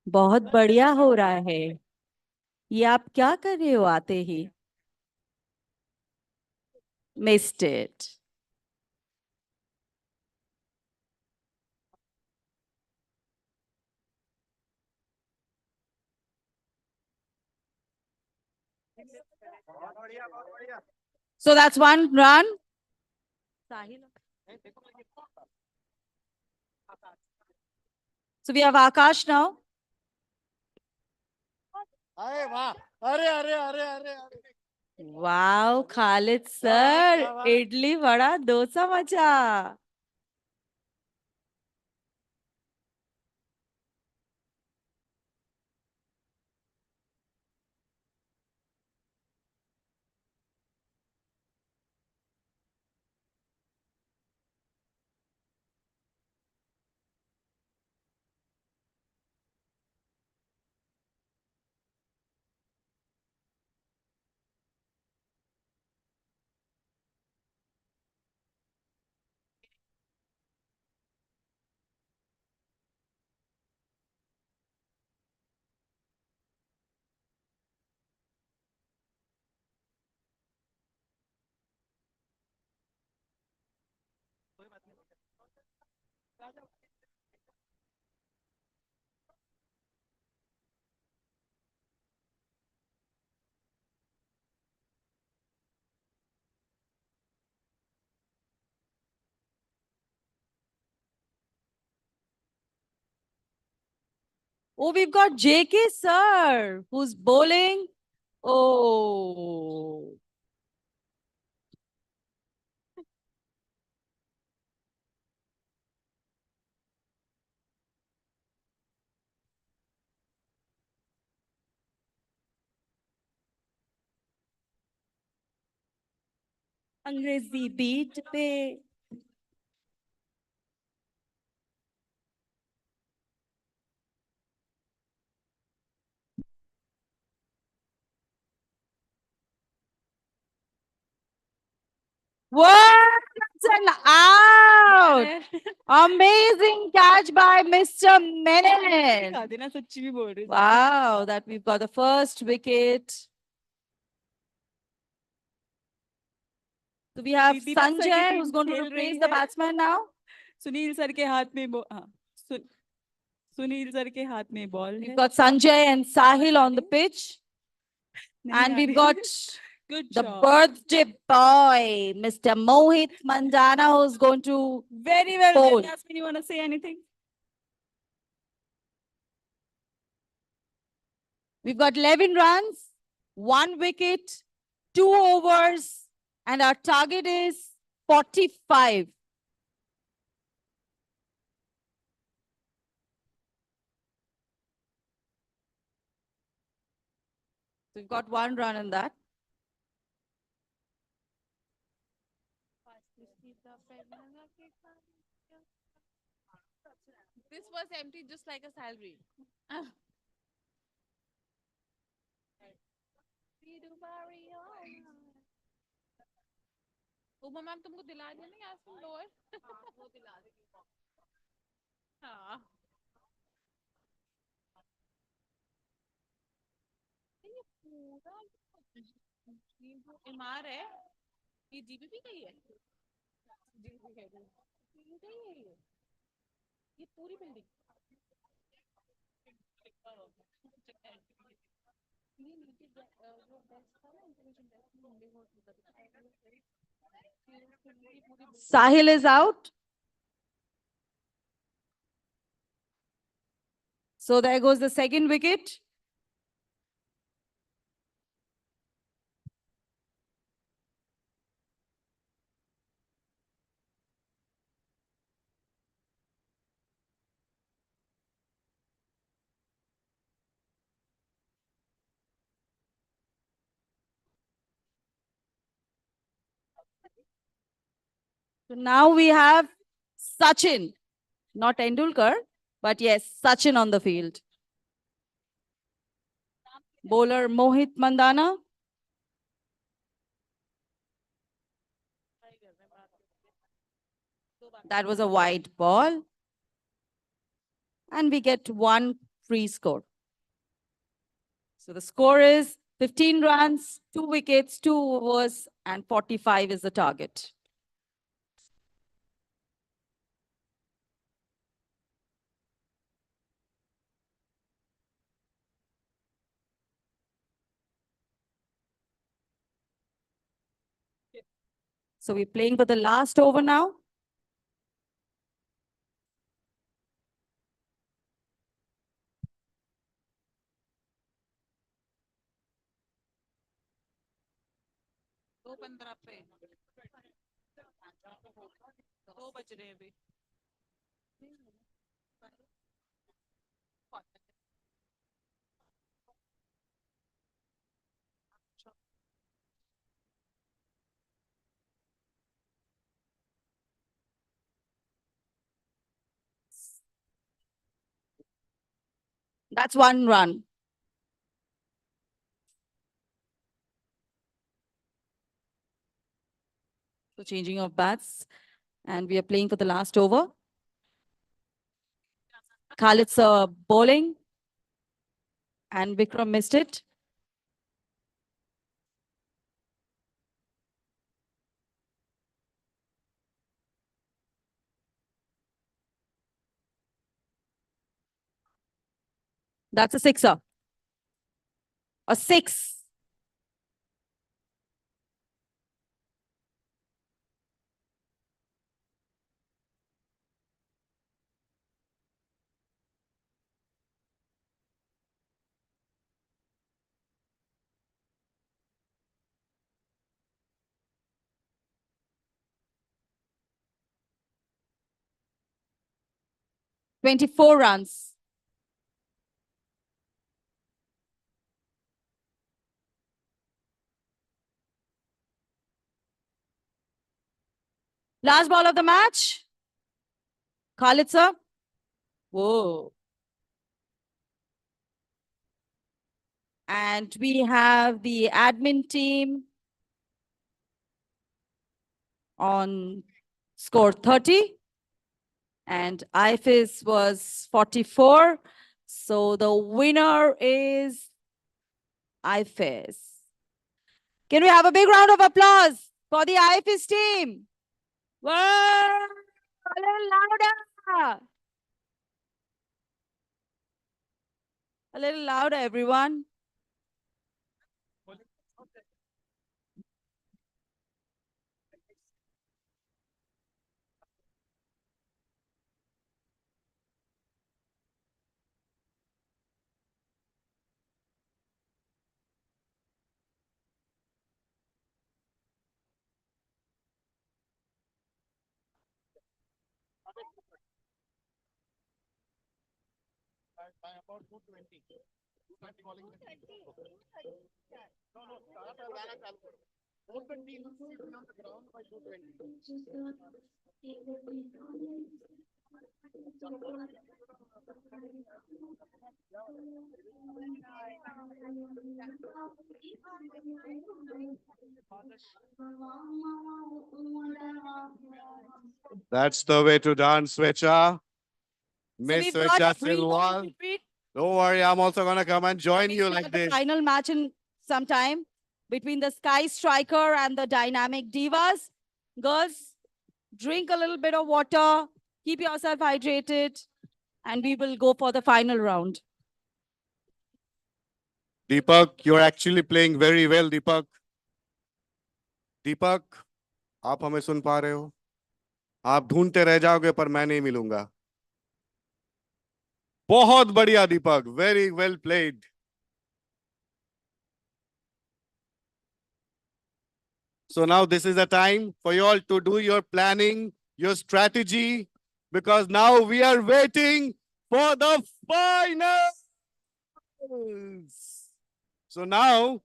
बहुत बढ़िया हो रहा है. ये आप क्या कर रहे हो आते ही? Missed it. So that's 1 run. So we have Akash now. अरे वाह अरे अरे अरे अरे अरे Wow, Khalid sir, idli vada dosa macha. Oh, we've got JK sir, who's bowling. Oh. अंग्रेजी बीट पे. What? That's an out. Amazing catch by Mr. Menon. Wow, that we've got the first wicket. So we have Sanjay who's going to replace the batsman now. Sunil sir के हाथ में Sunil sir के हाथ में ball We've got Sanjay and Sahil on the pitch. And we've got Good the job. birthday boy, Mr. Mohit Mandana, who's going to Very well bowl. done. Yasmin, you want to say anything? We've got 11 runs, 1 wicket, 2 overs, and our target is 45. We've got 1 run in that. This was empty just like a salary. Uma ma'am तुमको दिला दिया ना Yasmin lower वो दिला देगी हाँ इमार है ये जीबीपी का ही है जीबीपी का ही है ये पूरी building Sahil is out. So there goes the second wicket. So now we have Sachin, not Tendulkar, but yes, Sachin on the field. Bowler Mohit Mandana. That was a wide ball. And we get one free score. So the score is 15 runs, 2 wickets, 2 overs, and 45 is the target. So we're playing for the last over now. That's 1 run. So changing of bats. And we are playing for the last over. Khalid's bowling. And Vikram missed it. That's a sixer. A 6. $24 runs. Last ball of the match. Khalid sir. Whoa. And we have the admin team on score 30. And IFS was 44. So the winner is IFS. Can we have a big round of applause for the IFS team? Whoa! A little louder. A little louder, everyone. About 220. 220 bowling. No, no, start and run and 420 on the ground by 220. That's the way to dance, Svecha. Miss we've got Svecha a free ball Silwal. retreat. Don't worry, I'm also gonna come and join you like The this. final match in some time between the Sky Striker and the Dynamic Divas. Girls, drink a little bit of water, keep yourself hydrated, and we will go for the final round. Deepak, you're actually playing very well, Deepak. दीपक, आप हमें सुन पा रहे हो? आप ढूंढते रह जाओगे पर मैं नहीं मिलूंगा. बहुत बढ़िया दीपक, very well played. So now this is the time for you all to do your planning, your strategy, because now we are waiting for the finals. So now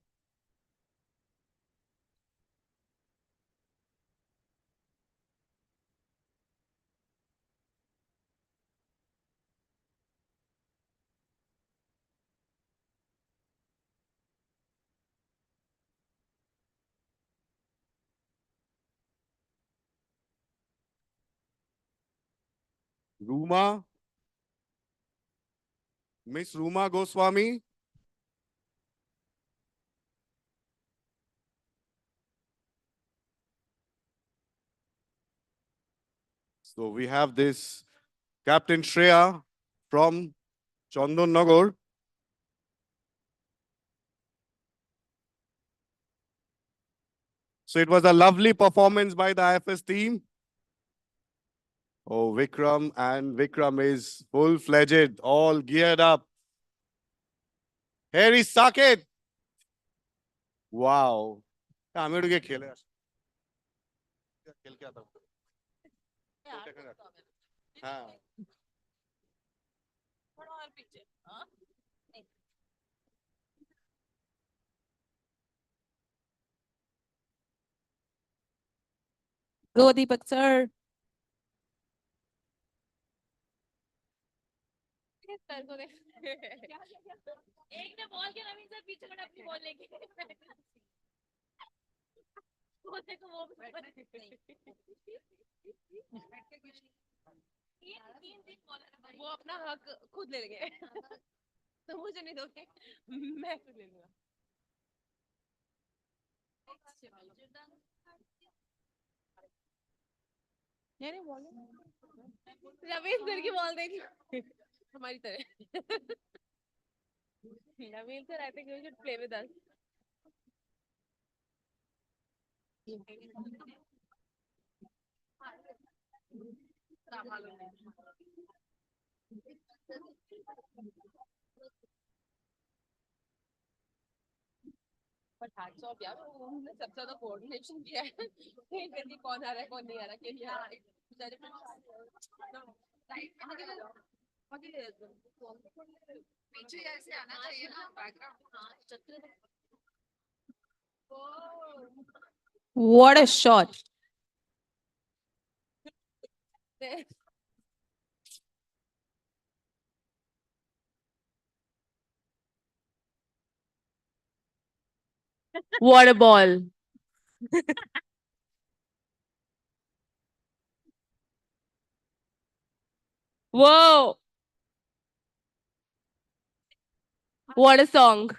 Ruma, Miss Ruma Goswami. So we have this Captain Shreya from Chandan Nagar. So it was a lovely performance by the IFS team. Oh, Vikram is full-fledged, all geared up. Harry Saket. Wow. हमें उनके खेले खेल क्या था हाँ Go, Deepak, sir. एक ने ball के नवीन सर पीछे खड़ा अपनी बॉल लेके वो देखो वो वो अपना हक खुद ले लेंगे तो मुझे नहीं दोगे मैं खुद ले लूंगा नहीं बॉल रवीश सर की बॉल देख हमारी तरह Naveen sir, I think you should play with us. But hats off, यार उन्होंने सबसे ज़्यादा coordination किया है कहीं जल्दी कौन आ रहा है कौन नहीं आ रहा के लिए आ रहा है बेचारे पीछे ऐसे आना चाहिए ना बैकग्राउंड हाँ चक्र What a shot. What a ball. Whoa. What a song.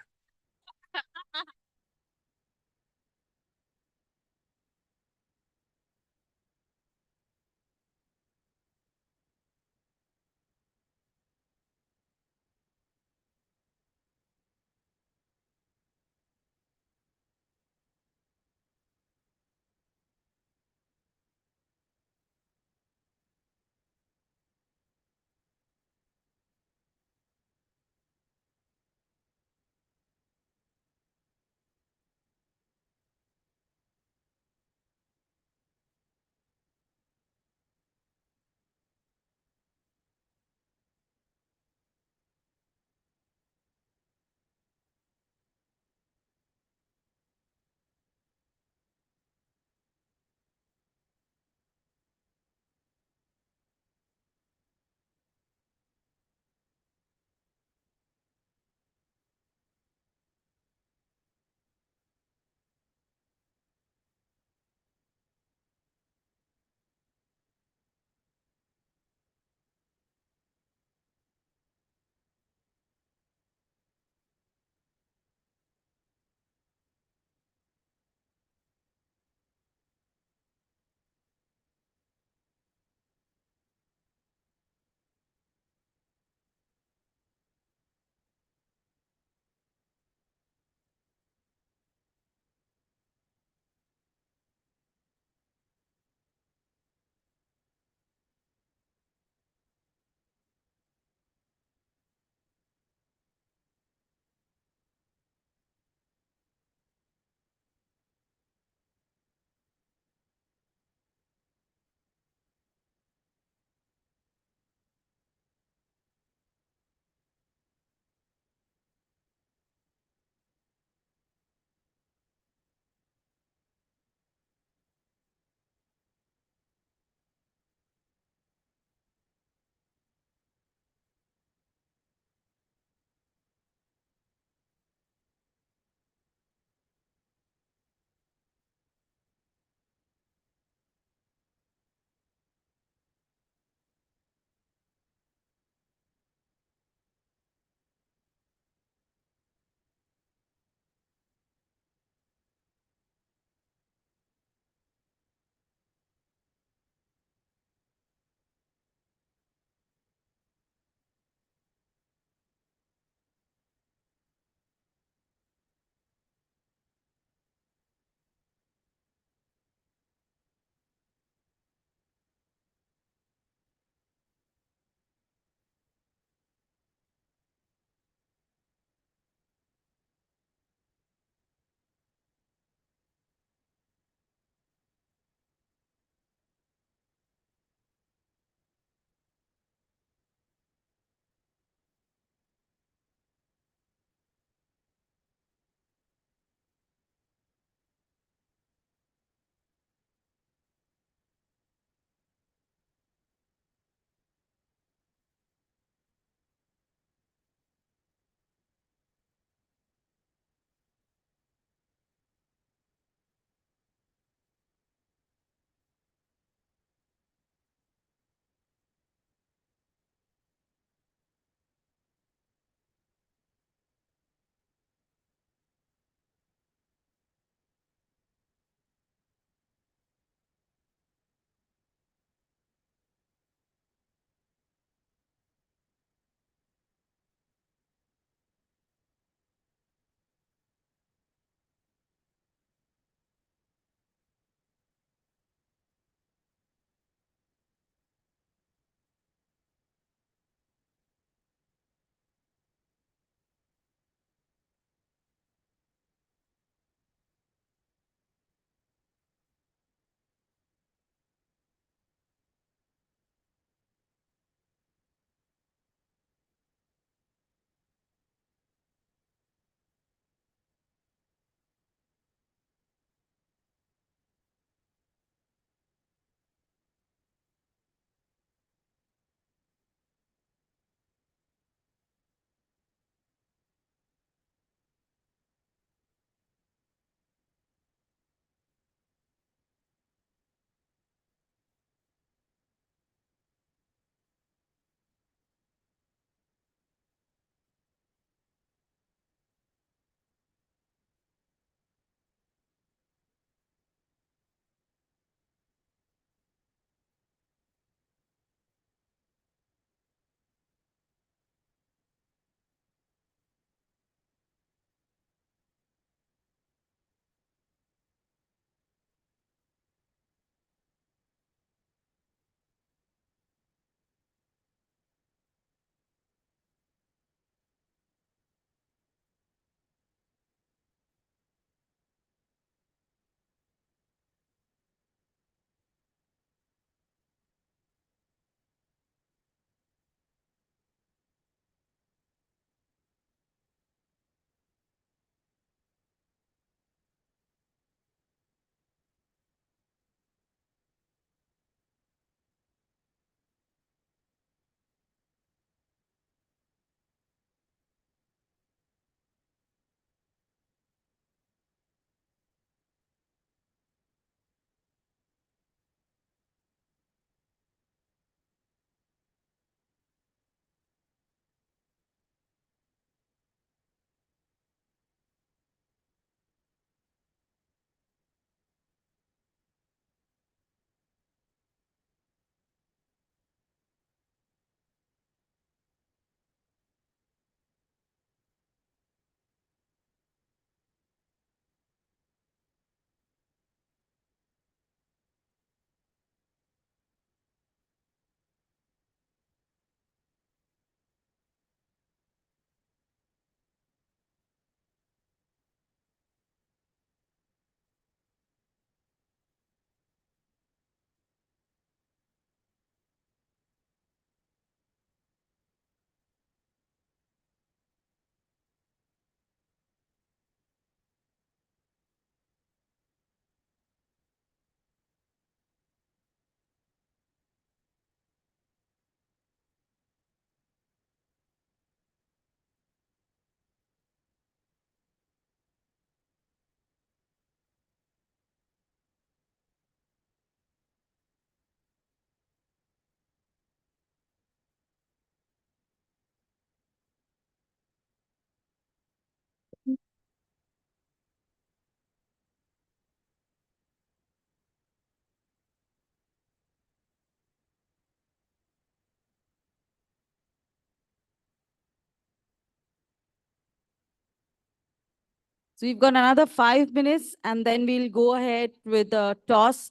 So we've got another 5 minutes and then we'll go ahead with the toss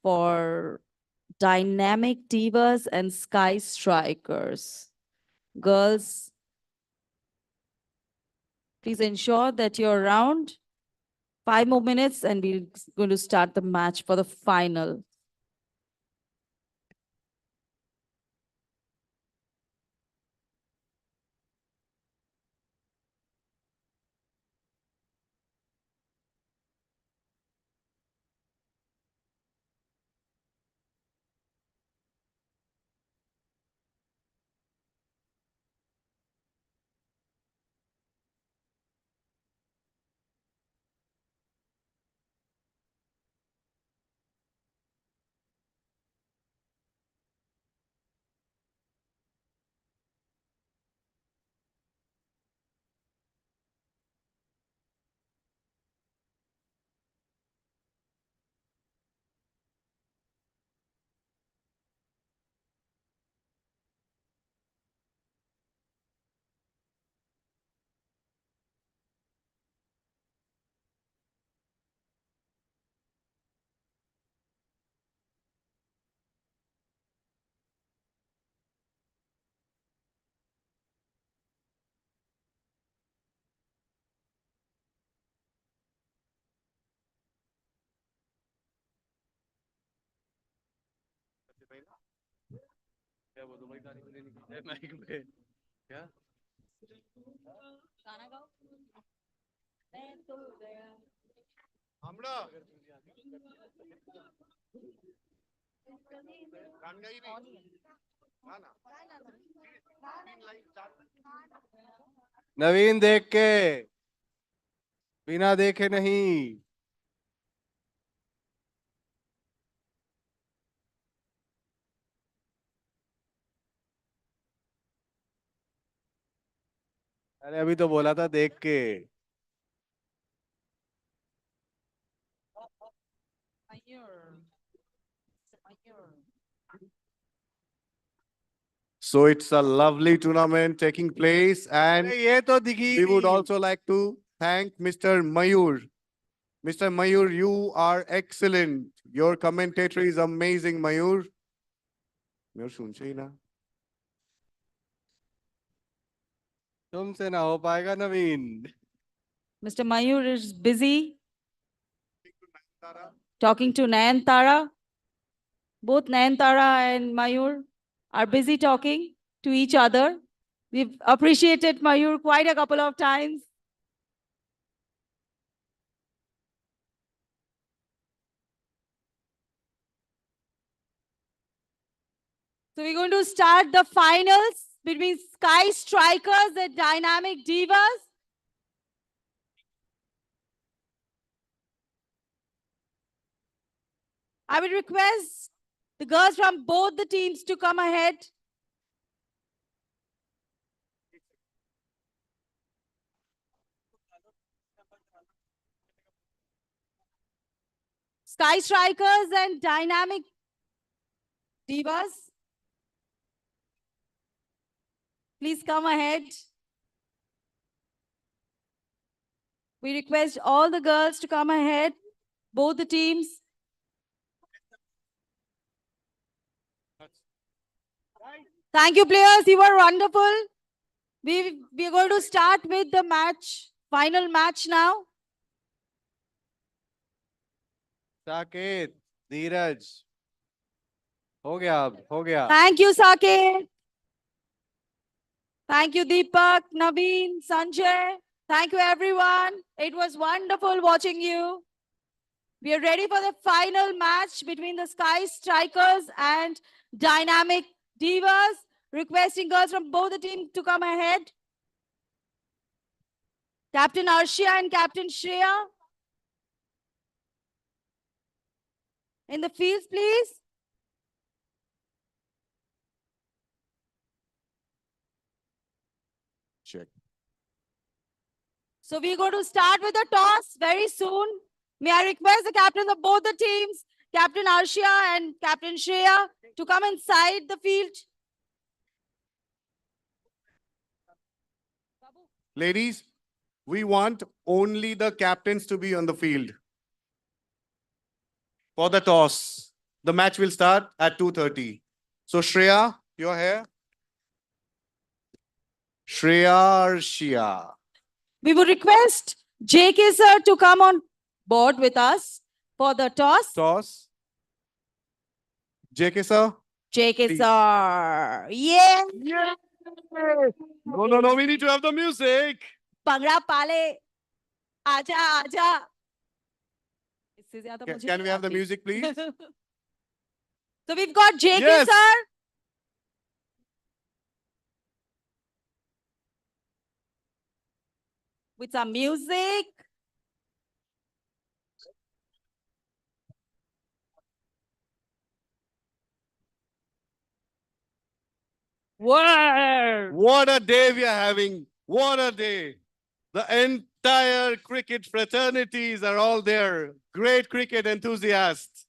for Dynamic Divas and Sky Strikers. Girls, please ensure that you're around. 5 more minutes and we're going to start the match for the final. क्या वो Dubai का नहीं निकलता है mic में क्या আমরা গান গাইবি না না नवीन देख के बिना देखे नहीं। अरे अभी तो बोला था देख के। So it's a lovely tournament taking place and we would also like to thank Mr. Mayur. Mr. Mayur, you are excellent. Your commentator is amazing, Mayur. Mayur सुनছে ही ना। तुमसे ना हो पाएगा नवीन। Mr. Mayur is busy talking to Nayantara. Both Nayantara and Mayur are busy talking to each other. We've appreciated Mayur quite a couple of times. So we're going to start the finals between Sky Strikers and Dynamic Divas. I would request the girls from both the teams to come ahead. Sky Strikers and Dynamic Divas. Please come ahead. We request all the girls to come ahead, both the teams. Thank you, players. You were wonderful. We are going to start with the match, final match now. Saket, धीरज, हो गया अब, हो गया। Thank you, Saket. Thank you, Deepak, Naveen, Sanjay. Thank you, everyone. It was wonderful watching you. We are ready for the final match between the Sky Strikers and Dynamic Divas. Requesting girls from both the teams to come ahead. Captain Arshia and Captain Shreya. In the fields, please. Check. So we're going to start with the toss very soon. May I request the captains of both the teams, Captain Arshia and Captain Shreya, to come inside the field. Ladies, we want only the captains to be on the field for the toss. The match will start at 2:30. So Shreya, you're here. Shreya. We would request JK sir to come on board with us for the toss. Toss. JK sir. JK Please. sir. Yeah. No, we need to have the music. Pangra pale. Aja, aja. इससे ज्यादा मुझे Can we have the आती। music, please? So we've got JK Yes. sir. With some music. Wow! What a day we are having. What a day. The entire cricket fraternities are all there. Great cricket enthusiasts.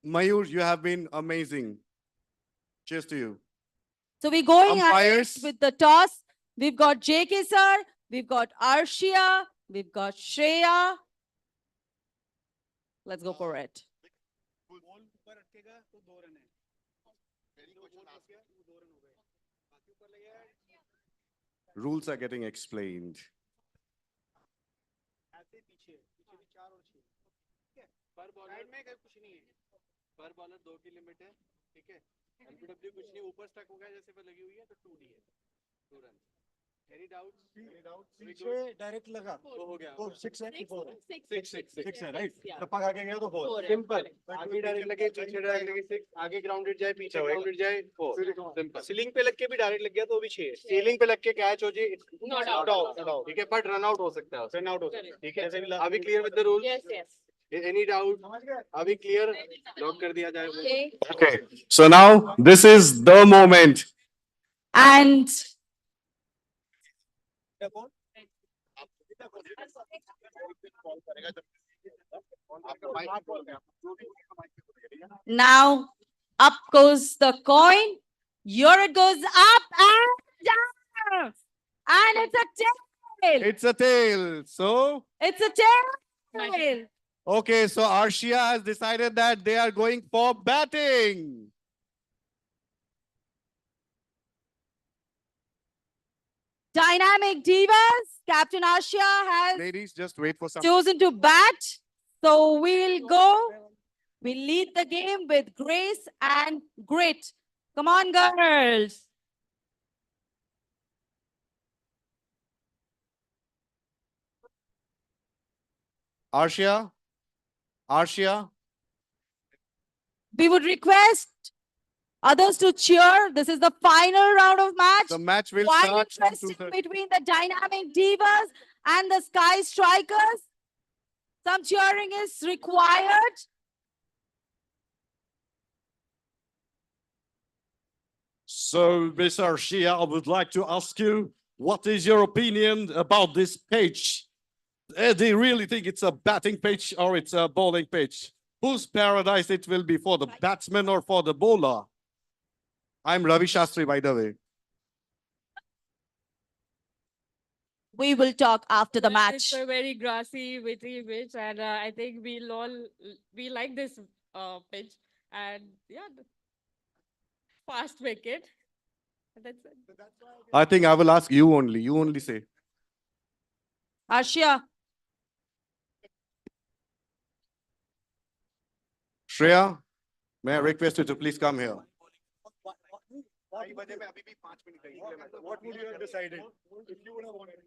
Mayur, you have been amazing. Cheers to you. So we're going ahead Umpires. with the toss. We've got JK sir. We've got Arshia. We've got Shreya. Let's go for it. Rules are getting explained. पर bowler में कुछ नहीं है, पर bowler 2 की limit है, ठीक है, एलबीडब्ल्यू कुछ नहीं, ऊपर स्टक हो गया जैसे पे लगी हुई है तो 2D है, 2 रन। Any doubts? पीछे डायरेक्ट लगा तो हो गया, तो 6 है कि 4 है? 6 है, राइट? टप्पा खा के गया तो 4, सिंपल। आगे डायरेक्ट लगे, पीछे डायरेक्ट लगे 6, आगे ग्राउंडेड जाए, पीछे ग्राउंडेड जाए 4, सिंपल। सीलिंग पे लग के भी डायरेक्ट लग गया तो भी 6 है, सीलिंग पे लग के कैच हो जी, नॉट आउट, ठीक है, बट रन आउट हो सकता है, रन आउट हो सकता है, ठीक है, अभी clear with the rule? Yes yes. Any doubt? अभी clear? Lock कर दिया जाए। Okay. So now this is the moment. And now up goes the coin. Here it goes up and down. And it's a tail. It's a tail. So, It's a tail. okay, so Arshia has decided that they are going for batting. Dynamic Divas. Captain Arshia has Ladies, just wait for some. chosen to bat. So we'll go. We'll lead the game with grace and grit. Come on, girls. Arshia. We would request others to cheer. This is the final round of match. The match will Quite start from interesting 2:30. between the Dynamic Divas and the Sky Strikers. Some cheering is required. So, Miss Arshia, I would like to ask you, what is your opinion about this pitch? Do you really think it's a batting pitch or it's a bowling pitch? Whose paradise it will be, for the batsman or for the bowler? I'm Ravi Shastri, by the way. We will talk after the It's match. a very grassy, witty pitch, and I think we like this pitch, and yeah, fast wicket. That's it. I think I will ask you only. You only say. Arshia. Shreya, may I request you to please come here. What would you have decided if you would have wanted?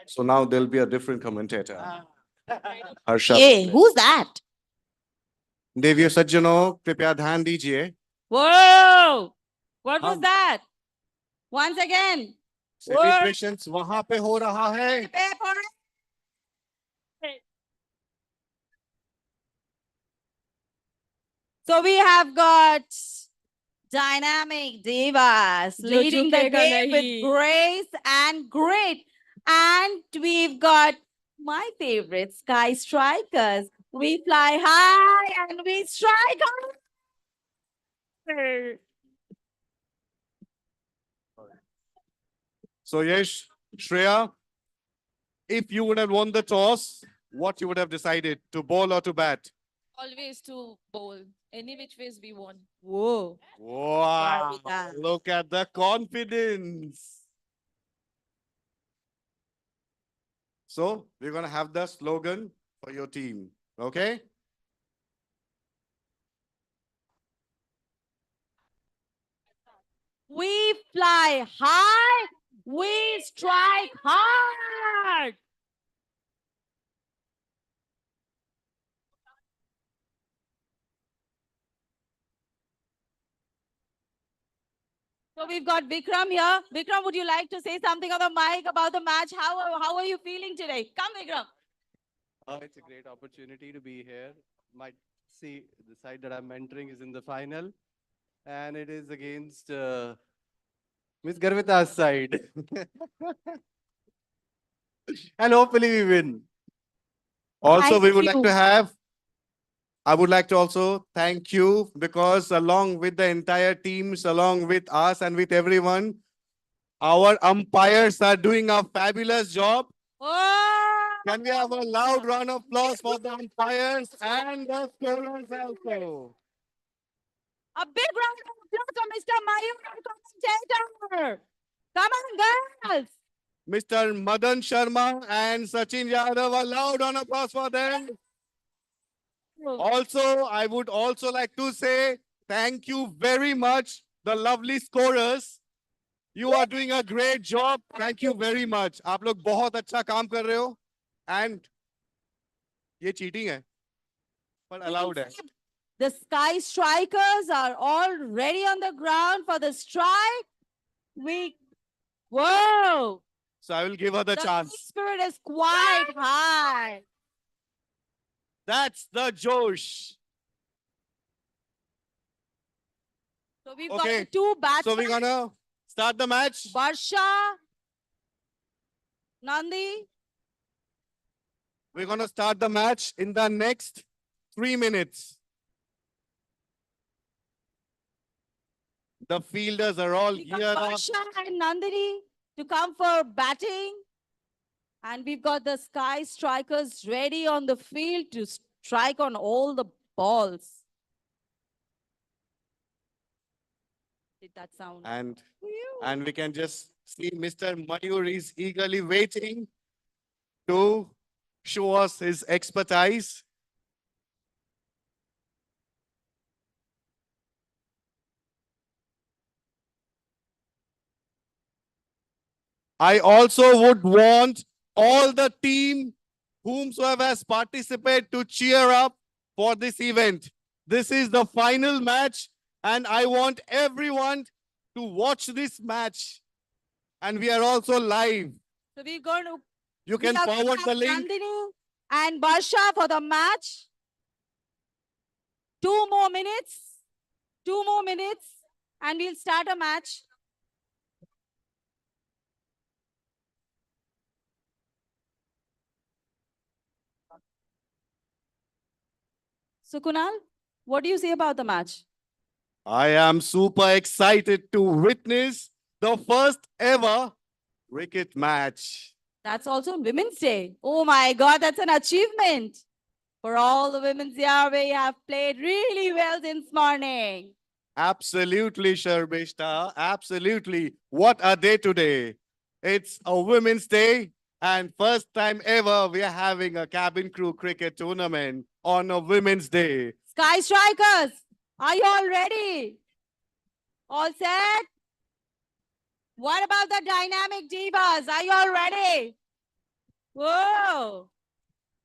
So now there'll be a different commentator. Harsha. Hey, who's that? देवियों सज्जनों, कृपया ध्यान दीजिए. Whoa! What was that? Once again. Celebrations वहाँ पे हो रहा है. So we have got Dynamic Divas Jo leading the jhukega game with nahi. grace and grit. And we've got my favorite, Sky Strikers. We fly high and we strike hard. So Yesh, Shreya, if you would have won the toss, what you would have decided, to bowl or to bat? Always to bowl. Any which ways we won. Whoa. Wow, Yeah. look at the confidence. So we're going to have the slogan for your team. Okay? We fly high, we strike hard. So we've got Vikram here. Vikram, would you like to say something on the mic about the match? How are you feeling today? Come, Vikram. It's a great opportunity to be here. Might see the side that I'm mentoring is in the final, and it is against Miss Garvita's side. And hopefully we win. Also, we Thank would like you. to have, I would like to also thank you, because along with the entire teams, along with us and with everyone, our umpires are doing a fabulous job. Can we have a loud round of applause for the umpires and the scorers also? A big round of applause for Mr. Mayur, commentator. Come on, girls. Mr. Madan Sharma and Sachin Yadav, a loud round of applause for them. Also, I would also like to say thank you very much, the lovely scorers. You are doing a great job. Thank you very much. आप लोग बहुत अच्छा काम कर रहे हो. And ये cheating है, but allowed है. The Sky Strikers are all ready on the ground for the strike. Whoa! So I will give her the chance. Spirit is quite high. That's the Josh. So we've Okay. got the two batsmen. So we're gonna start the match. Barsha, Nandi. We're gonna start the match in the next 3 minutes. The fielders are all We've got geared up. Barsha and Nandini to come for batting. And we've got the Sky Strikers ready on the field to strike on all the balls. Did that sound? And we can just see Mr. Mayur is eagerly waiting to show us his expertise. I also would want all the team whomsoever has participated to cheer up for this event. This is the final match, and I want everyone to watch this match. And we are also live. So we're going to. You can forward the link. Nandini and Barsha for the match. 2 more minutes. 2 more minutes. And we'll start a match. So Kunal, what do you say about the match? I am super excited to witness the first ever cricket match. That's also Women's Day. Oh my God, that's an achievement. For all the women's here, we have played really well this morning. Absolutely, Sharbishta. Absolutely. What a day today. It's a Women's Day, and first time ever we are having a cabin crew cricket tournament on a Women's Day. Sky Strikers, are you all ready? All set? What about the dynamic divas? Are you all ready? Whoa!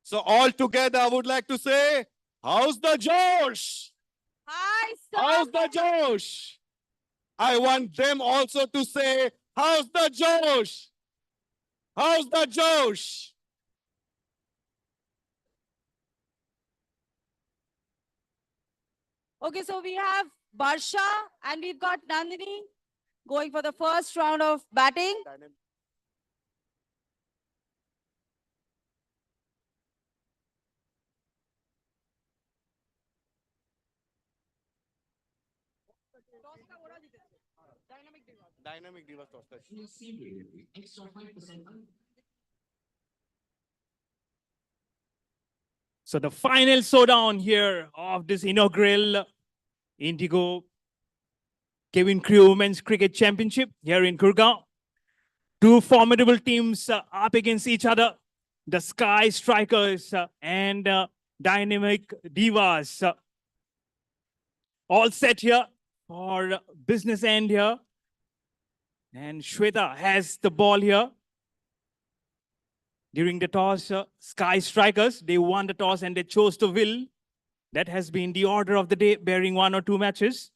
So all together, I would like to say, how's the Josh? Hi, how's the Josh? I want them also to say, how's the Josh? How's the Josh? Okay, so we have Barsha and we've got Nandini going for the first round of batting. Dynamic divas toss. So the final showdown here of this inaugural Indigo Cabin Crew Women's Cricket Championship here in Gurgaon. Two formidable teams up against each other. The Sky Strikers and Dynamic Divas. All set here for business end here. And Shweta has the ball here. During the toss, Sky Strikers, they won the toss and they chose to will. That has been the order of the day, bearing 1 or 2 matches.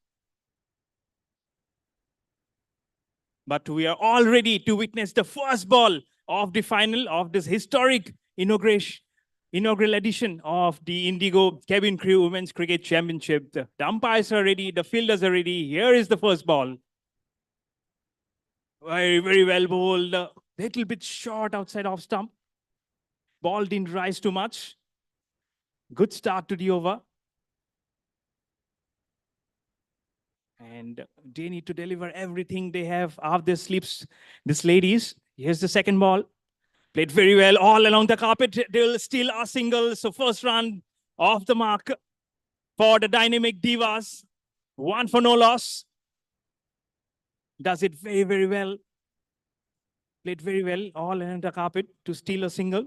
But we are all ready to witness the first ball of the final of this historic inaugural edition of the Indigo Cabin Crew Women's Cricket Championship. The umpires are ready, the fielders are ready. Here is the first ball. Very, very well bowled. Little bit short outside off stump. Ball didn't rise too much. Good start to the over. And they need to deliver everything they have up their sleeves. These ladies, here's the second ball. Played very well all along the carpet. They'll steal a single. So first run off the mark for the Dynamic Divas. 1 for no loss. Does it very, very well. Played very well all along the carpet to steal a single.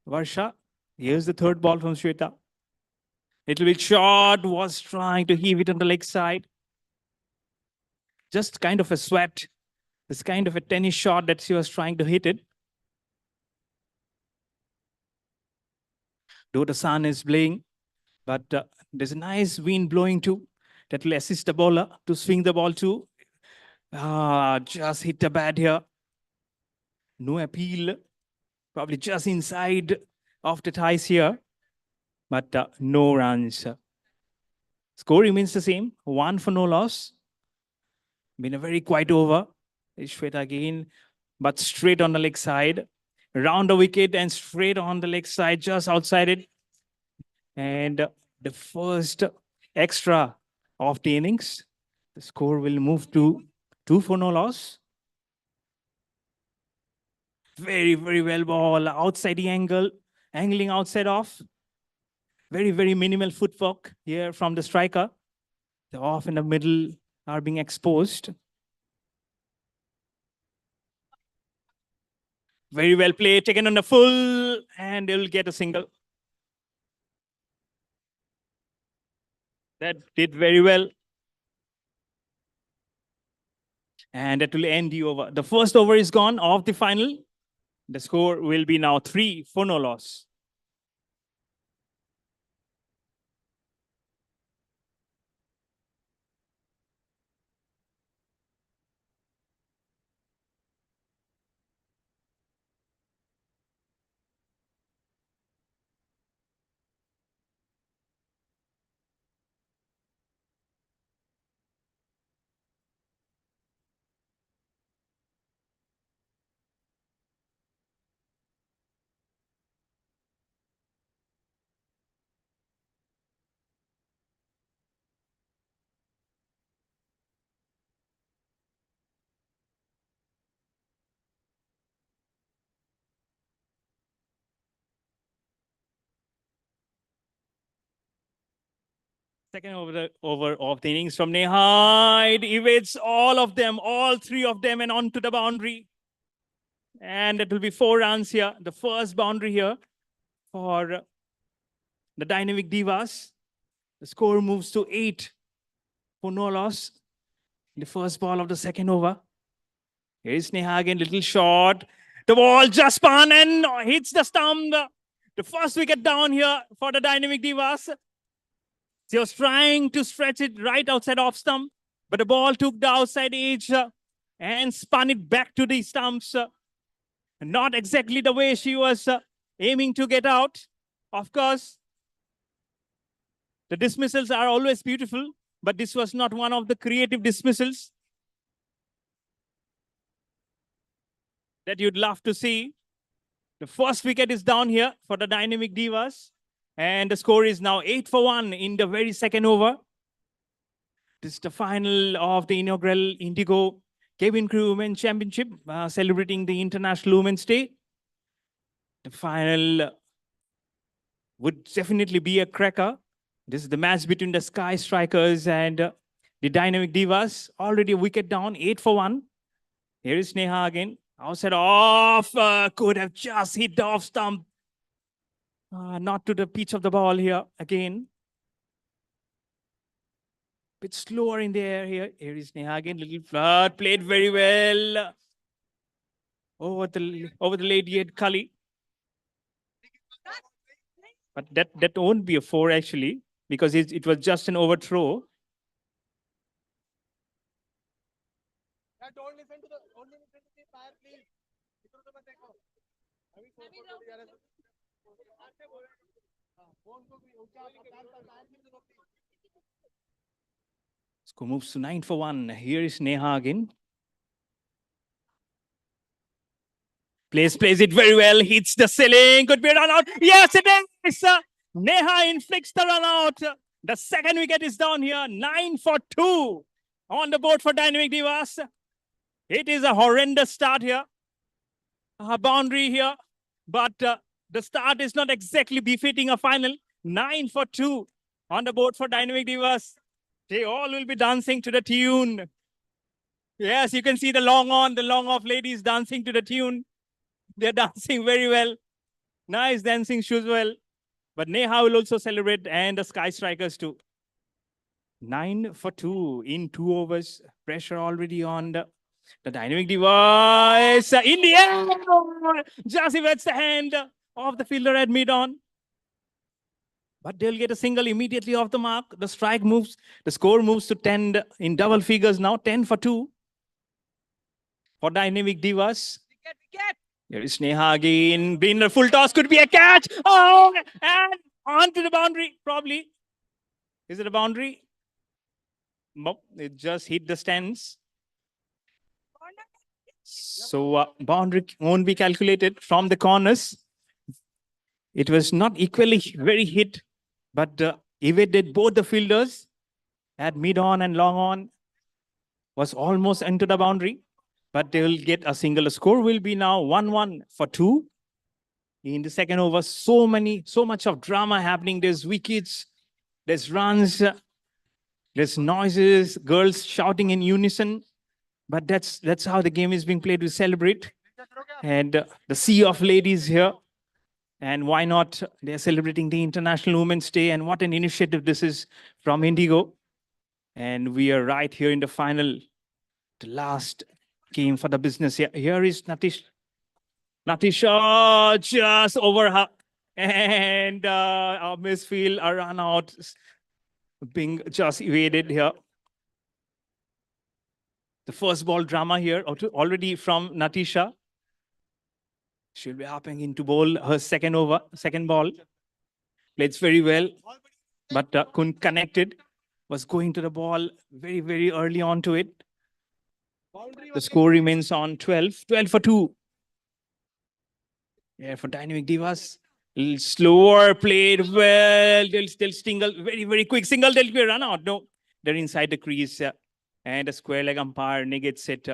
Varsha, here's the third ball from Shweta. Little bit short, was trying to heave it on the leg side. Just kind of a sweat. This kind of a tennis shot that she was trying to hit it. Though the sun is blowing, but there's a nice wind blowing too. That will assist the bowler to swing the ball too. Just hit the bat here. No appeal. Probably just inside of the ties here. But no runs. Score remains the same. 1 for no loss. Been a very quiet over. Shweta again. But straight on the leg side. Round the wicket and straight on the leg side. Just outside it. And the first extra of the innings. The score will move to 2 for no loss. Very, very well ball. Outside the angle. Angling outside off. Very, very minimal footwork here from the striker. The off in the middle are being exposed. Very well played. Taken on the full. And they'll get a single. That did very well. And that will end the over. The first over is gone of the final. The score will be now 3 for no loss. Second over of the innings from Neha. It evades all of them, all 3 of them, and onto the boundary. And it will be 4 runs here. The first boundary here for the Dynamic Divas. The score moves to 8 for no loss. The first ball of the second over. Here's Neha again, little short. The ball just spun and hits the stump. The first wicket down here for the Dynamic Divas. She was trying to stretch it right outside off stump, but the ball took the outside edge and spun it back to the stumps. Not exactly the way she was aiming to get out. Of course, the dismissals are always beautiful, but this was not one of the creative dismissals that you'd love to see. The first wicket is down here for the Dynamic Divas. And the score is now 8 for 1 in the very second over. This is the final of the inaugural Indigo Cabin Crew Women's Championship, celebrating the International Women's Day. The final would definitely be a cracker. This is the match between the Sky Strikers and the Dynamic Divas. Already a wicket down, 8 for 1. Here is Neha again. Outside off, could have just hit the off stump. Not to the pitch of the ball here again. Bit slower in the air here. Here is Neha again. Little flirt, played very well. Over the lady head Kali. But that won't be a 4 actually, because it was just an overthrow. Don't listen to the only listen to the fire, please. Score moves to 9 for 1. Here is Neha again. Plays it very well. Hits the ceiling. Could be a run out. Yes, it is. Neha inflicts the run out. The second wicket is down here. 9 for 2 on the board for Dynamic Divas. It is a horrendous start here. A boundary here. But the start is not exactly befitting a final. 9 for 2 on the board for Dynamic Divas. They all will be dancing to the tune. Yes, you can see the long off ladies dancing to the tune. They're dancing very well. Nice dancing shoes well. But Neha will also celebrate, and the Sky Strikers too. 9 for 2 in 2 overs. Pressure already on the Dynamic Device. In the air! Just evades the hand of the fielder at mid-on. But they'll get a single immediately off the mark. The score moves to 10 in double figures now. 10 for 2 for Dynamic Divas. Here is Neha again. Being a full toss, could be a catch. Oh, and onto the boundary, probably. Is it a boundary? Nope, it just hit the stands. So boundary won't be calculated from the corners. It was not equally very hit, but evaded both the fielders at mid-on and long-on. Was almost into the boundary. But they will get a single. The score will be now 1-1 for 2. In the second over, so much of drama happening. There's wickets, there's runs, there's noises, girls shouting in unison. But that's how the game is being played. We celebrate. And the sea of ladies here. And why not? They're celebrating the International Women's Day. And what an initiative this is from Indigo. And we are right here in the final, the last game for the business. Here is Natisha just over her. And a misfield, a run out, being just evaded here. The first ball drama here already from Natisha. She'll be hopping into bowl her second ball. Plays very well, but couldn't connect it. Was going to the ball very, very early on to it. The score remains on 12 for 2. Yeah, for Dynamic Divas. A little slower, played well. They'll still single, very, very quick single. There'll be a run out. No, they're inside the crease. And a square leg umpire negates it.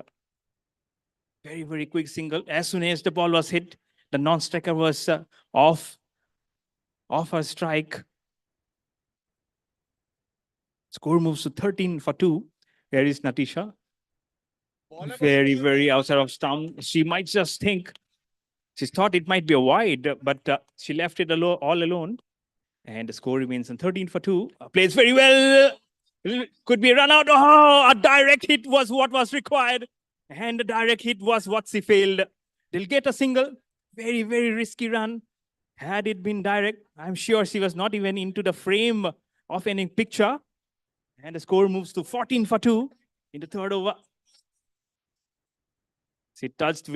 Very, very quick single. As soon as the ball was hit, the non-striker was off her strike. Score moves to 13 for 2. Here is Natisha. Very, very outside of stump. She might just think, she thought it might be a wide, but she left it all alone. And the score remains on 13 for 2. Plays very well. Could be a run out. Oh, a direct hit was what was required. And the direct hit was what she failed. They'll get a single. Very, very risky run. Had it been direct, I'm sure she was not even into the frame of any picture. And the score moves to 14 for 2 in the third over. She touched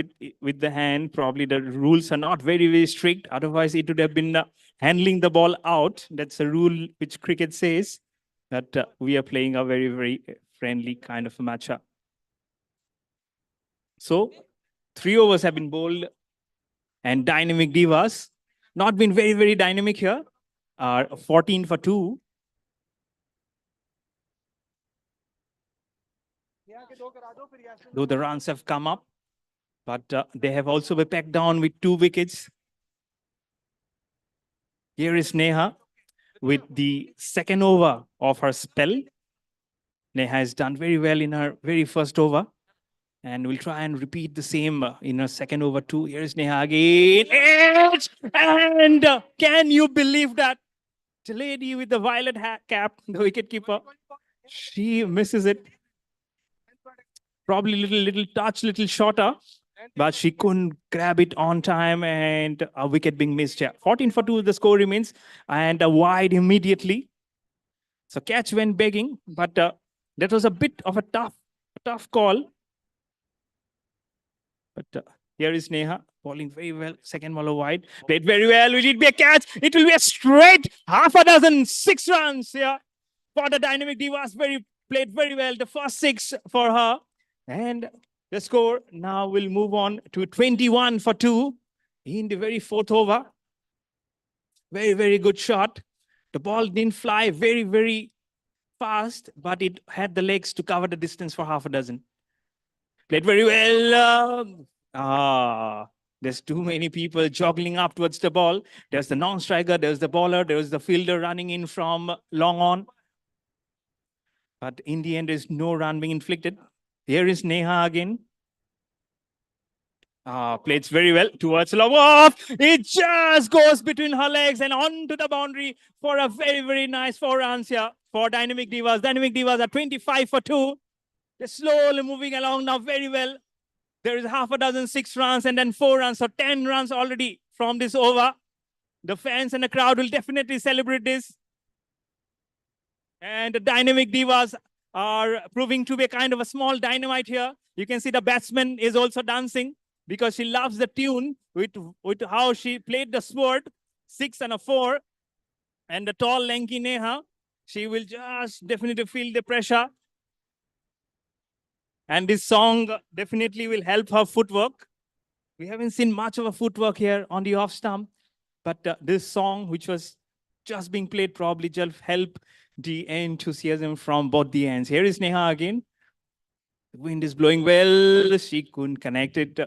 with the hand. Probably the rules are not very, very strict. Otherwise, it would have been handling the ball out. That's a rule which cricket says that we are playing a very, very friendly kind of a matchup. So 3 overs have been bowled. And Dynamic Divas, not been very, very dynamic here, are 14 for 2. Though the runs have come up, but they have also been packed down with 2 wickets. Here is Neha with the second over of her spell. Neha has done very well in her very first over. And we'll try and repeat the same in her second over too. Here is Neha again. Edge! And can you believe that? The lady with the violet cap, the wicketkeeper, she misses it. Probably little touch, little shorter, but she couldn't grab it on time, and a wicket being missed here. 14 for 2, the score remains, and a wide immediately. So catch went begging, but that was a bit of a tough call. But here is Neha bowling very well. Second ball wide, played very well. Will it be a catch? It will be a straight half a dozen, 6 runs here for the Dynamic Divas. Played very well. The first 6 for her. And the score now will move on to 21 for 2 in the very fourth over. Very good shot. The ball didn't fly very fast, but it had the legs to cover the distance for half a dozen. Played very well. There's too many people joggling up towards the ball. There's the non-striker, there's the bowler, there's the fielder running in from long on. But in the end, there's no run being inflicted. Here is Neha again. Plays very well towards long off. It just goes between her legs and onto the boundary for a very nice 4 runs here for Dynamic Divas. Dynamic Divas are 25 for 2. They're slowly moving along now very well. There is half a dozen, 6 runs and then 4 runs. So 10 runs already from this over. The fans and the crowd will definitely celebrate this. And the Dynamic Divas are proving to be a kind of a small dynamite here. You can see the batsman is also dancing because she loves the tune with how she played the sword, 6 and a 4. And the tall, lanky Neha, she will just definitely feel the pressure. And this song definitely will help her footwork. We haven't seen much of a footwork here on the off stump, but this song, which was just being played, probably just help the enthusiasm from both the ends. Here is Neha again. The wind is blowing well. She couldn't connect it.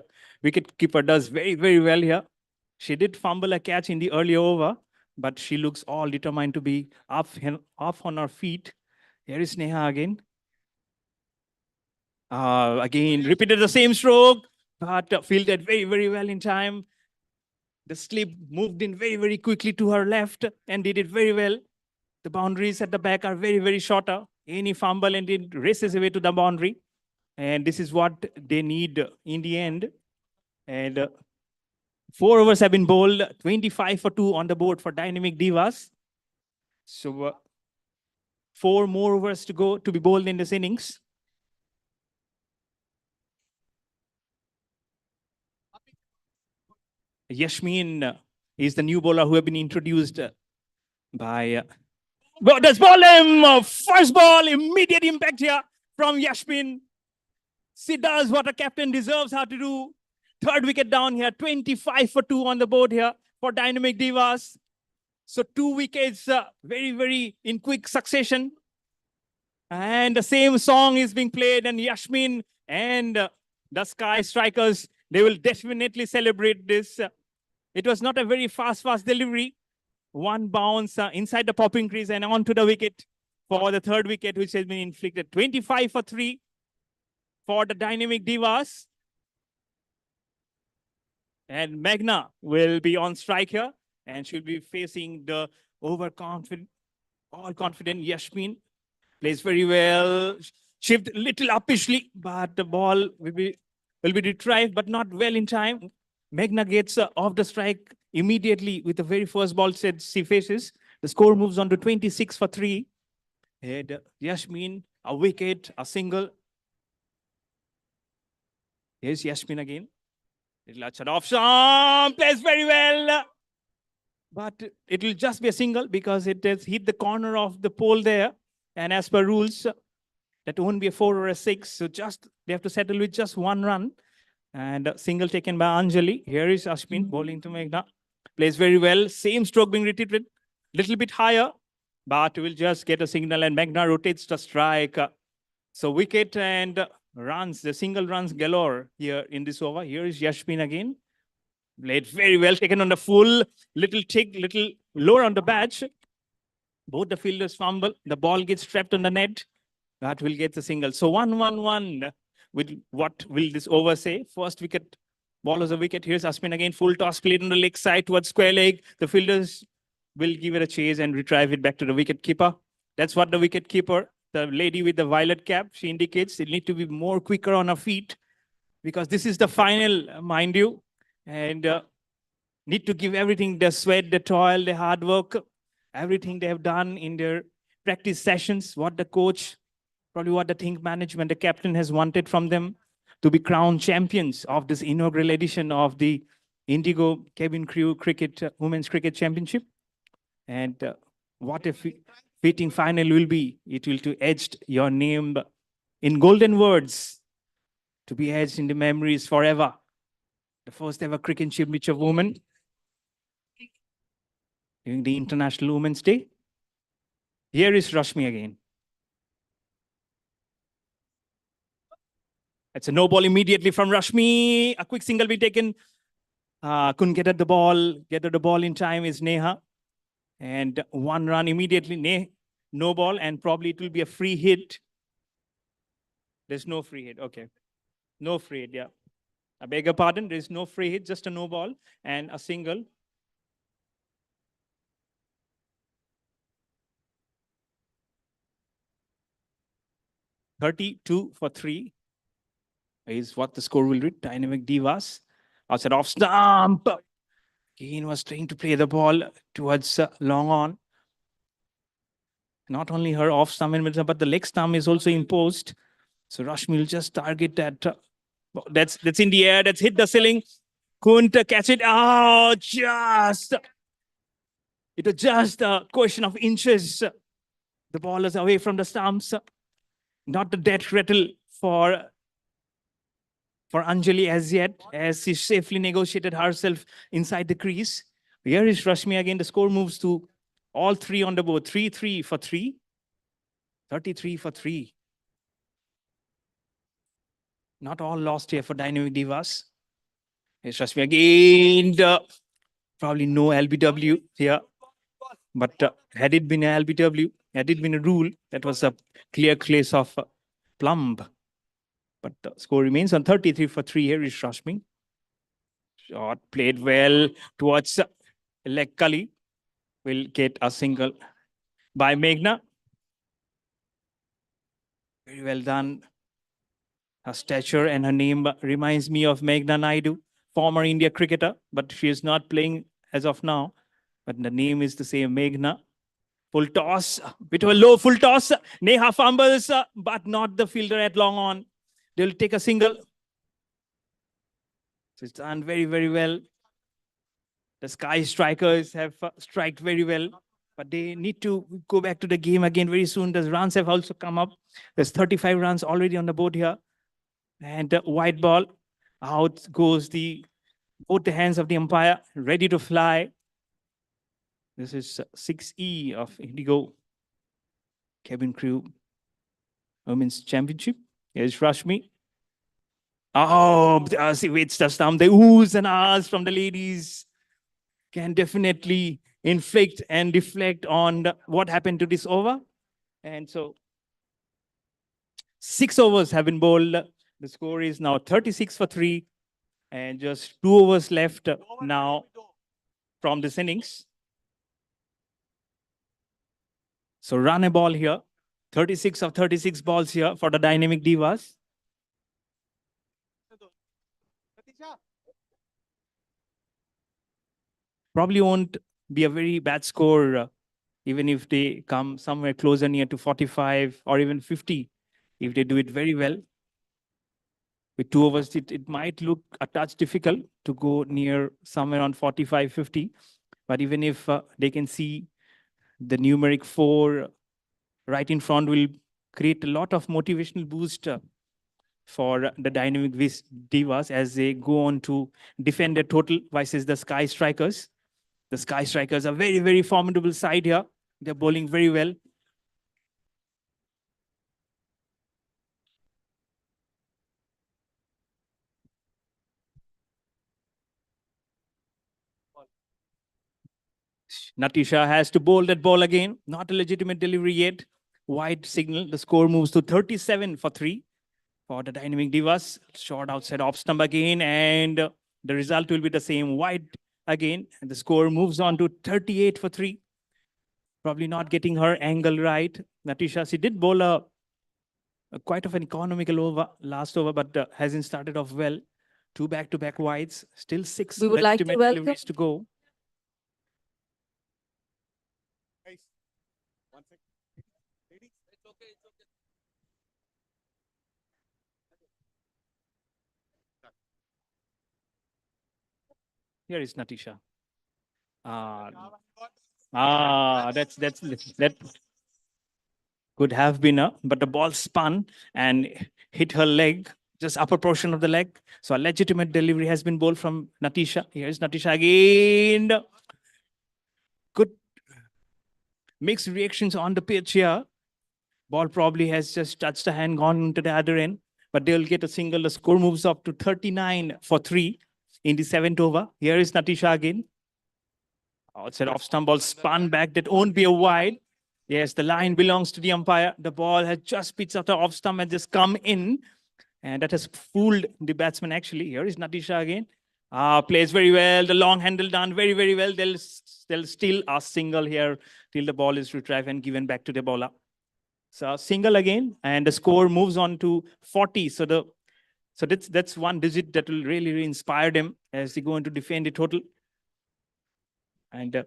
Wicketkeeper does very well here. She did fumble a catch in the early over, but she looks all determined to be off on her feet. Here is Neha again. Again, repeated the same stroke, but fielded very well in time. The slip moved in very quickly to her left and did it very well. The boundaries at the back are very shorter. Any fumble and it races away to the boundary. And this is what they need in the end. And 4 overs have been bowled, 25 for 2 on the board for Dynamic Divas. So 4 more overs to go to be bowled in this innings. Yashmin is the new bowler who have been introduced by... Well, does ball him! First ball, immediate impact here from Yashmin. She does what a captain deserves her to do. 3rd wicket down here, 25 for 2 on the board here for Dynamic Divas. So 2 wickets very in quick succession. And the same song is being played, and Yashmin and the Sky Strikers, they will definitely celebrate this. It was not a very fast delivery. 1 bounce inside the popping crease and onto the wicket for the 3rd wicket, which has been inflicted. 25 for 3 for the Dynamic Divas. And Meghna will be on strike here, and she'll be facing the overconfident, all-confident Yashmin. Plays very well. Shift a little uppishly, but the ball will be retrieved, but not well in time. Meghna gets off the strike immediately with the very first ball set she faces. The score moves on to 26 for 3. And Yashmin, a wicket, a single. Here's Yashmin again. Little shot off stump, plays very well. But it will just be a single because it has hit the corner of the pole there. And as per rules, that won't be a 4 or a 6. So they have to settle with just 1 run. And a single taken by Anjali. Here is Ashwin bowling to Meghna. Plays very well. Same stroke being repeated. Little bit higher. But will just get a signal and Meghna rotates the strike. So wicket and runs. The single runs galore here in this over. Here is Yashmin again. Played very well, taken on the full, little tick, little lower on the batch. Both the fielders fumble. The ball gets trapped on the net. That will get the single. So 1-1-1. With what will this over say? First wicket, ball is a wicket. Here's Asmin again. Full toss played on the leg side towards square leg. The fielders will give it a chase and retrieve it back to the wicket keeper. That's what the wicket keeper, the lady with the violet cap, she indicates. They need to be more quicker on her feet because this is the final, mind you. And need to give everything, the sweat, the toil, the hard work, everything they have done in their practice sessions, what the coach, probably what the think management, the captain has wanted from them to be crowned champions of this inaugural edition of the Indigo Cabin Crew Cricket Women's Cricket Championship. And what a fitting final will be. It will to etched your name in golden words to be etched in the memories forever. The first ever cricket championship woman during the International Women's Day. Here is Rashmi again. It's a no ball immediately from Rashmi. A quick single be taken. Couldn't get at the ball in time is Neha. And 1 run immediately. No ball, and probably it will be a free hit. There's no free hit. Okay. No free hit, yeah. I beg your pardon. There's no free hit, just a no ball and a single. (32 for 3) is what the score will read. Dynamic Divas. Outside off stump. Again was trying to play the ball towards long on. Not only her off stump, but the leg stump is also imposed. So Rashmi will just target that. That's in the air. That's hit the ceiling. Couldn't catch it. Oh, it was just a question of inches. The ball is away from the stumps. Not the death rattle for Anjali as yet, as she safely negotiated herself inside the crease. Here is Rashmi again. The score moves to all three on the board. 3-3 for 3. 33 for 3. Not all lost here for Dynamic Divas. Here's Rashmi again. Probably no LBW here. But had it been a LBW, had it been a rule, that was a clear case of plumb. But the score remains on 33 for 3. Here is Rashmi. Shot played well towards leg Kali. Will get a single by Meghna. Very well done. Her stature and her name reminds me of Meghna Naidu, former India cricketer, but she is not playing as of now. But the name is the same, Meghna. Full toss, bit of a low full toss. Neha fumbles, but not the fielder at long on. They'll take a single. So it's done very, very well. The Sky Strikers have striked very well, but they need to go back to the game again very soon. The runs have also come up. There's 35 runs already on the board here. And white ball. Out goes both the hands of the umpire, ready to fly. This is 6E of Indigo Cabin Crew Women's Championship. Here's Rashmi. Oh, she waits the stump. The oohs and ahs from the ladies can definitely inflict and deflect on what happened to this over. And so 6 overs have been bowled. The score is now 36 for 3. And just 2 overs left now from this innings. So run a ball here. 36 of 36 balls here for the Dynamic Divas. Probably won't be a very bad score, even if they come somewhere closer near to 45 or even 50, if they do it very well. With 2 overs, it might look a touch difficult to go near somewhere around 45, 50. But even if they can see the numeric 4 right in front, will create a lot of motivational boost for the Dynamic Divas as they go on to defend their total versus the Sky Strikers. The Sky Strikers are very, very formidable side here. They're bowling very well. Natisha has to bowl that ball again. Not a legitimate delivery yet. Wide signal. The score moves to 37 for 3 for the Dynamic Divas. Short outside off stump again, and the result will be the same. Wide again, and the score moves on to 38 for 3. Probably not getting her angle right. Natisha, she did bowl a quite of an economical over last over, but hasn't started off well. 2 back-to-back wides. Still 6 We would like to legitimate welcome deliveries to go. Here is Natisha. That could have been but the ball spun and hit her leg, just upper portion of the leg. So a legitimate delivery has been bowled from Natisha. Here's Natisha again. Good mixed reactions on the pitch here. Ball probably has just touched the hand, gone into the other end, but they'll get a single. The score moves up to 39 for 3 in the 7th over. Here is Natisha again. Outside off stump ball spun back. That won't be a wide. Yes, the line belongs to the umpire. The ball has just pitched out the off stump and just come in. And that has fooled the batsman actually. Here is Natisha again. Plays very well. The long handle done very, very well. They'll steal a single here till the ball is retrieved and given back to the bowler. So single again, and the score moves on to 40. So that's one digit that will really inspire them as they go into defend the total. And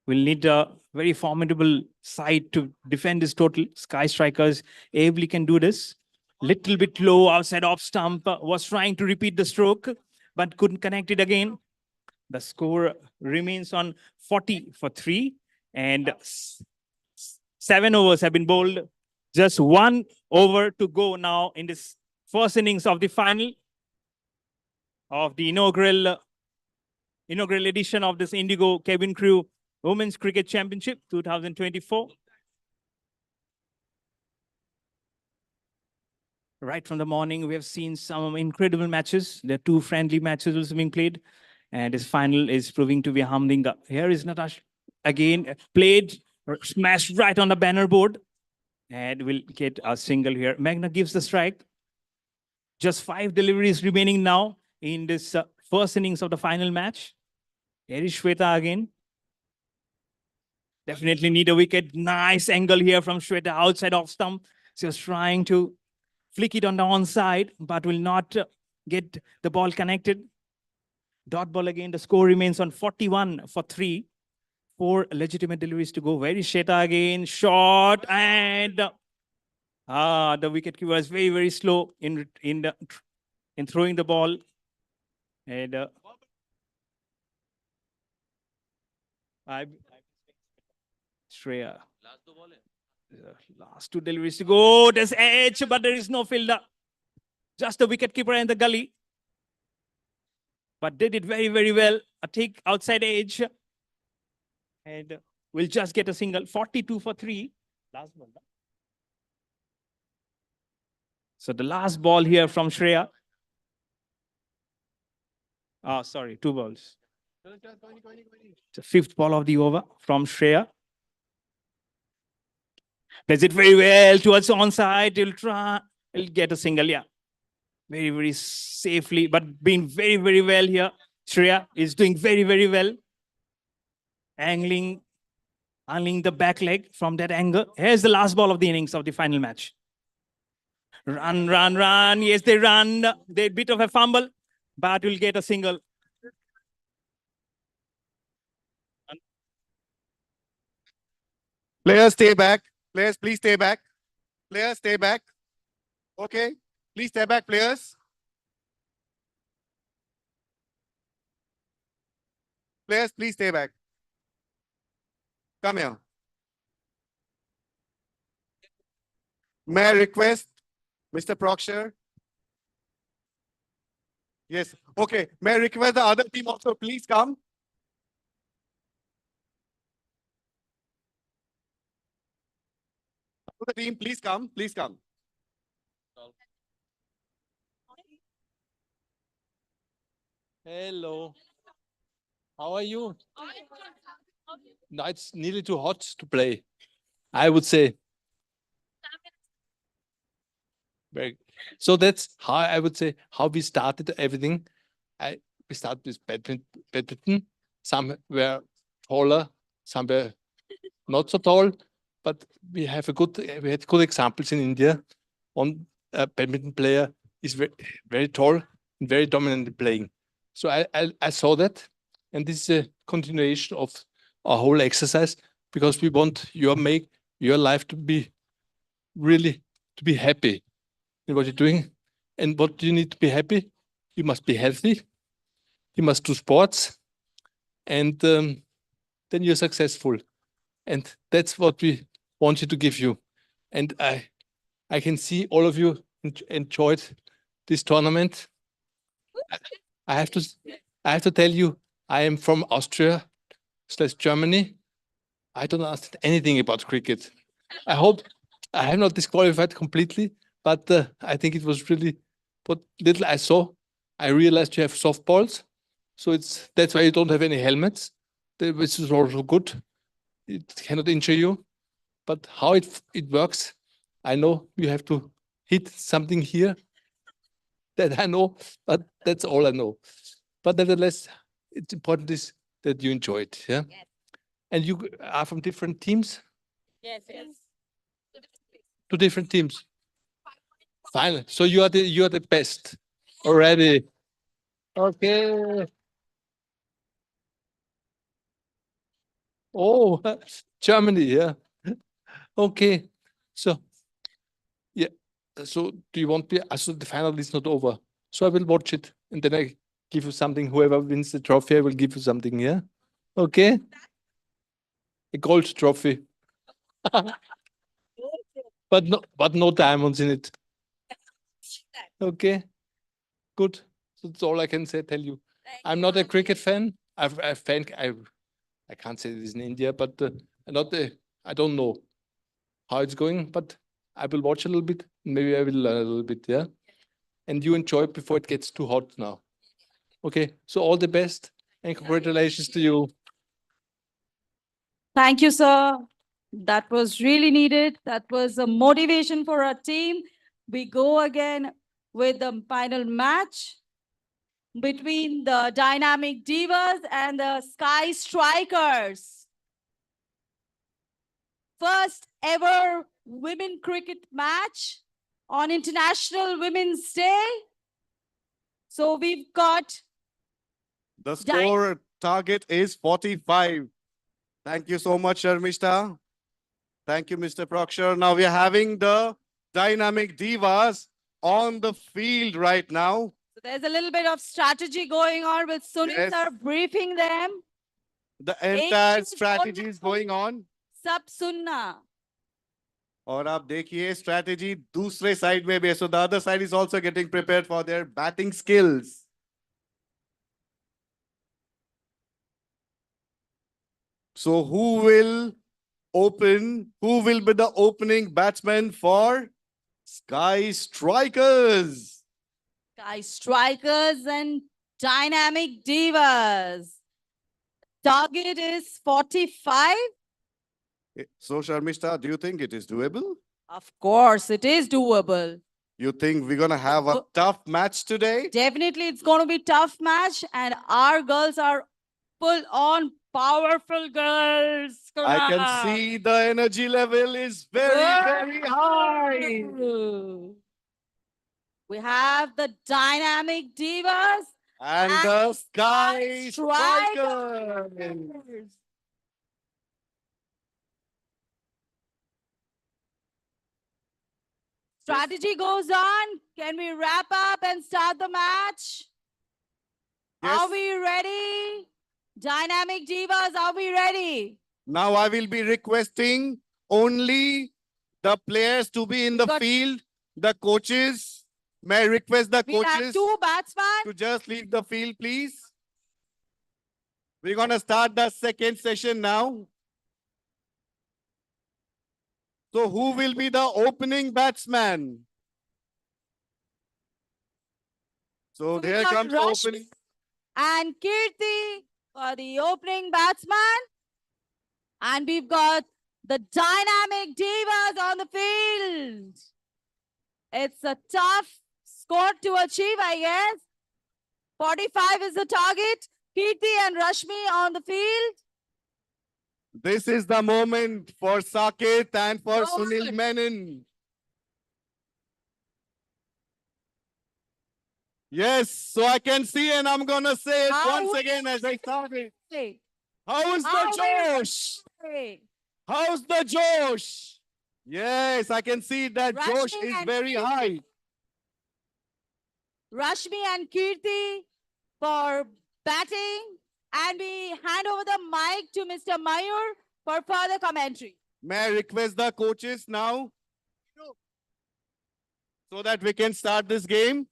we'll need a very formidable side to defend this total. Sky Strikers ably can do this. Little bit low outside off stump. Was trying to repeat the stroke, but couldn't connect it again. The score remains on 40 for 3. And 7 overs have been bowled. Just 1 over to go now in this first innings of the final of the inaugural edition of this Indigo Cabin Crew Women's Cricket Championship 2024. Right from the morning, we have seen some incredible matches. There are 2 friendly matches also being played. And this final is proving to be humbling. Here is Natasha again, played, smashed right on the banner board. And we'll get a single here. Magna gives the strike. Just 5 deliveries remaining now in this first innings of the final match. Here is Shweta again. Definitely need a wicket. Nice angle here from Shweta outside off stump. She was trying to flick it on the onside, but will not get the ball connected. Dot ball again. The score remains on 41 for 3. 4 legitimate deliveries to go. Where is Shweta again? Shot, and the wicketkeeper was very, very slow in throwing the ball. And Shreya. Last 2 deliveries to go. There's edge, but there is no fielder. Just the wicketkeeper and the gully. But they did very, very well. A take outside edge. And we'll just get a single. 42 for 3. Last ball. So the last ball here from Shreya. Sorry, 2 balls. The 5th ball of the over from Shreya. Plays it very well towards the onside. He'll get a single, yeah. Very, very safely, but being very, very well here. Shreya is doing very, very well. Angling the back leg from that angle. Here's the last ball of the innings of the final match. Run, run, run. Yes, they run. They bit of a fumble, but will get a single. Players, stay back. Players, please stay back. Players, stay back. Okay. Please stay back, players. Players, please stay back. Come here. May I request Mr. Proksher? Yes. Okay. May I request the other team also please come? The team, please come. Please come. Hello. How are you? No, it's nearly too hot to play. I would say. Very. So that's how I would say how we started everything. We started with badminton. Some were taller, some were not so tall, but we had good examples in India. One badminton player is very tall and very dominant in playing. So I saw that, and this is a continuation of our whole exercise because we want your life to be really to be happy in what you're doing. And what do you need to be happy? You must be healthy. You must do sports, and then you're successful. And that's what we want you to give you. And I can see all of you enjoyed this tournament. I have to tell you, I am from Austria/Germany. I don't understand anything about cricket. I hope I have not disqualified completely, but I think it was really what little I saw. I realized you have softballs, so that's why you don't have any helmets, which is also good. It cannot injure you, but how it works, I know you have to hit something here. That I know, but that's all I know. But nevertheless, it's important is that you enjoy it. Yeah. Yes. And you are from different teams? Yes, yes. 2 different teams. Fine. So you are the best already. Okay. Oh, Germany, yeah. Okay. So yeah. So do you want to so the final is not over. So I will watch it and then I give you something. Whoever wins the trophy, I will give you something, yeah? Okay. A gold trophy. but no diamonds in it. Okay. Good. So that's all I can tell you. I'm not a cricket fan. I can't say this in India, but I don't know how it's going, but I will watch a little bit. Maybe I will learn a little bit, yeah? And you enjoy it before it gets too hot now. Okay, so all the best and congratulations to you. Thank you, sir. That was really needed. That was a motivation for our team. We go again with the final match between the Dynamic Divas and the Sky Strikers. First ever women cricket match on International Women's Day. So we've got The score target is 45. Thank you so much, Sharmishta. Thank you, Mr. Prokshar. Now we are having the Dynamic Divas on the field right now. So there's a little bit of strategy going on with Sunil sir briefing them. The entire strategy is going on. Sab sunna. और आप देखिए strategy दूसरे side में भी है. So the other side is also getting prepared for their batting skills. So who will be the opening batsman for Sky Strikers? Sky Strikers and Dynamic Divas. Target is 45. So Sharmishta, do you think it is doable? Of course, it is doable. You think we're going to have a tough match today? Definitely, it's going to be tough match, and our girls are full on powerful girls. I can see the energy level is very high. We have the Dynamic Divas and the Sky Strikers. Strategy goes on. Can we wrap up and start the match? Yes. Are we ready? Dynamic Divas, are we ready? Now I will be requesting only the players to be in the field. The coaches, may I request the coaches have 2 batsmen to just leave the field, please. We're going to start the second session now. So who will be the opening batsman? So here comes the opening. And Kirti for the opening batsman. And we've got the dynamic divas on the field. It's a tough score to achieve, I guess. 45 is the target. Kirti and Rashmi on the field. This is the moment for Saket and for Go Sunil on. Menon. Yes, so I can see and I'm gonna say it once again as I started. How's the Josh? How's the Josh? Yes, I can see that Josh Rashmi is and very Kirti. high. Rashmi and Kirti for batting. And we hand over the mic to Mr. Mayur for further commentary. May I request the coaches now so that we can start this game?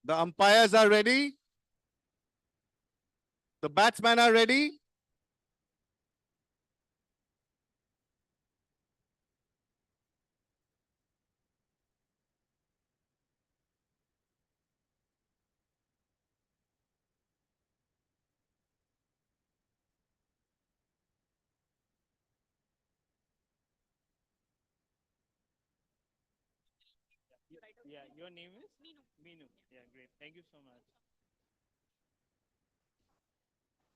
The umpires are ready. The batsmen are ready. Yeah, your name is? Meenu. Yeah, great. Thank you so much.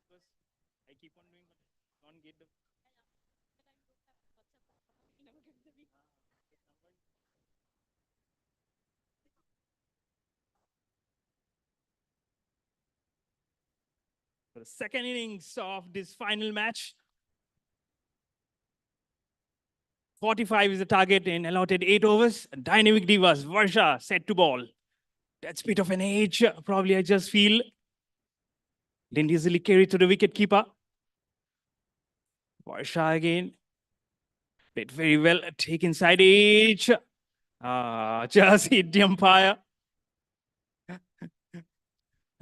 Because I keep on doing, but don't get the. For the second innings of this final match. 45 is the target in allotted 8 overs. Dynamic divas, Varsha set to ball. That's a bit of an age, probably I just feel. Didn't easily carry to the wicket keeper. Varsha again. Played very well. Take inside edge. Just hit the umpire.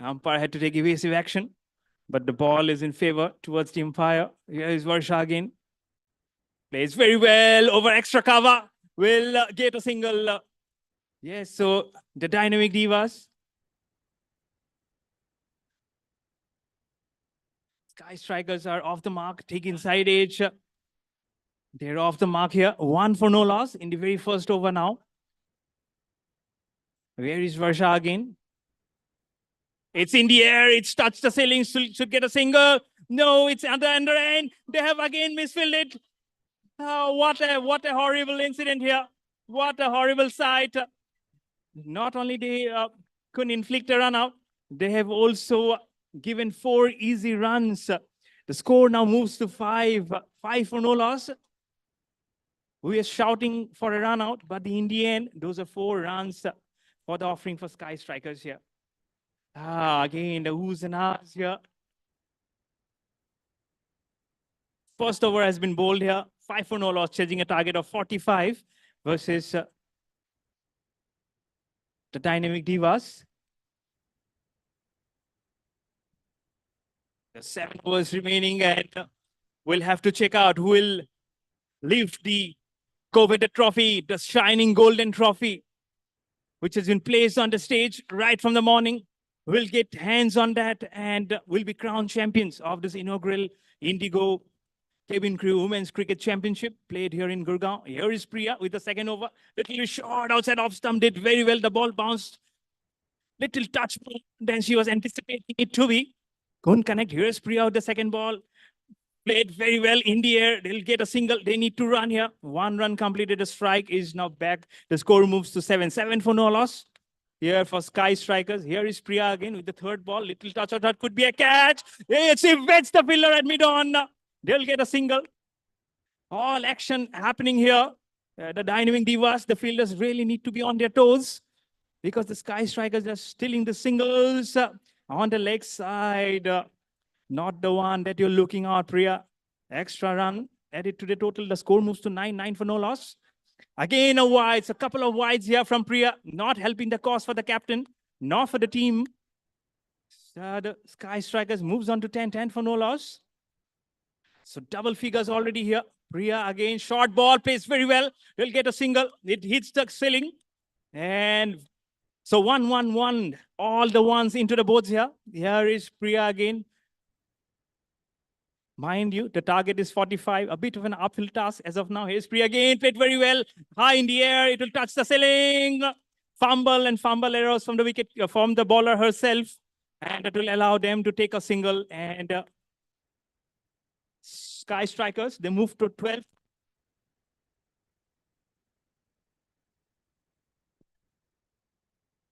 Umpire had to take evasive action. But the ball is in favor towards the umpire. Here is Varsha again. Plays very well over extra cover. Will get a single. Yes, so the dynamic divas. Sky Strikers are off the mark. Take inside edge. They're off the mark here. 1 for no loss in the very first over now. Where is Varsha again? It's in the air. It's touched the ceiling. Should get a single. No, it's under end. They have again misfielded. Oh, what a horrible incident here. What a horrible sight. Not only they couldn't inflict a run out, they have also given 4 easy runs. The score now moves to 5. 5 for no loss. We are shouting for a run out, but in the end, those are 4 runs for the offering for Sky Strikers here. Again, the who's and ahs here. First over has been bowled here. 5 for no loss, chasing a target of 45 versus the dynamic divas. There's 7 overs remaining, and we'll have to check out who will lift the coveted trophy, the shining golden trophy, which has been placed on the stage right from the morning. We'll get hands on that and we'll be crowned champions of this inaugural Indigo Cabin Crew Women's Cricket Championship played here in Gurgaon. Here is Priya with the second over. Little short outside off stump, did very well. The ball bounced. Little touch than she was anticipating it to be. Couldn't connect. Here is Priya with the second ball. Played very well in the air. They'll get a single. They need to run here. 1 run completed. The strike is now back. The score moves to 7. 7 for no loss. Here for Sky Strikers. Here is Priya again with the third ball. Little touch of that could be a catch. She wets the fielder at mid-on. They'll get a single. All action happening here. The dynamic divas, the fielders really need to be on their toes because the Sky Strikers are stealing the singles on the leg side. Not the one that you're looking at, Priya. Extra run added to the total. The score moves to 9. 9 for no loss. Again, a wides, a couple of wides here from Priya, not helping the cause for the captain, nor for the team. So the Sky Strikers moves on to 10. 10 for no loss. So double figures already here. Priya again, short ball, plays very well. They'll get a single. It hits the ceiling. And So 1-1-1. All the ones into the boards here. Here is Priya again. Mind you, the target is 45. A bit of an uphill task as of now. Here's Priya again. Played very well. High in the air. It will touch the ceiling. Fumble and fumble errors from the wicket, from the bowler herself. And it will allow them to take a single. And Sky Strikers, they move to 12.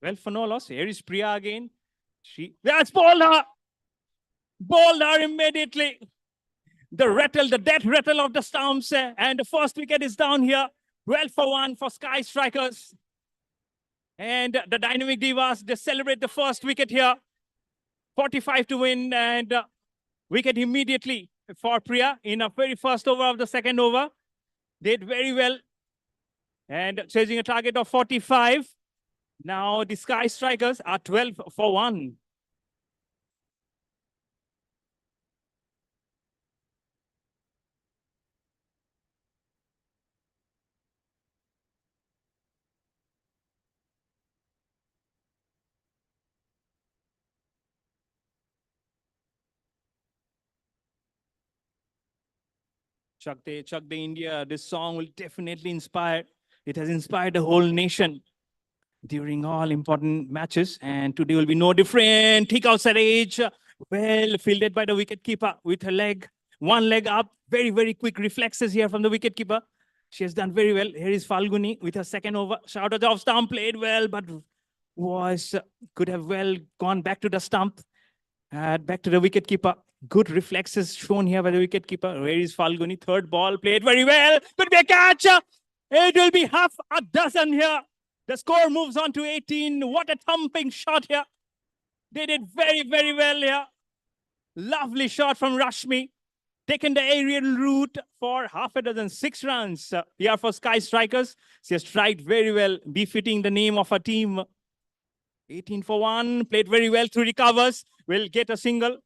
Well, for no loss. Here is Priya again. That's bowled her. Bowled her immediately. The rattle, the death rattle of the stumps. And the first wicket is down here. 12 for 1 for Sky Strikers. And the Dynamic Divas, they celebrate the first wicket here. 45 to win. And wicket immediately for Priya in a very first over of the second over. Did very well. And chasing a target of 45. Now the Sky Strikers are 12 for 1. Chak De India, this song will definitely inspire. It has inspired the whole nation during all important matches. And today will be no different. Thick outside edge, well fielded by the wicketkeeper with her leg. One leg up, very, very quick reflexes here from the wicketkeeper. She has done very well. Here is Falguni with her second over. Shot at the off stump, played well, but could have well gone back to the stump. Back to the wicketkeeper. Good reflexes shown here by the wicketkeeper. Where is Falguni? Third ball, played very well. Could be a catch. It will be half a dozen here. The score moves on to 18. What a thumping shot here. They did very, very well here. Lovely shot from Rashmi. Taken the aerial route for half a dozen, 6 runs here for Sky Strikers. She has tried very well, befitting the name of her team. 18 for 1, played very well through recovers. Will get a single.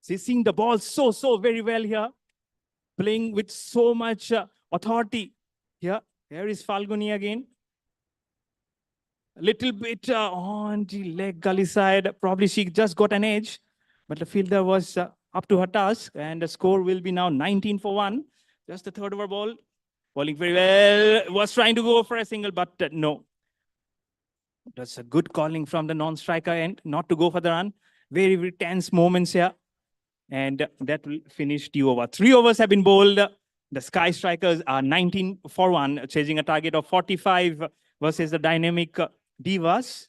She's seeing the ball so very well here. Playing with so much authority here. Here is Falguni again. A little bit on the leg gully side. Probably she just got an edge. But the fielder was up to her task. And the score will be now 19 for 1. Just the third over ball. Bowling very well. Was trying to go for a single, but no. That's a good calling from the non-striker end. Not to go for the run. Very, very tense moments here. And that will finish the over. 3 overs have been bowled. The Sky Strikers are 19 for 1, chasing a target of 45 versus the Dynamic Divas.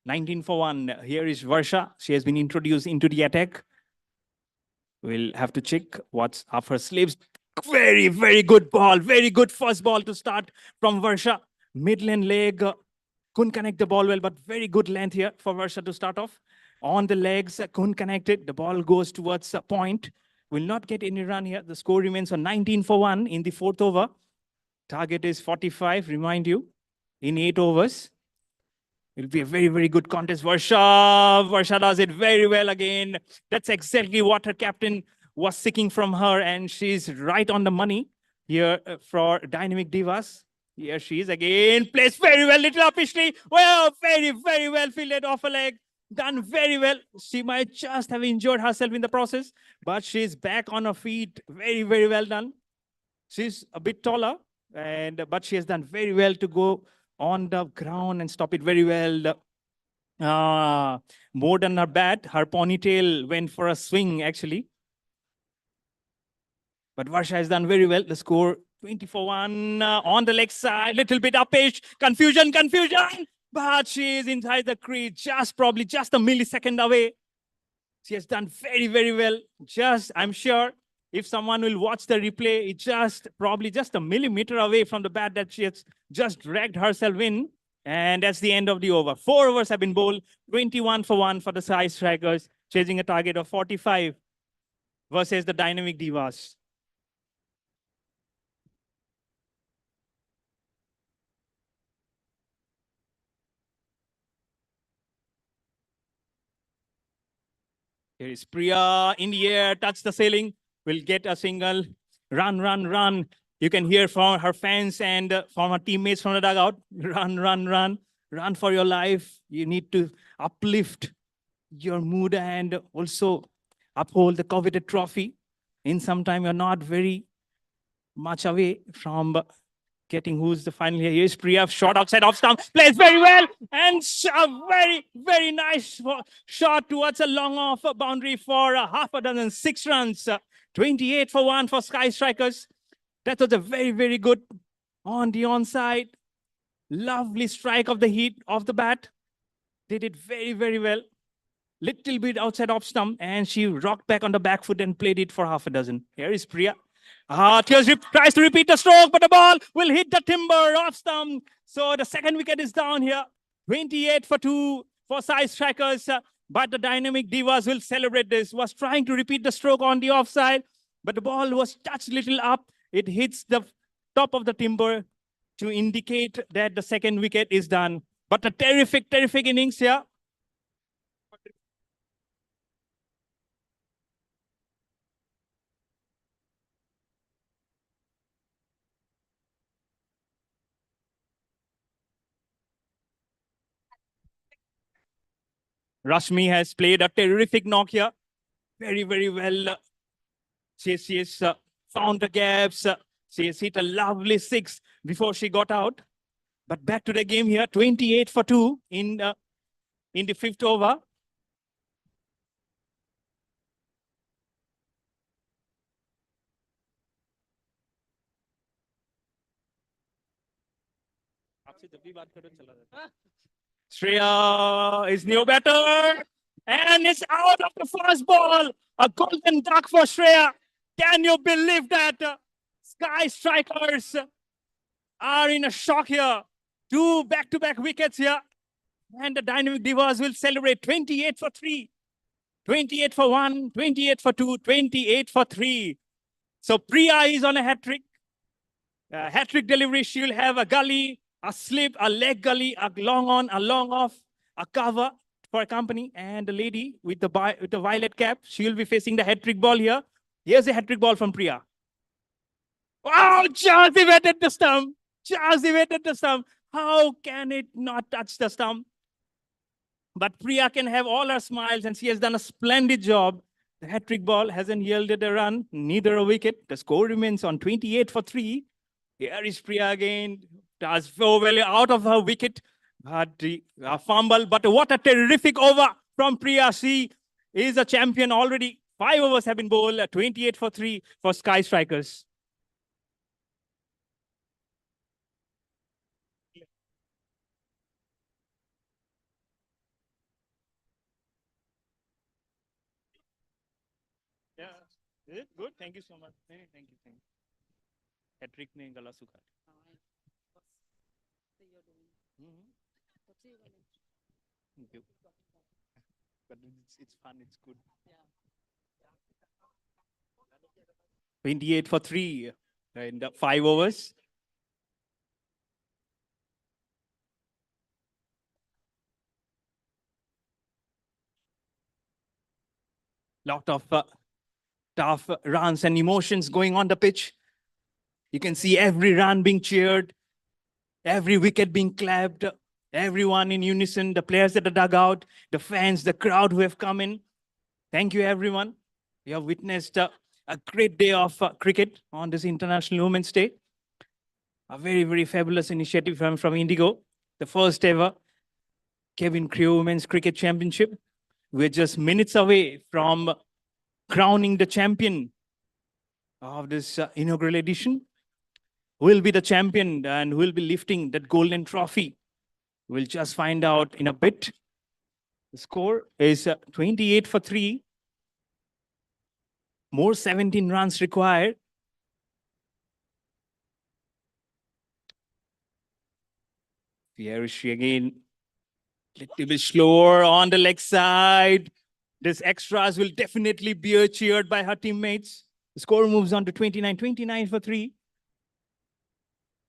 (19 for 1). Here is Varsha. She has been introduced into the attack. We'll have to check what's up her sleeves. Very, very good ball. Very good first ball to start from Varsha. Midland leg. Couldn't connect the ball well, but very good length here for Varsha to start off. On the legs, couldn't connect it. The ball goes towards a point. Will not get any run here. The score remains on 19 for 1 in the 4th over. Target is 45, remind you, in 8 overs. It'll be a very, very good contest. Varsha does it very well again. That's exactly what her captain was seeking from her, and she's right on the money here for Dynamic Divas. Here she is again. Plays very well, little uppishly. Well, very, very well fielded off a leg. Done very well. She might just have injured herself in the process, but she's back on her feet. Very, very well done. She's a bit taller, but she has done very well to go on the ground and stop it very well. More than her bat, her ponytail went for a swing, actually. But Varsha has done very well. The score 20 for 1 on the leg side. Little bit uppish. Confusion. But she is inside the crease. Probably just a millisecond away. She has done very, very well. I'm sure if someone will watch the replay, it's probably just a millimeter away from the bat that she has just dragged herself in. And that's the end of the over. 4 overs have been bowled. 21 for 1 for the Sky Strikers, chasing a target of 45 versus the Dynamic Divas. Here is Priya in the air, touch the ceiling, will get a single. Run, run, run. You can hear from her fans and from her teammates from the dugout. Run, run, run. Run for your life. You need to uplift your mood and also uphold the coveted trophy. In some time, you're not very much away from getting who's the final here. Here's Priya, shot outside off stump, plays very well, and a very, very nice shot towards a long off boundary for half a dozen, 6 runs. 28 for 1 for Sky Strikers. That was a very, very good on the onside. Lovely strike of the heat of the bat. They did very, very well. Little bit outside off stump, and she rocked back on the back foot and played it for half a dozen. Here is Priya. Tears tries to repeat the stroke, but the ball will hit the timber off stump. So the second wicket is down here. 28 for 2 for Sky Strikers. But the dynamic divas will celebrate this. Was trying to repeat the stroke on the offside, but the ball was touched little up. It hits the top of the timber to indicate that the second wicket is done. But a terrific, terrific innings here. Rashmi has played a terrific knock here. Very, very well. She has found the gaps. She has hit a lovely 6 before she got out. But back to the game here, 28 for 2 in the 5th over. Shreya is new batter and it's out of the first ball. A golden duck for Shreya. Can you believe that? Sky Strikers are in a shock here. 2 back-to-back wickets here. And the dynamic divas will celebrate 28 for 3. 28 for 1, 28 for 2, 28 for 3. So Priya is on a hat-trick. Hat-trick delivery, she will have a gully, a slip, a leg gully, a long on, a long off, a cover for a company. And the lady with the violet cap, she will be facing the hat-trick ball here. Here's a hat-trick ball from Priya. Wow, just evaded the stump. Just evaded the stump. How can it not touch the stump? But Priya can have all her smiles and she has done a splendid job. The hat-trick ball hasn't yielded a run, neither a wicket. The score remains on 28 for 3. Here is Priya again. Does so well out of her wicket. But the fumble. But what a terrific over from Priya. She is a champion already. 5 overs have been bowled. 28 for 3 for Sky Strikers. Yeah, is it good? Thank you so much. Thank you. Hat-trick ne gala sukha. Thank you. But it's fun, it's good. 28 for 3 in the 5 overs. Lot of tough runs and emotions going on the pitch. You can see every run being cheered, every wicket being clapped, everyone in unison, the players at the dugout, the fans, the crowd who have come in. Thank you, everyone. We have witnessed a great day of cricket on this International Women's Day. A very, very fabulous initiative from Indigo. The first ever Kevin Crew Women's Cricket Championship. We're just minutes away from crowning the champion of this inaugural edition. Who will be the champion and who will be lifting that golden trophy? We'll just find out in a bit. The score is 28 for 3. More 17 runs required. Here is she again. Little bit slower on the leg side. This extras will definitely be cheered by her teammates. The score moves on to 29 for 3.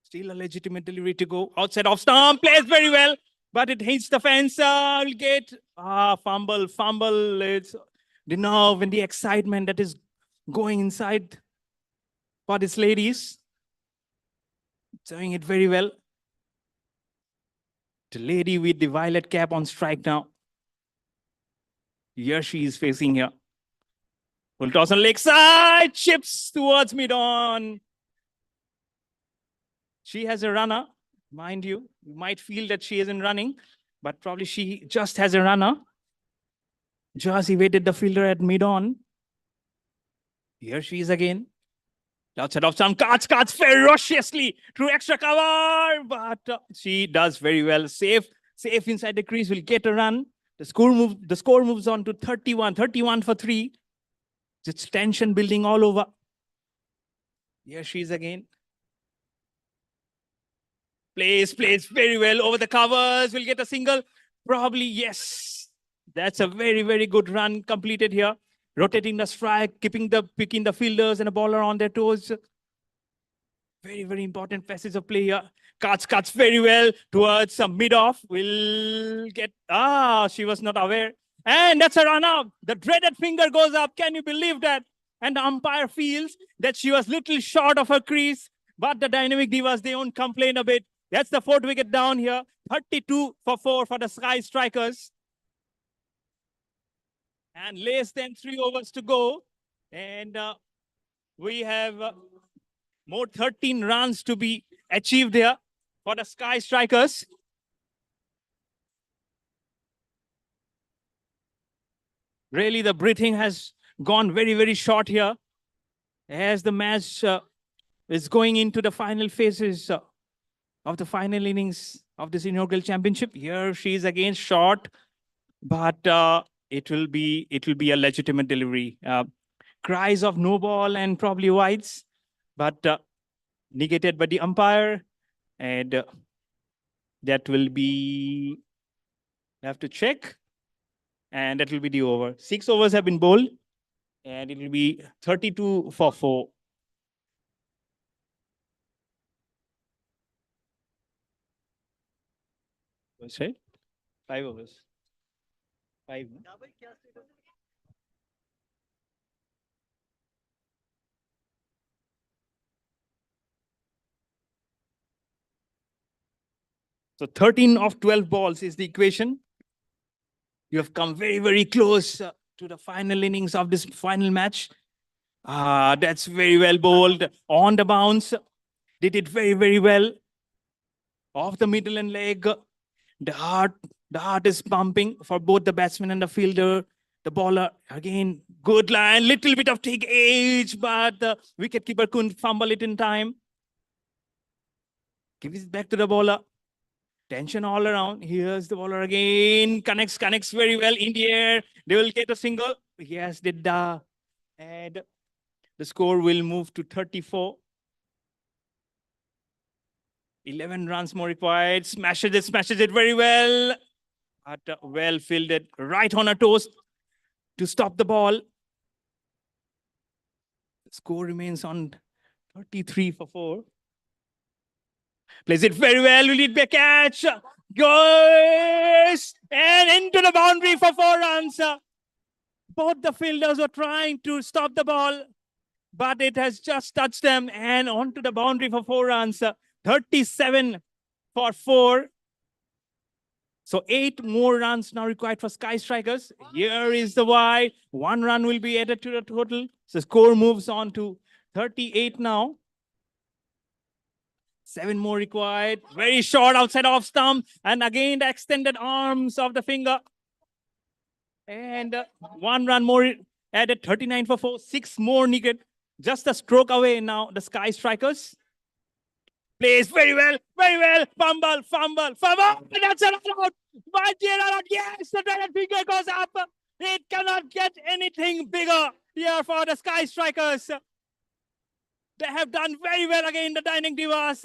Still a legitimate delivery to go. Outside off stump, plays very well, but it hits the fence. Will get fumble. It's the nerve and the excitement that is going inside for these ladies. Doing it very well. The lady with the violet cap on strike now. Here she is facing here. Full toss on leg side, chips towards mid-on. She has a runner, mind you. You might feel that she isn't running, but probably she just has a runner. Just evaded the fielder at mid-on. Here she is again. Outside of some cuts ferociously through extra cover, but she does very well. Safe inside the crease, will get a run. The score moves on to 31 for 3. It's tension building all over. Here she is again. Plays very well over the covers. Will get a single. Probably, yes. That's a very, very good run completed here. Rotating the strike, picking the fielders and a bowler on their toes. Very, very important passage of play here. Cuts very well towards some mid-off. Will get, she was not aware. And that's a run out. The dreaded finger goes up. Can you believe that? And the umpire feels that she was little short of her crease. But the dynamic divas, they won't complain a bit. That's the 4th wicket down here. 32 for 4 for the Sky Strikers. And less than 3 overs to go. And we have more 13 runs to be achieved here for the Sky Strikers. Really, the breathing has gone very, very short here as the match is going into the final phases of the final innings of this inaugural championship. Here she is again short, but it will be a legitimate delivery. Cries of no ball and probably wides, but negated by the umpire, and that will be, have to check. And that will be the over. 6 overs have been bowled, and it will be 32 for 4. What's right? 5 overs. 5. So 13 of 12 balls is the equation. You have come very, very close to the final innings of this final match. That's very well bowled. On the bounce. Did it very, very well. Off the middle and leg. The heart is pumping for both the batsman and the fielder. The bowler, again, good line. Little bit of take age, but the wicketkeeper couldn't fumble it in time. Give it back to the bowler. Tension all around. Here's the bowler again. Connects very well in the air. They will get a single. Yes, they did. And the score will move to 34. 11 runs more required. Smashes it very well. But well fielded. Right on her toes to stop the ball. The score remains on 33 for 4. Plays it very well. Will it be a catch? Goes! And into the boundary for 4 runs. Both the fielders were trying to stop the ball, but it has just touched them and onto the boundary for 4 runs. 37 for 4. So 8 more runs now required for Sky Strikers. Here is the wide. 1 run will be added to the total. So score moves on to 38 now. 7 more required. Very short outside off stump. And again, the extended arms of the finger. And 1 run more added. 39 for 4. 6 more needed. Just a stroke away now, the Sky Strikers. Plays very well. Fumble. And that's a run out. But yes, the dreaded finger goes up. It cannot get anything bigger here for the Sky Strikers. They have done very well again, the Dining Divas.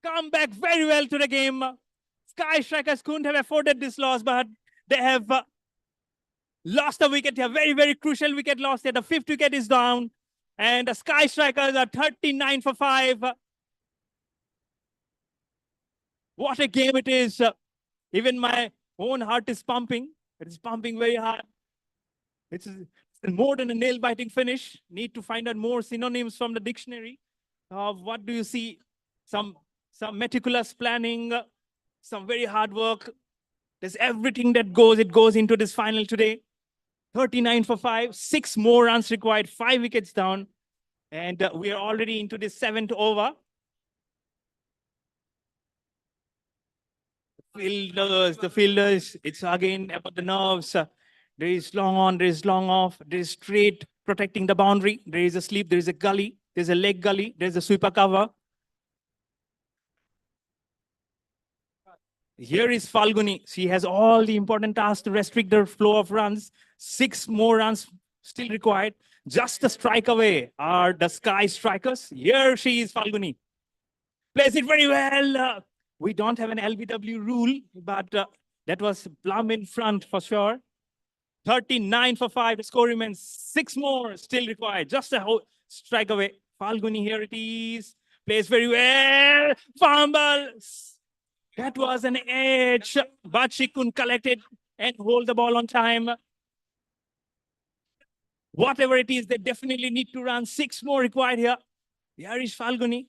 Come back very well to the game. Sky Strikers couldn't have afforded this loss, but they have lost a wicket here. Very, very crucial wicket loss here. The 5th wicket is down. And the Sky Strikers are 39 for 5. What a game it is. Even my own heart is pumping. It is pumping very hard. It's more than a nail-biting finish. Need to find out more synonyms from the dictionary. What do you see? Some meticulous planning, some very hard work. There's everything that goes into this final today. 39 for 5, 6 more runs required, 5 wickets down. And we are already into the 7th over. The fielders, it's again about the nerves. There is long on, there is long off, there is straight protecting the boundary. There is a sleep, there is a gully, there's a leg gully, there's a sweeper cover. Here is Falguni. She has all the important tasks to restrict the flow of runs. 6 more runs still required. Just a strike away are the Sky Strikers. Here she is, Falguni. Plays it very well. We don't have an LBW rule, but that was plumb in front for sure. 39 for 5. The score remains 6 more still required. Just a strike away. Falguni, here it is. Plays very well. Fumbles. That was an edge, but she couldn't collect it and hold the ball on time. Whatever it is, they definitely need to run. 6 more required here. Here is Falguni.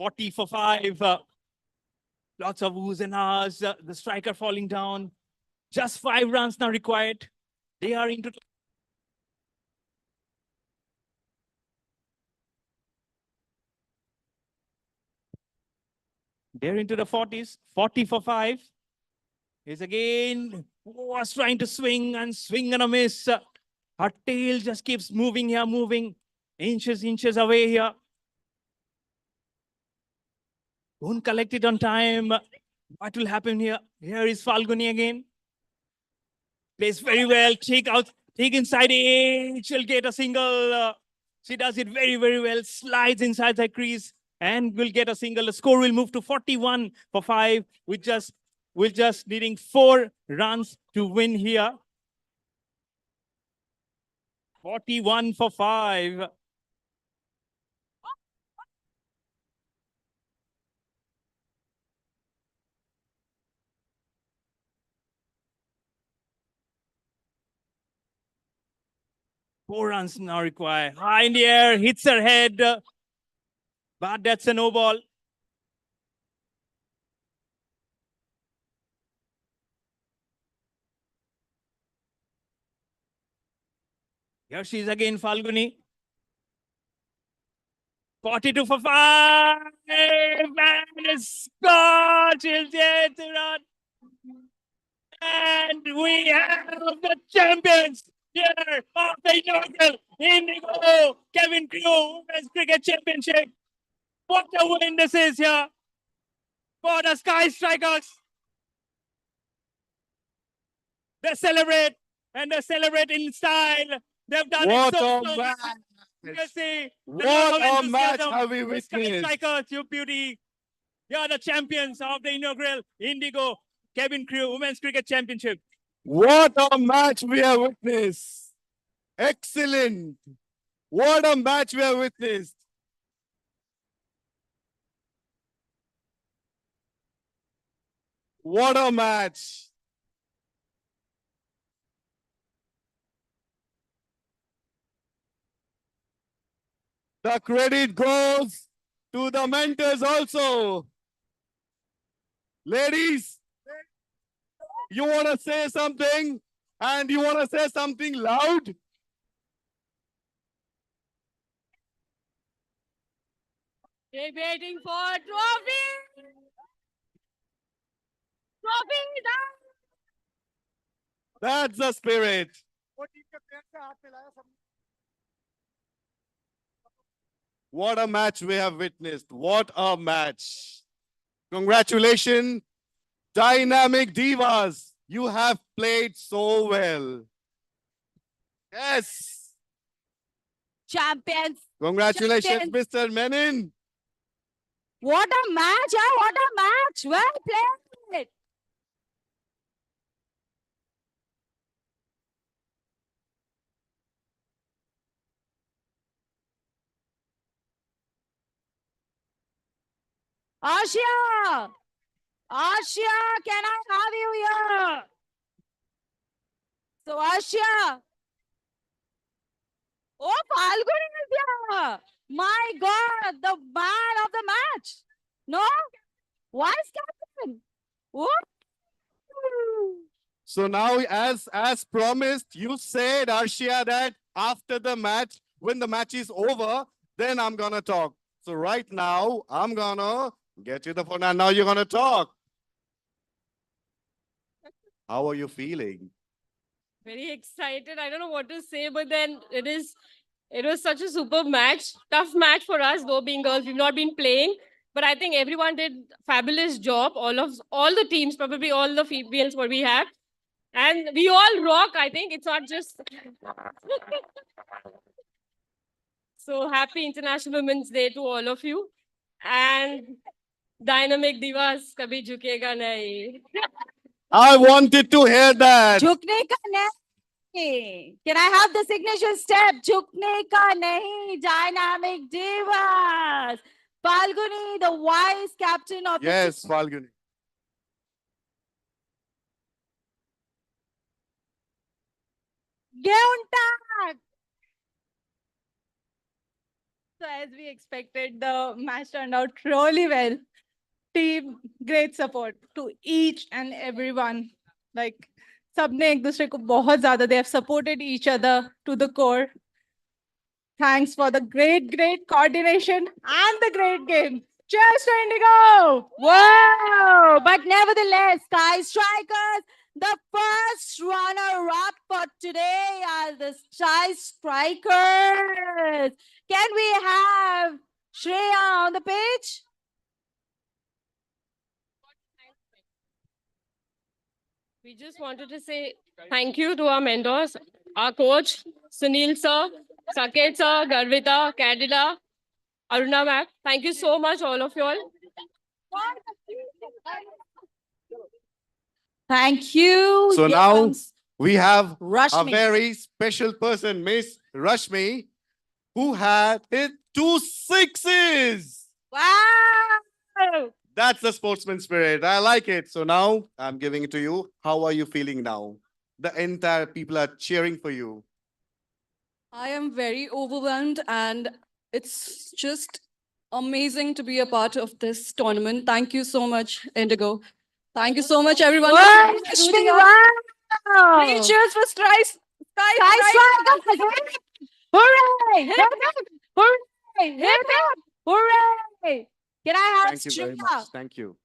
$40 for 5. Lots of oohs and ahs. The striker falling down. Just 5 runs now required. They are into. They're into the 40s. 40 for 5. Is again was trying to swing and a miss. Her tail just keeps moving here, moving inches away here. Don't collect it on time. What will happen here? Here is Falguni again. Plays very well. Take inside edge. She'll get a single. She does it very, very well. Slides inside the crease and will get a single. The score will move to 41 for 5. We're just needing 4 runs to win here. 41 for 5. Four runs now required. High in the air, hits her head. But that's a no ball. Here she is again, Falguni. 42 for 5. And a score. She'll get to run. And we have the champions here of the inaugural Indigo Kevin Crew Women's Cricket Championship. What a win this is here for the Sky Strikers. They celebrate, and they celebrate in style. They've done What it so a well. match. You can see What a match have we the Sky witnessed. Strikers, you beauty. You are the champions of the inaugural Indigo Kevin Crew Women's Cricket Championship. What a match we have witnessed. Excellent. What a match we have witnessed. What a match. The credit goes to the mentors also. Ladies, you want to say something and you want to say something loud? They're waiting for trophy. Trophy down. That's the spirit. What a match we have witnessed. What a match. Congratulations, dynamic divas. You have played so well. Yes. Champions. Congratulations, Champions. Mr. Menon. What a match, huh? What a match. Well played. Ashia! Ashia, can I have you here? So Ashia. Oh, Falguni is here. My God, the man of the match. No? Vice captain. Woo! So now, as promised, you said, Arshia, that after the match, when the match is over, then I'm gonna talk. So right now, I'm gonna get you the phone, and now you're gonna talk. How are you feeling? Very excited. I don't know what to say, but then it was such a super match. Tough match for us, though being girls. We've not been playing. But I think everyone did fabulous job. All the teams, probably all the females what we have. And we all rock, I think. It's not just so happy International Women's Day to all of you. And dynamic divas kabhi jhukega nahi. I wanted to hear that. झुकने का नहीं. Can I have the signature step? झुकने का नहीं. Dynamic divas. Falguni, the vice captain of Yes, Falguni. the Geuntak. So as we expected, the match turned out really well. Team, great support to each and everyone. Like, सबने एक दूसरे को बहुत ज़्यादा, they have supported each other to the core. Thanks for the great coordination and the great game. Cheers to Indigo! Whoa! But nevertheless, Sky Strikers, the first runner-up for today are the Sky Strikers. Can we have Shreya on the page? We just wanted to say thank you to our mentors, our coach, Sunil sir, Saket sir, Garvita, Candida, Aruna ma'am. Thank you so much, all of you all. Thank you. So Here now comes we have a Rashmi. very special person, Miss Rashmi, who had hit 2 sixes. Wow! That's the sportsman spirit. I like it. So now I'm giving it to you. How are you feeling now? The entire people are cheering for you. I am very overwhelmed, and it's just amazing to be a part of this tournament. Thank you so much, Indigo. Thank you so much, everyone. Wow! Rooting Rashmi, us. wow! Three cheers for Sky Sky Strikers! Hooray! Hip, hip! Hooray! Hip, hip! Hooray! Can I have Thank you very Shreya? much. Thank you.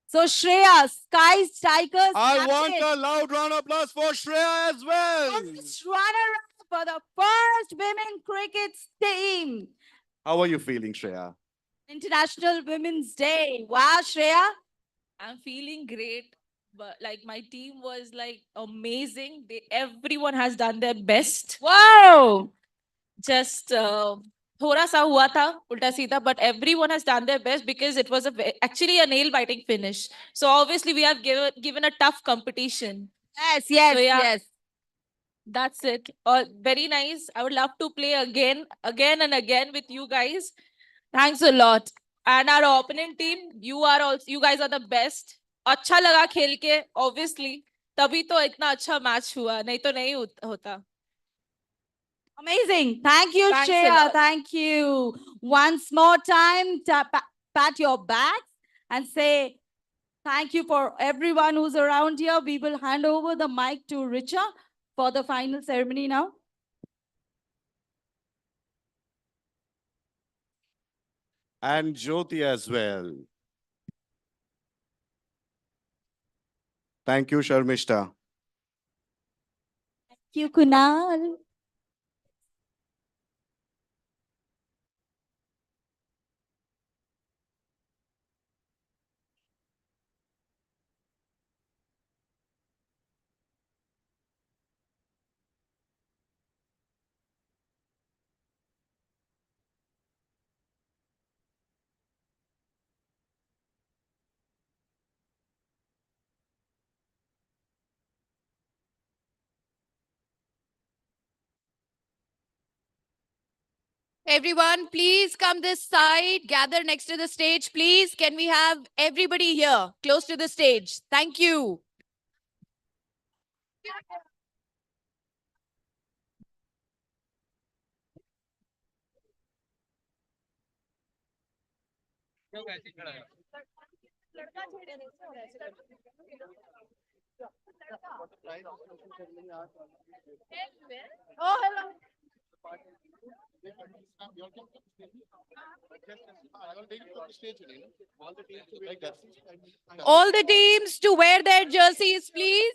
So Shreya, Sky Strikers. I want captain. a loud round of applause for Shreya as well. First runner-up for the first women cricket team. How are you feeling, Shreya? International Women's Day. Wow, Shreya. I'm feeling great, but like my team was like amazing. Everyone has done their best. Whoa! Just थोड़ा सा हुआ था उल्टा सीधा, but everyone has done their best because it was actually a nail-biting finish. So obviously we have given a tough competition. Yes, yes, So yeah, yes. that's it. Very nice. I would love to play again and again with you guys. Thanks a lot. And our opponent team, you guys are the best. अच्छा लगा खेल के, obviously. तभी तो इतना अच्छा match हुआ, नहीं तो नहीं होता. Amazing. Thank you, Thanks a Shreya. lot. Thank you. Once more time, pat your backs and say thank you for everyone who's around here. We will hand over the mic to Richa for the final ceremony now. And Jyoti as well. Thank you, Sharmishta. Thank you, Kunal. Everyone, please come this side. Gather next to the stage, please. Can we have everybody here close to the stage? Thank you. Oh, hello. All the teams to wear their jerseys, please.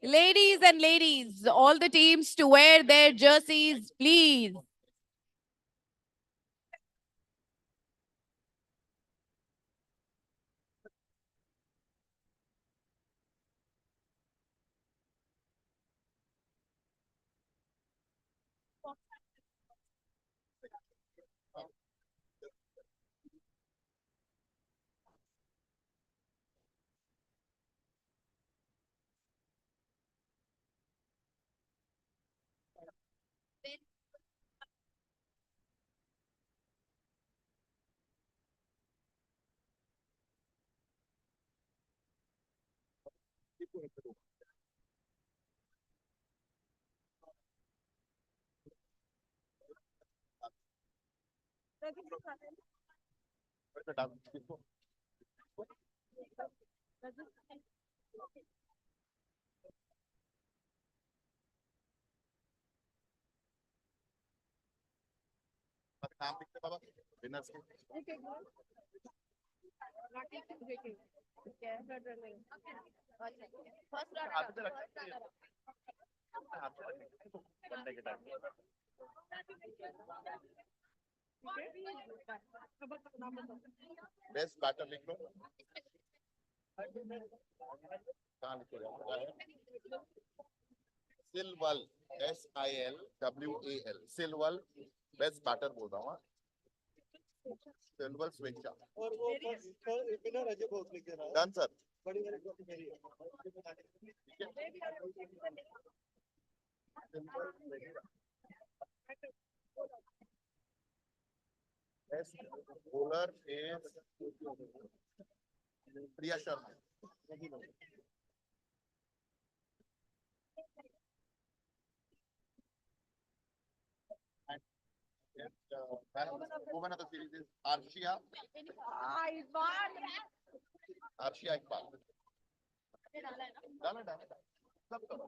Ladies and ladies, all the teams to wear their jerseys, please. नाम लिखते बाबा winners के best batter लिख लो कहाँ लिखे सिलवल SILWAL सिलवल best batter बोल रहा हूँ सिलवल स्वेच्छा और वो विनर अजय बोस लिख देना डन सर बड़ी वाली ट्रॉफी मेरी है best bowler is Priya Sharma woman of the series is Arshia Iqbal. डाला सब करो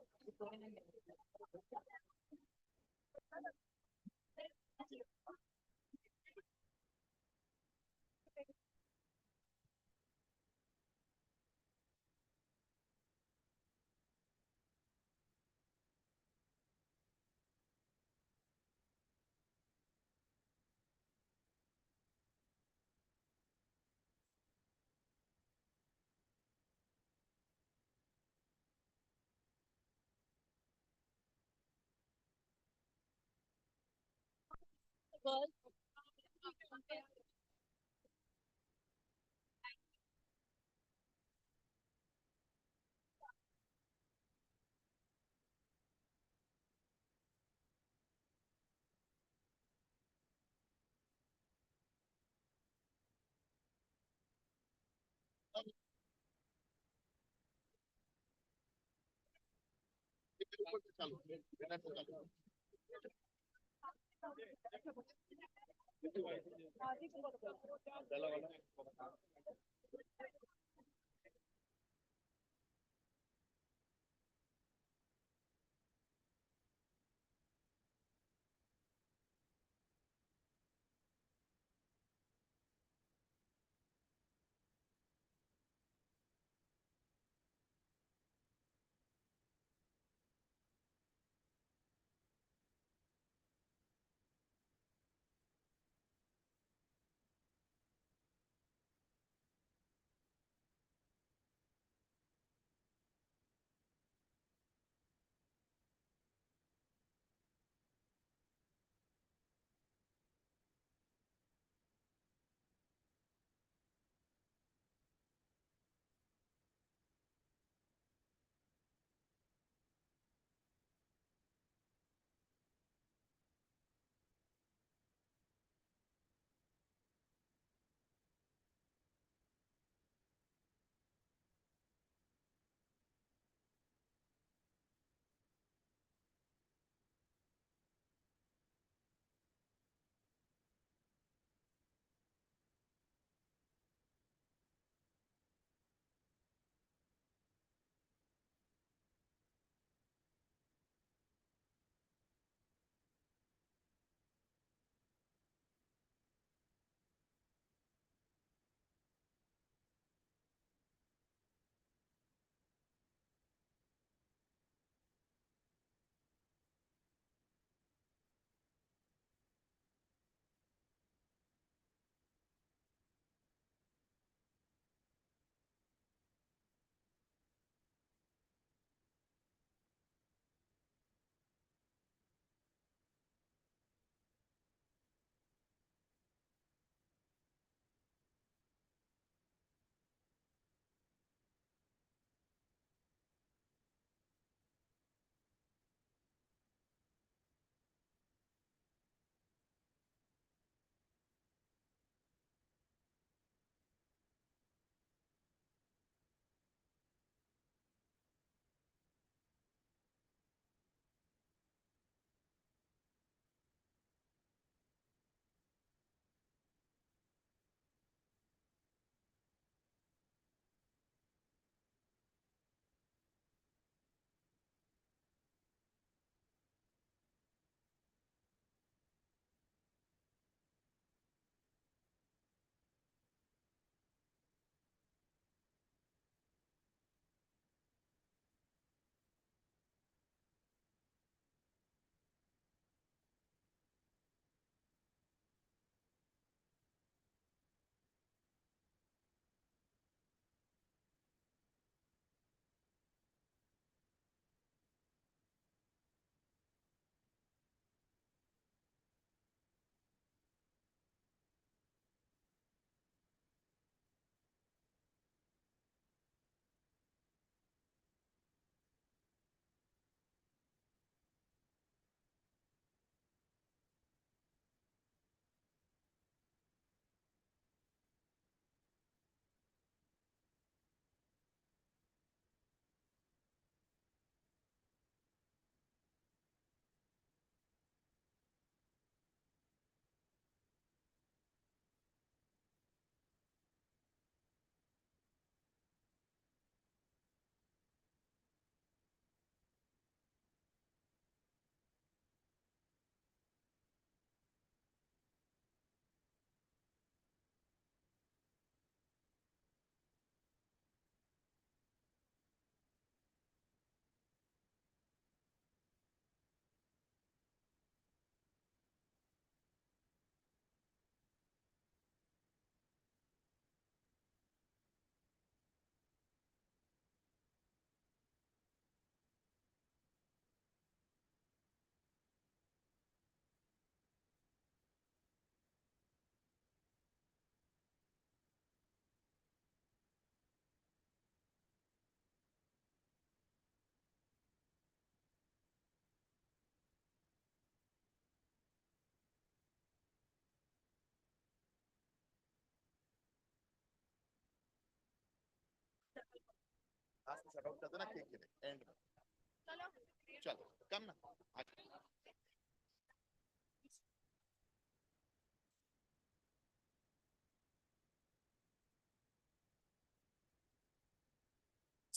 चलो कम ना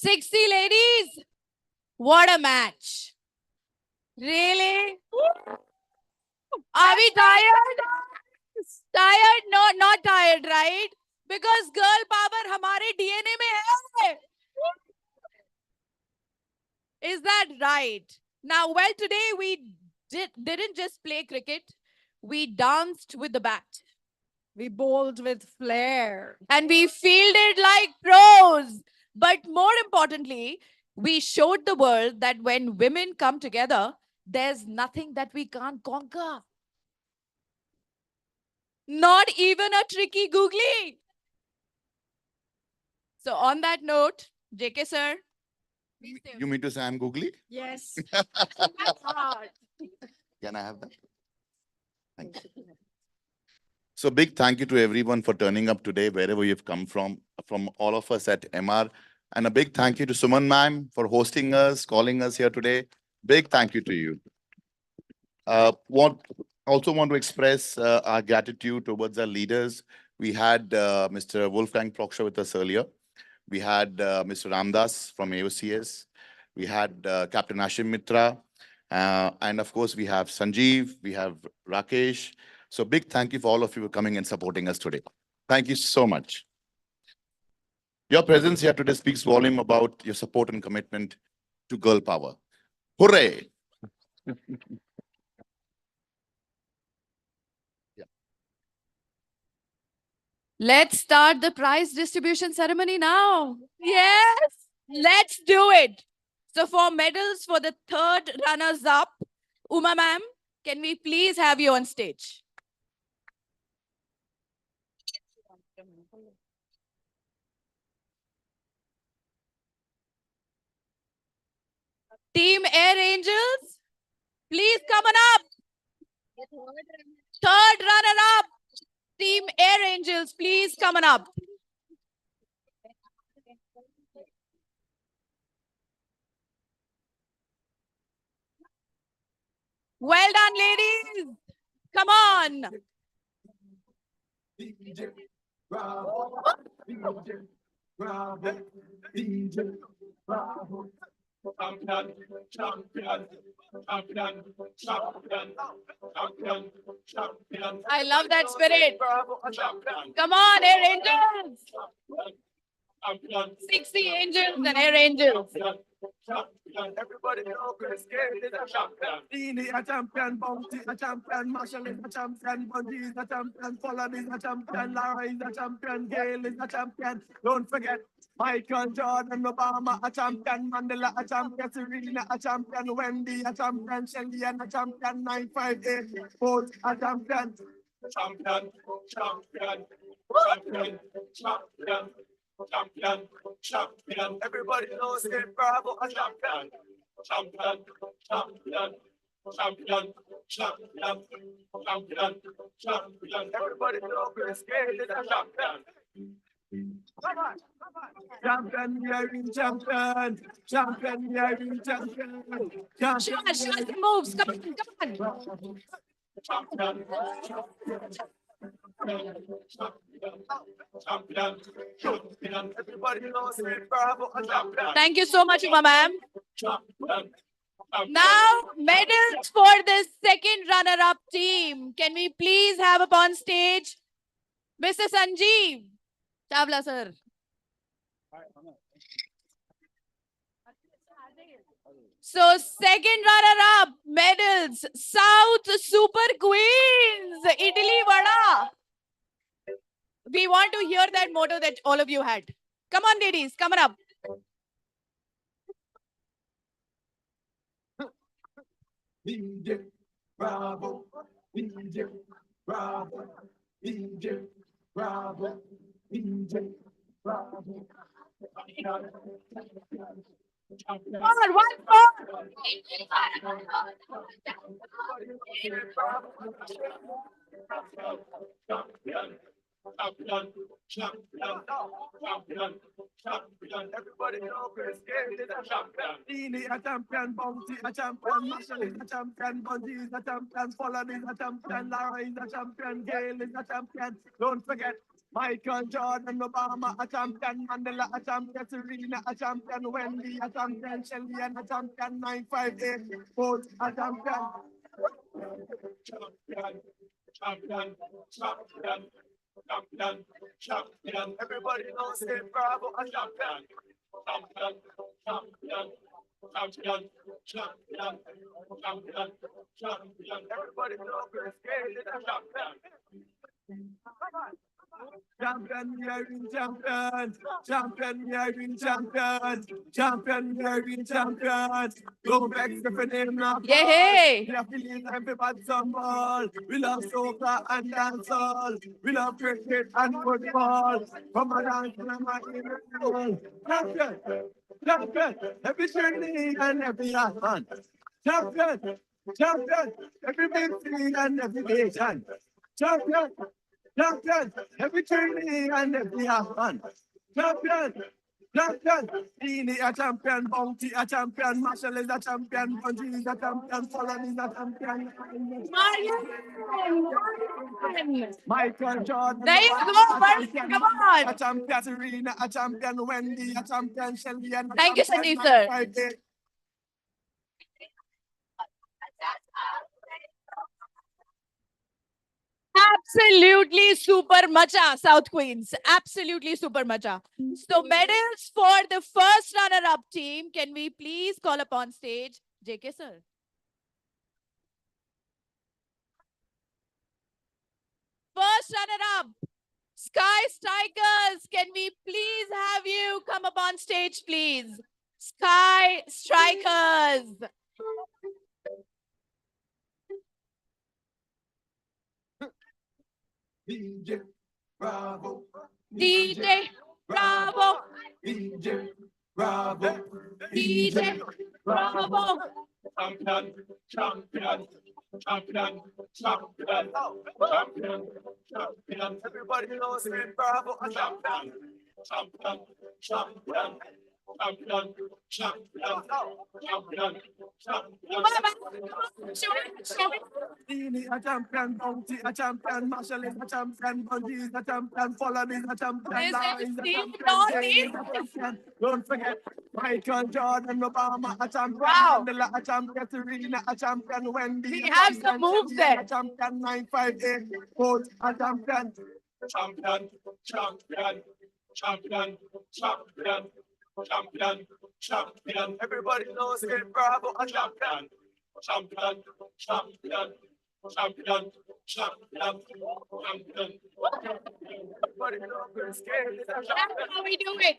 60 ladies. What a match. Really? Are we tired? Tired? No, not tired, right? Because girl power हमारे DNA में है. Is that right? Now, well, today we didn't just play cricket. We danced with the bat. We bowled with flair. And we fielded like pros. But more importantly, we showed the world that when women come together, there's nothing that we can't conquer. Not even a tricky googly. So on that note, JK sir. You mean to say I'm googly? Yes. Can I have that? Thank you. So big thank you to everyone for turning up today, wherever you've come from all of us at MR. And a big thank you to Suman ma'am for hosting us, calling us here today. Big thank you to you. Also want to express our gratitude towards our leaders. We had Mr. Wolfgang Proksha with us earlier. We had Mr. Ramdas from AOCS. We had Captain Ashim Mitra. And of course, we have Sanjeev, we have Rakesh. So big thank you for all of you for coming and supporting us today. Thank you so much. Your presence here today speaks volume about your support and commitment to girl power. Hooray! Let's start the prize distribution ceremony now. Yes, let's do it. So for medals for the third runners up, Uma ma'am, can we please have you on stage? Team Air Angels, please come on up. Third runner up, Team Air Angels, please come on up. Well done, ladies. Come on. I love that spirit. Come on, Air Angels. 60 angels and Air Angels. Everybody know Chris Gale is a champion. Dini a champion, Bounty a champion, Marshall is a champion, Bundy is a champion, Pollard is a champion, Lara is a champion, Gale is a champion. Don't forget Michael Jordan, Obama a champion, Mandela a champion, Serena a champion, Wendy a champion, Shelly a champion, 958, both a champion. Champion, champion, champion, champion. Champion, champion. Everybody knows it. Bravo, a champion. Champion, champion, champion, champion, champion, champion. Everybody knows Chris Gale is a champion. Champion, we are in champion. Champion, we are in champion. Show us the moves. Come on, come on. Champion, champion, champion. Everybody knows it. Bravo, a champion. Thank you so much, Uma ma'am. Now, medals for the second runner-up team. Can we please have up on stage Mr. Sanjeev Chawla, sir. So, second runner-up medals, South Super Queens, Italy Vada. We want to hear that motto that all of you had. Come on, ladies, come on up. DJ, bravo, DJ, bravo, DJ, bravo, DJ, bravo. Come on, one more. champion, champion, champion, champion. Everybody know Chris Gayle is a champion. Dini a champion, Bounty a champion, Marshall is a champion, Bungie is a champion, Folland is a champion, Lara is a champion, Gayle is a champion. Don't forget Michael Jordan, Obama a champion, Mandela a champion, Serena a champion, Wendy a champion, Shelly a champion, 958, both a champion. Champion, champion, champion, champion, champion. Everybody knows it, Bravo a champion. Champion, champion, champion, champion, champion, champion. Everybody knows Chris Gayle is a champion. Champion, we are in champion. Champion, we are in champion. Champion, we are in champion. Go back to the name now. Yeah, hey. We are feeling everybody some ball. We love soccer and dancehall. We love cricket and football. Come on, dance and my champion, champion. Every training and every fun. Champion, champion. Every big thing and every nation. Champion. Champion, every training and every fun. Champion, champion, Dini a champion, Bounty a champion, Marshall is a champion, Bungie is a champion, Folland is a champion. Michael Jordan. There you go, buddy. Come on. A champion, Serena a champion, Wendy a champion, Shelly and Thank you, Sandeep sir. Absolutely super macha, South Queens. Absolutely super macha. So medals for the first runner-up team. Can we please call upon stage JK sir? First runner-up, Sky Strikers. Can we please have you come up on stage, please? Sky Strikers. DJ Bravo. DJ Bravo. DJ Bravo. DJ Bravo. Champion, champion, champion, champion, champion, champion. Everybody knows me, Bravo, a champion, champion, champion. Champion, champion, champion, champion. Dini a champion, Bounty a champion, Marshall is a champion, Bungie is a champion, Folland is a champion, Lara is a champion, Gayle is a champion. Don't forget Michael Jordan, Obama a champion, Mandela a champion, Serena a champion, Wendy We a have champion, some moves Shelly there. a champion, 958, both a champion. Champion, champion, champion, champion. Champion, champion. Everybody knows it, Bravo, a champion. Champion, champion, champion, champion, champion. Everybody knows Chris Gayle is a champion. That's how we do it.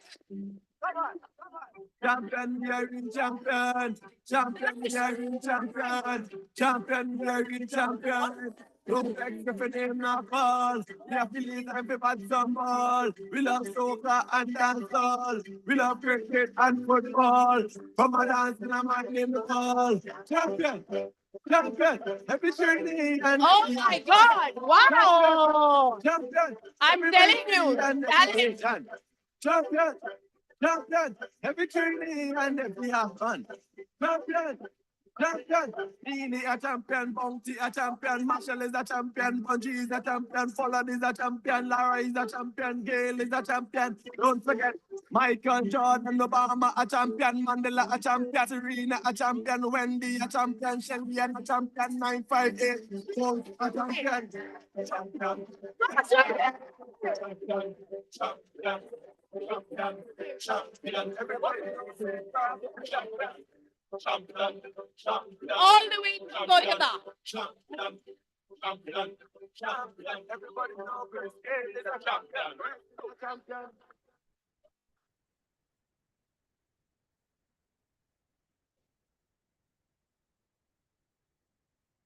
Champion, we are in champion. Champion, we are in champion. Champion, we are in champion. Don't beg the name now, ball. We are feeling everybody some ball. We love soccer and dancehall. We love cricket and football. Come on, dance and I'm in the ball. Champion, champion. Every training and Oh my God! Wow! champion. I'm telling you, talent. Champion, champion. Every training and every fun. Champion. Champion, Dini a champion, Bounty a champion, Marshall is a champion, Bungie is a champion, Folland is a champion, Lara is a champion, Gayle is a champion. Don't forget Michael Jordan, Obama a champion, Mandela a champion, Serena a champion, Wendy a champion, Shelly a champion, 958, both a champion. Champion, champion, champion, champion, champion. Everybody knows it, champion. Champion, champion. All the way to Kolkata. Champion, champion, champion. Everybody knows Chris Gayle is a champion. Champion.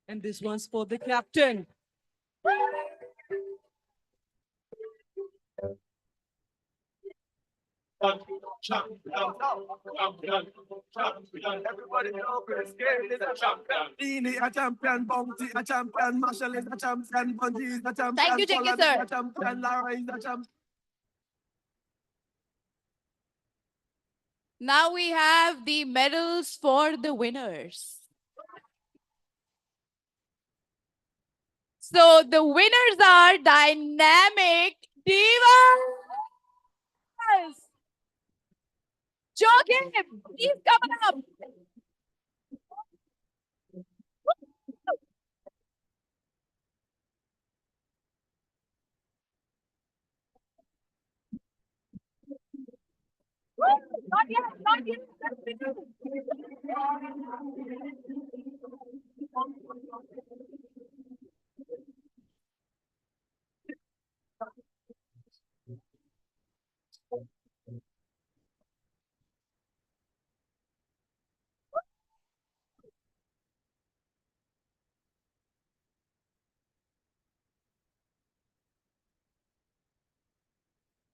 And this one's for the captain. Everybody know Chris Gayle is a champion. Dini a champion, Bounty a champion, Marshall is a champion, Bungie is a champion, Thank you, Jackie, Pollard is sir. a champion, Lara is a champion. Now we have the medals for the winners. So the winners are Dynamic Divas. Joakim, please come up. Not yet, not yet.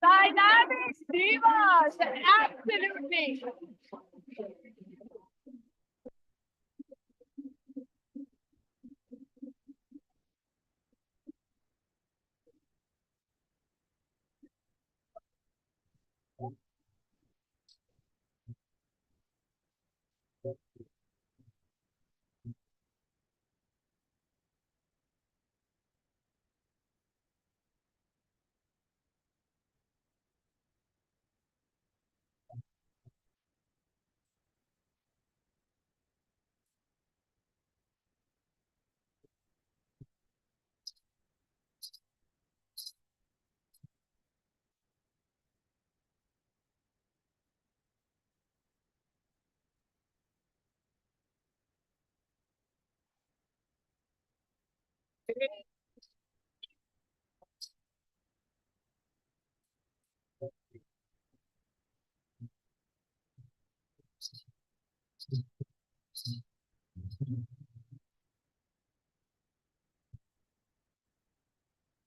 Dynamic Divas, absolutely.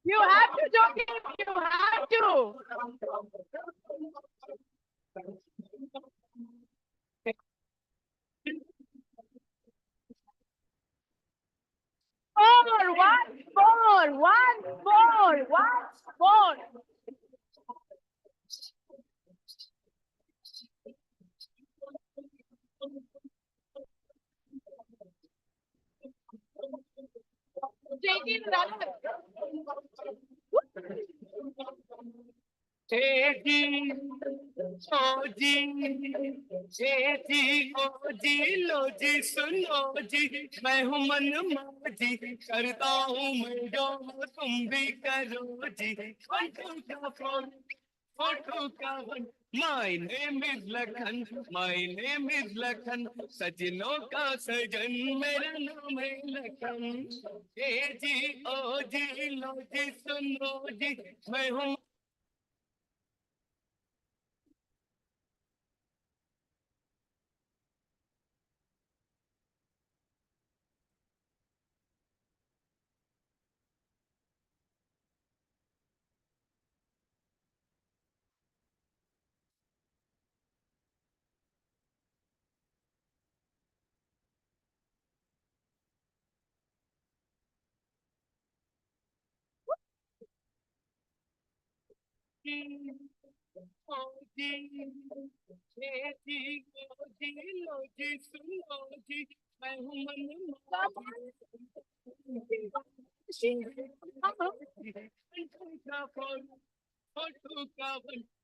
You have to, Joakim, you have to. Once more. Taking लो जी सुनो जी मैं हूँ मन मौजी करता हूँ मैं जो तुम भी करो जी फोटो का one My name is Lakhan सजनों का सजन मेरा नाम है लखन ए जी ओ जी लो जी सुनो जी मैं हूँ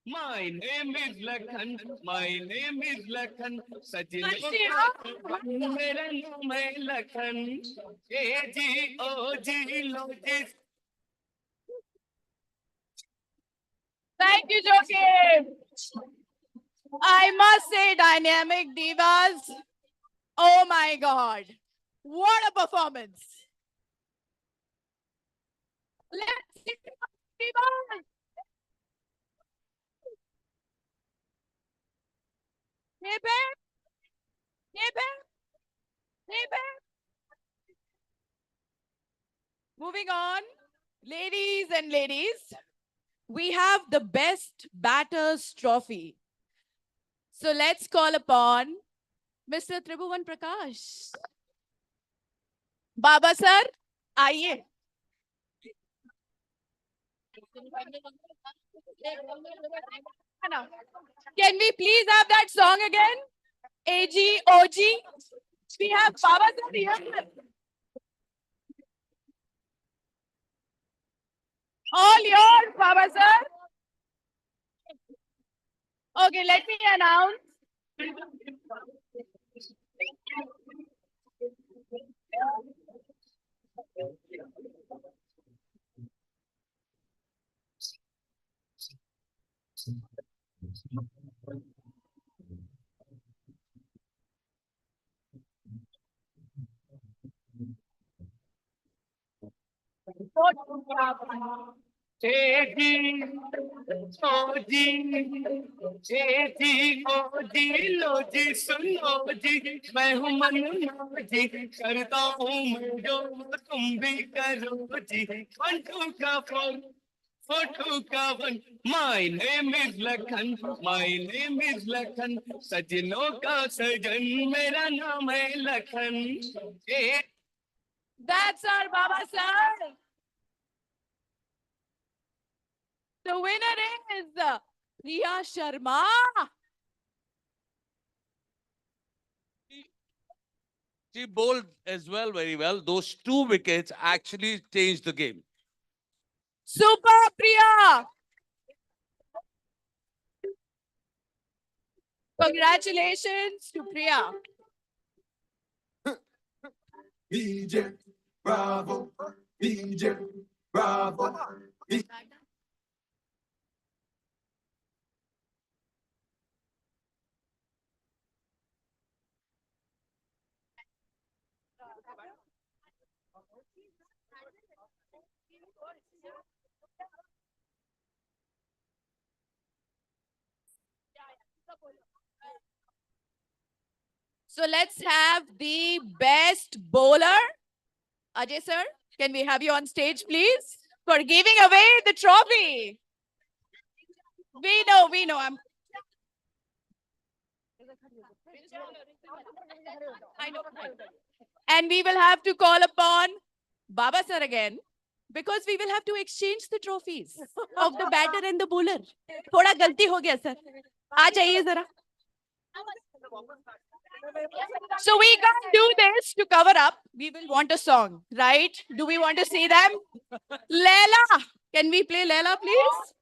My name is Lakhan. My name is Lakhan. सजनों का मेरा नाम है लखन ए जी ओ जी लो जी. Thank you, Joakim. I must say, Dynamic Divas, oh my God, what a performance. Let's see Divas. Hip hip, hip hip, hip hip. Moving on, ladies and ladies, we have the Best Batters Trophy. So let's call upon Mr. Tribhuvan Prakash. Baba sir, आइए. Can we please have that song again? AG, OG. We have Baba sir here. All yours, Baba sir. Okay, let me announce. लो जी सुनो जी मैं हूँ मनु जी करता हूँ मैं जो तुम भी करो जी 1 2 का 4 4 2 का 1 My name is Lakhan My name is Lakhan सजनों का सजन मेरा नाम है Lakhan. That's our Baba sir. The winner is Riya Sharma. She bowled as well very well. Those 2 wickets actually changed the game. Super Priya. Congratulations to Priya. DJ Bravo, DJ Bravo. So let's have the best bowler. Ajay sir, can we have you on stage, please? For giving away the trophy. We know. I know. And we will have to call upon Baba sir again because we will have to exchange the trophies of the batter and the bowler. थोड़ा गलती हो गया sir. आ जाइए जरा. So we can't do this to cover up. We will want a song, right? Do we want to see them? Leila, can we play Leila, please?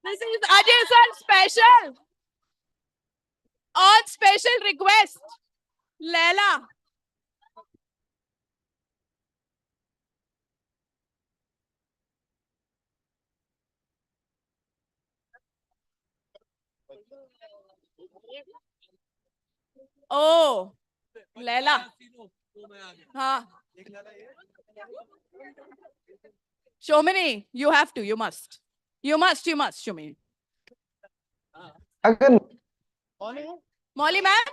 This is Ajay sir special. On special request, Leila. Oh, Leila. हाँ. Shomini, you have to, you must. You must, Shomini. Molly ma'am?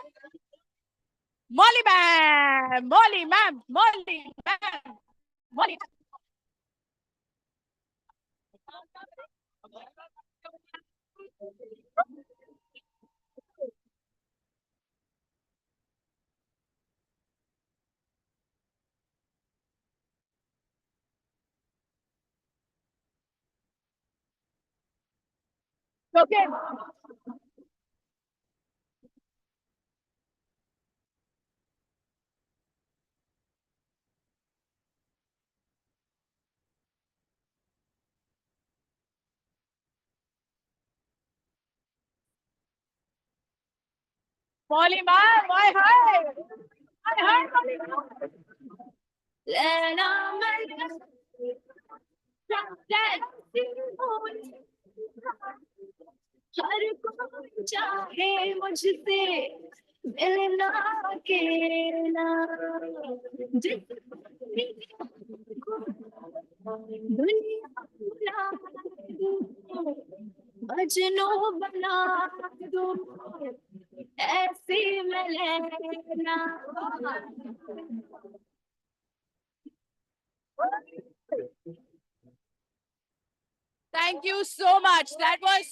Molly ma'am! Molly ma'am! Molly ma'am! Molly. Okay. Molly ma'am, why hi? Hi, Molly ma'am. हर कोई चाहे मुझसे मिलना के ना दुनिया बुला दूं मजनू बना दूं ऐसी मिलना. Thank you so much. That was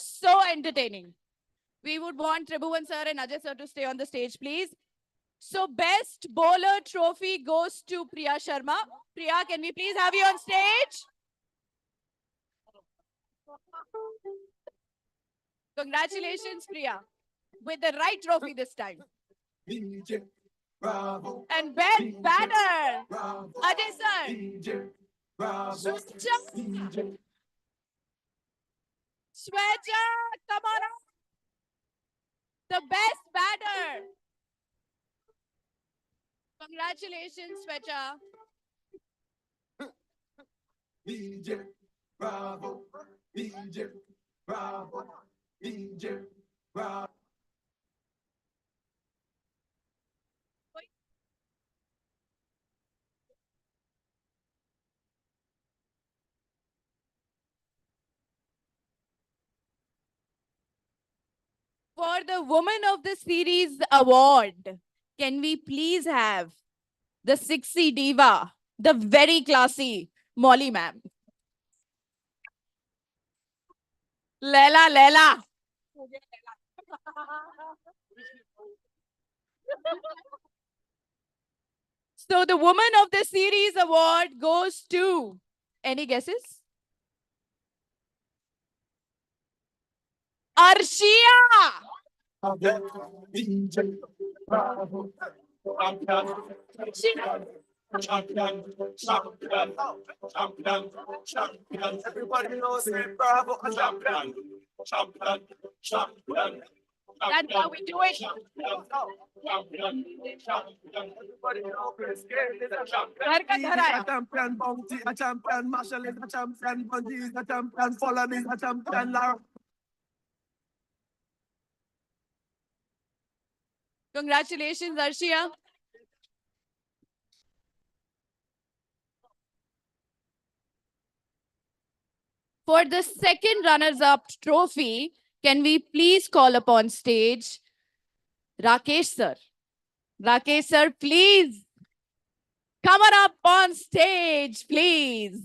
so entertaining. We would want Tribhuvan sir and Ajay sir to stay on the stage, please. So best bowler trophy goes to Priya Sharma. Priya, can we please have you on stage? Congratulations, Priya, with the right trophy this time. And best batter, Ajay sir. Shweja, come on up. The best batter. Congratulations, Shweja. Bravo, DJ, bravo, DJ, bravo. For the Woman of the Series award, can we please have the 6C diva, the very classy Molly ma'am? Leila. So the Woman of the Series award goes to, any guesses? Arshia! Everybody knows it, bravo, champion, champion, champion. That's how we do it. Everybody knows Chris Gayle is a champion. घर का He's घर a आया. champion, Bounty a champion, Marshall is a champion, Bundy is a champion, Folland is a champion, Lara. Congratulations, Arshia. For the second runners-up trophy, can we please call upon stage Rakesh sir? Rakesh sir, please. Come on up on stage, please.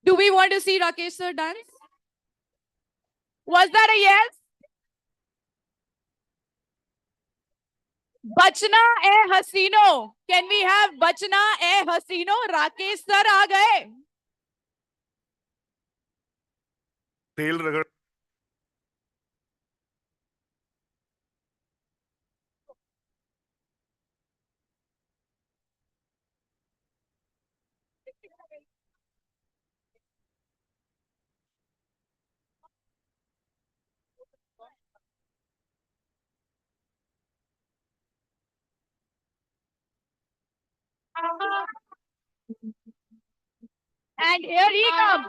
Do we want to see Rakesh sir dance? Was that a yes? Bachna e Hasino. Can we have Bachna e Hasino? Rakesh sir aa gaye. Tail ragad. And here he comes.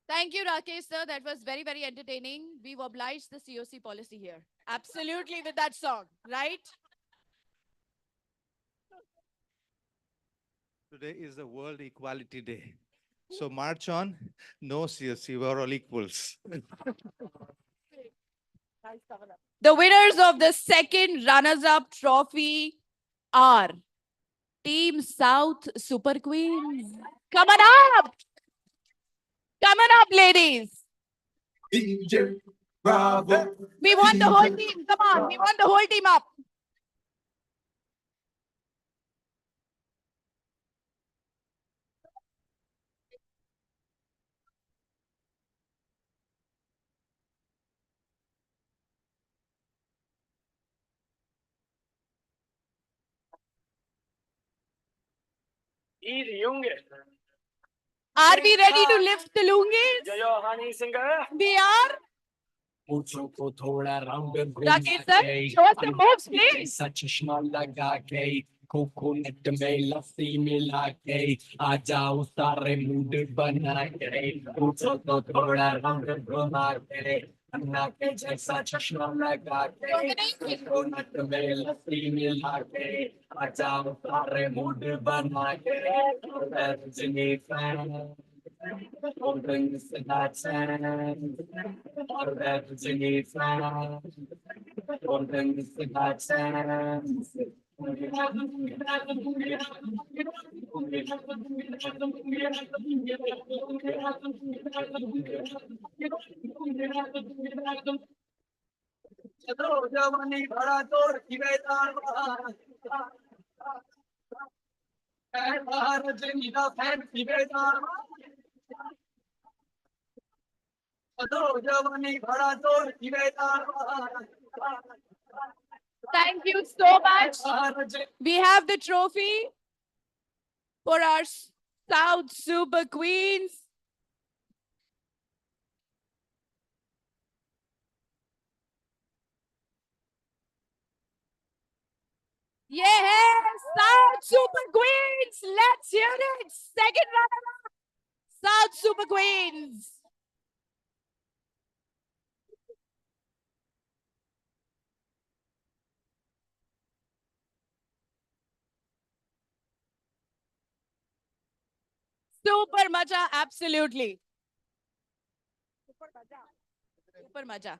Thank you, Rakesh sir. That was very, very entertaining. We've obliged the COC policy here. Absolutely with that song, right? Today is the World Equality Day. So march on, no CSC, we're all equals. The winners of the second runners-up trophy are Team South Super Queens. Come on up! Come on up, ladies. DJ, bravo. We want the whole team. Come on, we want the whole team up. Are we ready to lift the lungis? We are. Rakesh sir, show us the moves, please. Coconut में लस्सी मिला के आ जाओ सारे mood बना के पूछो तो थोड़ा रंग घुमा के अन्ना के जैसा चश्मा लगा के कोकोनट में लस्सी मिला के आ जाओ सारे मूड बना के Rajni fan holding that hand, or Rajini fan, holding that hand. चलो जवानी भरा तोड़ की बेदार रजनी का फैन की बेदार Thank you so much. We have the trophy for our South Super Queens. Yeah, South Super Queens. Let's hear it. Second runner-up, South Super Queens. Super maja, absolutely. Super maja.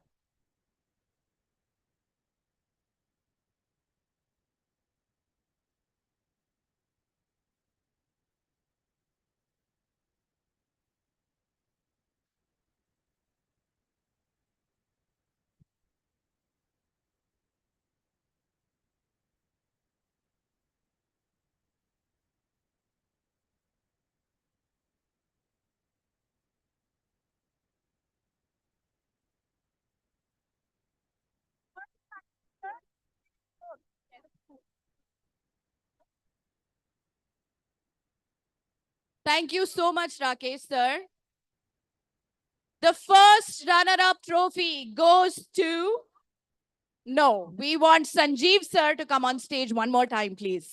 Thank you so much, Rakesh, sir. The first runner-up trophy goes to... No, we want Sanjeev, sir, to come on stage one more time, please.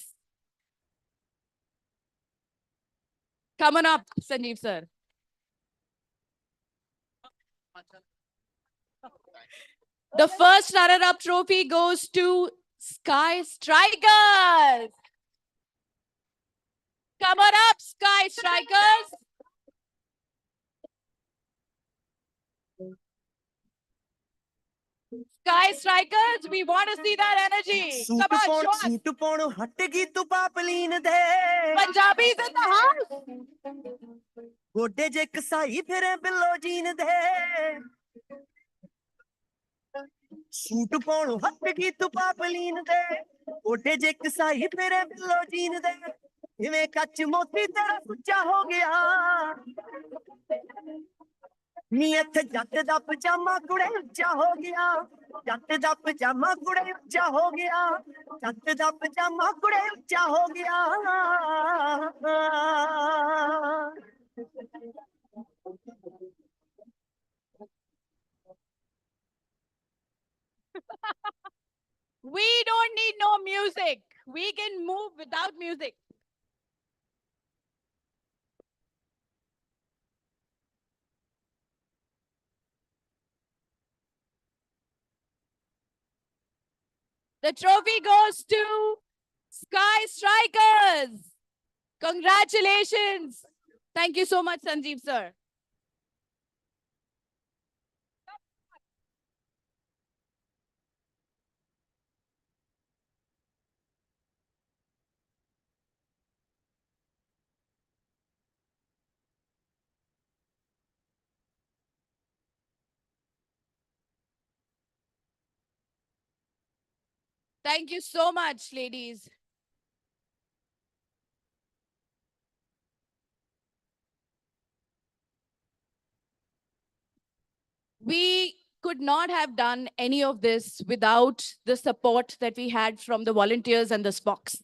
Come on up, Sanjeev, sir. The first runner-up trophy goes to Sky Strikers. Come on up, Sky Strikers. Sky Strikers, we want to see that energy. Come on, show us. Punjabis in the house. गोडे जे कसाई फिरे below gene दे suit पाउण हट की तू पापलीन दे गोडे जे कसाई फिरे below gene दे इवें कच मोती तेरा सुच्चा हो गया नी इत्थे जट दा पजामा कुड़े उच्चा हो गया जट दा पजामा कुड़े उच्चा हो गया जट दा पजामा कुड़े उच्चा हो गया We don't need no music. We can move without music. The trophy goes to Sky Strikers. Congratulations. Thank you so much, Sanjeev, sir. Thank you so much, ladies. We could not have done any of this without the support that we had from the volunteers and the Spocks.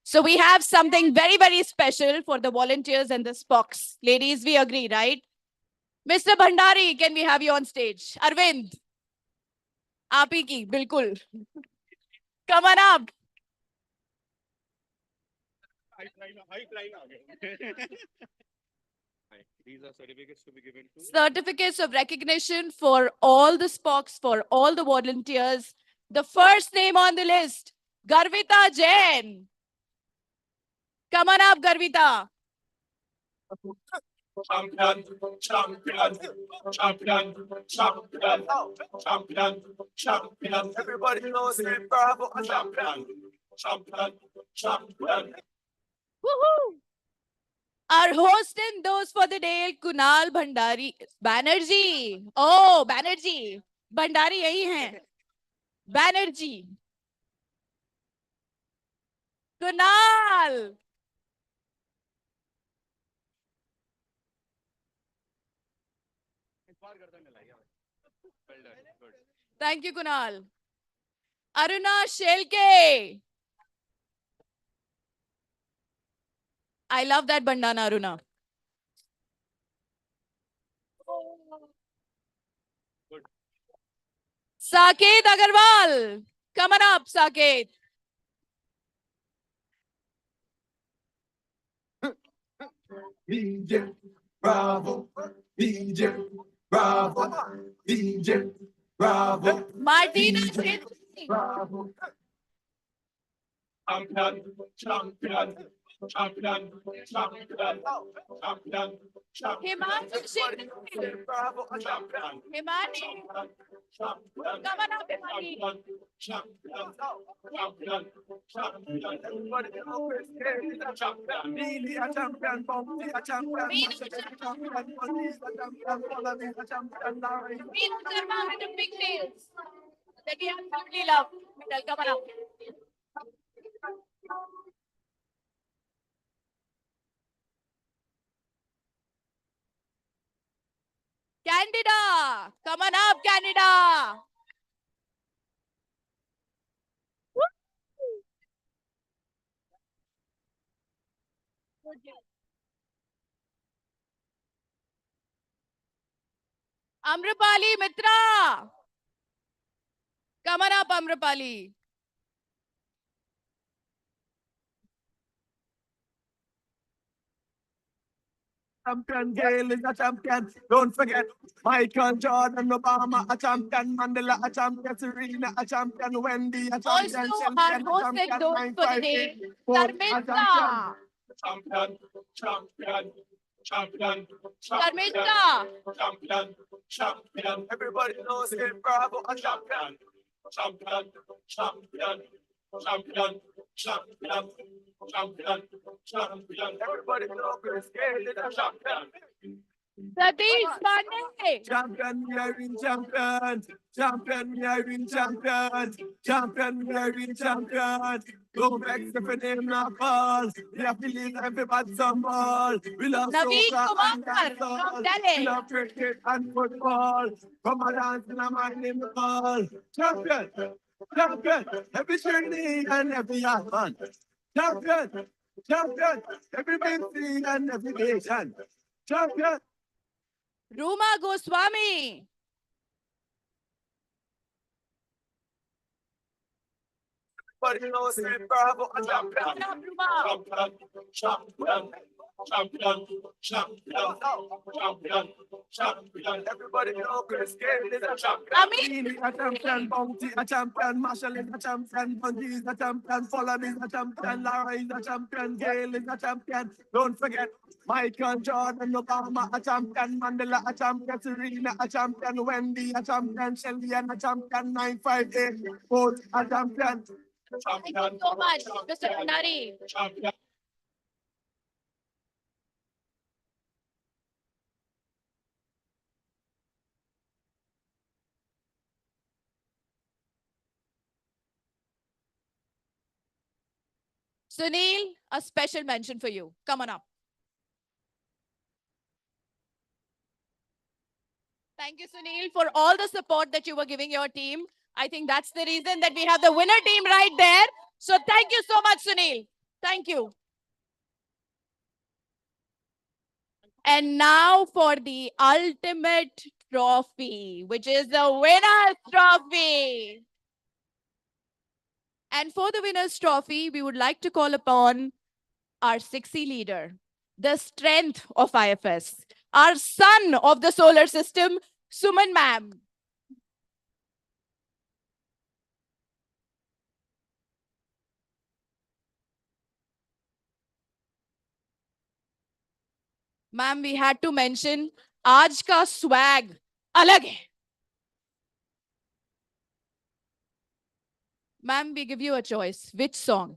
So we have something very, very special for the volunteers and the Spocks. Ladies, we agree, right? Mr. Bhandari, can we have you on stage? Arvind. आप ही की, बिल्कुल. Come on up. These are certificates to be given to. Certificates of recognition for all the Spocks, for all the volunteers. The first name on the list, Garvita Jain. Come on up, Garvita. Champion, champion, champion, champion, champion, champion. Everybody knows it. Bravo, a champion, champion, champion. Woohoo! Our host and those for the day, Kunal Bhandari. Banerjee. Oh, Banerjee. Bhandari यही हैं. Banerjee. Kunal. Thank you, Kunal. Aruna Shelke. I love that bandana, Aruna. Saket Agarwal. Come on up, Saket. DJ, bravo, DJ, bravo, DJ, bravo. Martina DJ, bravo. Champion, champion, champion, champion, champion, champion. Himanshu Singh. Bravo, champion. Himani. Come on up, Himani. Champion, champion, champion. Everybody know Chris Gale is a champion. Neely a champion, Bumpy a champion, Masha is a champion, Bunny is a champion, Wallaby is a champion, Larry. Meenu Sharma with the pigtails that we absolutely love. Come on up. Candida, come on up, Candida. Amrapali Mitra. Come on up, Amrapali. Champion, Gale is a champion. Don't forget Michael Jordan, Obama a champion, Mandela a champion, Serena a champion, Wendy a champion, Also, Shelby our a host and champion, those for the day, 958, Paul a Dharmendra. champion, champion, champion, Dharmendra. champion, champion. Everybody knows it. Bravo, a champion, champion, champion, champion, champion, champion, champion. Everybody knows Chris Gale is a champion. Satish Pandey. Champion, we are in champion. Champion, we are in champion. Champion, we are in champion. Go back to the name of ball. We have to leave everybody some ball. We love Naveen soccer and Kumar dancehall. from Delhi. We love cricket and football. Come on, dance in my name of ball. Champion, champion. Every journey and every man. Champion, champion. Every victory and every nation. Champion. Ruma Goswami. Everybody knows it. Bravo, a champion. Champion, champion, champion, champion, champion, champion. Everybody knows Chris Gale is a champion. Neely a champion, Bounty a champion, Marshall is a champion, Bundy is a champion, Fulham is a champion, Lara is a champion, Gale is a champion. Don't forget Michael Jordan, Obama a champion, Mandela a champion, Serena a champion, Wendy a champion, Shelby a champion, 958, Paul a champion. Thank you so much, Mr. Bhandari. Sunil, a special mention for you. Come on up. Thank you, Sunil, for all the support that you were giving your team. I think that's the reason that we have the winner team right there. So thank you so much, Sunil. Thank you. And now for the ultimate trophy, which is the winner's trophy. And for the winner's trophy, we would like to call upon our sexy leader, the strength of IFS, our son of the solar system, Suman ma'am. Ma'am, we had to mention, आज का swag अलग है. Ma'am, we give you a choice. Which song?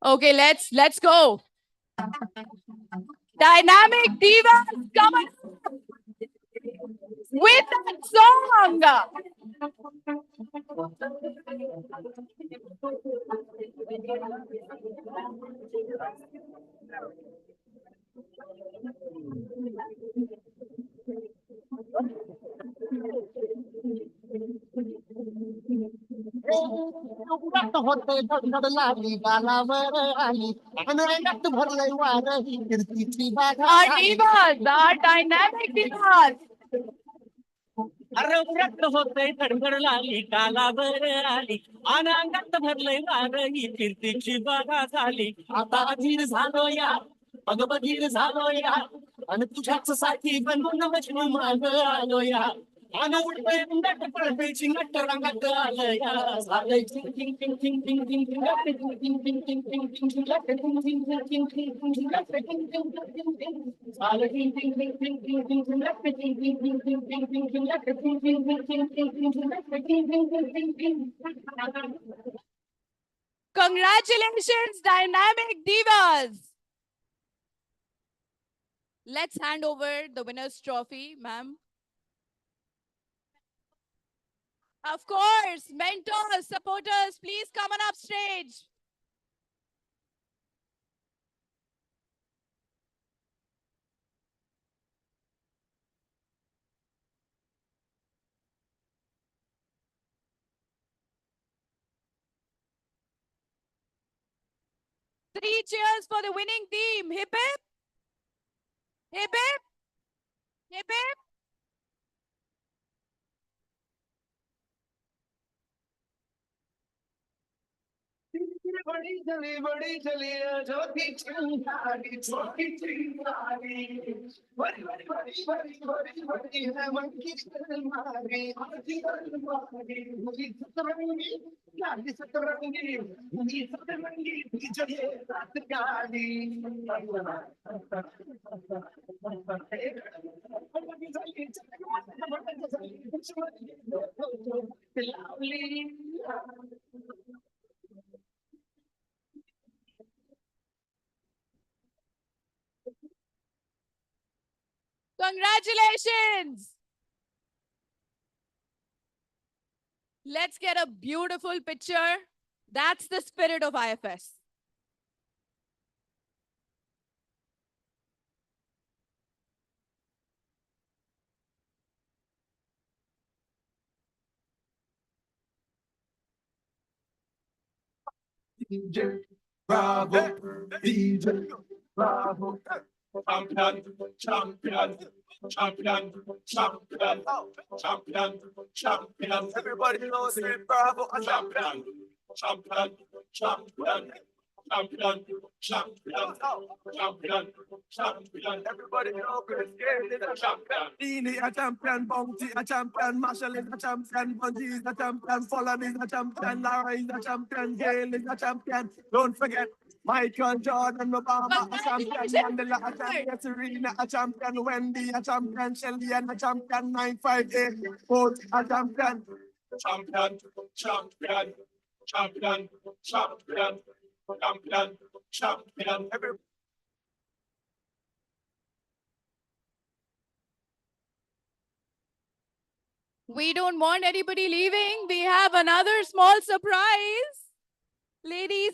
Okay, let's go. Dynamic divas, come on with that song. Our divas, our dynamic divas. अरे उरट होते धडधड लाली कालावर आली अनांगात भरलंय वार ही कीर्तीची बाधा झाली आता अधीर झालो या बघबधीर झालो या आणि तुझ्याच साथी बनून मजनू माग आलो या आणि उडतंय उंडट पळतंय चिंगट रंगात आलं या झालंय चिंग चिंग चिंग चिंग चिंग चिंग चिंग लट चिंग चिंग चिंग चिंग चिंग चिंग चिंग लट चिंग चिंग चिंग चिंग चिंग चिंग लट चिंग चिंग चिंग चिंग झालं चिंग चिंग चिंग चिंग चिंग चिंग चिंग लट चिंग चिंग चिंग चिंग चिंग चिंग चिंग लट चिंग चिंग चिंग चिंग चिंग चिंग चिंग लट चिंग चिंग चिंग चिंग चिंग. Congratulations, dynamic divas. Let's hand over the winner's trophy, ma'am. Of course, mentors, supporters, please come on up stage. Three cheers for the winning team. Hip hip. Hip hip. Hip hip. बड़ी चली छोटी चिंगारी छोटी चिंगारी बड़ी बड़ी बड़ी बड़ी बड़ी बड़ी है मन की अलमारी आधी अलमारी मुझे सतरंगी गाड़ी सतरंगी मुझे सतरंगी चलिए रात गाड़ी Congratulations. Let's get a beautiful picture. That's the spirit of IFS. DJ Bravo, DJ Bravo, champion, champion, champion, champion, champion, champion. Everybody knows it, Bravo, a champion, champion, champion. Champion, champion, champion, champion. Everybody know Chris Gayle is a champion. Dini a champion, Bounty a champion, Marshall is a champion, Bungie is a champion, Follow is a champion, Lara is a champion, Gayle is a champion. Don't forget Michael Jordan, Obama a champion, Mandela a champion, Serena a champion, Wendy a champion, Shelly and a champion, 958, Coach a champion. Champion, champion, champion, champion. Champion, champion, everybody. We don't want anybody leaving. We have another small surprise. Ladies,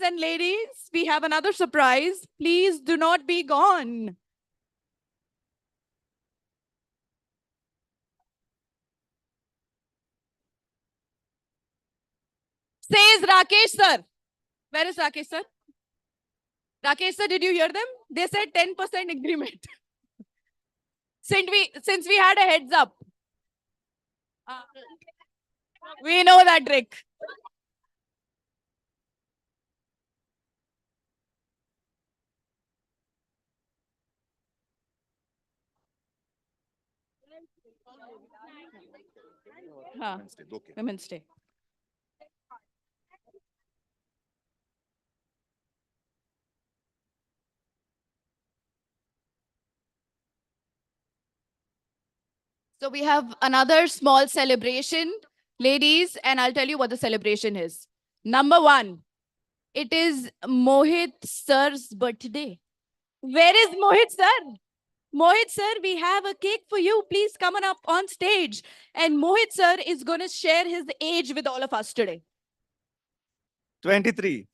we have another surprise. Please do not be gone. says Rakesh sir. Where is Rakesh sir? Rakesh sir, did you hear them? They said 10% increment. Since we had a heads up. We know that trick. Women's Day. So we have another small celebration, ladies, and I'll tell you what the celebration is. Number one, it is Mohit sir's birthday. Where is Mohit sir? Mohit sir, we have a cake for you. Please come on up on stage. And Mohit sir is going to share his age with all of us today. 23.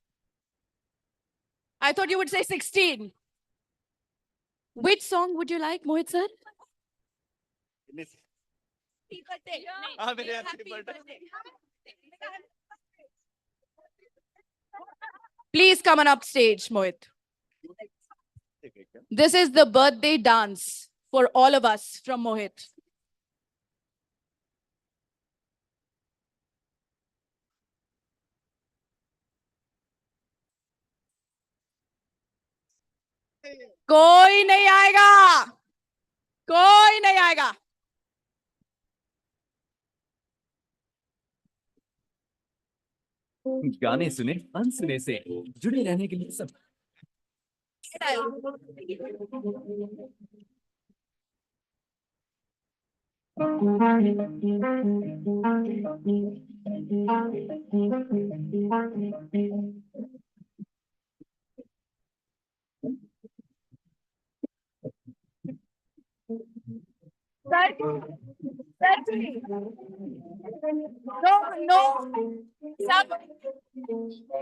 I thought you would say 16. Which song would you like, Mohit sir? Happy birthday. Happy birthday. Please come on up stage, Mohit. This is the birthday dance for all of us from Mohit. कोई नहीं आएगा कोई नहीं आएगा गाने सुने अनसुने से जुड़े रहने के लिए सब नो सब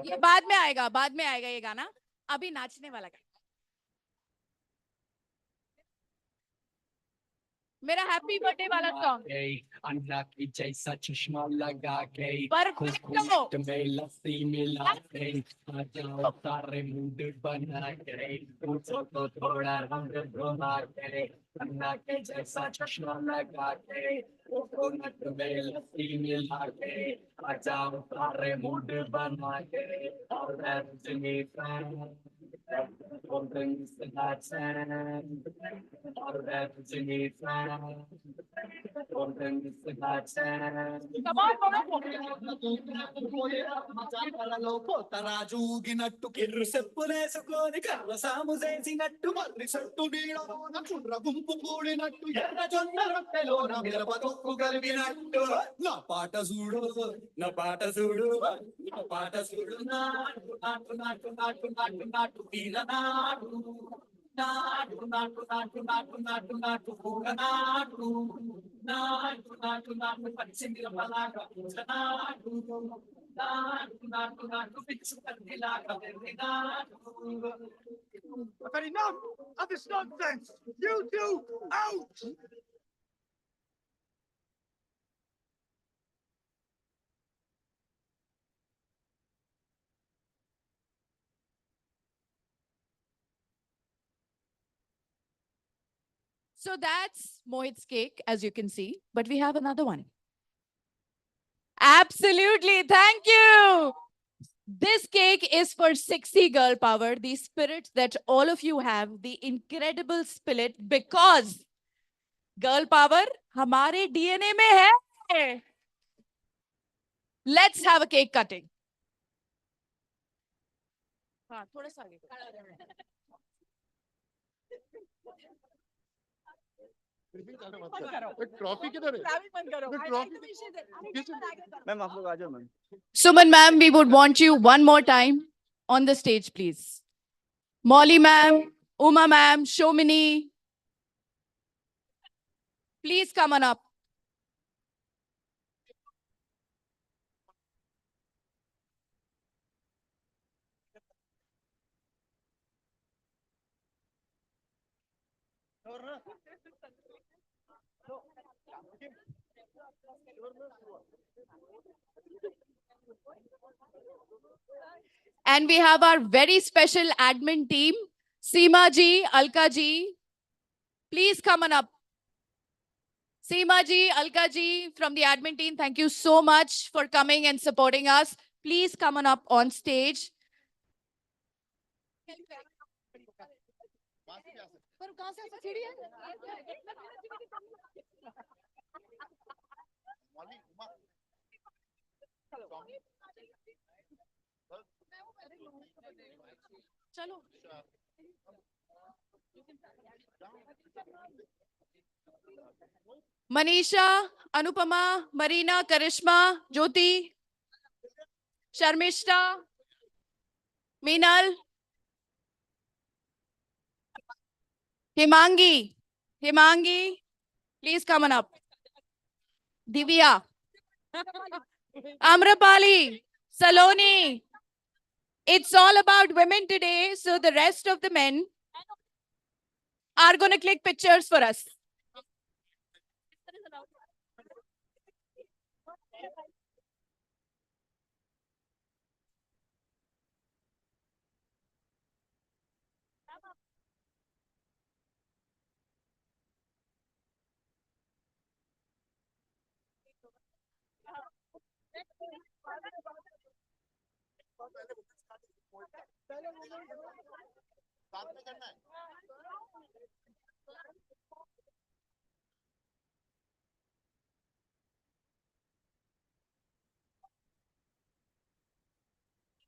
ये बाद में आएगा ये गाना अभी नाचने वाला गाना मेरा हैप्पी बर्थडे वाला सॉन्ग अन्ना की जैसा चश्मा लगा के परफेक्ट में लस्सी मिला के आ जाओ सारे मूड बना के तो थोड़ा रंग घुमा के अन्ना के जैसा चश्मा लगा के कोकोनट में लस्सी मिला के आ जाओ सारे मूड बना के और Rajni fan All things that stand, all Rajini fan, all things that stand. Come తరాజూగినట్టు కిర్రు సెప్పులేసుకొని కర్ర సాము చేసినట్టు మర్రి చెట్టు నీడలోన చుర్ర గుంపు కూడినట్టు ఎర్ర జొన్న రొట్టెలోన మిరప తొక్కు కలిపినట్టు నా పాట చూడు నా పాట చూడు నా పాట చూడు నాటు నాటు నాటు నాటు నాటు నాటు వీర నాటు నాటు నాటు నాటు నాటు నాటు నాటు పూల నాటు నాటు నాటు నాటు పచ్చింది పలాక పూల నాటు నాటు నాటు నాటు పిచ్చు కత్తిలాగా వెర్రి నాటు I've had enough of this nonsense. You two, out! So that's Mohit's cake, as you can see. But we have another one. Absolutely. Thank you. This cake is for 60 girl power, the spirit that all of you have, the incredible spirit, because girl power हमारे DNA में है. Let's have a cake cutting. हाँ, थोड़ा सा आगे. Trophy किधर है? Ma'am आप लोग आ जाओ ma'am. Suman ma'am, we would want you one more time on the stage, please. Molly ma'am, Uma ma'am, Shomini. Please come on up. And we have our very special admin team, Seema ji, Alka ji. Please come on up. Seema ji, Alka ji from the admin team, thank you so much for coming and supporting us. Please come on up on stage. चलो Manisha, Anupama, Marina, Karishma, Jyoti, Sharmishta, Meenal, Himangi, please come on up. Divya, Amrapali, Saloni. It's all about women today, so the rest of the men are going to click pictures for us.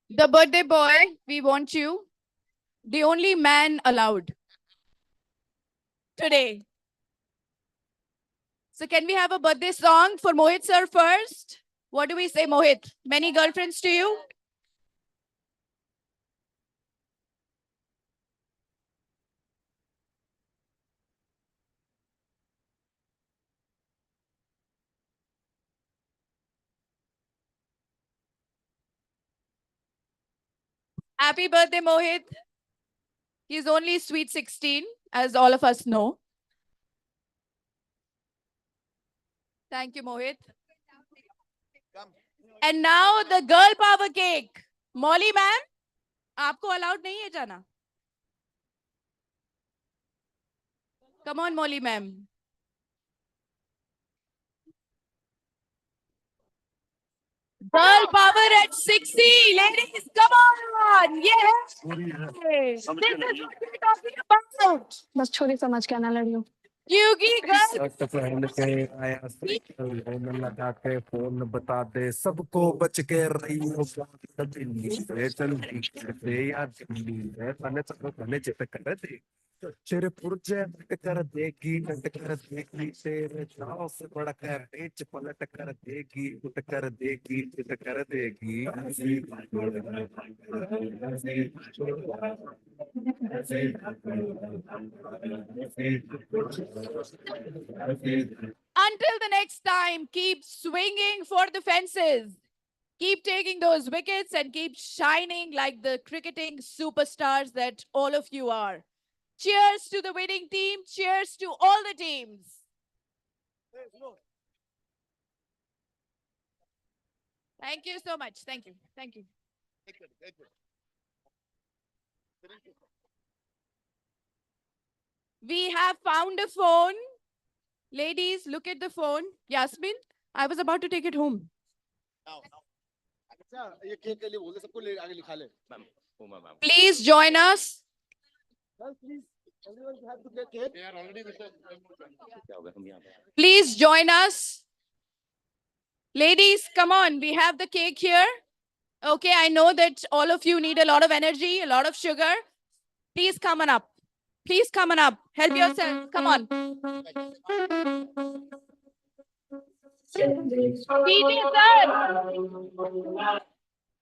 The birthday boy, we want you. The only man allowed today. So can we have a birthday song for Mohit sir first? What do we say, Mohit? Many girlfriends to you? Happy birthday, Mohit. He's only sweet 16, as all of us know. Thank you, Mohit. And now the girl power cake. Molly ma'am, आपको allowed नहीं है जाना. Come on, Molly ma'am. Girl power at 60. Ladies, come on. Yes. This is what we're talking about. बस छोरी समझ के आना लड़ियों क्योंकि girl शर्ट पहन के आया साइकिल लाइन लगा के फोन बता दे सबको बच के रही हो दिल्ली से चलती से या दिल्ली है तने चलो तने चित कर दे तेरे पुरजे मट कर देगी नट कर देगी तेरे चाव से बड़ा कर पेच पलट कर देगी उठ कर देगी चित कर देगी Until the next time, keep swinging for the fences. Keep taking those wickets and keep shining like the cricketing superstars that all of you are. Cheers to the winning team. Cheers to all the teams. Thank you so much. Thank you. Thank you. We have found a phone. Ladies, look at the phone. Yasmin, I was about to take it home. ये cake के लिए बोल दे सबको ले आगे लिखा ले ma'am Please join us. Please join us. Ladies, come on. We have the cake here. Okay, I know that all of you need a lot of energy, a lot of sugar. Please come on up. Please come on up. Help yourself. Come on.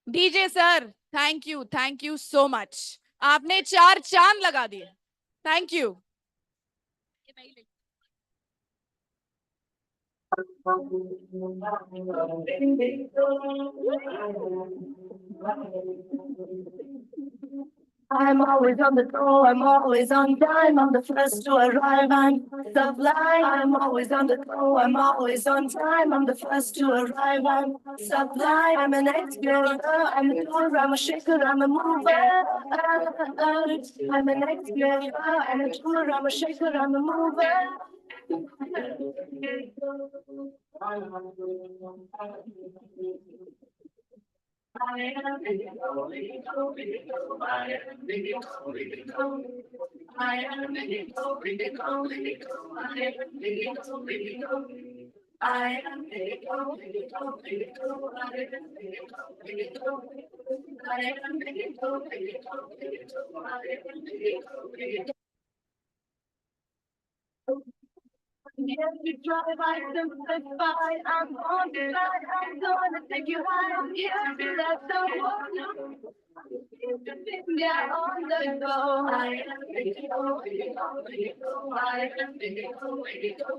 DJ sir, thank you. Thank you so much. आपने 4 चांद लगा दिए. Thank you. I'm always on the go, I'm always on time, I'm the first to arrive and sublime. I'm always on the go, I'm always on time, I'm the first to arrive and sublime. I'm an explorer, I'm a doer, I'm a shaker, I'm a mover. I'm an explorer, I'm a doer, I'm a shaker, I'm a mover. I am indigo, indigo, indigo. I am indigo, indigo. I am indigo, indigo, indigo. I am indigo, indigo. I am indigo, indigo, indigo. I am indigo, indigo. I am indigo, indigo, indigo. I am indigo, indigo. Yes, we drive, I simplify. I'm on the ride, I'm gonna take you high. I'm here to let the world know. Yeah, on the go. I am indigo, indigo, indigo. I am indigo, indigo.